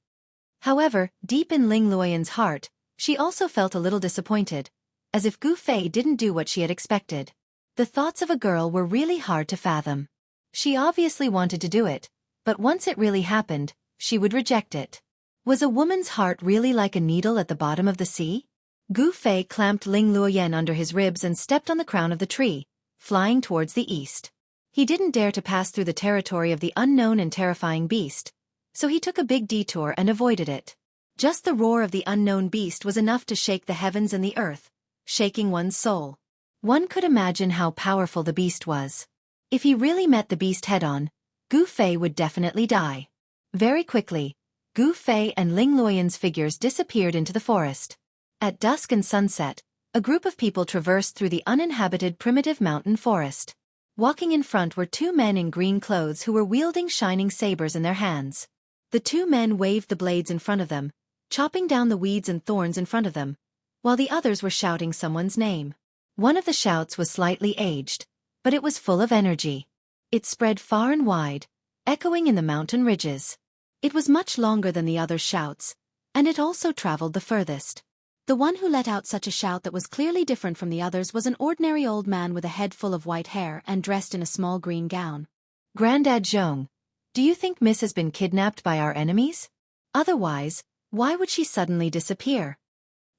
However, deep in Ling Luoyan's heart, she also felt a little disappointed, as if Gu Fei didn't do what she had expected. The thoughts of a girl were really hard to fathom. She obviously wanted to do it, but once it really happened, she would reject it. Was a woman's heart really like a needle at the bottom of the sea? Gu Fei clamped Ling Luoyan under his ribs and stepped on the crown of the tree, flying towards the east. He didn't dare to pass through the territory of the unknown and terrifying beast, so he took a big detour and avoided it. Just the roar of the unknown beast was enough to shake the heavens and the earth, shaking one's soul. One could imagine how powerful the beast was. If he really met the beast head-on, Gu Fei would definitely die. Very quickly, Gu Fei and Ling Luoyan's figures disappeared into the forest. At dusk and sunset, a group of people traversed through the uninhabited primitive mountain forest. Walking in front were two men in green clothes who were wielding shining sabers in their hands. The two men waved the blades in front of them, chopping down the weeds and thorns in front of them, while the others were shouting someone's name. One of the shouts was slightly aged, but it was full of energy. It spread far and wide, echoing in the mountain ridges. It was much longer than the other shouts, and it also traveled the furthest. The one who let out such a shout that was clearly different from the others was an ordinary old man with a head full of white hair and dressed in a small green gown. "Grandad Zhong, Do you think Miss has been kidnapped by our enemies? Otherwise, why would she suddenly disappear?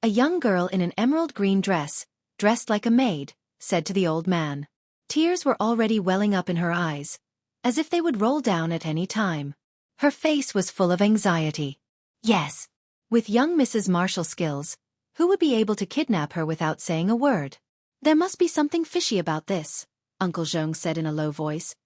A young girl in an emerald green dress, dressed like a maid, said to the old man. Tears were already welling up in her eyes, as if they would roll down at any time. Her face was full of anxiety. Yes. With young Mrs. Marshall skills, who would be able to kidnap her without saying a word? There must be something fishy about this, Uncle Zhong said in a low voice,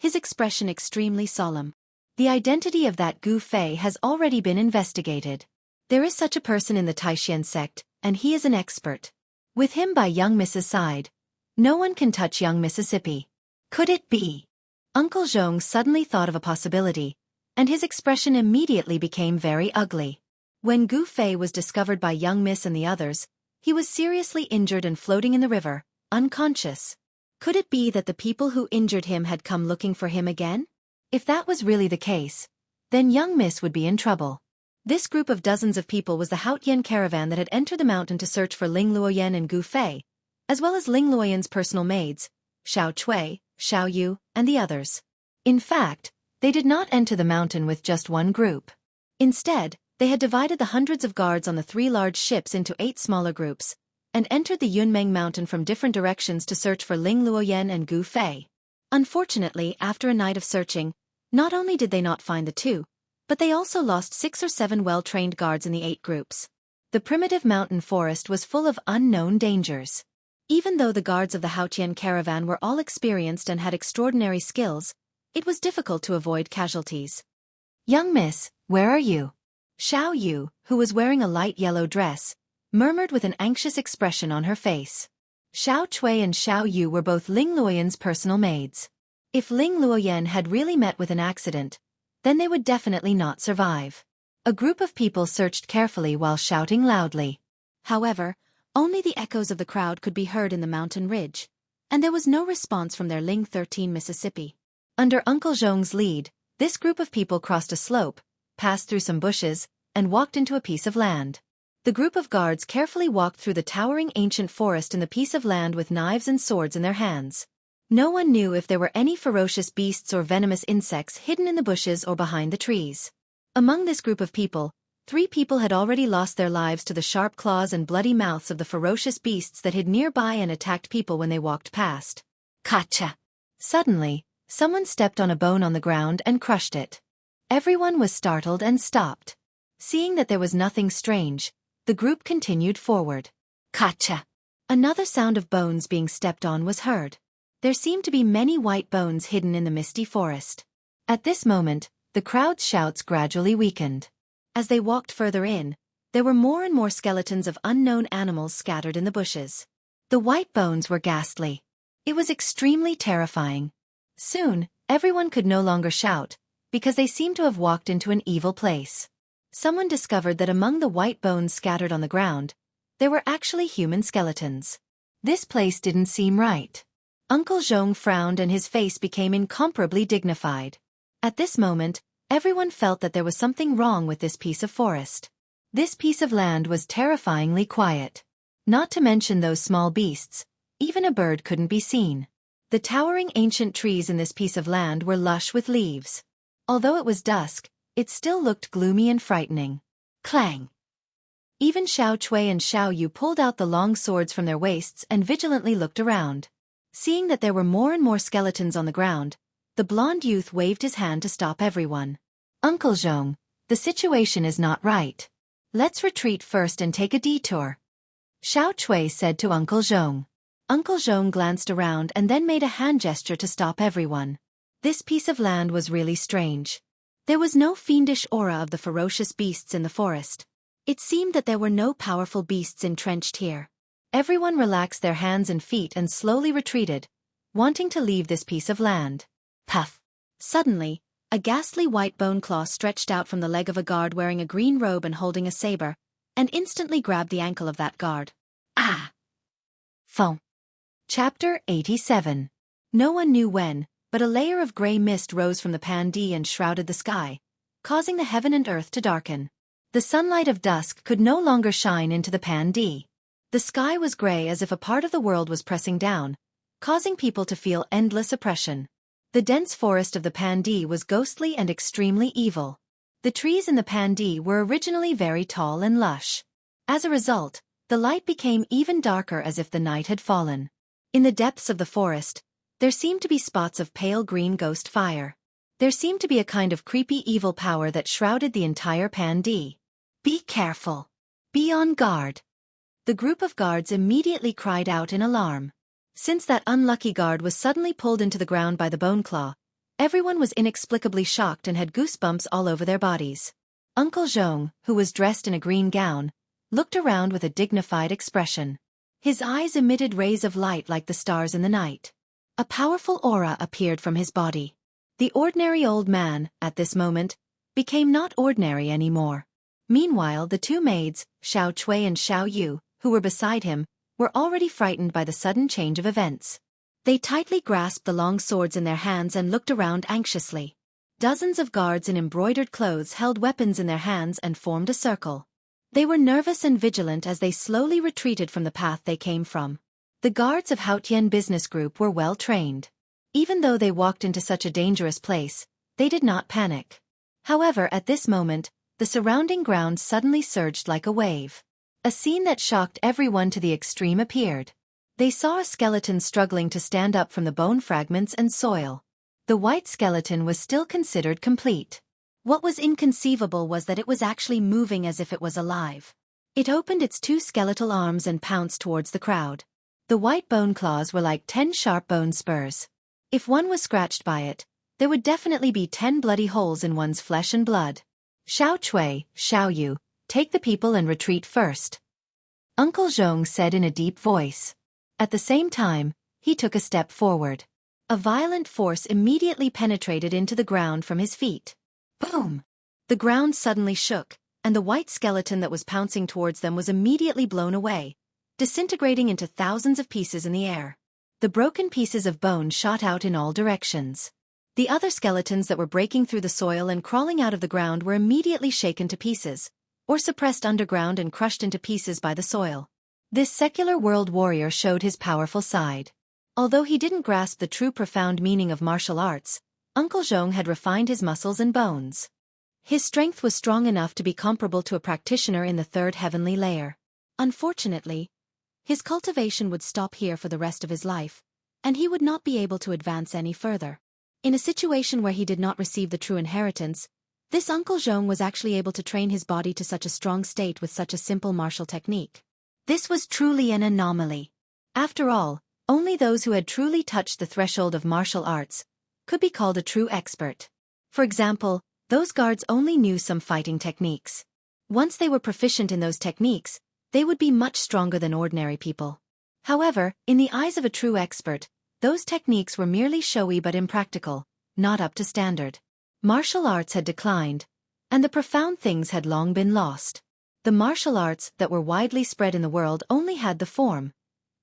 his expression extremely solemn. The identity of that Gu Fei has already been investigated. There is such a person in the Taishan sect, and he is an expert. With him by young Mrs. side, no one can touch young Mississippi. Could it be? Uncle Zhong suddenly thought of a possibility, and his expression immediately became very ugly. When Gu Fei was discovered by young Miss and the others, he was seriously injured and floating in the river, unconscious. Could it be that the people who injured him had come looking for him again? If that was really the case, then young Miss would be in trouble. This group of dozens of people was the Haotian caravan that had entered the mountain to search for Ling Luoyan and Gu Fei, as well as Ling Luoyan's personal maids, Xiao Cui, Xiao Yu, and the others. In fact, they did not enter the mountain with just one group. Instead, they had divided the hundreds of guards on the 3 large ships into 8 smaller groups, and entered the Yunmeng mountain from different directions to search for Ling Luoyan and Gu Fei. Unfortunately, after a night of searching, not only did they not find the 2, but they also lost 6 or 7 well-trained guards in the 8 groups. The primitive mountain forest was full of unknown dangers. Even though the guards of the Haotian caravan were all experienced and had extraordinary skills, it was difficult to avoid casualties. Young Miss, where are you? Xiao Yu, who was wearing a light yellow dress, murmured with an anxious expression on her face. Xiao Cui and Xiao Yu were both Ling Luoyan's personal maids. If Ling Luoyan had really met with an accident, then they would definitely not survive. A group of people searched carefully while shouting loudly. However, only the echoes of the crowd could be heard in the mountain ridge, and there was no response from their Ling 13 Mississippi. Under Uncle Zhong's lead, this group of people crossed a slope, passed through some bushes, and walked into a piece of land. The group of guards carefully walked through the towering ancient forest in the piece of land with knives and swords in their hands. No one knew if there were any ferocious beasts or venomous insects hidden in the bushes or behind the trees. Among this group of people, 3 people had already lost their lives to the sharp claws and bloody mouths of the ferocious beasts that hid nearby and attacked people when they walked past. Gotcha! Suddenly, someone stepped on a bone on the ground and crushed it. Everyone was startled and stopped. Seeing that there was nothing strange, the group continued forward. Gotcha! Another sound of bones being stepped on was heard. There seemed to be many white bones hidden in the misty forest. At this moment, the crowd's shouts gradually weakened. As they walked further in, there were more and more skeletons of unknown animals scattered in the bushes. The white bones were ghastly. It was extremely terrifying. Soon, everyone could no longer shout, because they seemed to have walked into an evil place. Someone discovered that among the white bones scattered on the ground, there were actually human skeletons. This place didn't seem right. Uncle Zhong frowned and his face became incomparably dignified. At this moment, everyone felt that there was something wrong with this piece of forest. This piece of land was terrifyingly quiet. Not to mention those small beasts, even a bird couldn't be seen. The towering ancient trees in this piece of land were lush with leaves. Although it was dusk, it still looked gloomy and frightening. Clang! Even Xiao Cui and Xiao Yu pulled out the long swords from their waists and vigilantly looked around. Seeing that there were more and more skeletons on the ground, the blonde youth waved his hand to stop everyone. Uncle Zhong, the situation is not right. Let's retreat first and take a detour. Xiao Cui said to Uncle Zhong. Uncle Zhong glanced around and then made a hand gesture to stop everyone. This piece of land was really strange. There was no fiendish aura of the ferocious beasts in the forest. It seemed that there were no powerful beasts entrenched here. Everyone relaxed their hands and feet and slowly retreated, wanting to leave this piece of land. Puff! Suddenly, a ghastly white bone claw stretched out from the leg of a guard wearing a green robe and holding a saber, and instantly grabbed the ankle of that guard. Ah! Phone. Chapter 87. No one knew when, but a layer of gray mist rose from the Pandi and shrouded the sky, causing the heaven and earth to darken. The sunlight of dusk could no longer shine into the Pandi. The sky was gray as if a part of the world was pressing down, causing people to feel endless oppression. The dense forest of the Pandi was ghostly and extremely evil. The trees in the Pandi were originally very tall and lush. As a result, the light became even darker as if the night had fallen. In the depths of the forest, there seemed to be spots of pale green ghost fire. There seemed to be a kind of creepy evil power that shrouded the entire Pandi. "Be careful. Be on guard." The group of guards immediately cried out in alarm. Since that unlucky guard was suddenly pulled into the ground by the bone claw, everyone was inexplicably shocked and had goosebumps all over their bodies. Uncle Zhong, who was dressed in a green gown, looked around with a dignified expression. His eyes emitted rays of light like the stars in the night. A powerful aura appeared from his body. The ordinary old man, at this moment, became not ordinary anymore. Meanwhile, the two maids, Xueqi and Xiaoyu, who were beside him, were already frightened by the sudden change of events. They tightly grasped the long swords in their hands and looked around anxiously. Dozens of guards in embroidered clothes held weapons in their hands and formed a circle. They were nervous and vigilant as they slowly retreated from the path they came from. The guards of Haotian Business Group were well trained. Even though they walked into such a dangerous place, they did not panic. However, at this moment, the surrounding ground suddenly surged like a wave. A scene that shocked everyone to the extreme appeared. They saw a skeleton struggling to stand up from the bone fragments and soil. The white skeleton was still considered complete. What was inconceivable was that it was actually moving as if it was alive. It opened its two skeletal arms and pounced towards the crowd. The white bone claws were like 10 sharp bone spurs. If one was scratched by it, there would definitely be 10 bloody holes in one's flesh and blood. "Xiaoqi, Xiaoyu, take the people and retreat first," Uncle Zhong said in a deep voice. At the same time, he took a step forward. A violent force immediately penetrated into the ground from his feet. Boom! The ground suddenly shook, and the white skeleton that was pouncing towards them was immediately blown away, disintegrating into thousands of pieces in the air. The broken pieces of bone shot out in all directions. The other skeletons that were breaking through the soil and crawling out of the ground were immediately shaken to pieces, or suppressed underground and crushed into pieces by the soil. This secular world warrior showed his powerful side. Although he didn't grasp the true profound meaning of martial arts, Uncle Zhong had refined his muscles and bones. His strength was strong enough to be comparable to a practitioner in the third heavenly layer. Unfortunately, his cultivation would stop here for the rest of his life, and he would not be able to advance any further. In a situation where he did not receive the true inheritance, this Uncle Zhong was actually able to train his body to such a strong state with such a simple martial technique. This was truly an anomaly. After all, only those who had truly touched the threshold of martial arts could be called a true expert. For example, those guards only knew some fighting techniques. Once they were proficient in those techniques, they would be much stronger than ordinary people. However, in the eyes of a true expert, those techniques were merely showy but impractical, not up to standard. Martial arts had declined, and the profound things had long been lost. The martial arts that were widely spread in the world only had the form,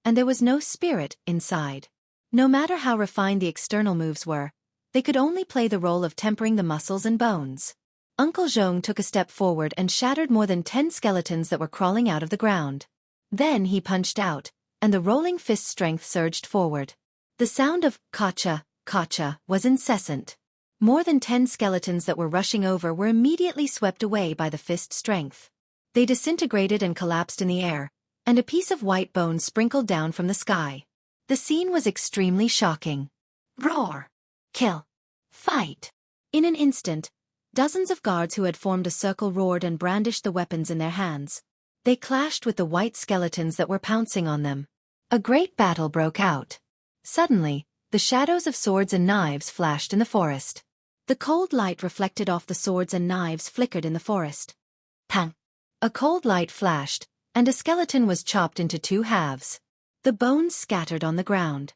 and there was no spirit inside. No matter how refined the external moves were, they could only play the role of tempering the muscles and bones. Uncle Zhong took a step forward and shattered more than 10 skeletons that were crawling out of the ground. Then he punched out, and the rolling fist strength surged forward. The sound of "kacha, kacha" was incessant. More than 10 skeletons that were rushing over were immediately swept away by the fist strength. They disintegrated and collapsed in the air, and a piece of white bone sprinkled down from the sky. The scene was extremely shocking. Roar! Kill! Fight! In an instant, dozens of guards who had formed a circle roared and brandished the weapons in their hands. They clashed with the white skeletons that were pouncing on them. A great battle broke out. Suddenly, the shadows of swords and knives flashed in the forest. The cold light reflected off the swords and knives flickered in the forest. Pang! A cold light flashed, and a skeleton was chopped into 2 halves. The bones scattered on the ground.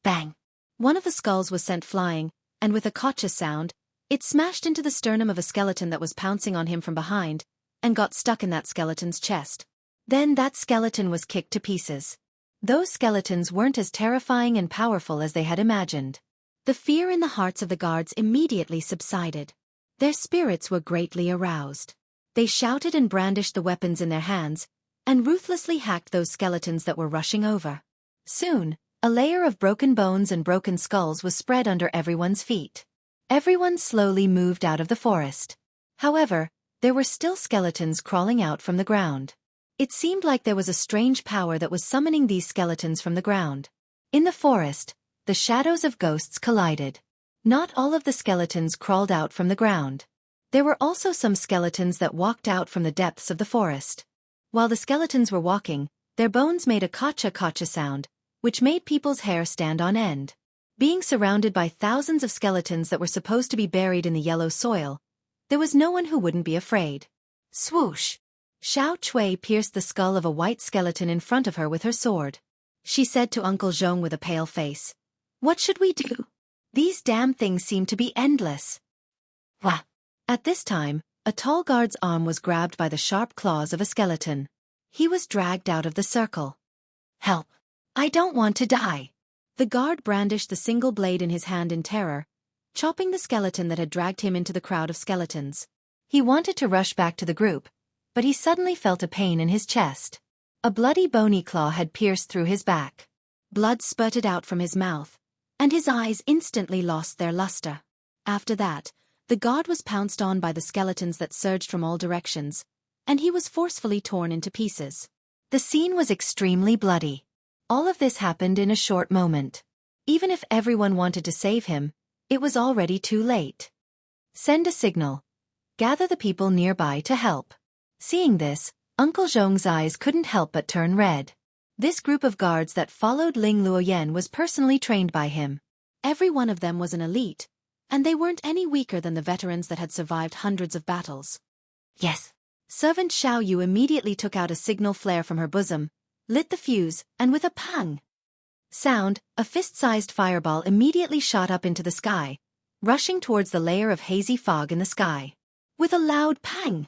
Bang! One of the skulls was sent flying, and with a kacha sound, it smashed into the sternum of a skeleton that was pouncing on him from behind, and got stuck in that skeleton's chest. Then that skeleton was kicked to pieces. Those skeletons weren't as terrifying and powerful as they had imagined. The fear in the hearts of the guards immediately subsided. Their spirits were greatly aroused. They shouted and brandished the weapons in their hands, and ruthlessly hacked those skeletons that were rushing over. Soon, A layer of broken bones and broken skulls was spread under everyone's feet. Everyone slowly moved out of the forest. However, there were still skeletons crawling out from the ground. It seemed like there was a strange power that was summoning these skeletons from the ground. In the forest, the shadows of ghosts collided. Not all of the skeletons crawled out from the ground. There were also some skeletons that walked out from the depths of the forest. While the skeletons were walking, their bones made a kacha-kacha sound, which made people's hair stand on end. Being surrounded by thousands of skeletons that were supposed to be buried in the yellow soil, there was no one who wouldn't be afraid. Swoosh! Xueqi pierced the skull of a white skeleton in front of her with her sword. She said to Uncle Zhong with a pale face, "What should we do? These damn things seem to be endless." Wah! At this time, a tall guard's arm was grabbed by the sharp claws of a skeleton. He was dragged out of the circle. "Help! I don't want to die." The guard brandished the single blade in his hand in terror, chopping the skeleton that had dragged him into the crowd of skeletons. He wanted to rush back to the group, but he suddenly felt a pain in his chest. A bloody bony claw had pierced through his back. Blood spurted out from his mouth, and his eyes instantly lost their luster. After that, the guard was pounced on by the skeletons that surged from all directions, and he was forcefully torn into pieces. The scene was extremely bloody. All of this happened in a short moment. Even if everyone wanted to save him, it was already too late. Send a signal. Gather the people nearby to help. Seeing this, Uncle Zhong's eyes couldn't help but turn red. This group of guards that followed Ling Luoyan was personally trained by him. Every one of them was an elite, and they weren't any weaker than the veterans that had survived hundreds of battles. Yes. Servant Xiao Yu immediately took out a signal flare from her bosom, lit the fuse, and with a pang sound, a fist-sized fireball immediately shot up into the sky, rushing towards the layer of hazy fog in the sky. With a loud pang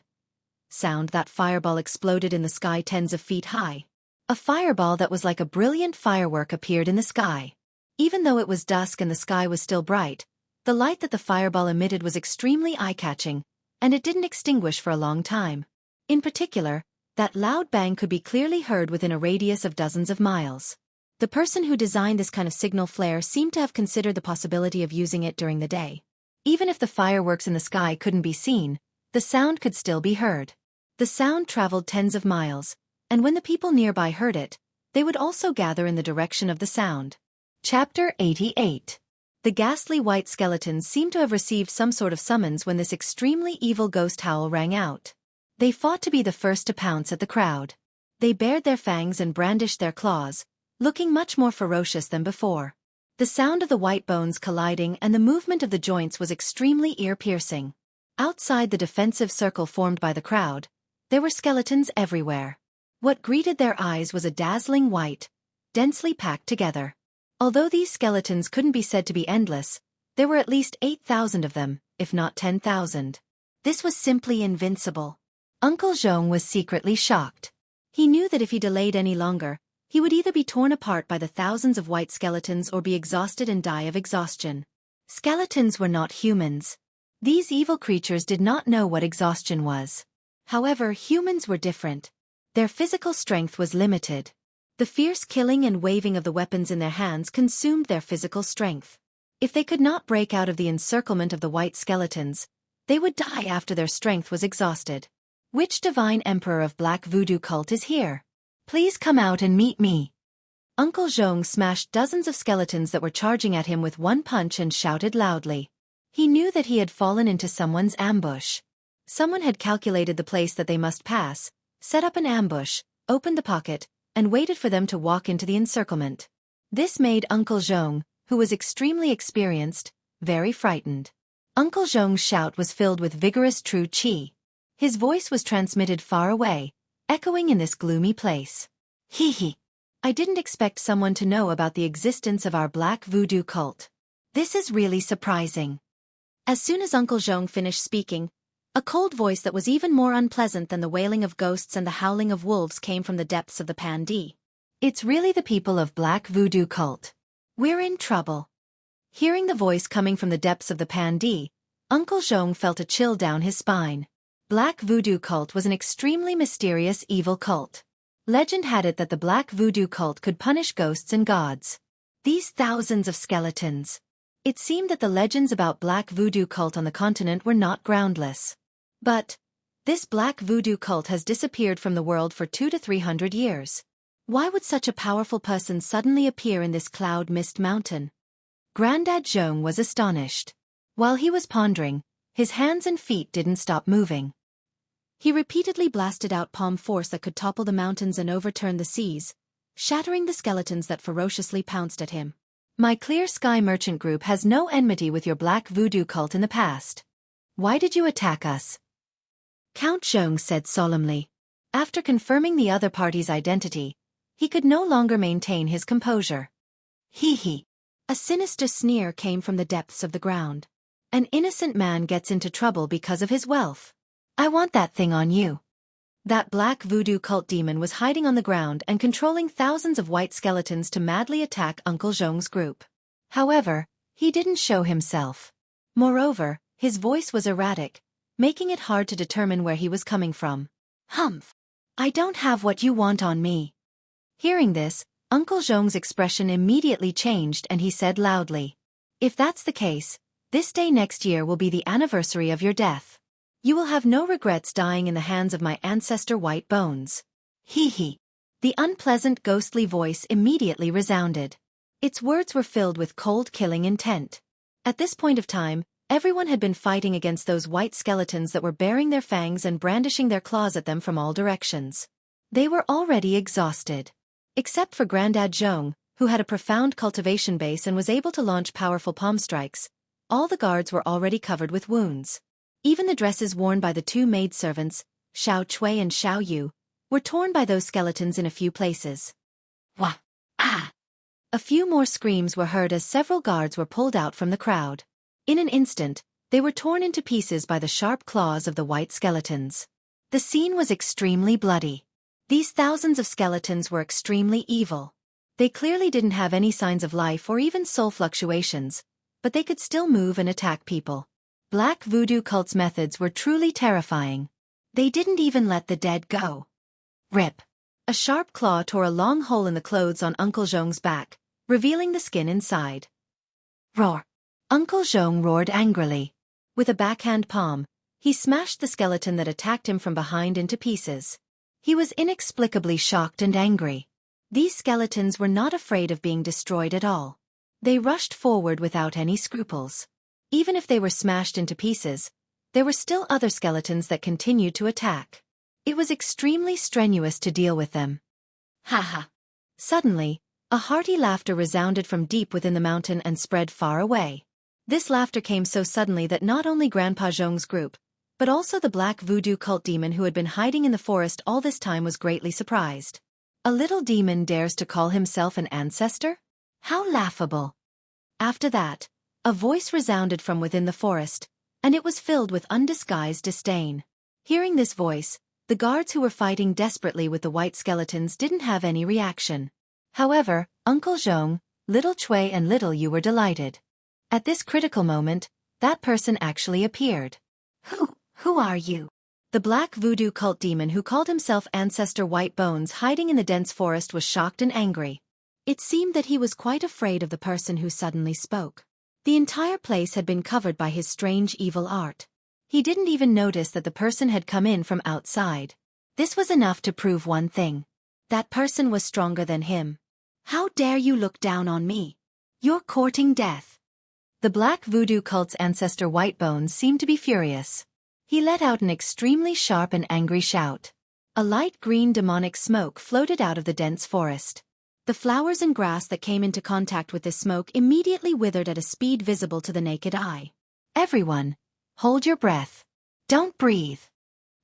sound, that fireball exploded in the sky tens of feet high. A fireball that was like a brilliant firework appeared in the sky. Even though it was dusk and the sky was still bright, the light that the fireball emitted was extremely eye-catching, and it didn't extinguish for a long time. In particular, that loud bang could be clearly heard within a radius of dozens of miles. The person who designed this kind of signal flare seemed to have considered the possibility of using it during the day. Even if the fireworks in the sky couldn't be seen, the sound could still be heard. The sound traveled tens of miles, and when the people nearby heard it, they would also gather in the direction of the sound. Chapter 88. The ghastly white skeletons seemed to have received some sort of summons when this extremely evil ghost howl rang out. They fought to be the first to pounce at the crowd. They bared their fangs and brandished their claws, looking much more ferocious than before. The sound of the white bones colliding and the movement of the joints was extremely ear-piercing. Outside the defensive circle formed by the crowd, there were skeletons everywhere. What greeted their eyes was a dazzling white, densely packed together. Although these skeletons couldn't be said to be endless, there were at least 8,000 of them, if not 10,000. This was simply invincible. Uncle Zhong was secretly shocked. He knew that if he delayed any longer, he would either be torn apart by the thousands of white skeletons or be exhausted and die of exhaustion. Skeletons were not humans. These evil creatures did not know what exhaustion was. However, humans were different. Their physical strength was limited. The fierce killing and waving of the weapons in their hands consumed their physical strength. If they could not break out of the encirclement of the white skeletons, they would die after their strength was exhausted. Which divine emperor of Black Voodoo cult is here? Please come out and meet me. Uncle Zhong smashed dozens of skeletons that were charging at him with one punch and shouted loudly. He knew that he had fallen into someone's ambush. Someone had calculated the place that they must pass, set up an ambush, opened the pocket, and waited for them to walk into the encirclement. This made Uncle Zhong, who was extremely experienced, very frightened. Uncle Zhong's shout was filled with vigorous true qi. His voice was transmitted far away, echoing in this gloomy place. Hee hee. I didn't expect someone to know about the existence of our Black Voodoo cult. This is really surprising. As soon as Uncle Zhong finished speaking, a cold voice that was even more unpleasant than the wailing of ghosts and the howling of wolves came from the depths of the Pandi. It's really the people of Black Voodoo cult. We're in trouble. Hearing the voice coming from the depths of the Pandi, Uncle Zhong felt a chill down his spine. Black Voodoo cult was an extremely mysterious evil cult. Legend had it that the Black Voodoo cult could punish ghosts and gods. These thousands of skeletons. It seemed that the legends about black voodoo cult on the continent were not groundless. But this black voodoo cult has disappeared from the world for 200 to 300 years. Why would such a powerful person suddenly appear in this cloud mist mountain? Grandad Zhong was astonished. While he was pondering, his hands and feet didn't stop moving. He repeatedly blasted out palm force that could topple the mountains and overturn the seas, shattering the skeletons that ferociously pounced at him. My Clear Sky Merchant Group has no enmity with your black voodoo cult in the past. Why did you attack us? Count Zhong said solemnly. After confirming the other party's identity, he could no longer maintain his composure. Hee hee. A sinister sneer came from the depths of the ground. An innocent man gets into trouble because of his wealth. I want that thing on you. That black voodoo cult demon was hiding on the ground and controlling thousands of white skeletons to madly attack Uncle Zhong's group. However, he didn't show himself. Moreover, his voice was erratic, making it hard to determine where he was coming from. Humph! I don't have what you want on me. Hearing this, Uncle Zhong's expression immediately changed and he said loudly, if that's the case, this day next year will be the anniversary of your death. You will have no regrets dying in the hands of my ancestor White Bones. Hee hee. The unpleasant ghostly voice immediately resounded. Its words were filled with cold killing intent. At this point of time, everyone had been fighting against those white skeletons that were baring their fangs and brandishing their claws at them from all directions. They were already exhausted. Except for Grandad Zhong, who had a profound cultivation base and was able to launch powerful palm strikes, all the guards were already covered with wounds. Even the dresses worn by the two maidservants, Xueqi and Xiaoyu, were torn by those skeletons in a few places. Wah! Ah! A few more screams were heard as several guards were pulled out from the crowd. In an instant, they were torn into pieces by the sharp claws of the white skeletons. The scene was extremely bloody. These thousands of skeletons were extremely evil. They clearly didn't have any signs of life or even soul fluctuations, but they could still move and attack people. Black voodoo cult's methods were truly terrifying. They didn't even let the dead go. Rip! A sharp claw tore a long hole in the clothes on Uncle Zhong's back, revealing the skin inside. Roar! Uncle Zhong roared angrily. With a backhand palm, he smashed the skeleton that attacked him from behind into pieces. He was inexplicably shocked and angry. These skeletons were not afraid of being destroyed at all. They rushed forward without any scruples. Even if they were smashed into pieces, there were still other skeletons that continued to attack. It was extremely strenuous to deal with them. Ha ha! Suddenly, a hearty laughter resounded from deep within the mountain and spread far away. This laughter came so suddenly that not only Grandpa Zhong's group, but also the black voodoo cult demon who had been hiding in the forest all this time was greatly surprised. A little demon dares to call himself an ancestor? How laughable! After that, a voice resounded from within the forest, and it was filled with undisguised disdain. Hearing this voice, the guards who were fighting desperately with the white skeletons didn't have any reaction. However, Uncle Zhong, Little Chui and Little Yu were delighted. At this critical moment, that person actually appeared. Who are you? The black voodoo cult demon who called himself Ancestor White Bones hiding in the dense forest was shocked and angry. It seemed that he was quite afraid of the person who suddenly spoke. The entire place had been covered by his strange evil art. He didn't even notice that the person had come in from outside. This was enough to prove one thing. That person was stronger than him. How dare you look down on me? You're courting death. The black voodoo cult's ancestor White Bones seemed to be furious. He let out an extremely sharp and angry shout. A light green demonic smoke floated out of the dense forest. The flowers and grass that came into contact with this smoke immediately withered at a speed visible to the naked eye. Everyone, hold your breath. Don't breathe.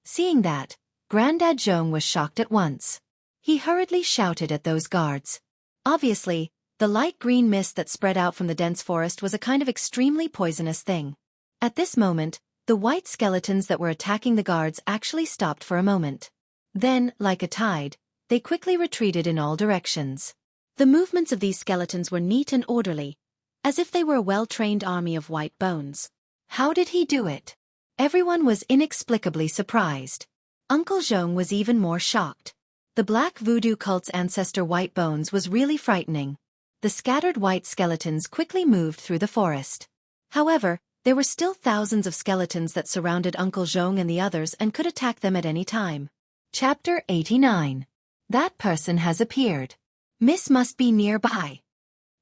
Seeing that, Grandad Zhong was shocked at once. He hurriedly shouted at those guards. Obviously, the light green mist that spread out from the dense forest was a kind of extremely poisonous thing. At this moment, the white skeletons that were attacking the guards actually stopped for a moment. Then, like a tide, they quickly retreated in all directions. The movements of these skeletons were neat and orderly, as if they were a well-trained army of white bones. How did he do it? Everyone was inexplicably surprised. Uncle Zhong was even more shocked. The black voodoo cult's ancestor White Bones was really frightening. the scattered white skeletons quickly moved through the forest. However, there were still thousands of skeletons that surrounded Uncle Zhong and the others and could attack them at any time. Chapter 89. That person has appeared. Miss must be nearby.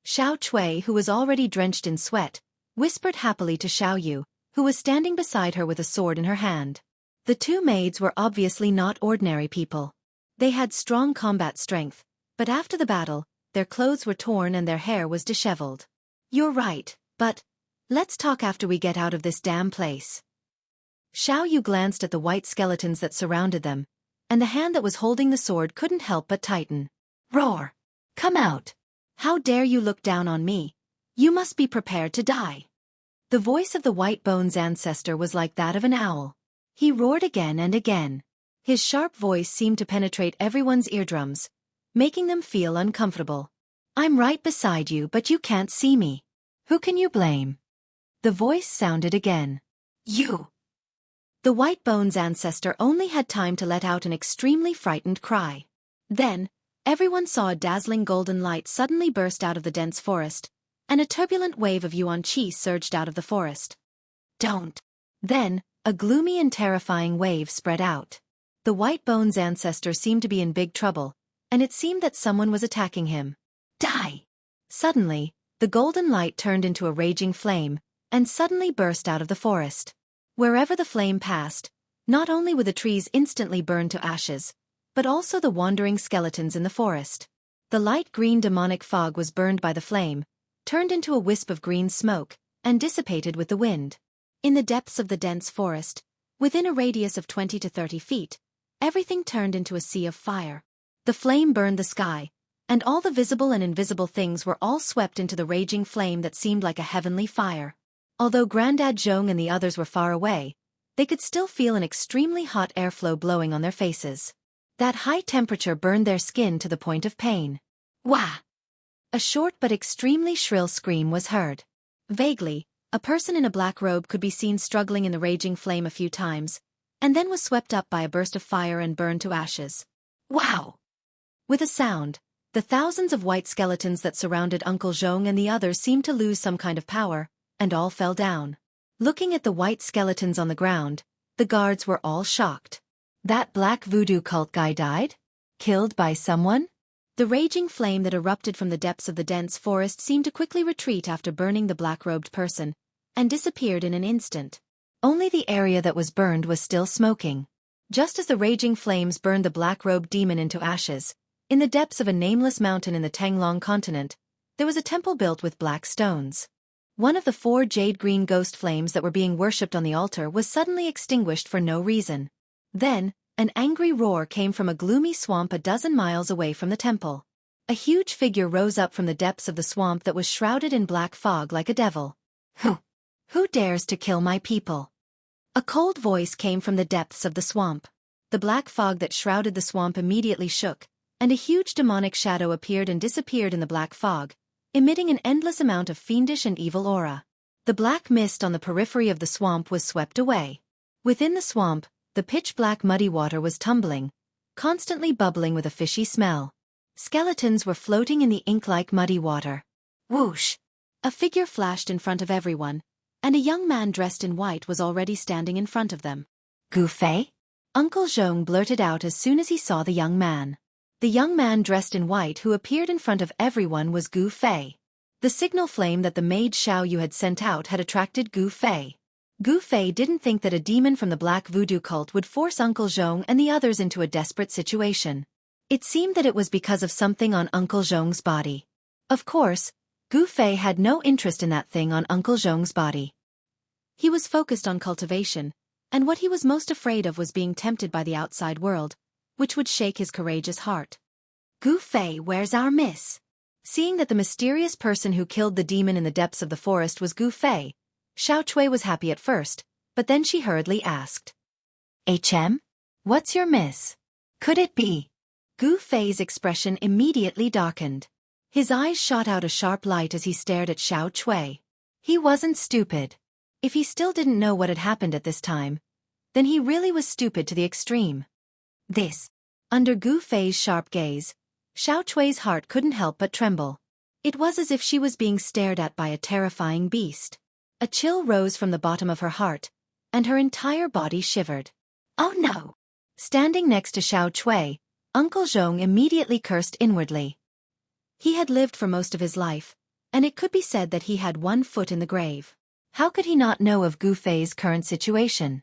Xiao Chui, who was already drenched in sweat, whispered happily to Xiao Yu, who was standing beside her with a sword in her hand. The two maids were obviously not ordinary people. They had strong combat strength, but after the battle, their clothes were torn and their hair was disheveled. You're right, but let's talk after we get out of this damn place. Xiao Yu glanced at the white skeletons that surrounded them, and the hand that was holding the sword couldn't help but tighten. Roar! Come out! How dare you look down on me? You must be prepared to die. The voice of the White Bones ancestor was like that of an owl. He roared again and again. His sharp voice seemed to penetrate everyone's eardrums, making them feel uncomfortable. I'm right beside you, but you can't see me. Who can you blame? The voice sounded again. You! The White Bones ancestor only had time to let out an extremely frightened cry. Then, everyone saw a dazzling golden light suddenly burst out of the dense forest, and a turbulent wave of yuan qi surged out of the forest. Don't! Then, a gloomy and terrifying wave spread out. The White Bones ancestor seemed to be in big trouble, and it seemed that someone was attacking him. Die! Suddenly, the golden light turned into a raging flame, and suddenly burst out of the forest. Wherever the flame passed, not only were the trees instantly burned to ashes, but also the wandering skeletons in the forest. The light green demonic fog was burned by the flame, turned into a wisp of green smoke, and dissipated with the wind. In the depths of the dense forest, within a radius of 20 to 30 feet, everything turned into a sea of fire. The flame burned the sky, and all the visible and invisible things were all swept into the raging flame that seemed like a heavenly fire. Although Grandad Zhong and the others were far away, they could still feel an extremely hot airflow blowing on their faces. That high temperature burned their skin to the point of pain. Wah! A short but extremely shrill scream was heard. Vaguely, a person in a black robe could be seen struggling in the raging flame a few times, and then was swept up by a burst of fire and burned to ashes. Wow! With a sound, the thousands of white skeletons that surrounded Uncle Zhong and the others seemed to lose some kind of power, and all fell down. Looking at the white skeletons on the ground, the guards were all shocked. That black voodoo cult guy died? Killed by someone? The raging flame that erupted from the depths of the dense forest seemed to quickly retreat after burning the black-robed person, and disappeared in an instant. Only the area that was burned was still smoking. Just as the raging flames burned the black-robed demon into ashes, in the depths of a nameless mountain in the Tanglong continent, there was a temple built with black stones. One of the 4 jade-green ghost flames that were being worshipped on the altar was suddenly extinguished for no reason. Then, an angry roar came from a gloomy swamp a dozen miles away from the temple. A huge figure rose up from the depths of the swamp that was shrouded in black fog like a devil. Who dares to kill my people? A cold voice came from the depths of the swamp. The black fog that shrouded the swamp immediately shook, and a huge demonic shadow appeared and disappeared in the black fog, emitting an endless amount of fiendish and evil aura. The black mist on the periphery of the swamp was swept away. Within the swamp, the pitch-black muddy water was tumbling, constantly bubbling with a fishy smell. Skeletons were floating in the ink-like muddy water. Whoosh! A figure flashed in front of everyone, and a young man dressed in white was already standing in front of them. Gu Fei? Uncle Zhong blurted out as soon as he saw the young man. The young man dressed in white who appeared in front of everyone was Gu Fei. The signal flame that the maid Xiao Yu had sent out had attracted Gu Fei. Gu Fei didn't think that a demon from the black voodoo cult would force Uncle Zhong and the others into a desperate situation. It seemed that it was because of something on Uncle Zhong's body. Of course, Gu Fei had no interest in that thing on Uncle Zhong's body. He was focused on cultivation, and what he was most afraid of was being tempted by the outside world, which would shake his courageous heart. Gu Fei, where's our miss? Seeing that the mysterious person who killed the demon in the depths of the forest was Gu Fei, Xiao Chui was happy at first, but then she hurriedly asked. HM? What's your miss? Could it be? Gu Fei's expression immediately darkened. His eyes shot out a sharp light as he stared at Xiao Chui. He wasn't stupid. If he still didn't know what had happened at this time, then he really was stupid to the extreme. This. Under Gu Fei's sharp gaze, Xiao Chui's heart couldn't help but tremble. It was as if she was being stared at by a terrifying beast. A chill rose from the bottom of her heart, and her entire body shivered. Oh no! Standing next to Xiao Chui, Uncle Zhong immediately cursed inwardly. He had lived for most of his life, and it could be said that he had one foot in the grave. How could he not know of Gu Fei's current situation?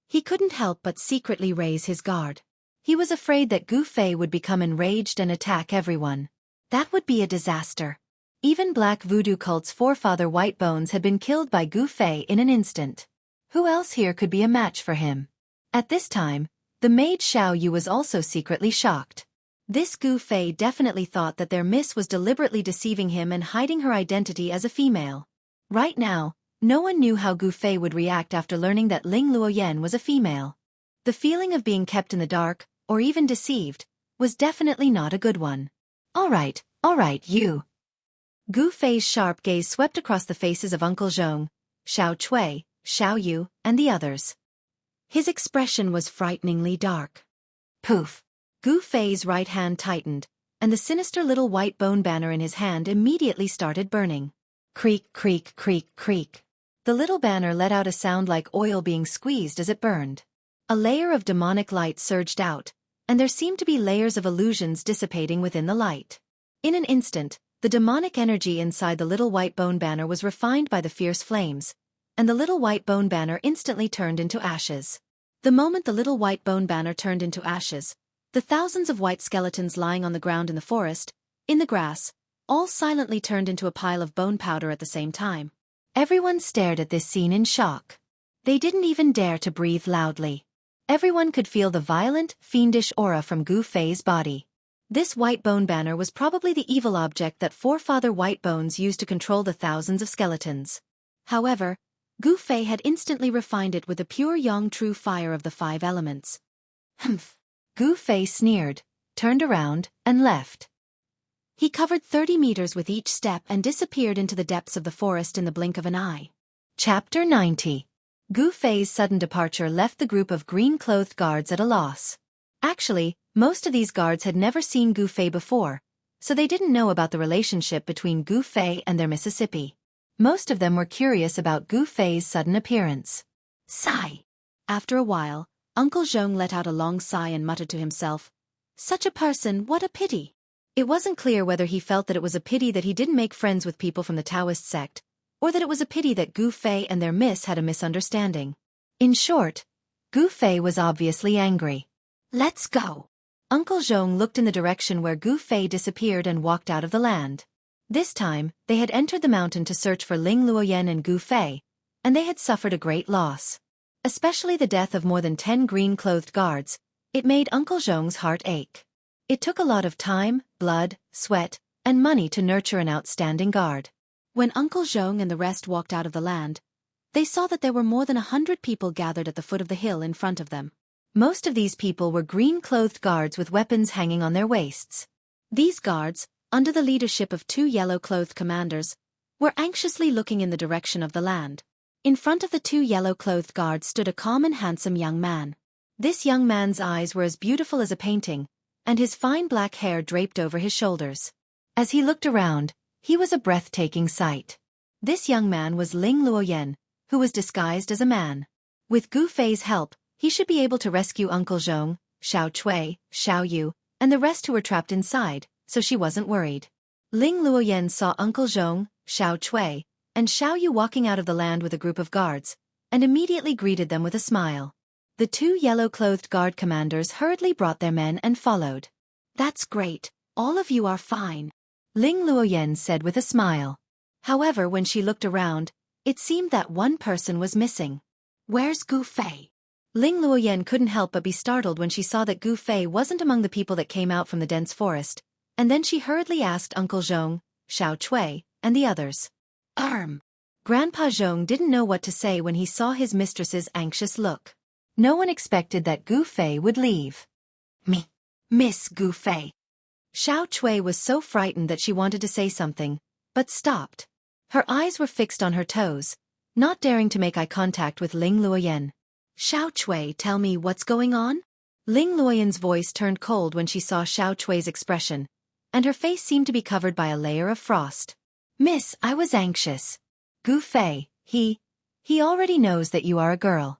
He couldn't help but secretly raise his guard. He was afraid that Gu Fei would become enraged and attack everyone. That would be a disaster. Even Black Voodoo cult's forefather White Bones had been killed by Gu Fei in an instant. Who else here could be a match for him? At this time, the maid Xiao Yu was also secretly shocked. This Gu Fei definitely thought that their miss was deliberately deceiving him and hiding her identity as a female. Right now, no one knew how Gu Fei would react after learning that Ling Luoyan was a female. The feeling of being kept in the dark, or even deceived, was definitely not a good one. All right, you. Gu Fei's sharp gaze swept across the faces of Uncle Zhong, Xiao Chui, Xiao Yu, and the others. His expression was frighteningly dark. Poof! Gu Fei's right hand tightened, and the sinister little white bone banner in his hand immediately started burning. Creak, creak, creak, creak. The little banner let out a sound like oil being squeezed as it burned. A layer of demonic light surged out, and there seemed to be layers of illusions dissipating within the light. In an instant, the demonic energy inside the little white bone banner was refined by the fierce flames, and the little white bone banner instantly turned into ashes. The moment the little white bone banner turned into ashes, the thousands of white skeletons lying on the ground in the forest, in the grass, all silently turned into a pile of bone powder at the same time. Everyone stared at this scene in shock. They didn't even dare to breathe loudly. Everyone could feel the violent, fiendish aura from Gu Fei's body. This white bone banner was probably the evil object that forefather White Bones used to control the thousands of skeletons. However, Gu Fei had instantly refined it with the pure yang true fire of the 5 elements. Humph! Gu Fei sneered, turned around, and left. He covered 30 meters with each step and disappeared into the depths of the forest in the blink of an eye. Chapter 90. Gu Fei's sudden departure left the group of green-clothed guards at a loss. Actually, most of these guards had never seen Gu Fei before, so they didn't know about the relationship between Gu Fei and their Mississippi. Most of them were curious about Gu Fei's sudden appearance. Sigh. After a while, Uncle Zhong let out a long sigh and muttered to himself, "Such a person, what a pity." It wasn't clear whether he felt that it was a pity that he didn't make friends with people from the Taoist sect, or that it was a pity that Gu Fei and their miss had a misunderstanding. In short, Gu Fei was obviously angry. Let's go. Uncle Zhong looked in the direction where Gu Fei disappeared and walked out of the land. This time, they had entered the mountain to search for Ling Luoyan and Gu Fei, and they had suffered a great loss. Especially the death of more than 10 green-clothed guards, it made Uncle Zhong's heart ache. It took a lot of time, blood, sweat, and money to nurture an outstanding guard. When Uncle Zhong and the rest walked out of the land, they saw that there were more than 100 people gathered at the foot of the hill in front of them. Most of these people were green-clothed guards with weapons hanging on their waists. These guards, under the leadership of 2 yellow-clothed commanders, were anxiously looking in the direction of the land. In front of the 2 yellow-clothed guards stood a calm and handsome young man. This young man's eyes were as beautiful as a painting, and his fine black hair draped over his shoulders. As he looked around, he was a breathtaking sight. This young man was Ling Luoyan, who was disguised as a man. With Gu Fei's help, he should be able to rescue Uncle Zhong, Xiao Chui, Xiao Yu, and the rest who were trapped inside, so she wasn't worried. Ling Luoyan saw Uncle Zhong, Xiao Chui, and Xiao Yu walking out of the land with a group of guards, and immediately greeted them with a smile. The 2 yellow-clothed guard commanders hurriedly brought their men and followed. "That's great, all of you are fine," Ling Luoyan said with a smile. However, when she looked around, it seemed that one person was missing. "Where's Gu Fei?" Ling Luoyan couldn't help but be startled when she saw that Gu Fei wasn't among the people that came out from the dense forest, and then she hurriedly asked Uncle Zhong, Xiao Chui, and the others. Grandpa Zhong didn't know what to say when he saw his mistress's anxious look. No one expected that Gu Fei would leave. Miss Gu Fei." Xiao Chui was so frightened that she wanted to say something, but stopped. Her eyes were fixed on her toes, not daring to make eye contact with Ling Luoyan. "Xiao Chui, tell me what's going on?" Ling Luoyan's voice turned cold when she saw Xiao Chui's expression, and her face seemed to be covered by a layer of frost. "Miss, I was anxious. Gu Fei, he already knows that you are a girl."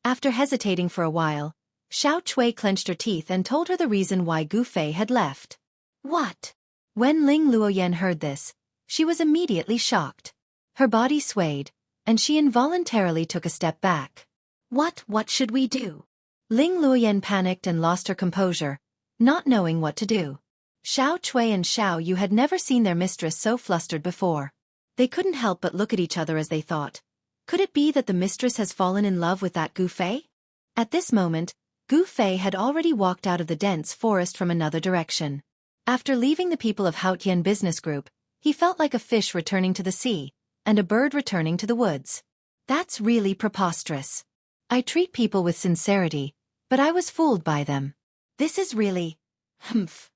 After hesitating for a while, Xueqi clenched her teeth and told her the reason why Gu Fei had left. "What?" When Ling Luoyan heard this, she was immediately shocked. Her body swayed, and she involuntarily took a step back. What should we do?" Ling Luoyan panicked and lost her composure, not knowing what to do. Xueqi and Xiao Yu had never seen their mistress so flustered before. They couldn't help but look at each other as they thought, could it be that the mistress has fallen in love with that Gu Fei? At this moment, Gu Fei had already walked out of the dense forest from another direction. After leaving the people of Haotian Business Group, he felt like a fish returning to the sea, and a bird returning to the woods. That's really preposterous. I treat people with sincerity, but I was fooled by them. This is really... humph.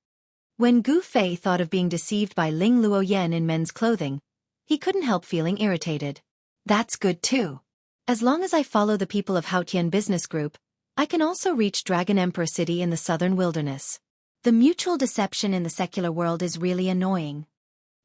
When Gu Fei thought of being deceived by Ling Luoyan in men's clothing, he couldn't help feeling irritated. That's good too. As long as I follow the people of Haotian Business Group, I can also reach Dragon Emperor City in the southern wilderness. The mutual deception in the secular world is really annoying.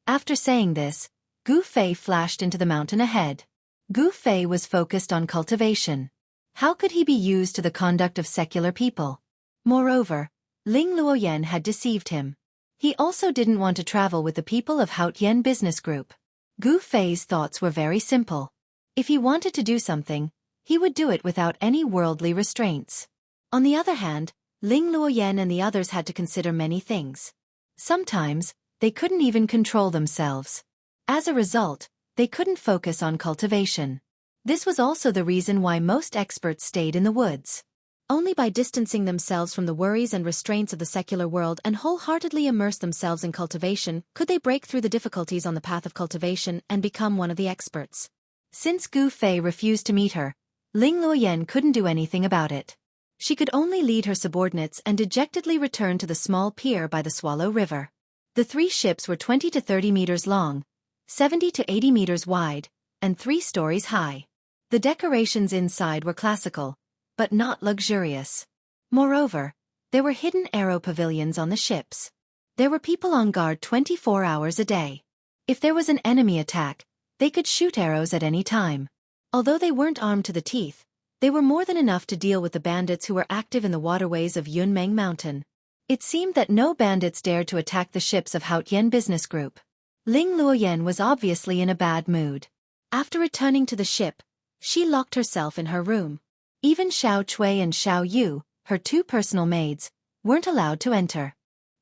After saying this, Gu Fei flashed into the mountain ahead. Gu Fei was focused on cultivation. How could he be used to the conduct of secular people? Moreover, Ling Luoyan had deceived him. He also didn't want to travel with the people of Haotian Business Group. Gu Fei's thoughts were very simple. If he wanted to do something, he would do it without any worldly restraints. On the other hand, Ling Luoyan and the others had to consider many things. Sometimes, they couldn't even control themselves. As a result, they couldn't focus on cultivation. This was also the reason why most experts stayed in the woods. Only by distancing themselves from the worries and restraints of the secular world and wholeheartedly immerse themselves in cultivation could they break through the difficulties on the path of cultivation and become one of the experts. Since Gu Fei refused to meet her, Ling Luoyan couldn't do anything about it. She could only lead her subordinates and dejectedly return to the small pier by the Swallow River. The 3 ships were 20 to 30 meters long, 70 to 80 meters wide, and 3 stories high. The decorations inside were classical, but not luxurious. Moreover, there were hidden arrow pavilions on the ships. There were people on guard 24 hours a day. If there was an enemy attack, they could shoot arrows at any time. Although they weren't armed to the teeth, they were more than enough to deal with the bandits who were active in the waterways of Yunmeng Mountain. It seemed that no bandits dared to attack the ships of Haotian Business Group. Ling Luoyan was obviously in a bad mood. After returning to the ship, she locked herself in her room. Even Xueqi and Xiao Yu, her 2 personal maids, weren't allowed to enter.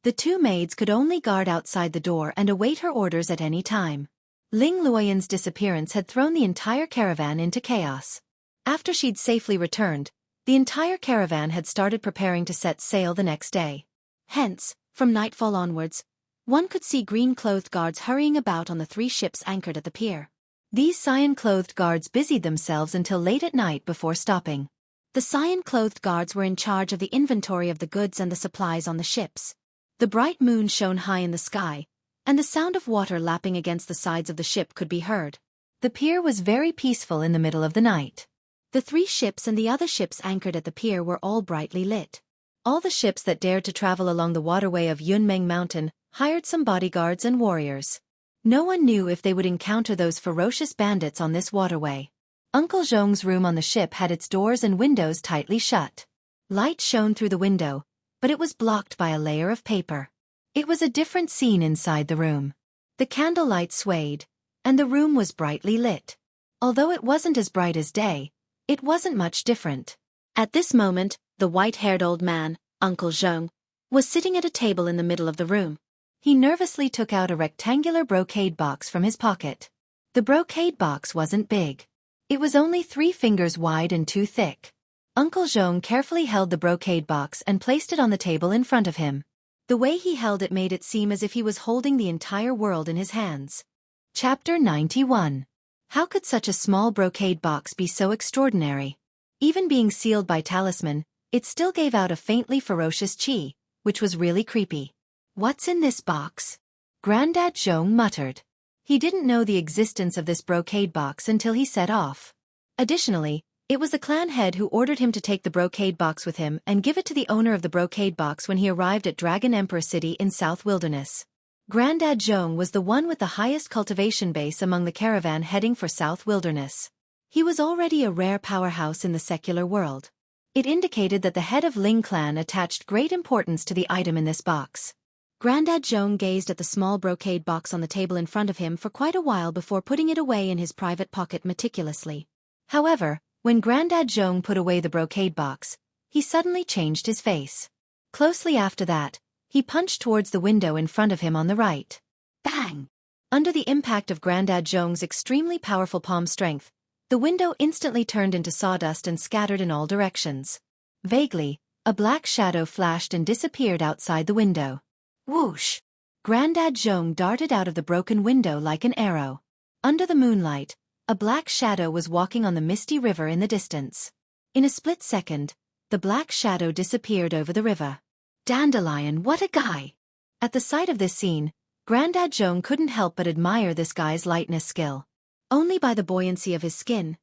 The 2 maids could only guard outside the door and await her orders at any time. Ling Luoyan's disappearance had thrown the entire caravan into chaos. After she'd safely returned, the entire caravan had started preparing to set sail the next day. Hence, from nightfall onwards, one could see green-clothed guards hurrying about on the 3 ships anchored at the pier. These cyan-clothed guards busied themselves until late at night before stopping. The cyan-clothed guards were in charge of the inventory of the goods and the supplies on the ships. The bright moon shone high in the sky, and the sound of water lapping against the sides of the ship could be heard. The pier was very peaceful in the middle of the night. The 3 ships and the other ships anchored at the pier were all brightly lit. All the ships that dared to travel along the waterway of Yunmeng Mountain hired some bodyguards and warriors. No one knew if they would encounter those ferocious bandits on this waterway. Uncle Zhong's room on the ship had its doors and windows tightly shut. Light shone through the window, but it was blocked by a layer of paper. It was a different scene inside the room. The candlelight swayed, and the room was brightly lit. Although it wasn't as bright as day, it wasn't much different. At this moment, the white-haired old man, Uncle Zhong, was sitting at a table in the middle of the room. He nervously took out a rectangular brocade box from his pocket. The brocade box wasn't big. It was only 3 fingers wide and 2 thick. Uncle Zhong carefully held the brocade box and placed it on the table in front of him. The way he held it made it seem as if he was holding the entire world in his hands. Chapter 91. How could such a small brocade box be so extraordinary? Even being sealed by talisman, it still gave out a faintly ferocious qi, which was really creepy. What's in this box? Granddad Zhong muttered. He didn't know the existence of this brocade box until he set off. Additionally, It was the clan head who ordered him to take the brocade box with him and give it to the owner of the brocade box when he arrived at Dragon Emperor City in South Wilderness. Grandad Zhong was the one with the highest cultivation base among the caravan heading for South Wilderness. He was already a rare powerhouse in the secular world. It indicated that the head of Ling clan attached great importance to the item in this box. Grandad Zhong gazed at the small brocade box on the table in front of him for quite a while before putting it away in his private pocket meticulously. However, when Grandad Zhong put away the brocade box, he suddenly changed his face. Closely after that, he punched towards the window in front of him on the right. Bang! Under the impact of Grandad Zhong's extremely powerful palm strength, the window instantly turned into sawdust and scattered in all directions. Vaguely, a black shadow flashed and disappeared outside the window. Whoosh! Grandad Zhong darted out of the broken window like an arrow. Under the moonlight, a black shadow was walking on the misty river in the distance. In a split second, the black shadow disappeared over the river. Dandelion, what a guy! At the sight of this scene, Grandad Zhong couldn't help but admire this guy's lightness skill. Only by the buoyancy of his skin,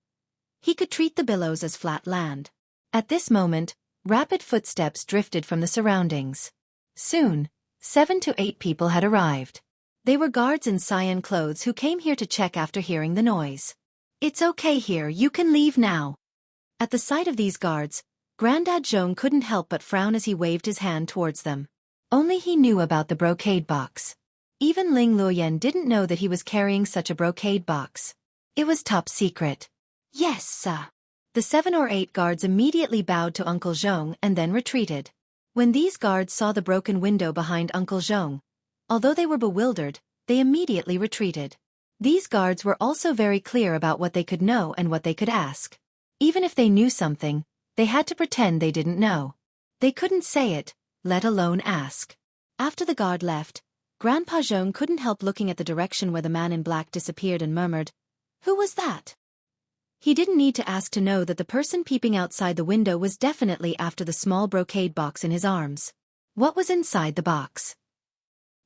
he could treat the billows as flat land. At this moment, rapid footsteps drifted from the surroundings. Soon, 7 to 8 people had arrived. They were guards in cyan clothes who came here to check after hearing the noise. It's okay here, you can leave now. At the sight of these guards, Grandad Zhong couldn't help but frown as he waved his hand towards them. Only he knew about the brocade box. Even Ling Luoyan didn't know that he was carrying such a brocade box. It was top secret. Yes, sir. The 7 or 8 guards immediately bowed to Uncle Zhong and then retreated. When these guards saw the broken window behind Uncle Zhong, although they were bewildered, they immediately retreated. These guards were also very clear about what they could know and what they could ask. Even if they knew something, they had to pretend they didn't know. They couldn't say it, let alone ask. After the guard left, Grandpa Zhong couldn't help looking at the direction where the man in black disappeared and murmured, "Who was that?" He didn't need to ask to know that the person peeping outside the window was definitely after the small brocade box in his arms. What was inside the box?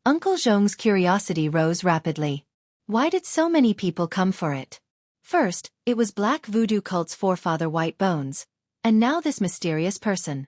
Uncle Zhong's curiosity rose rapidly. Why did so many people come for it? First, it was Black Voodoo cult's forefather White Bones, and now this mysterious person.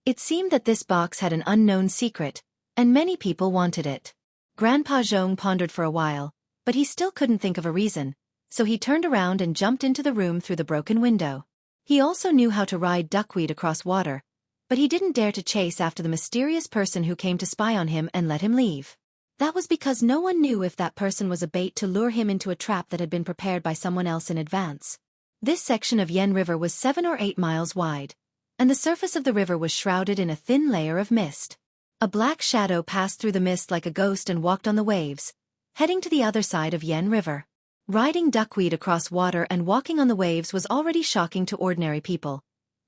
It seemed that this box had an unknown secret, and many people wanted it. Grandpa Zhong pondered for a while, but he still couldn't think of a reason, so he turned around and jumped into the room through the broken window. He also knew how to ride duckweed across water, but he didn't dare to chase after the mysterious person who came to spy on him and let him leave. That was because no one knew if that person was a bait to lure him into a trap that had been prepared by someone else in advance. This section of Yen River was 7 or 8 miles wide, and the surface of the river was shrouded in a thin layer of mist. A black shadow passed through the mist like a ghost and walked on the waves, heading to the other side of Yen River. Riding duckweed across water and walking on the waves was already shocking to ordinary people,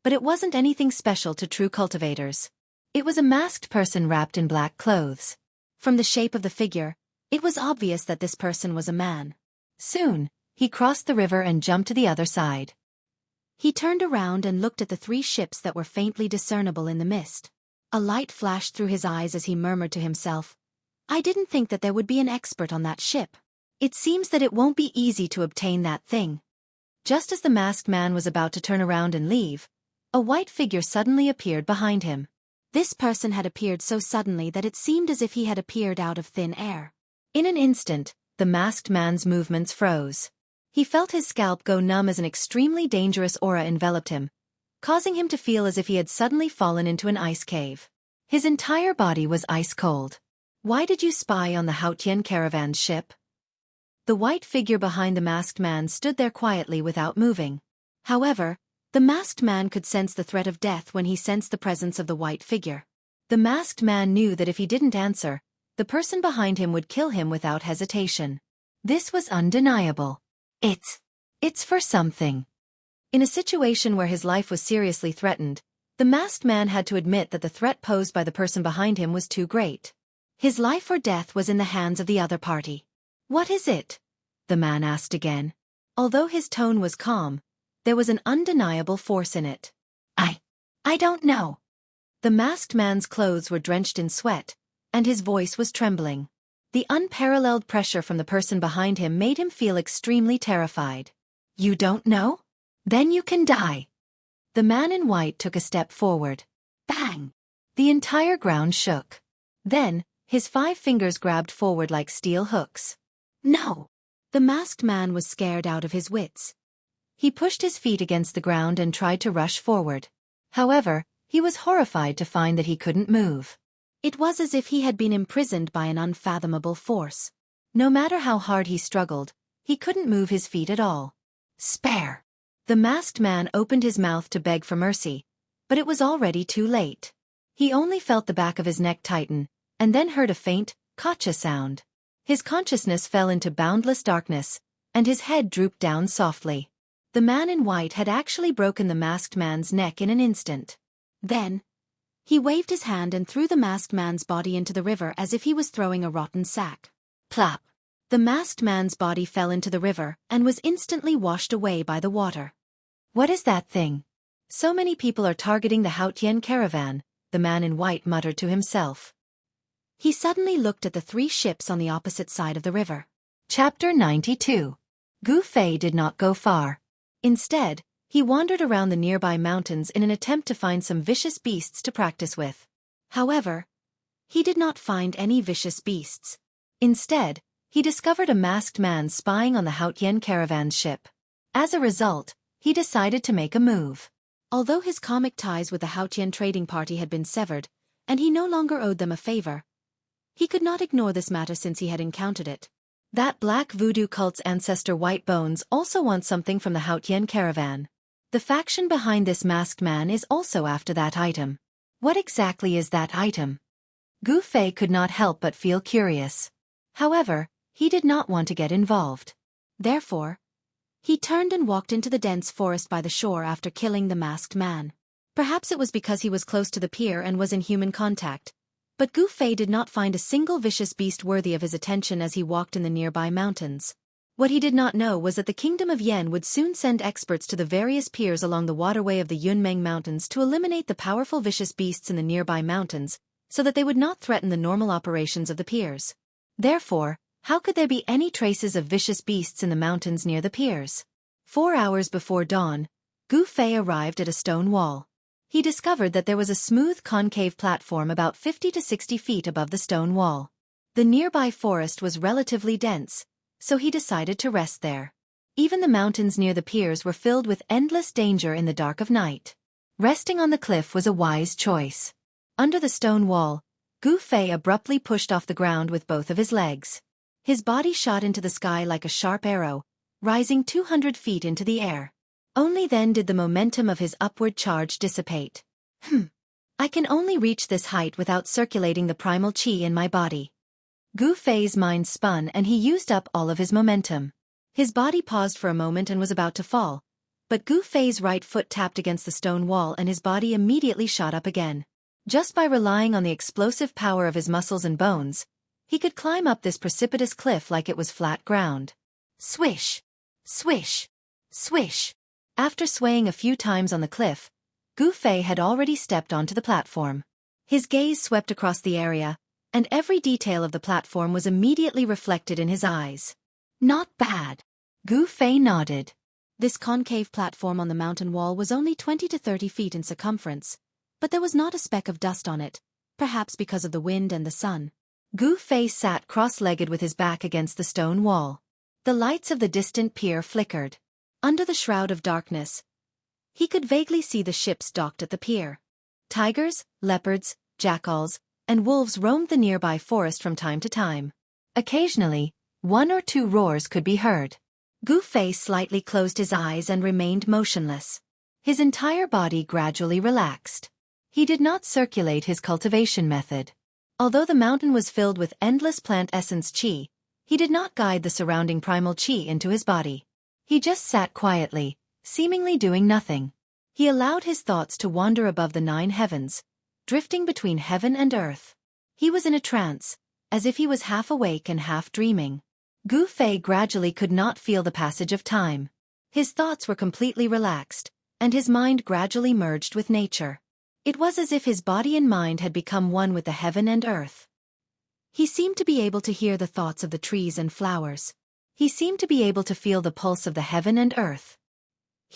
but it wasn't anything special to true cultivators. It was a masked person wrapped in black clothes. From the shape of the figure, it was obvious that this person was a man. Soon, he crossed the river and jumped to the other side. He turned around and looked at the 3 ships that were faintly discernible in the mist. A light flashed through his eyes as he murmured to himself, "I didn't think that there would be an expert on that ship. It seems that it won't be easy to obtain that thing." Just as the masked man was about to turn around and leave, a white figure suddenly appeared behind him. This person had appeared so suddenly that it seemed as if he had appeared out of thin air. In an instant, the masked man's movements froze. He felt his scalp go numb as an extremely dangerous aura enveloped him, causing him to feel as if he had suddenly fallen into an ice cave. His entire body was ice cold. "Why did you spy on the Haotian caravan's ship?" The white figure behind the masked man stood there quietly without moving. However, the masked man could sense the threat of death when he sensed the presence of the white figure. The masked man knew that if he didn't answer, the person behind him would kill him without hesitation. This was undeniable. It's for something. In a situation where his life was seriously threatened, the masked man had to admit that the threat posed by the person behind him was too great. His life or death was in the hands of the other party. "What is it?" the man asked again. Although his tone was calm, there was an undeniable force in it. I don't know." The masked man's clothes were drenched in sweat, and his voice was trembling. The unparalleled pressure from the person behind him made him feel extremely terrified. "You don't know?" Then you can die. The man in white took a step forward. Bang! The entire ground shook. Then, his 5 fingers grabbed forward like steel hooks. No! The masked man was scared out of his wits. He pushed his feet against the ground and tried to rush forward. However, he was horrified to find that he couldn't move. It was as if he had been imprisoned by an unfathomable force. No matter how hard he struggled, he couldn't move his feet at all. Spare! The masked man opened his mouth to beg for mercy, but it was already too late. He only felt the back of his neck tighten, and then heard a faint, "Gotcha" sound. His consciousness fell into boundless darkness, and his head drooped down softly. The man in white had actually broken the masked man's neck in an instant. Then, he waved his hand and threw the masked man's body into the river as if he was throwing a rotten sack. Plop! The masked man's body fell into the river and was instantly washed away by the water. What is that thing? So many people are targeting the Haotian caravan, the man in white muttered to himself. He suddenly looked at the 3 ships on the opposite side of the river. Chapter 92. Gu Fei did not go far. Instead, he wandered around the nearby mountains in an attempt to find some vicious beasts to practice with. However, he did not find any vicious beasts. Instead, he discovered a masked man spying on the Haotian caravan's ship. As a result, he decided to make a move. Although his karmic ties with the Haotian trading party had been severed, and he no longer owed them a favor, he could not ignore this matter since he had encountered it. That black voodoo cult's ancestor White Bones also wants something from the Haotian caravan. The faction behind this masked man is also after that item. What exactly is that item? Gu Fei could not help but feel curious. However, he did not want to get involved. Therefore, he turned and walked into the dense forest by the shore after killing the masked man. Perhaps it was because he was close to the pier and was in human contact, but Gu Fei did not find a single vicious beast worthy of his attention as he walked in the nearby mountains. What he did not know was that the Kingdom of Yen would soon send experts to the various piers along the waterway of the Yunmeng Mountains to eliminate the powerful vicious beasts in the nearby mountains, so that they would not threaten the normal operations of the piers. Therefore, how could there be any traces of vicious beasts in the mountains near the piers? 4 hours before dawn, Gu Fei arrived at a stone wall. He discovered that there was a smooth concave platform about 50 to 60 feet above the stone wall. The nearby forest was relatively dense, so he decided to rest there. Even the mountains near the piers were filled with endless danger in the dark of night. Resting on the cliff was a wise choice. Under the stone wall, Gu Fei abruptly pushed off the ground with both of his legs. His body shot into the sky like a sharp arrow, rising 200 feet into the air. Only then did the momentum of his upward charge dissipate. I can only reach this height without circulating the primal qi in my body. Gu Fei's mind spun and he used up all of his momentum. His body paused for a moment and was about to fall, but Gu Fei's right foot tapped against the stone wall and his body immediately shot up again. Just by relying on the explosive power of his muscles and bones, he could climb up this precipitous cliff like it was flat ground. Swish! Swish! Swish! After swaying a few times on the cliff, Gu Fei had already stepped onto the platform. His gaze swept across the area, and every detail of the platform was immediately reflected in his eyes. Not bad. Gu Fei nodded. This concave platform on the mountain wall was only 20 to 30 feet in circumference, but there was not a speck of dust on it, perhaps because of the wind and the sun. Gu Fei sat cross-legged with his back against the stone wall. The lights of the distant pier flickered. Under the shroud of darkness, he could vaguely see the ships docked at the pier. Tigers, leopards, jackals, and wolves roamed the nearby forest from time to time. Occasionally, 1 or 2 roars could be heard. Gu Fei slightly closed his eyes and remained motionless. His entire body gradually relaxed. He did not circulate his cultivation method. Although the mountain was filled with endless plant essence qi, he did not guide the surrounding primal qi into his body. He just sat quietly, seemingly doing nothing. He allowed his thoughts to wander above the 9 heavens, drifting between heaven and earth. He was in a trance, as if he was half awake and half dreaming. Gu Fei gradually could not feel the passage of time. His thoughts were completely relaxed, and his mind gradually merged with nature. It was as if his body and mind had become one with the heaven and earth. He seemed to be able to hear the thoughts of the trees and flowers. He seemed to be able to feel the pulse of the heaven and earth.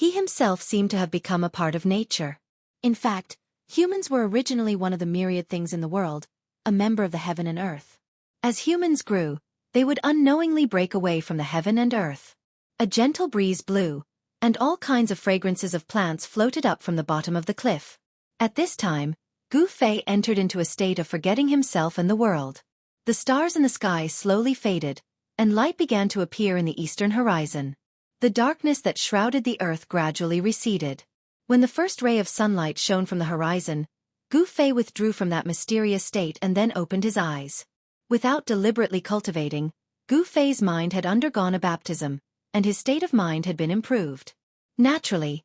He himself seemed to have become a part of nature. In fact, humans were originally one of the myriad things in the world, a member of the heaven and earth. As humans grew, they would unknowingly break away from the heaven and earth. A gentle breeze blew, and all kinds of fragrances of plants floated up from the bottom of the cliff. At this time, Gu Fei entered into a state of forgetting himself and the world. The stars in the sky slowly faded, and light began to appear in the eastern horizon. The darkness that shrouded the earth gradually receded. When the first ray of sunlight shone from the horizon, Gu Fei withdrew from that mysterious state and then opened his eyes. Without deliberately cultivating, Gu Fei's mind had undergone a baptism, and his state of mind had been improved. Naturally,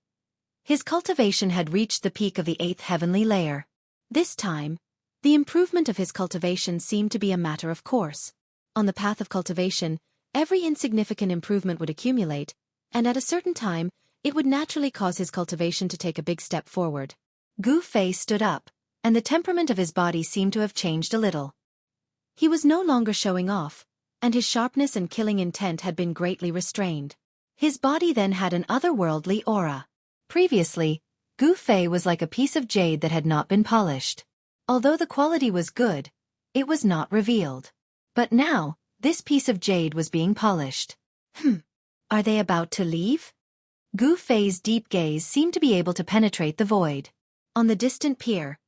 his cultivation had reached the peak of the 8th heavenly layer. This time, the improvement of his cultivation seemed to be a matter of course. On the path of cultivation, every insignificant improvement would accumulate, and at a certain time, it would naturally cause his cultivation to take a big step forward. Gu Fei stood up, and the temperament of his body seemed to have changed a little. He was no longer showing off, and his sharpness and killing intent had been greatly restrained. His body then had an otherworldly aura. Previously, Gu Fei was like a piece of jade that had not been polished. Although the quality was good, it was not revealed. But now, this piece of jade was being polished. Are they about to leave? Gu Fei's deep gaze seemed to be able to penetrate the void. On the distant pier,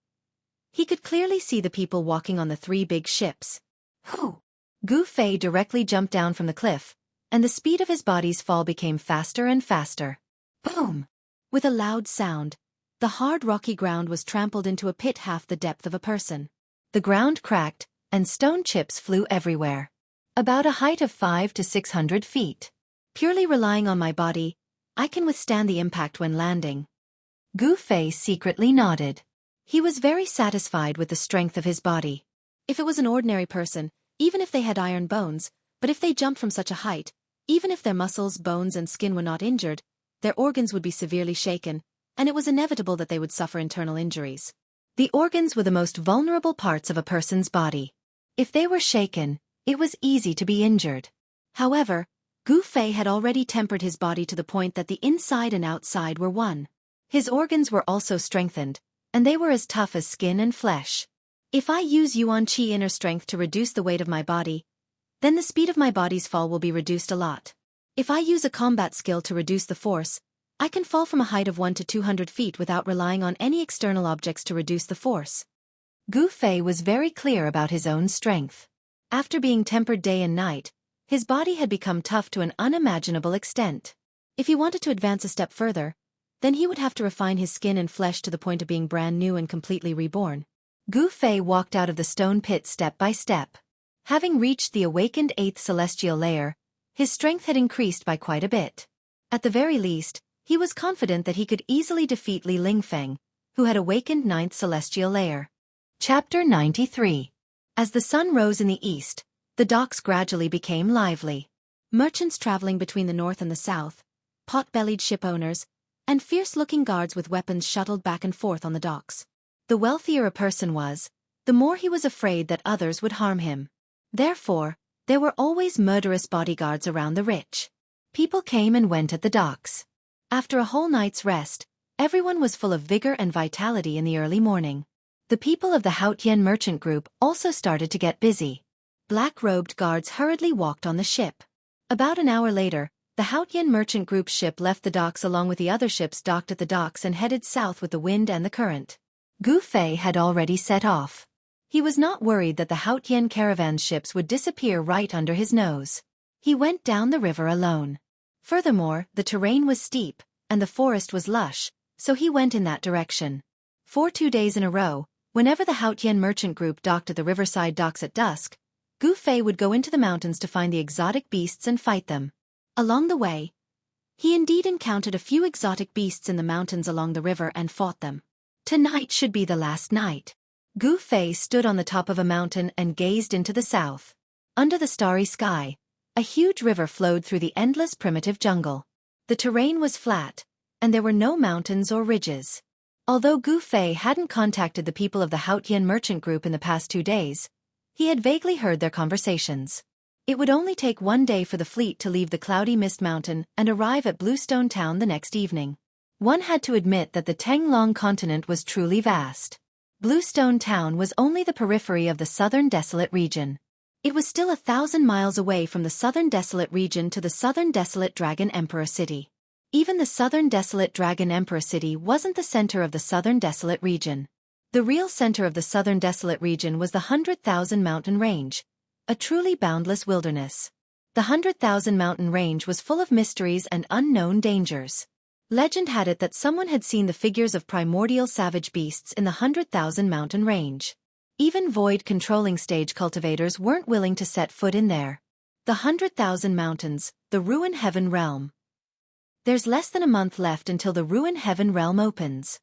he could clearly see the people walking on the 3 big ships. Whew! Gu Fei directly jumped down from the cliff, and the speed of his body's fall became faster and faster. Boom! With a loud sound, the hard rocky ground was trampled into a pit half the depth of a person. The ground cracked, and stone chips flew everywhere. About a height of 500 to 600 feet. Purely relying on my body, I can withstand the impact when landing. Gu Fei secretly nodded. He was very satisfied with the strength of his body. If it was an ordinary person, even if they had iron bones, but if they jumped from such a height, even if their muscles, bones and skin were not injured, their organs would be severely shaken, and it was inevitable that they would suffer internal injuries. The organs were the most vulnerable parts of a person's body. If they were shaken, it was easy to be injured. However, Gu Fei had already tempered his body to the point that the inside and outside were one. His organs were also strengthened, and they were as tough as skin and flesh. If I use Yuan Qi inner strength to reduce the weight of my body, then the speed of my body's fall will be reduced a lot. If I use a combat skill to reduce the force, I can fall from a height of 100 to 200 feet without relying on any external objects to reduce the force. Gu Fei was very clear about his own strength. After being tempered day and night, his body had become tough to an unimaginable extent. If he wanted to advance a step further, then he would have to refine his skin and flesh to the point of being brand new and completely reborn. Gu Fei walked out of the stone pit step by step. Having reached the awakened 8th celestial layer, his strength had increased by quite a bit. At the very least, he was confident that he could easily defeat Li Lingfeng, who had awakened 9th celestial layer. Chapter 93. As the sun rose in the east, the docks gradually became lively. Merchants traveling between the north and the south, pot-bellied ship owners, and fierce-looking guards with weapons shuttled back and forth on the docks. The wealthier a person was, the more he was afraid that others would harm him. Therefore, there were always murderous bodyguards around the rich. People came and went at the docks. After a whole night's rest, everyone was full of vigor and vitality in the early morning. The people of the Haotian merchant group also started to get busy. Black-robed guards hurriedly walked on the ship. About an hour later, the Haotian merchant group's ship left the docks along with the other ships docked at the docks and headed south with the wind and the current. Gu Fei had already set off. He was not worried that the Haotian caravan ships would disappear right under his nose. He went down the river alone. Furthermore, the terrain was steep, and the forest was lush, so he went in that direction. For 2 days in a row, whenever the Haotian merchant group docked at the riverside docks at dusk, Gu Fei would go into the mountains to find the exotic beasts and fight them. Along the way, he indeed encountered a few exotic beasts in the mountains along the river and fought them. Tonight should be the last night. Gu Fei stood on the top of a mountain and gazed into the south. Under the starry sky, a huge river flowed through the endless primitive jungle. The terrain was flat, and there were no mountains or ridges. Although Gu Fei hadn't contacted the people of the Haotian merchant group in the past 2 days, he had vaguely heard their conversations. It would only take 1 day for the fleet to leave the cloudy mist mountain and arrive at Bluestone Town the next evening. One had to admit that the Tenglong continent was truly vast. Bluestone Town was only the periphery of the southern desolate region. It was still 1,000 miles away from the southern desolate region to the southern desolate Dragon Emperor City. Even the southern desolate Dragon Emperor City wasn't the center of the southern desolate region. The real center of the southern desolate region was the 100,000 mountain range, a truly boundless wilderness. The 100,000 mountain range was full of mysteries and unknown dangers. Legend had it that someone had seen the figures of primordial savage beasts in the 100,000 mountain range. Even void-controlling stage cultivators weren't willing to set foot in there. The 100,000 mountains, the Ruin Heaven Realm. There's less than a month left until the Ruin Heaven Realm opens.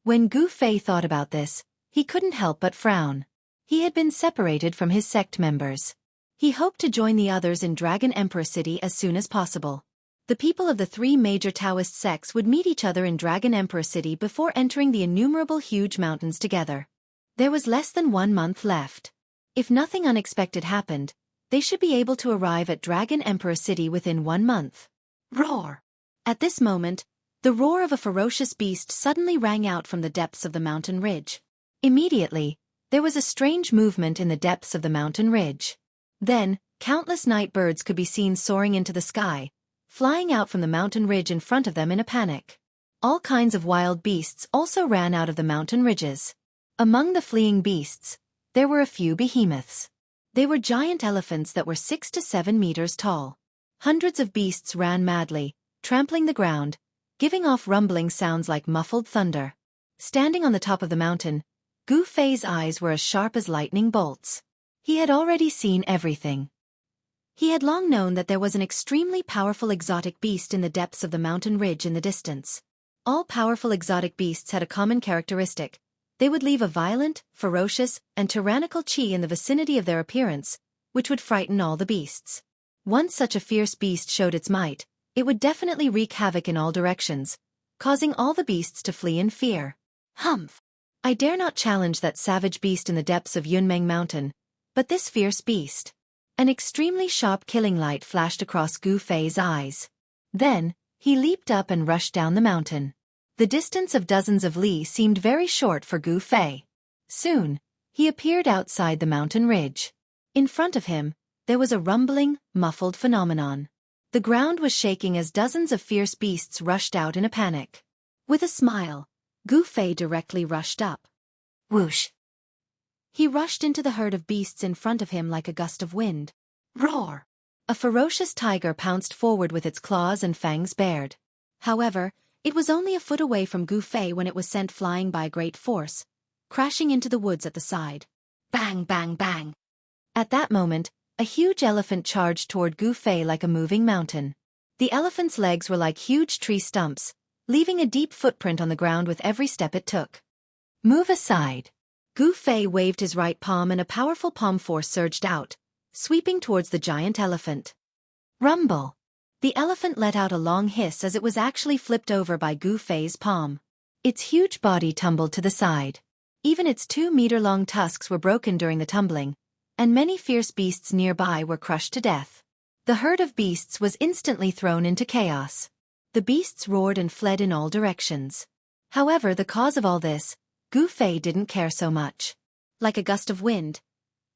When Gu Fei thought about this, he couldn't help but frown. He had been separated from his sect members. He hoped to join the others in Dragon Emperor City as soon as possible. The people of the 3 major Taoist sects would meet each other in Dragon Emperor City before entering the innumerable huge mountains together. There was less than 1 month left. If nothing unexpected happened, they should be able to arrive at Dragon Emperor City within 1 month. Roar! At this moment, the roar of a ferocious beast suddenly rang out from the depths of the mountain ridge. Immediately, there was a strange movement in the depths of the mountain ridge. Then, countless night birds could be seen soaring into the sky, flying out from the mountain ridge in front of them in a panic. All kinds of wild beasts also ran out of the mountain ridges. Among the fleeing beasts, there were a few behemoths. They were giant elephants that were 6 to 7 meters tall. Hundreds of beasts ran madly, trampling the ground, giving off rumbling sounds like muffled thunder. Standing on the top of the mountain, Gu Fei's eyes were as sharp as lightning bolts. He had already seen everything. He had long known that there was an extremely powerful exotic beast in the depths of the mountain ridge in the distance. All powerful exotic beasts had a common characteristic. They would leave a violent, ferocious, and tyrannical chi in the vicinity of their appearance, which would frighten all the beasts. Once such a fierce beast showed its might, it would definitely wreak havoc in all directions, causing all the beasts to flee in fear. Humph! I dare not challenge that savage beast in the depths of Yunmeng Mountain, but this fierce beast. An extremely sharp killing light flashed across Gu Fei's eyes. Then, he leaped up and rushed down the mountain. The distance of dozens of li seemed very short for Gu Fei. Soon, he appeared outside the mountain ridge. In front of him, there was a rumbling, muffled phenomenon. The ground was shaking as dozens of fierce beasts rushed out in a panic. With a smile, Gu Fei directly rushed up. Whoosh! He rushed into the herd of beasts in front of him like a gust of wind. Roar! A ferocious tiger pounced forward with its claws and fangs bared. However, it was only a foot away from Gu Fei when it was sent flying by great force, crashing into the woods at the side. Bang, bang, bang! At that moment, a huge elephant charged toward Gu Fei like a moving mountain. The elephant's legs were like huge tree stumps, leaving a deep footprint on the ground with every step it took. Move aside! Gu Fei waved his right palm and a powerful palm force surged out, sweeping towards the giant elephant. Rumble! The elephant let out a long hiss as it was actually flipped over by Gu Fei's palm. Its huge body tumbled to the side. Even its 2-meter-long tusks were broken during the tumbling, and many fierce beasts nearby were crushed to death. The herd of beasts was instantly thrown into chaos. The beasts roared and fled in all directions. However, the cause of all this, Gu Fei didn't care so much. Like a gust of wind,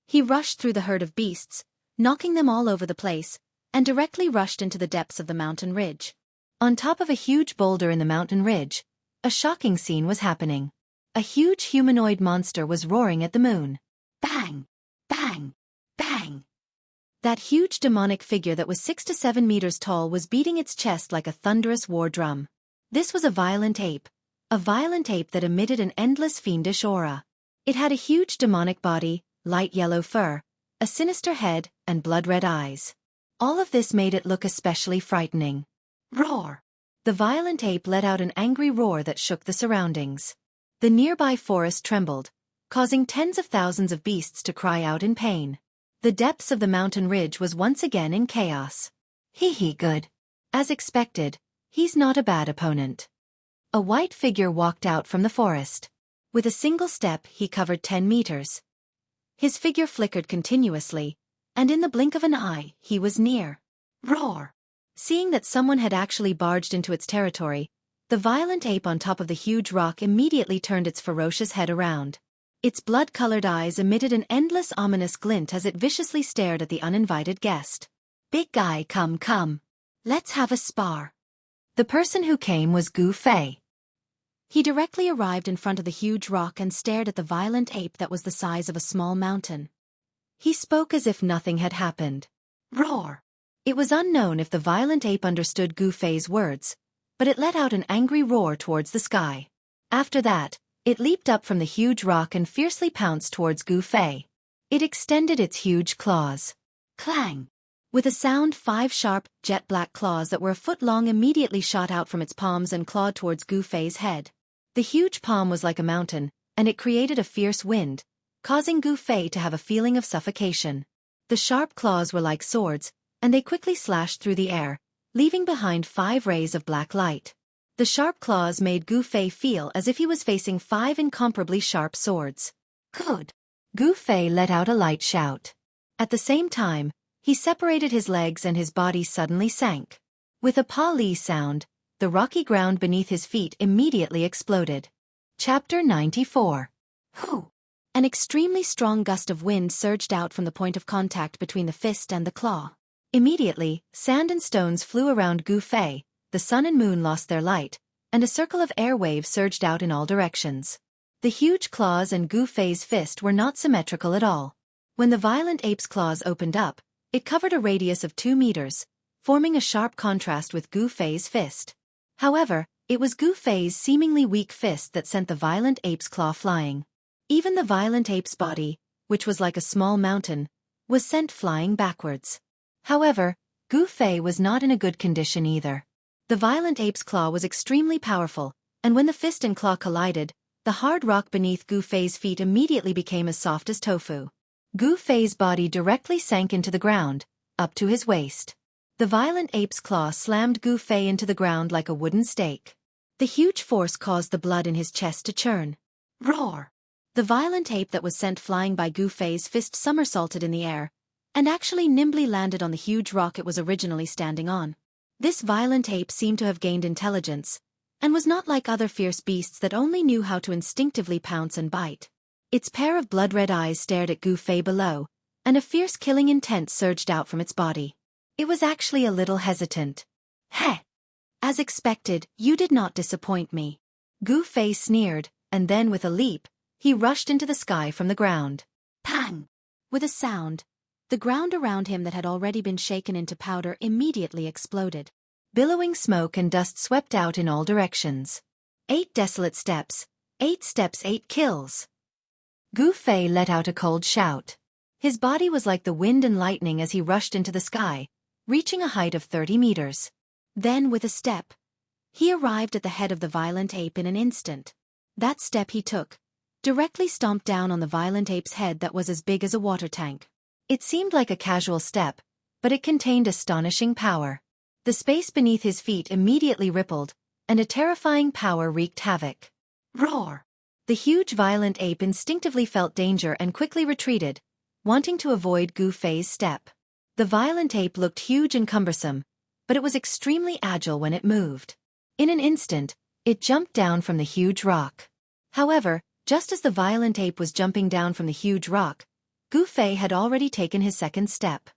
he rushed through the herd of beasts, knocking them all over the place, and directly rushed into the depths of the mountain ridge. On top of a huge boulder in the mountain ridge, a shocking scene was happening. A huge humanoid monster was roaring at the moon. Bang! Bang! Bang! That huge demonic figure that was 6 to 7 meters tall was beating its chest like a thunderous war drum. This was a violent ape that emitted an endless fiendish aura. It had a huge demonic body, light yellow fur, a sinister head, and blood-red eyes. All of this made it look especially frightening. Roar! The violent ape let out an angry roar that shook the surroundings. The nearby forest trembled, causing tens of thousands of beasts to cry out in pain. The depths of the mountain ridge was once again in chaos. Hee good. As expected, he's not a bad opponent. A white figure walked out from the forest. With a single step, he covered 10 meters. His figure flickered continuously, And in the blink of an eye, he was near. Roar! Seeing that someone had actually barged into its territory, the violent ape on top of the huge rock immediately turned its ferocious head around. Its blood-colored eyes emitted an endless ominous glint as it viciously stared at the uninvited guest. "Big guy, come. Let's have a spar." The person who came was Gu Fei. He directly arrived in front of the huge rock and stared at the violent ape that was the size of a small mountain. He spoke as if nothing had happened. Roar! It was unknown if the violent ape understood Gu Fei's words, but it let out an angry roar towards the sky. After that, it leaped up from the huge rock and fiercely pounced towards Gu Fei. It extended its huge claws. Clang! With a sound, 5 sharp, jet-black claws that were a foot long immediately shot out from its palms and clawed towards Gu Fei's head. The huge palm was like a mountain, and it created a fierce wind, causing Gu Fei to have a feeling of suffocation. The sharp claws were like swords, and they quickly slashed through the air, leaving behind 5 rays of black light. The sharp claws made Gu Fei feel as if he was facing 5 incomparably sharp swords. Good! Gu Fei let out a light shout. At the same time, he separated his legs and his body suddenly sank. With a pa-li sound, the rocky ground beneath his feet immediately exploded. Chapter 94. Hoo! An extremely strong gust of wind surged out from the point of contact between the fist and the claw. Immediately, sand and stones flew around Gu Fei, the sun and moon lost their light, and a circle of air waves surged out in all directions. The huge claws and Gu Fei's fist were not symmetrical at all. When the violent ape's claws opened up, it covered a radius of 2 meters, forming a sharp contrast with Gu Fei's fist. However, it was Gu Fei's seemingly weak fist that sent the violent ape's claw flying. Even the violent ape's body, which was like a small mountain, was sent flying backwards. However, Gu Fei was not in a good condition either. The violent ape's claw was extremely powerful, and when the fist and claw collided, the hard rock beneath Gu Fei's feet immediately became as soft as tofu. Gu Fei's body directly sank into the ground, up to his waist. The violent ape's claw slammed Gu Fei into the ground like a wooden stake. The huge force caused the blood in his chest to churn. Roar! The violent ape that was sent flying by Gu Fei's fist somersaulted in the air, and actually nimbly landed on the huge rock it was originally standing on. This violent ape seemed to have gained intelligence, and was not like other fierce beasts that only knew how to instinctively pounce and bite. Its pair of blood-red eyes stared at Gu Fei below, and a fierce killing intent surged out from its body. It was actually a little hesitant. Heh! As expected, you did not disappoint me. Gu Fei sneered, and then with a leap, he rushed into the sky from the ground. Pang! With a sound, the ground around him that had already been shaken into powder immediately exploded. Billowing smoke and dust swept out in all directions. 8 desolate steps, 8 steps, 8 kills. Gu Fei let out a cold shout. His body was like the wind and lightning as he rushed into the sky, reaching a height of 30 meters. Then with a step, he arrived at the head of the violent ape in an instant. That step he took directly stomped down on the violent ape's head that was as big as a water tank. It seemed like a casual step, but it contained astonishing power. The space beneath his feet immediately rippled, and a terrifying power wreaked havoc. Roar! The huge violent ape instinctively felt danger and quickly retreated, wanting to avoid Gu Fei's step. The violent ape looked huge and cumbersome, but it was extremely agile when it moved. In an instant, it jumped down from the huge rock. However, just as the violent ape was jumping down from the huge rock, Gu Fei had already taken his second step.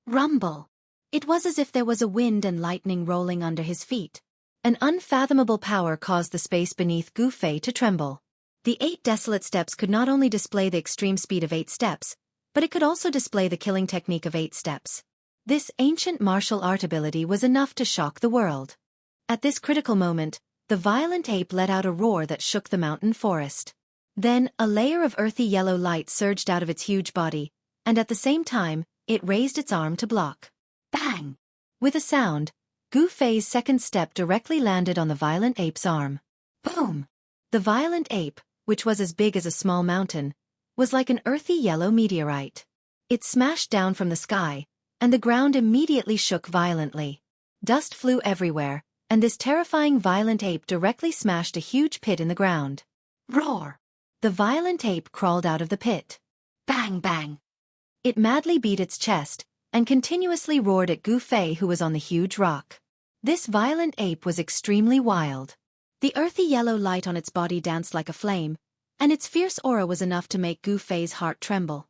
Rumble! It was as if there was a wind and lightning rolling under his feet. An unfathomable power caused the space beneath Gu Fei to tremble. The 8 desolate steps could not only display the extreme speed of 8 steps, but it could also display the killing technique of 8 steps. This ancient martial art ability was enough to shock the world. At this critical moment, the violent ape let out a roar that shook the mountain forest. Then, a layer of earthy yellow light surged out of its huge body, and at the same time, it raised its arm to block. Bang! With a sound, Gu Fei's second step directly landed on the violent ape's arm. Boom! The violent ape, which was as big as a small mountain, was like an earthy yellow meteorite. It smashed down from the sky, and the ground immediately shook violently. Dust flew everywhere, and this terrifying violent ape directly smashed a huge pit in the ground. Roar! The violent ape crawled out of the pit. Bang bang! It madly beat its chest, and continuously roared at Gu Fei, who was on the huge rock. This violent ape was extremely wild. The earthy yellow light on its body danced like a flame, and its fierce aura was enough to make Gu Fei's heart tremble.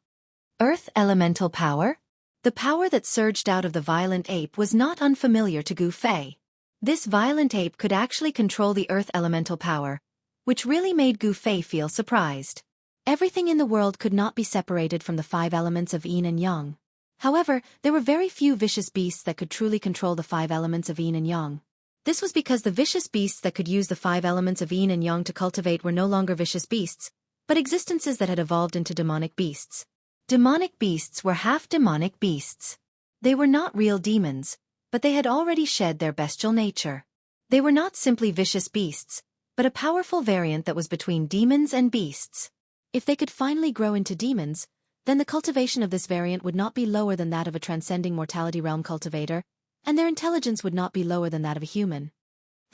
Earth elemental power? The power that surged out of the violent ape was not unfamiliar to Gu Fei. This violent ape could actually control the earth elemental power, which really made Gu Fei feel surprised. Everything in the world could not be separated from the 5 elements of yin and yang. However, there were very few vicious beasts that could truly control the 5 elements of yin and yang. This was because the vicious beasts that could use the 5 elements of yin and yang to cultivate were no longer vicious beasts, but existences that had evolved into demonic beasts. Demonic beasts were half-demonic beasts. They were not real demons, but they had already shed their bestial nature. They were not simply vicious beasts, but a powerful variant that was between demons and beasts. If they could finally grow into demons, then the cultivation of this variant would not be lower than that of a transcending mortality realm cultivator, and their intelligence would not be lower than that of a human.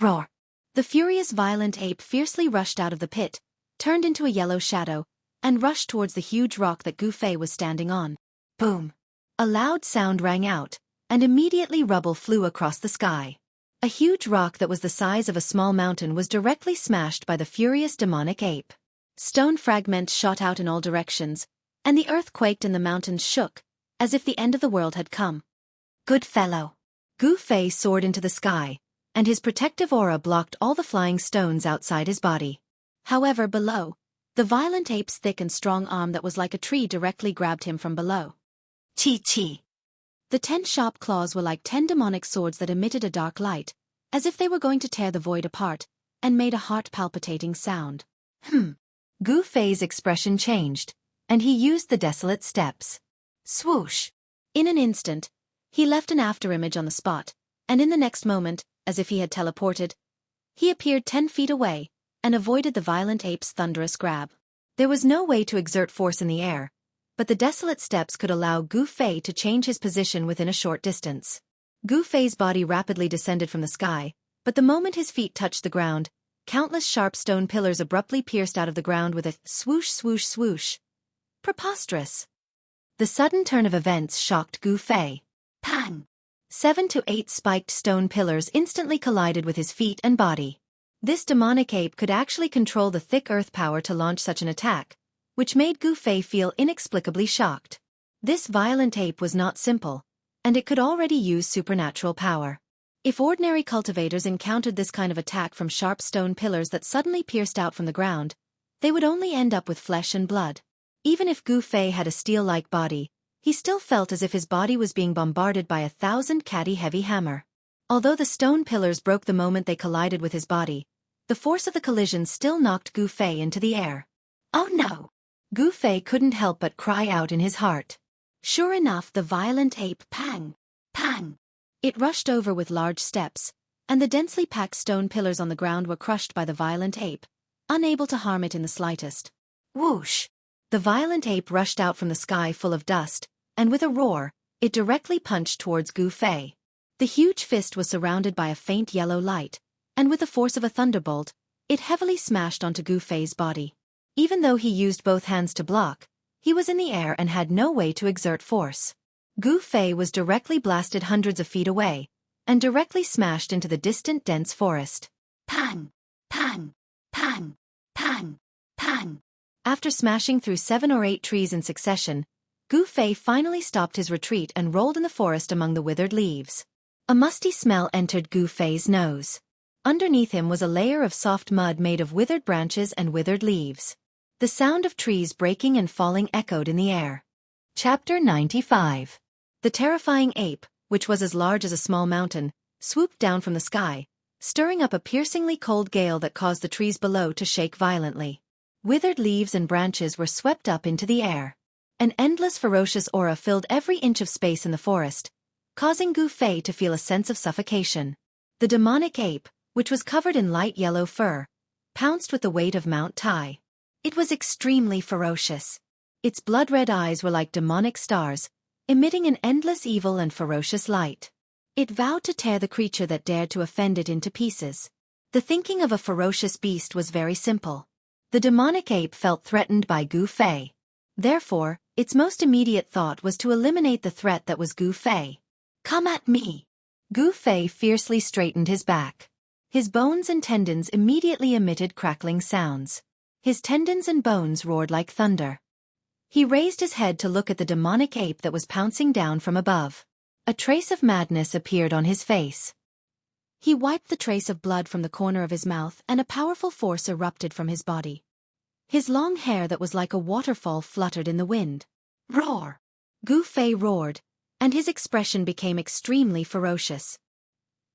Roar! The furious violent ape fiercely rushed out of the pit, turned into a yellow shadow, and rushed towards the huge rock that Gu Fei was standing on. Boom! A loud sound rang out, and immediately rubble flew across the sky. A huge rock that was the size of a small mountain was directly smashed by the furious demonic ape. Stone fragments shot out in all directions, and the earth quaked and the mountains shook, as if the end of the world had come. Good fellow! Gu Fei soared into the sky, and his protective aura blocked all the flying stones outside his body. However, below, the violent ape's thick and strong arm that was like a tree directly grabbed him from below. Chi-chi! The 10 sharp claws were like 10 demonic swords that emitted a dark light, as if they were going to tear the void apart, and made a heart-palpitating sound. Gu Fei's expression changed, and he used the desolate steps. Swoosh! In an instant, he left an afterimage on the spot, and in the next moment, as if he had teleported, he appeared 10 feet away, and avoided the violent ape's thunderous grab. There was no way to exert force in the air, but the desolate steps could allow Gu Fei to change his position within a short distance. Gu Fei's body rapidly descended from the sky, but the moment his feet touched the ground, countless sharp stone pillars abruptly pierced out of the ground with a swoosh swoosh swoosh. Preposterous! The sudden turn of events shocked Gu Fei. Pang! 7 to 8 spiked stone pillars instantly collided with his feet and body. This demonic ape could actually control the thick earth power to launch such an attack, which made Gu Fei feel inexplicably shocked. This violent ape was not simple, and it could already use supernatural power. If ordinary cultivators encountered this kind of attack from sharp stone pillars that suddenly pierced out from the ground, they would only end up with flesh and blood. Even if Gu Fei had a steel-like body, he still felt as if his body was being bombarded by 1,000 catty heavy hammer. Although the stone pillars broke the moment they collided with his body, the force of the collision still knocked Gu Fei into the air. Oh no! Gu Fei couldn't help but cry out in his heart. Sure enough, the violent ape pang! Pang! It rushed over with large steps, and the densely packed stone pillars on the ground were crushed by the violent ape, unable to harm it in the slightest. Whoosh! The violent ape rushed out from the sky full of dust, and with a roar, it directly punched towards Gu Fei. The huge fist was surrounded by a faint yellow light, and with the force of a thunderbolt, it heavily smashed onto Gu Fei's body. Even though he used both hands to block, he was in the air and had no way to exert force. Gu Fei was directly blasted hundreds of feet away, and directly smashed into the distant dense forest. Pang! Pang! Pang! Pang! Pang! After smashing through 7 or 8 trees in succession, Gu Fei finally stopped his retreat and rolled in the forest among the withered leaves. A musty smell entered Gu Fei's nose. Underneath him was a layer of soft mud made of withered branches and withered leaves. The sound of trees breaking and falling echoed in the air. Chapter 95. The terrifying ape, which was as large as a small mountain, swooped down from the sky, stirring up a piercingly cold gale that caused the trees below to shake violently. Withered leaves and branches were swept up into the air. An endless ferocious aura filled every inch of space in the forest, causing Gu Fei to feel a sense of suffocation. The demonic ape, which was covered in light yellow fur, pounced with the weight of Mount Tai. It was extremely ferocious. Its blood-red eyes were like demonic stars, emitting an endless evil and ferocious light. It vowed to tear the creature that dared to offend it into pieces. The thinking of a ferocious beast was very simple. The demonic ape felt threatened by Gu Fei. Therefore, Its most immediate thought was to eliminate the threat that was Gu Fei. "Come at me!" Gu Fei fiercely straightened his back. His bones and tendons immediately emitted crackling sounds. His tendons and bones roared like thunder. He raised his head to look at the demonic ape that was pouncing down from above. A trace of madness appeared on his face. He wiped the trace of blood from the corner of his mouth and a powerful force erupted from his body. His long hair that was like a waterfall fluttered in the wind. "Roar!" Gu Fei roared, and his expression became extremely ferocious.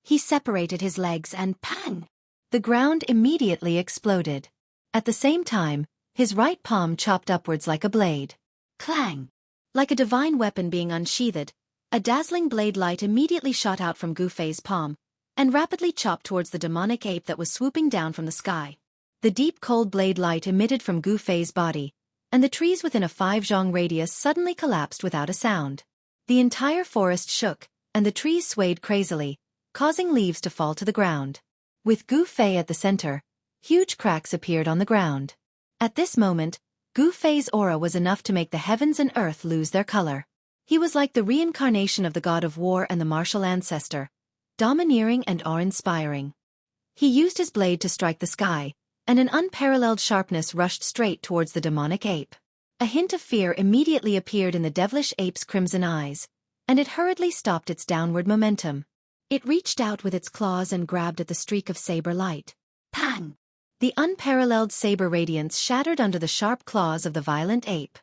He separated his legs and pang! The ground immediately exploded. At the same time, his right palm chopped upwards like a blade. Clang! Like a divine weapon being unsheathed, a dazzling blade light immediately shot out from Gu Fei's palm, and rapidly chopped towards the demonic ape that was swooping down from the sky. The deep cold blade light emitted from Gu Fei's body, and the trees within a 5-zhang radius suddenly collapsed without a sound. The entire forest shook, and the trees swayed crazily, causing leaves to fall to the ground. With Gu Fei at the center, huge cracks appeared on the ground. At this moment, Gu Fei's aura was enough to make the heavens and earth lose their color. He was like the reincarnation of the god of war and the martial ancestor, domineering and awe-inspiring. He used his blade to strike the sky, and an unparalleled sharpness rushed straight towards the demonic ape. A hint of fear immediately appeared in the devilish ape's crimson eyes, and it hurriedly stopped its downward momentum. It reached out with its claws and grabbed at the streak of saber light. Pang! The unparalleled saber radiance shattered under the sharp claws of the violent ape.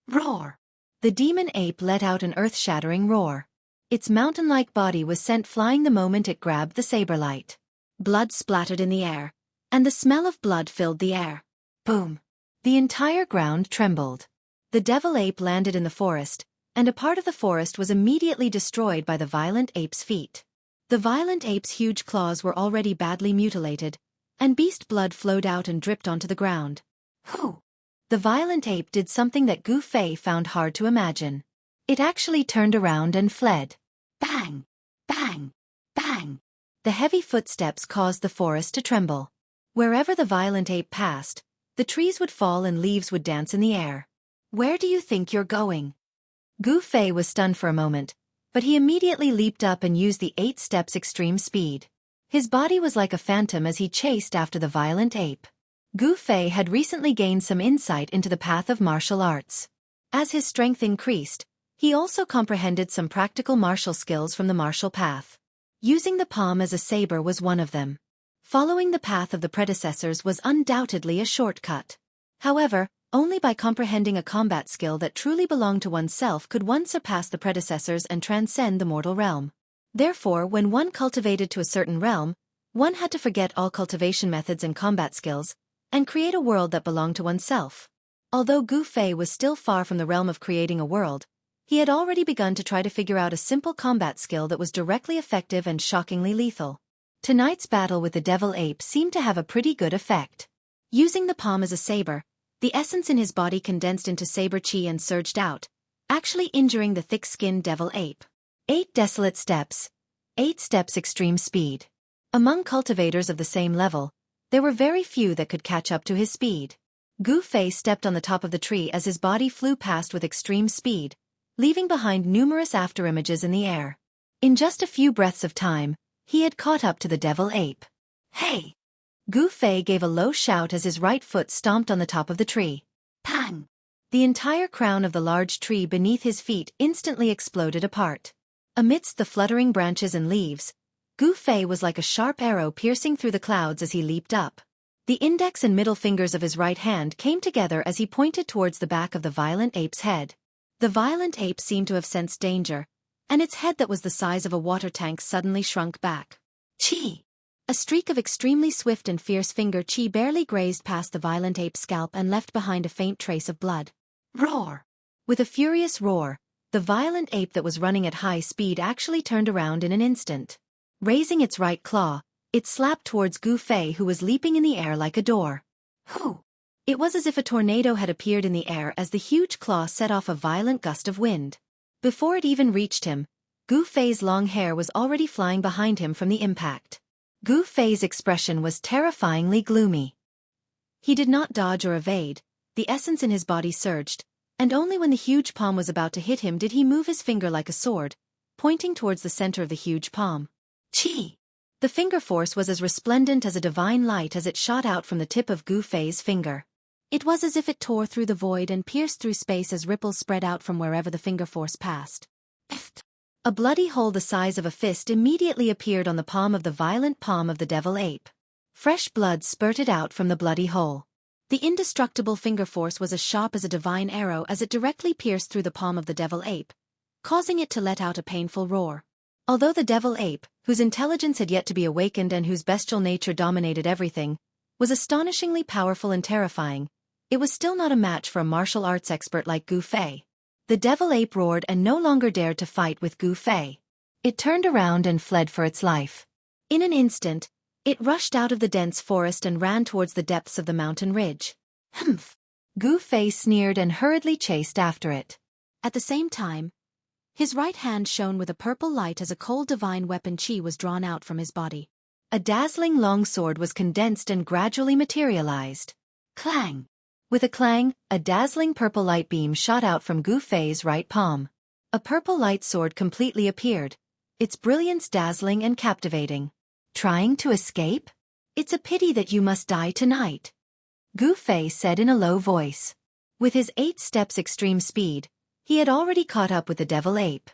Roar! The demon ape let out an earth-shattering roar. Its mountain-like body was sent flying the moment it grabbed the saber light. Blood splattered in the air, and the smell of blood filled the air. Boom! The entire ground trembled. The devil ape landed in the forest, and a part of the forest was immediately destroyed by the violent ape's feet. The violent ape's huge claws were already badly mutilated, and beast blood flowed out and dripped onto the ground. Whew! The violent ape did something that Gu Fei found hard to imagine. It actually turned around and fled. Bang! Bang! Bang! The heavy footsteps caused the forest to tremble. Wherever the violent ape passed, the trees would fall and leaves would dance in the air. "Where do you think you're going?" Gu Fei was stunned for a moment, but he immediately leaped up and used the 8 steps extreme speed. His body was like a phantom as he chased after the violent ape. Gu Fei had recently gained some insight into the path of martial arts. As his strength increased, he also comprehended some practical martial skills from the martial path. Using the palm as a saber was one of them. Following the path of the predecessors was undoubtedly a shortcut. However, only by comprehending a combat skill that truly belonged to oneself could one surpass the predecessors and transcend the mortal realm. Therefore, when one cultivated to a certain realm, one had to forget all cultivation methods and combat skills, and create a world that belonged to oneself. Although Gu Fei was still far from the realm of creating a world, he had already begun to try to figure out a simple combat skill that was directly effective and shockingly lethal. Tonight's battle with the devil ape seemed to have a pretty good effect. Using the palm as a saber, the essence in his body condensed into saber chi and surged out, actually injuring the thick-skinned devil ape. 8 desolate steps. 8 steps extreme speed. Among cultivators of the same level, there were very few that could catch up to his speed. Gu Fei stepped on the top of the tree as his body flew past with extreme speed, leaving behind numerous afterimages in the air. In just a few breaths of time, he had caught up to the devil ape. "Hey!" Gu Fei gave a low shout as his right foot stomped on the top of the tree. Pang! The entire crown of the large tree beneath his feet instantly exploded apart. Amidst the fluttering branches and leaves, Gu Fei was like a sharp arrow piercing through the clouds as he leaped up. The index and middle fingers of his right hand came together as he pointed towards the back of the violent ape's head. The violent ape seemed to have sensed danger, and its head that was the size of a water tank suddenly shrunk back. Chi! A streak of extremely swift and fierce finger chi barely grazed past the violent ape's scalp and left behind a faint trace of blood. Roar! With a furious roar, the violent ape that was running at high speed actually turned around in an instant. Raising its right claw, it slapped towards Gu Fei, who was leaping in the air like a door. Hoo! It was as if a tornado had appeared in the air as the huge claw set off a violent gust of wind. Before it even reached him, Gu Fei's long hair was already flying behind him from the impact. Gu Fei's expression was terrifyingly gloomy. He did not dodge or evade, the essence in his body surged, And only when the huge palm was about to hit him did he move his finger like a sword, pointing towards the center of the huge palm. Chi! The finger force was as resplendent as a divine light as it shot out from the tip of Gu Fei's finger. It was as if it tore through the void and pierced through space as ripples spread out from wherever the finger force passed. A bloody hole the size of a fist immediately appeared on the palm of the violent palm of the devil ape. Fresh blood spurted out from the bloody hole. The indestructible finger force was as sharp as a divine arrow as it directly pierced through the palm of the devil ape, causing it to let out a painful roar. Although the devil ape, whose intelligence had yet to be awakened and whose bestial nature dominated everything, was astonishingly powerful and terrifying, it was still not a match for a martial arts expert like Gu Fei. The devil ape roared and no longer dared to fight with Gu Fei. It turned around and fled for its life. In an instant, it rushed out of the dense forest and ran towards the depths of the mountain ridge. Humph! Gu Fei sneered and hurriedly chased after it. At the same time, his right hand shone with a purple light as a cold divine weapon chi was drawn out from his body. A dazzling long sword was condensed and gradually materialized. Clang! With a clang, a dazzling purple light beam shot out from Gu Fei's right palm. A purple light sword completely appeared, its brilliance dazzling and captivating. Trying to escape? It's a pity that you must die tonight, Gu Fei said in a low voice. With his 8 steps extreme speed, he had already caught up with the devil ape.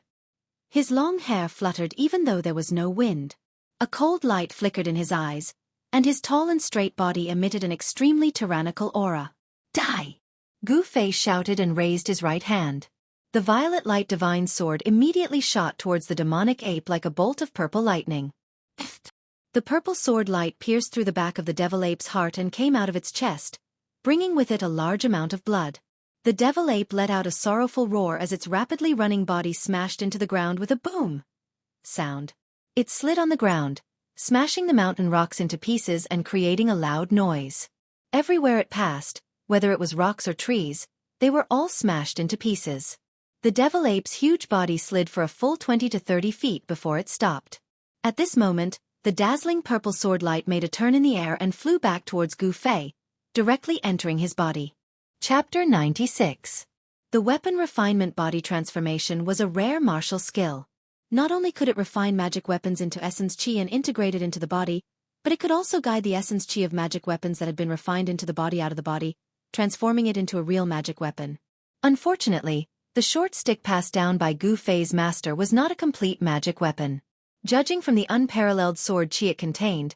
His long hair fluttered even though there was no wind. A cold light flickered in his eyes, and his tall and straight body emitted an extremely tyrannical aura. Die! Gu Fei shouted and raised his right hand. The violet light divine sword immediately shot towards the demonic ape like a bolt of purple lightning. The purple sword light pierced through the back of the devil ape's heart and came out of its chest, bringing with it a large amount of blood. The devil ape let out a sorrowful roar as its rapidly running body smashed into the ground with a boom sound. It slid on the ground, smashing the mountain rocks into pieces and creating a loud noise. Everywhere it passed, whether it was rocks or trees, they were all smashed into pieces. The devil ape's huge body slid for a full 20 to 30 feet before it stopped. At this moment, the dazzling purple sword light made a turn in the air and flew back towards Gu Fei, directly entering his body. Chapter 96. The weapon refinement body transformation was a rare martial skill. Not only could it refine magic weapons into essence chi and integrate it into the body, but it could also guide the essence chi of magic weapons that had been refined into the body out of the body, transforming it into a real magic weapon. Unfortunately, the short stick passed down by Gu Fei's master was not a complete magic weapon. Judging from the unparalleled sword chi it contained,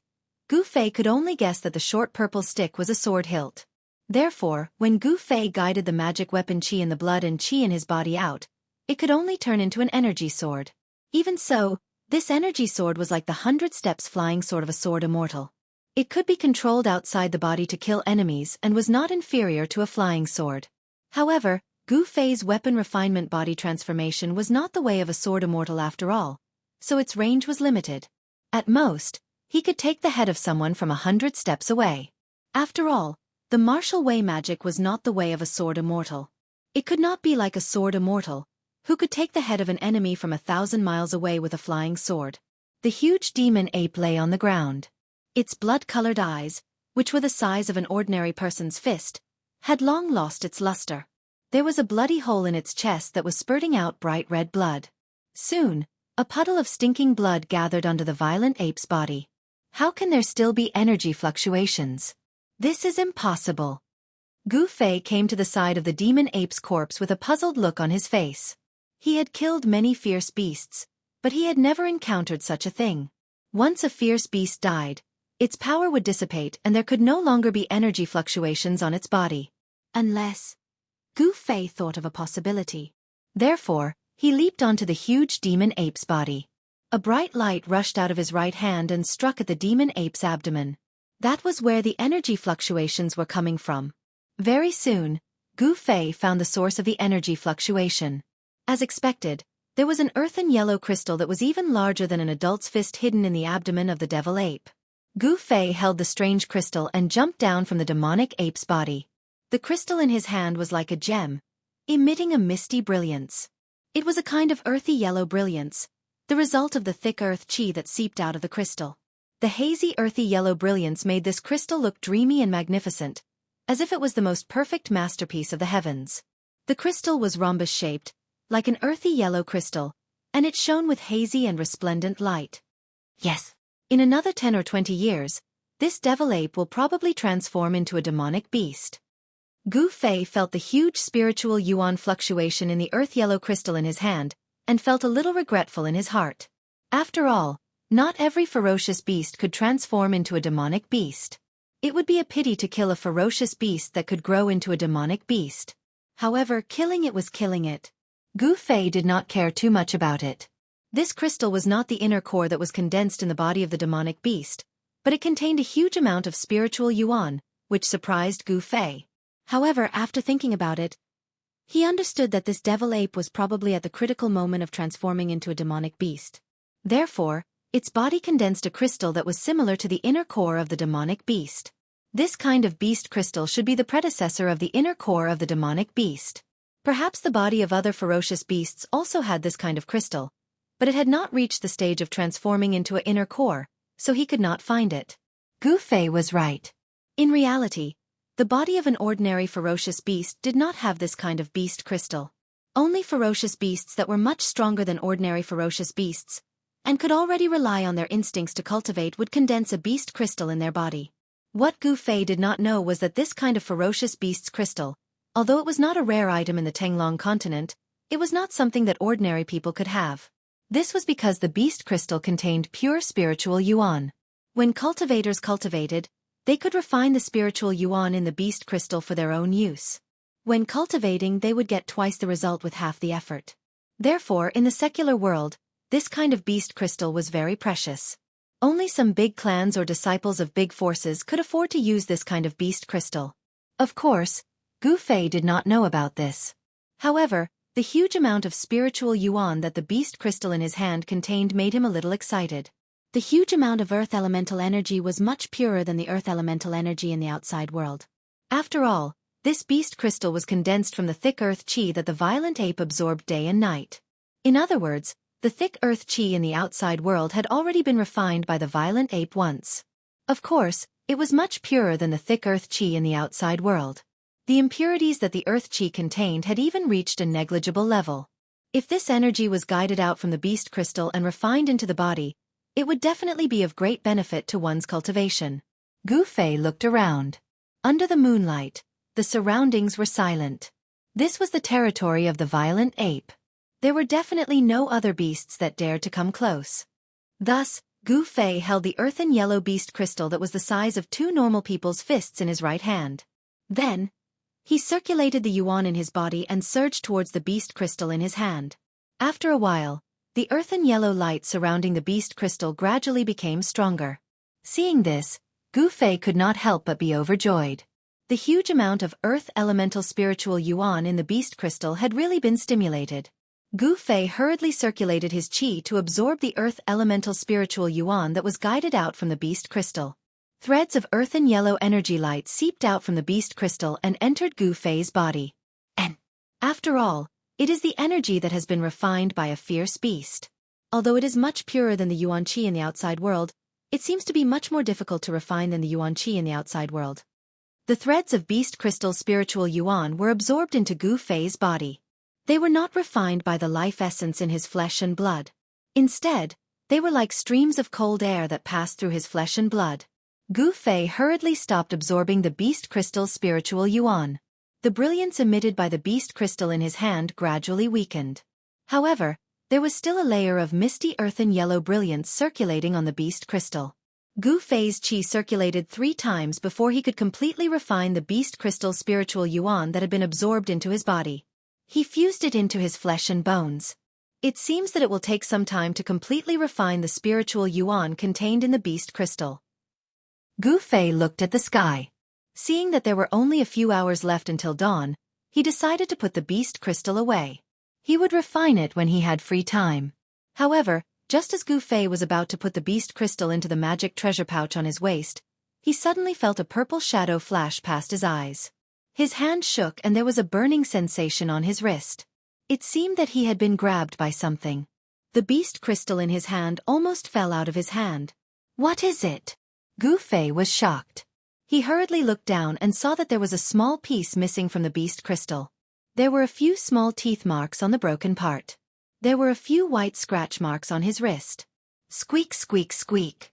Gu Fei could only guess that the short purple stick was a sword hilt. Therefore, when Gu Fei guided the magic weapon chi in the blood and chi in his body out, it could only turn into an energy sword. Even so, this energy sword was like the 100 steps flying sword of a sword immortal. It could be controlled outside the body to kill enemies and was not inferior to a flying sword. However, Gu Fei's weapon refinement body transformation was not the way of a sword immortal after all, so its range was limited. At most, he could take the head of someone from 100 steps away. After all, the martial way magic was not the way of a sword immortal. It could not be like a sword immortal, who could take the head of an enemy from 1,000 miles away with a flying sword. The huge demon ape lay on the ground. Its blood-colored eyes, which were the size of an ordinary person's fist, had long lost its luster. There was a bloody hole in its chest that was spurting out bright red blood. Soon, a puddle of stinking blood gathered under the violent ape's body. How can there still be energy fluctuations? This is impossible. Gu Fei came to the side of the demon ape's corpse with a puzzled look on his face. He had killed many fierce beasts, but he had never encountered such a thing. Once a fierce beast died, its power would dissipate and there could no longer be energy fluctuations on its body. Unless... Gu Fei thought of a possibility. Therefore, he leaped onto the huge demon ape's body. A bright light rushed out of his right hand and struck at the demon ape's abdomen. That was where the energy fluctuations were coming from. Very soon, Gu Fei found the source of the energy fluctuation. As expected, there was an earthen yellow crystal that was even larger than an adult's fist hidden in the abdomen of the devil ape. Gu Fei held the strange crystal and jumped down from the demonic ape's body. The crystal in his hand was like a gem, emitting a misty brilliance. It was a kind of earthy yellow brilliance, the result of the thick earth chi that seeped out of the crystal. The hazy earthy yellow brilliance made this crystal look dreamy and magnificent, as if it was the most perfect masterpiece of the heavens. The crystal was rhombus-shaped, like an earthy yellow crystal, and it shone with hazy and resplendent light. Yes. In another 10 or 20 years, this devil ape will probably transform into a demonic beast. Gu Fei felt the huge spiritual yuan fluctuation in the earth-yellow crystal in his hand, and felt a little regretful in his heart. After all, not every ferocious beast could transform into a demonic beast. It would be a pity to kill a ferocious beast that could grow into a demonic beast. However, killing it was killing it. Gu Fei did not care too much about it. This crystal was not the inner core that was condensed in the body of the demonic beast, but it contained a huge amount of spiritual yuan, which surprised Gu Fei. However, after thinking about it, he understood that this devil ape was probably at the critical moment of transforming into a demonic beast. Therefore, its body condensed a crystal that was similar to the inner core of the demonic beast. This kind of beast crystal should be the predecessor of the inner core of the demonic beast. Perhaps the body of other ferocious beasts also had this kind of crystal, but it had not reached the stage of transforming into an inner core, so he could not find it. Gu Fei was right. In reality, the body of an ordinary ferocious beast did not have this kind of beast crystal. Only ferocious beasts that were much stronger than ordinary ferocious beasts, and could already rely on their instincts to cultivate, would condense a beast crystal in their body. What Gu Fei did not know was that this kind of ferocious beast's crystal, although it was not a rare item in the Tenglong continent, it was not something that ordinary people could have. This was because the beast crystal contained pure spiritual yuan. When cultivators cultivated, they could refine the spiritual yuan in the beast crystal for their own use. When cultivating, they would get twice the result with half the effort. Therefore, in the secular world, this kind of beast crystal was very precious. Only some big clans or disciples of big forces could afford to use this kind of beast crystal. Of course, Gu Fei did not know about this. However, the huge amount of spiritual yuan that the beast crystal in his hand contained made him a little excited. The huge amount of earth elemental energy was much purer than the earth elemental energy in the outside world. After all, this beast crystal was condensed from the thick earth qi that the violent ape absorbed day and night. In other words, the thick earth qi in the outside world had already been refined by the violent ape once. Of course, it was much purer than the thick earth qi in the outside world. The impurities that the earth qi contained had even reached a negligible level. If this energy was guided out from the beast crystal and refined into the body, it would definitely be of great benefit to one's cultivation. Gu Fei looked around. Under the moonlight, the surroundings were silent. This was the territory of the violent ape. There were definitely no other beasts that dared to come close. Thus, Gu Fei held the earthen yellow beast crystal that was the size of 2 normal people's fists in his right hand. Then, he circulated the yuan in his body and surged towards the beast crystal in his hand. After a while, the earthen yellow light surrounding the beast crystal gradually became stronger. Seeing this, Gu Fei could not help but be overjoyed. The huge amount of earth elemental spiritual yuan in the beast crystal had really been stimulated. Gu Fei hurriedly circulated his qi to absorb the earth elemental spiritual yuan that was guided out from the beast crystal. Threads of earthen yellow energy light seeped out from the beast crystal and entered Gu Fei's body. And, after all, it is the energy that has been refined by a fierce beast. Although it is much purer than the yuan qi in the outside world, it seems to be much more difficult to refine than the yuan qi in the outside world. The threads of beast crystal spiritual yuan were absorbed into Gu Fei's body. They were not refined by the life essence in his flesh and blood. Instead, they were like streams of cold air that passed through his flesh and blood. Gu Fei hurriedly stopped absorbing the beast crystal's spiritual yuan. The brilliance emitted by the beast crystal in his hand gradually weakened. However, there was still a layer of misty earthen yellow brilliance circulating on the beast crystal. Gu Fei's qi circulated 3 times before he could completely refine the beast crystal's spiritual yuan that had been absorbed into his body. He fused it into his flesh and bones. It seems that it will take some time to completely refine the spiritual yuan contained in the beast crystal. Gu Fei looked at the sky. Seeing that there were only a few hours left until dawn, he decided to put the beast crystal away. He would refine it when he had free time. However, just as Gu Fei was about to put the beast crystal into the magic treasure pouch on his waist, he suddenly felt a purple shadow flash past his eyes. His hand shook and there was a burning sensation on his wrist. It seemed that he had been grabbed by something. The beast crystal in his hand almost fell out of his hand. What is it? Gu Fei was shocked. He hurriedly looked down and saw that there was a small piece missing from the beast crystal. There were a few small teeth marks on the broken part. There were a few white scratch marks on his wrist. Squeak, squeak, squeak.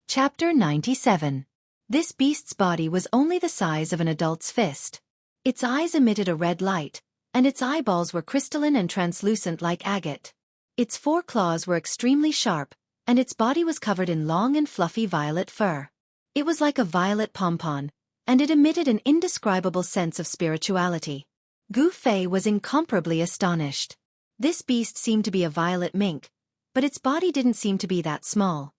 Chapter 97. This beast's body was only the size of an adult's fist. Its eyes emitted a red light, and its eyeballs were crystalline and translucent like agate. Its 4 claws were extremely sharp, and its body was covered in long and fluffy violet fur. It was like a violet pompon, and it emitted an indescribable sense of spirituality. Gu Fei was incomparably astonished. This beast seemed to be a violet mink, but its body didn't seem to be that small.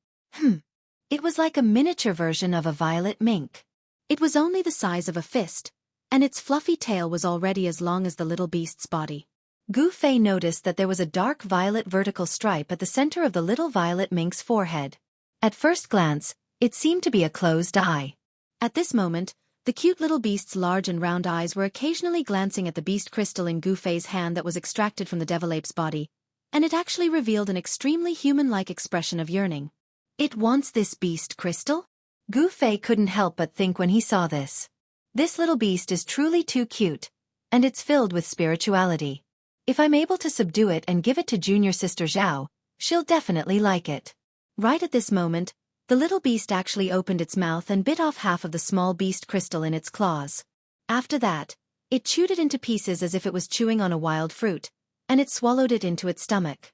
It was like a miniature version of a violet mink. It was only the size of a fist, and its fluffy tail was already as long as the little beast's body. Gu Fei noticed that there was a dark violet vertical stripe at the center of the little violet mink's forehead. At first glance, it seemed to be a closed eye. At this moment, the cute little beast's large and round eyes were occasionally glancing at the beast crystal in Gu Fei's hand that was extracted from the devil ape's body, and it actually revealed an extremely human-like expression of yearning. It wants this beast crystal? Gu Fei couldn't help but think when he saw this. This little beast is truly too cute, and it's filled with spirituality. If I'm able to subdue it and give it to junior sister Zhao, she'll definitely like it. Right at this moment, the little beast actually opened its mouth and bit off half of the small beast crystal in its claws. After that, it chewed it into pieces as if it was chewing on a wild fruit, and it swallowed it into its stomach.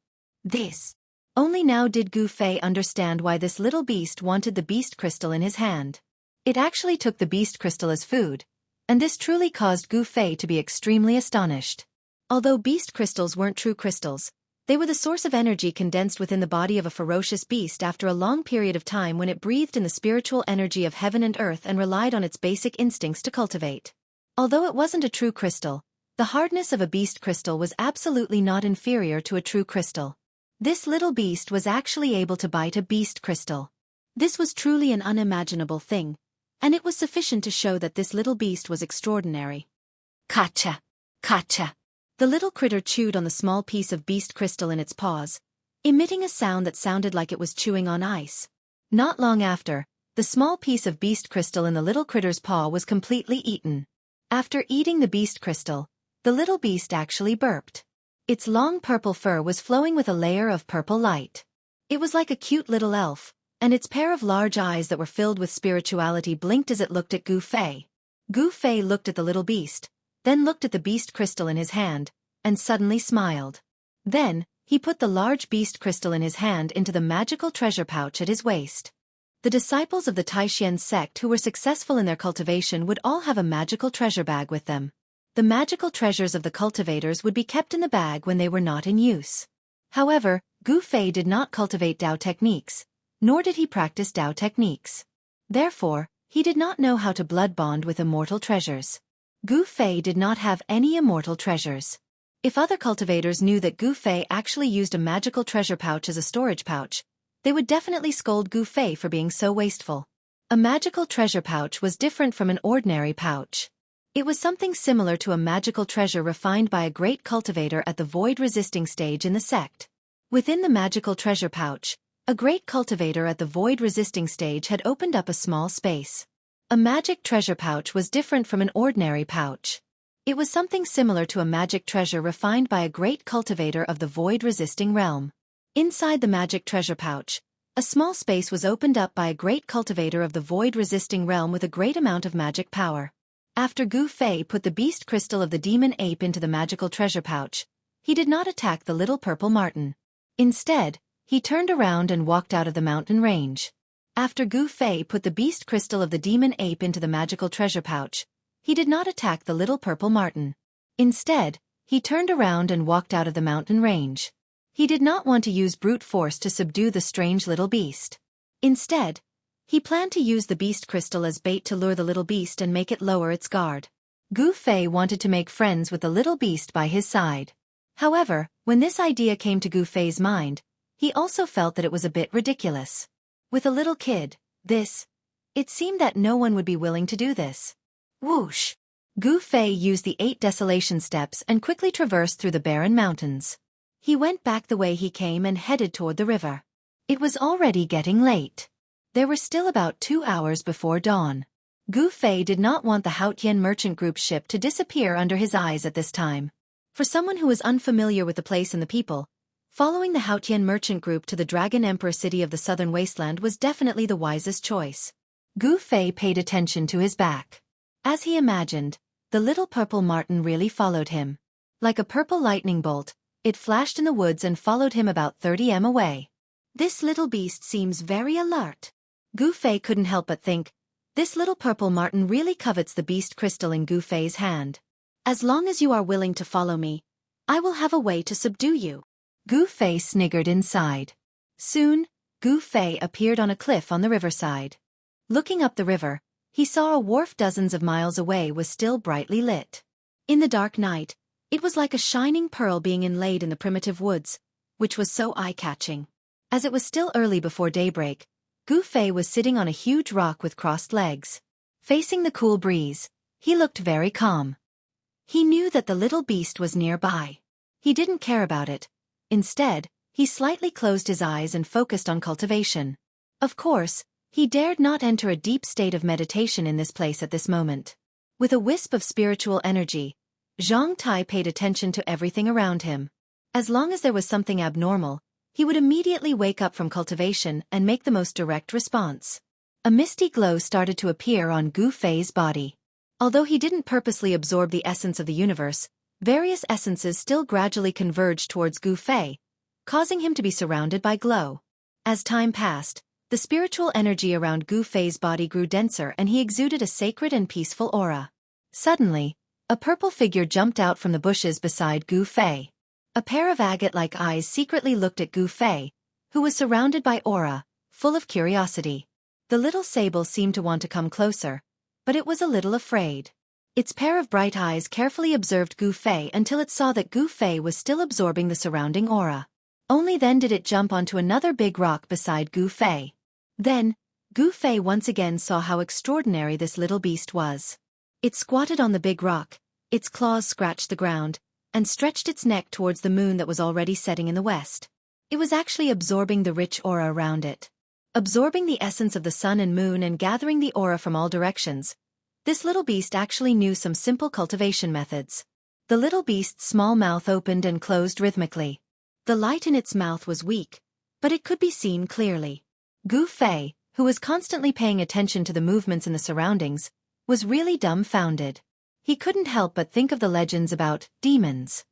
Only now did Gu Fei understand why this little beast wanted the beast crystal in his hand. It actually took the beast crystal as food, and this truly caused Gu Fei to be extremely astonished. Although beast crystals weren't true crystals, they were the source of energy condensed within the body of a ferocious beast after a long period of time when it breathed in the spiritual energy of heaven and earth and relied on its basic instincts to cultivate. Although it wasn't a true crystal, the hardness of a beast crystal was absolutely not inferior to a true crystal. This little beast was actually able to bite a beast crystal. This was truly an unimaginable thing, and it was sufficient to show that this little beast was extraordinary. Kacha! Kacha! The little critter chewed on the small piece of beast crystal in its paws, emitting a sound that sounded like it was chewing on ice. Not long after, the small piece of beast crystal in the little critter's paw was completely eaten. After eating the beast crystal, the little beast actually burped. Its long purple fur was flowing with a layer of purple light. It was like a cute little elf, and its pair of large eyes that were filled with spirituality blinked as it looked at Gu Fei. Gu Fei looked at the little beast, then looked at the beast crystal in his hand, and suddenly smiled. Then, he put the large beast crystal in his hand into the magical treasure pouch at his waist. The disciples of the Taishan sect who were successful in their cultivation would all have a magical treasure bag with them. The magical treasures of the cultivators would be kept in the bag when they were not in use. However, Gu Fei did not cultivate Dao techniques, nor did he practice Dao techniques. Therefore, he did not know how to blood bond with immortal treasures. Gu Fei did not have any immortal treasures. If other cultivators knew that Gu Fei actually used a magical treasure pouch as a storage pouch, they would definitely scold Gu Fei for being so wasteful. A magical treasure pouch was different from an ordinary pouch. It was something similar to a magical treasure refined by a great cultivator at the void-resisting stage in the sect. Within the magical treasure pouch, a great cultivator at the void-resisting stage had opened up a small space. A magic treasure pouch was different from an ordinary pouch. It was something similar to a magic treasure refined by a great cultivator of the void-resisting realm. Inside the magic treasure pouch, a small space was opened up by a great cultivator of the void-resisting realm with a great amount of magic power. After Gu Fei put the beast crystal of the demon ape into the magical treasure pouch, he did not attack the little purple marten. Instead, he turned around and walked out of the mountain range. After Gu Fei put the beast crystal of the demon ape into the magical treasure pouch, he did not attack the little purple marten. Instead, he turned around and walked out of the mountain range. He did not want to use brute force to subdue the strange little beast. Instead, he planned to use the beast crystal as bait to lure the little beast and make it lower its guard. Gu Fei wanted to make friends with the little beast by his side. However, when this idea came to Gu Fei's mind, he also felt that it was a bit ridiculous. With a little kid, it seemed that no one would be willing to do this. Whoosh! Gu Fei used the 8 desolation steps and quickly traversed through the barren mountains. He went back the way he came and headed toward the river. It was already getting late. There were still about 2 hours before dawn. Gu Fei did not want the Haotian Merchant Group's ship to disappear under his eyes at this time. For someone who was unfamiliar with the place and the people, following the Haotian Merchant Group to the Dragon Emperor city of the southern wasteland was definitely the wisest choice. Gu Fei paid attention to his back. As he imagined, the little purple marten really followed him. Like a purple lightning bolt, it flashed in the woods and followed him about 30 m away. This little beast seems very alert. Gu Fei couldn't help but think, this little purple marten really covets the beast crystal in Gu Fei's hand. As long as you are willing to follow me, I will have a way to subdue you. Gu Fei sniggered inside. Soon, Gu Fei appeared on a cliff on the riverside. Looking up the river, he saw a wharf dozens of miles away was still brightly lit. In the dark night, it was like a shining pearl being inlaid in the primitive woods, which was so eye-catching. As it was still early before daybreak, Gu Fei was sitting on a huge rock with crossed legs. Facing the cool breeze, he looked very calm. He knew that the little beast was nearby. He didn't care about it. Instead, he slightly closed his eyes and focused on cultivation. Of course, he dared not enter a deep state of meditation in this place at this moment. With a wisp of spiritual energy, Zhang Tai paid attention to everything around him. As long as there was something abnormal, he would immediately wake up from cultivation and make the most direct response. A misty glow started to appear on Gu Fei's body. Although he didn't purposely absorb the essence of the universe, various essences still gradually converged towards Gu Fei, causing him to be surrounded by glow. As time passed, the spiritual energy around Gu Fei's body grew denser and he exuded a sacred and peaceful aura. Suddenly, a purple figure jumped out from the bushes beside Gu Fei. A pair of agate-like eyes secretly looked at Gu Fei, who was surrounded by aura, full of curiosity. The little sable seemed to want to come closer, but it was a little afraid. Its pair of bright eyes carefully observed Gu Fei until it saw that Gu Fei was still absorbing the surrounding aura. Only then did it jump onto another big rock beside Gu Fei. Then, Gu Fei once again saw how extraordinary this little beast was. It squatted on the big rock, its claws scratched the ground, and stretched its neck towards the moon that was already setting in the west. It was actually absorbing the rich aura around it. Absorbing the essence of the sun and moon and gathering the aura from all directions, this little beast actually knew some simple cultivation methods. The little beast's small mouth opened and closed rhythmically. The light in its mouth was weak, but it could be seen clearly. Gu Fei, who was constantly paying attention to the movements in the surroundings, was really dumbfounded. He couldn't help but think of the legends about demons.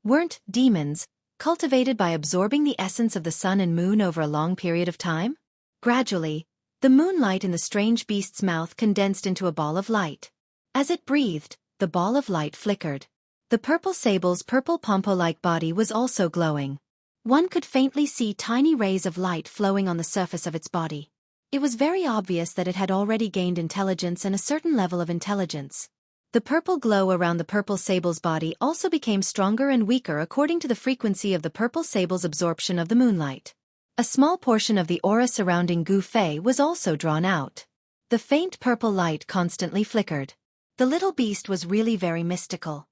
Weren't demons cultivated by absorbing the essence of the sun and moon over a long period of time? Gradually, the moonlight in the strange beast's mouth condensed into a ball of light. As it breathed, the ball of light flickered. The purple sable's purple pompo-like body was also glowing. One could faintly see tiny rays of light flowing on the surface of its body. It was very obvious that it had already gained intelligence and a certain level of intelligence. The purple glow around the purple sable's body also became stronger and weaker according to the frequency of the purple sable's absorption of the moonlight. A small portion of the aura surrounding Gu Fei was also drawn out. The faint purple light constantly flickered. The little beast was really very mystical.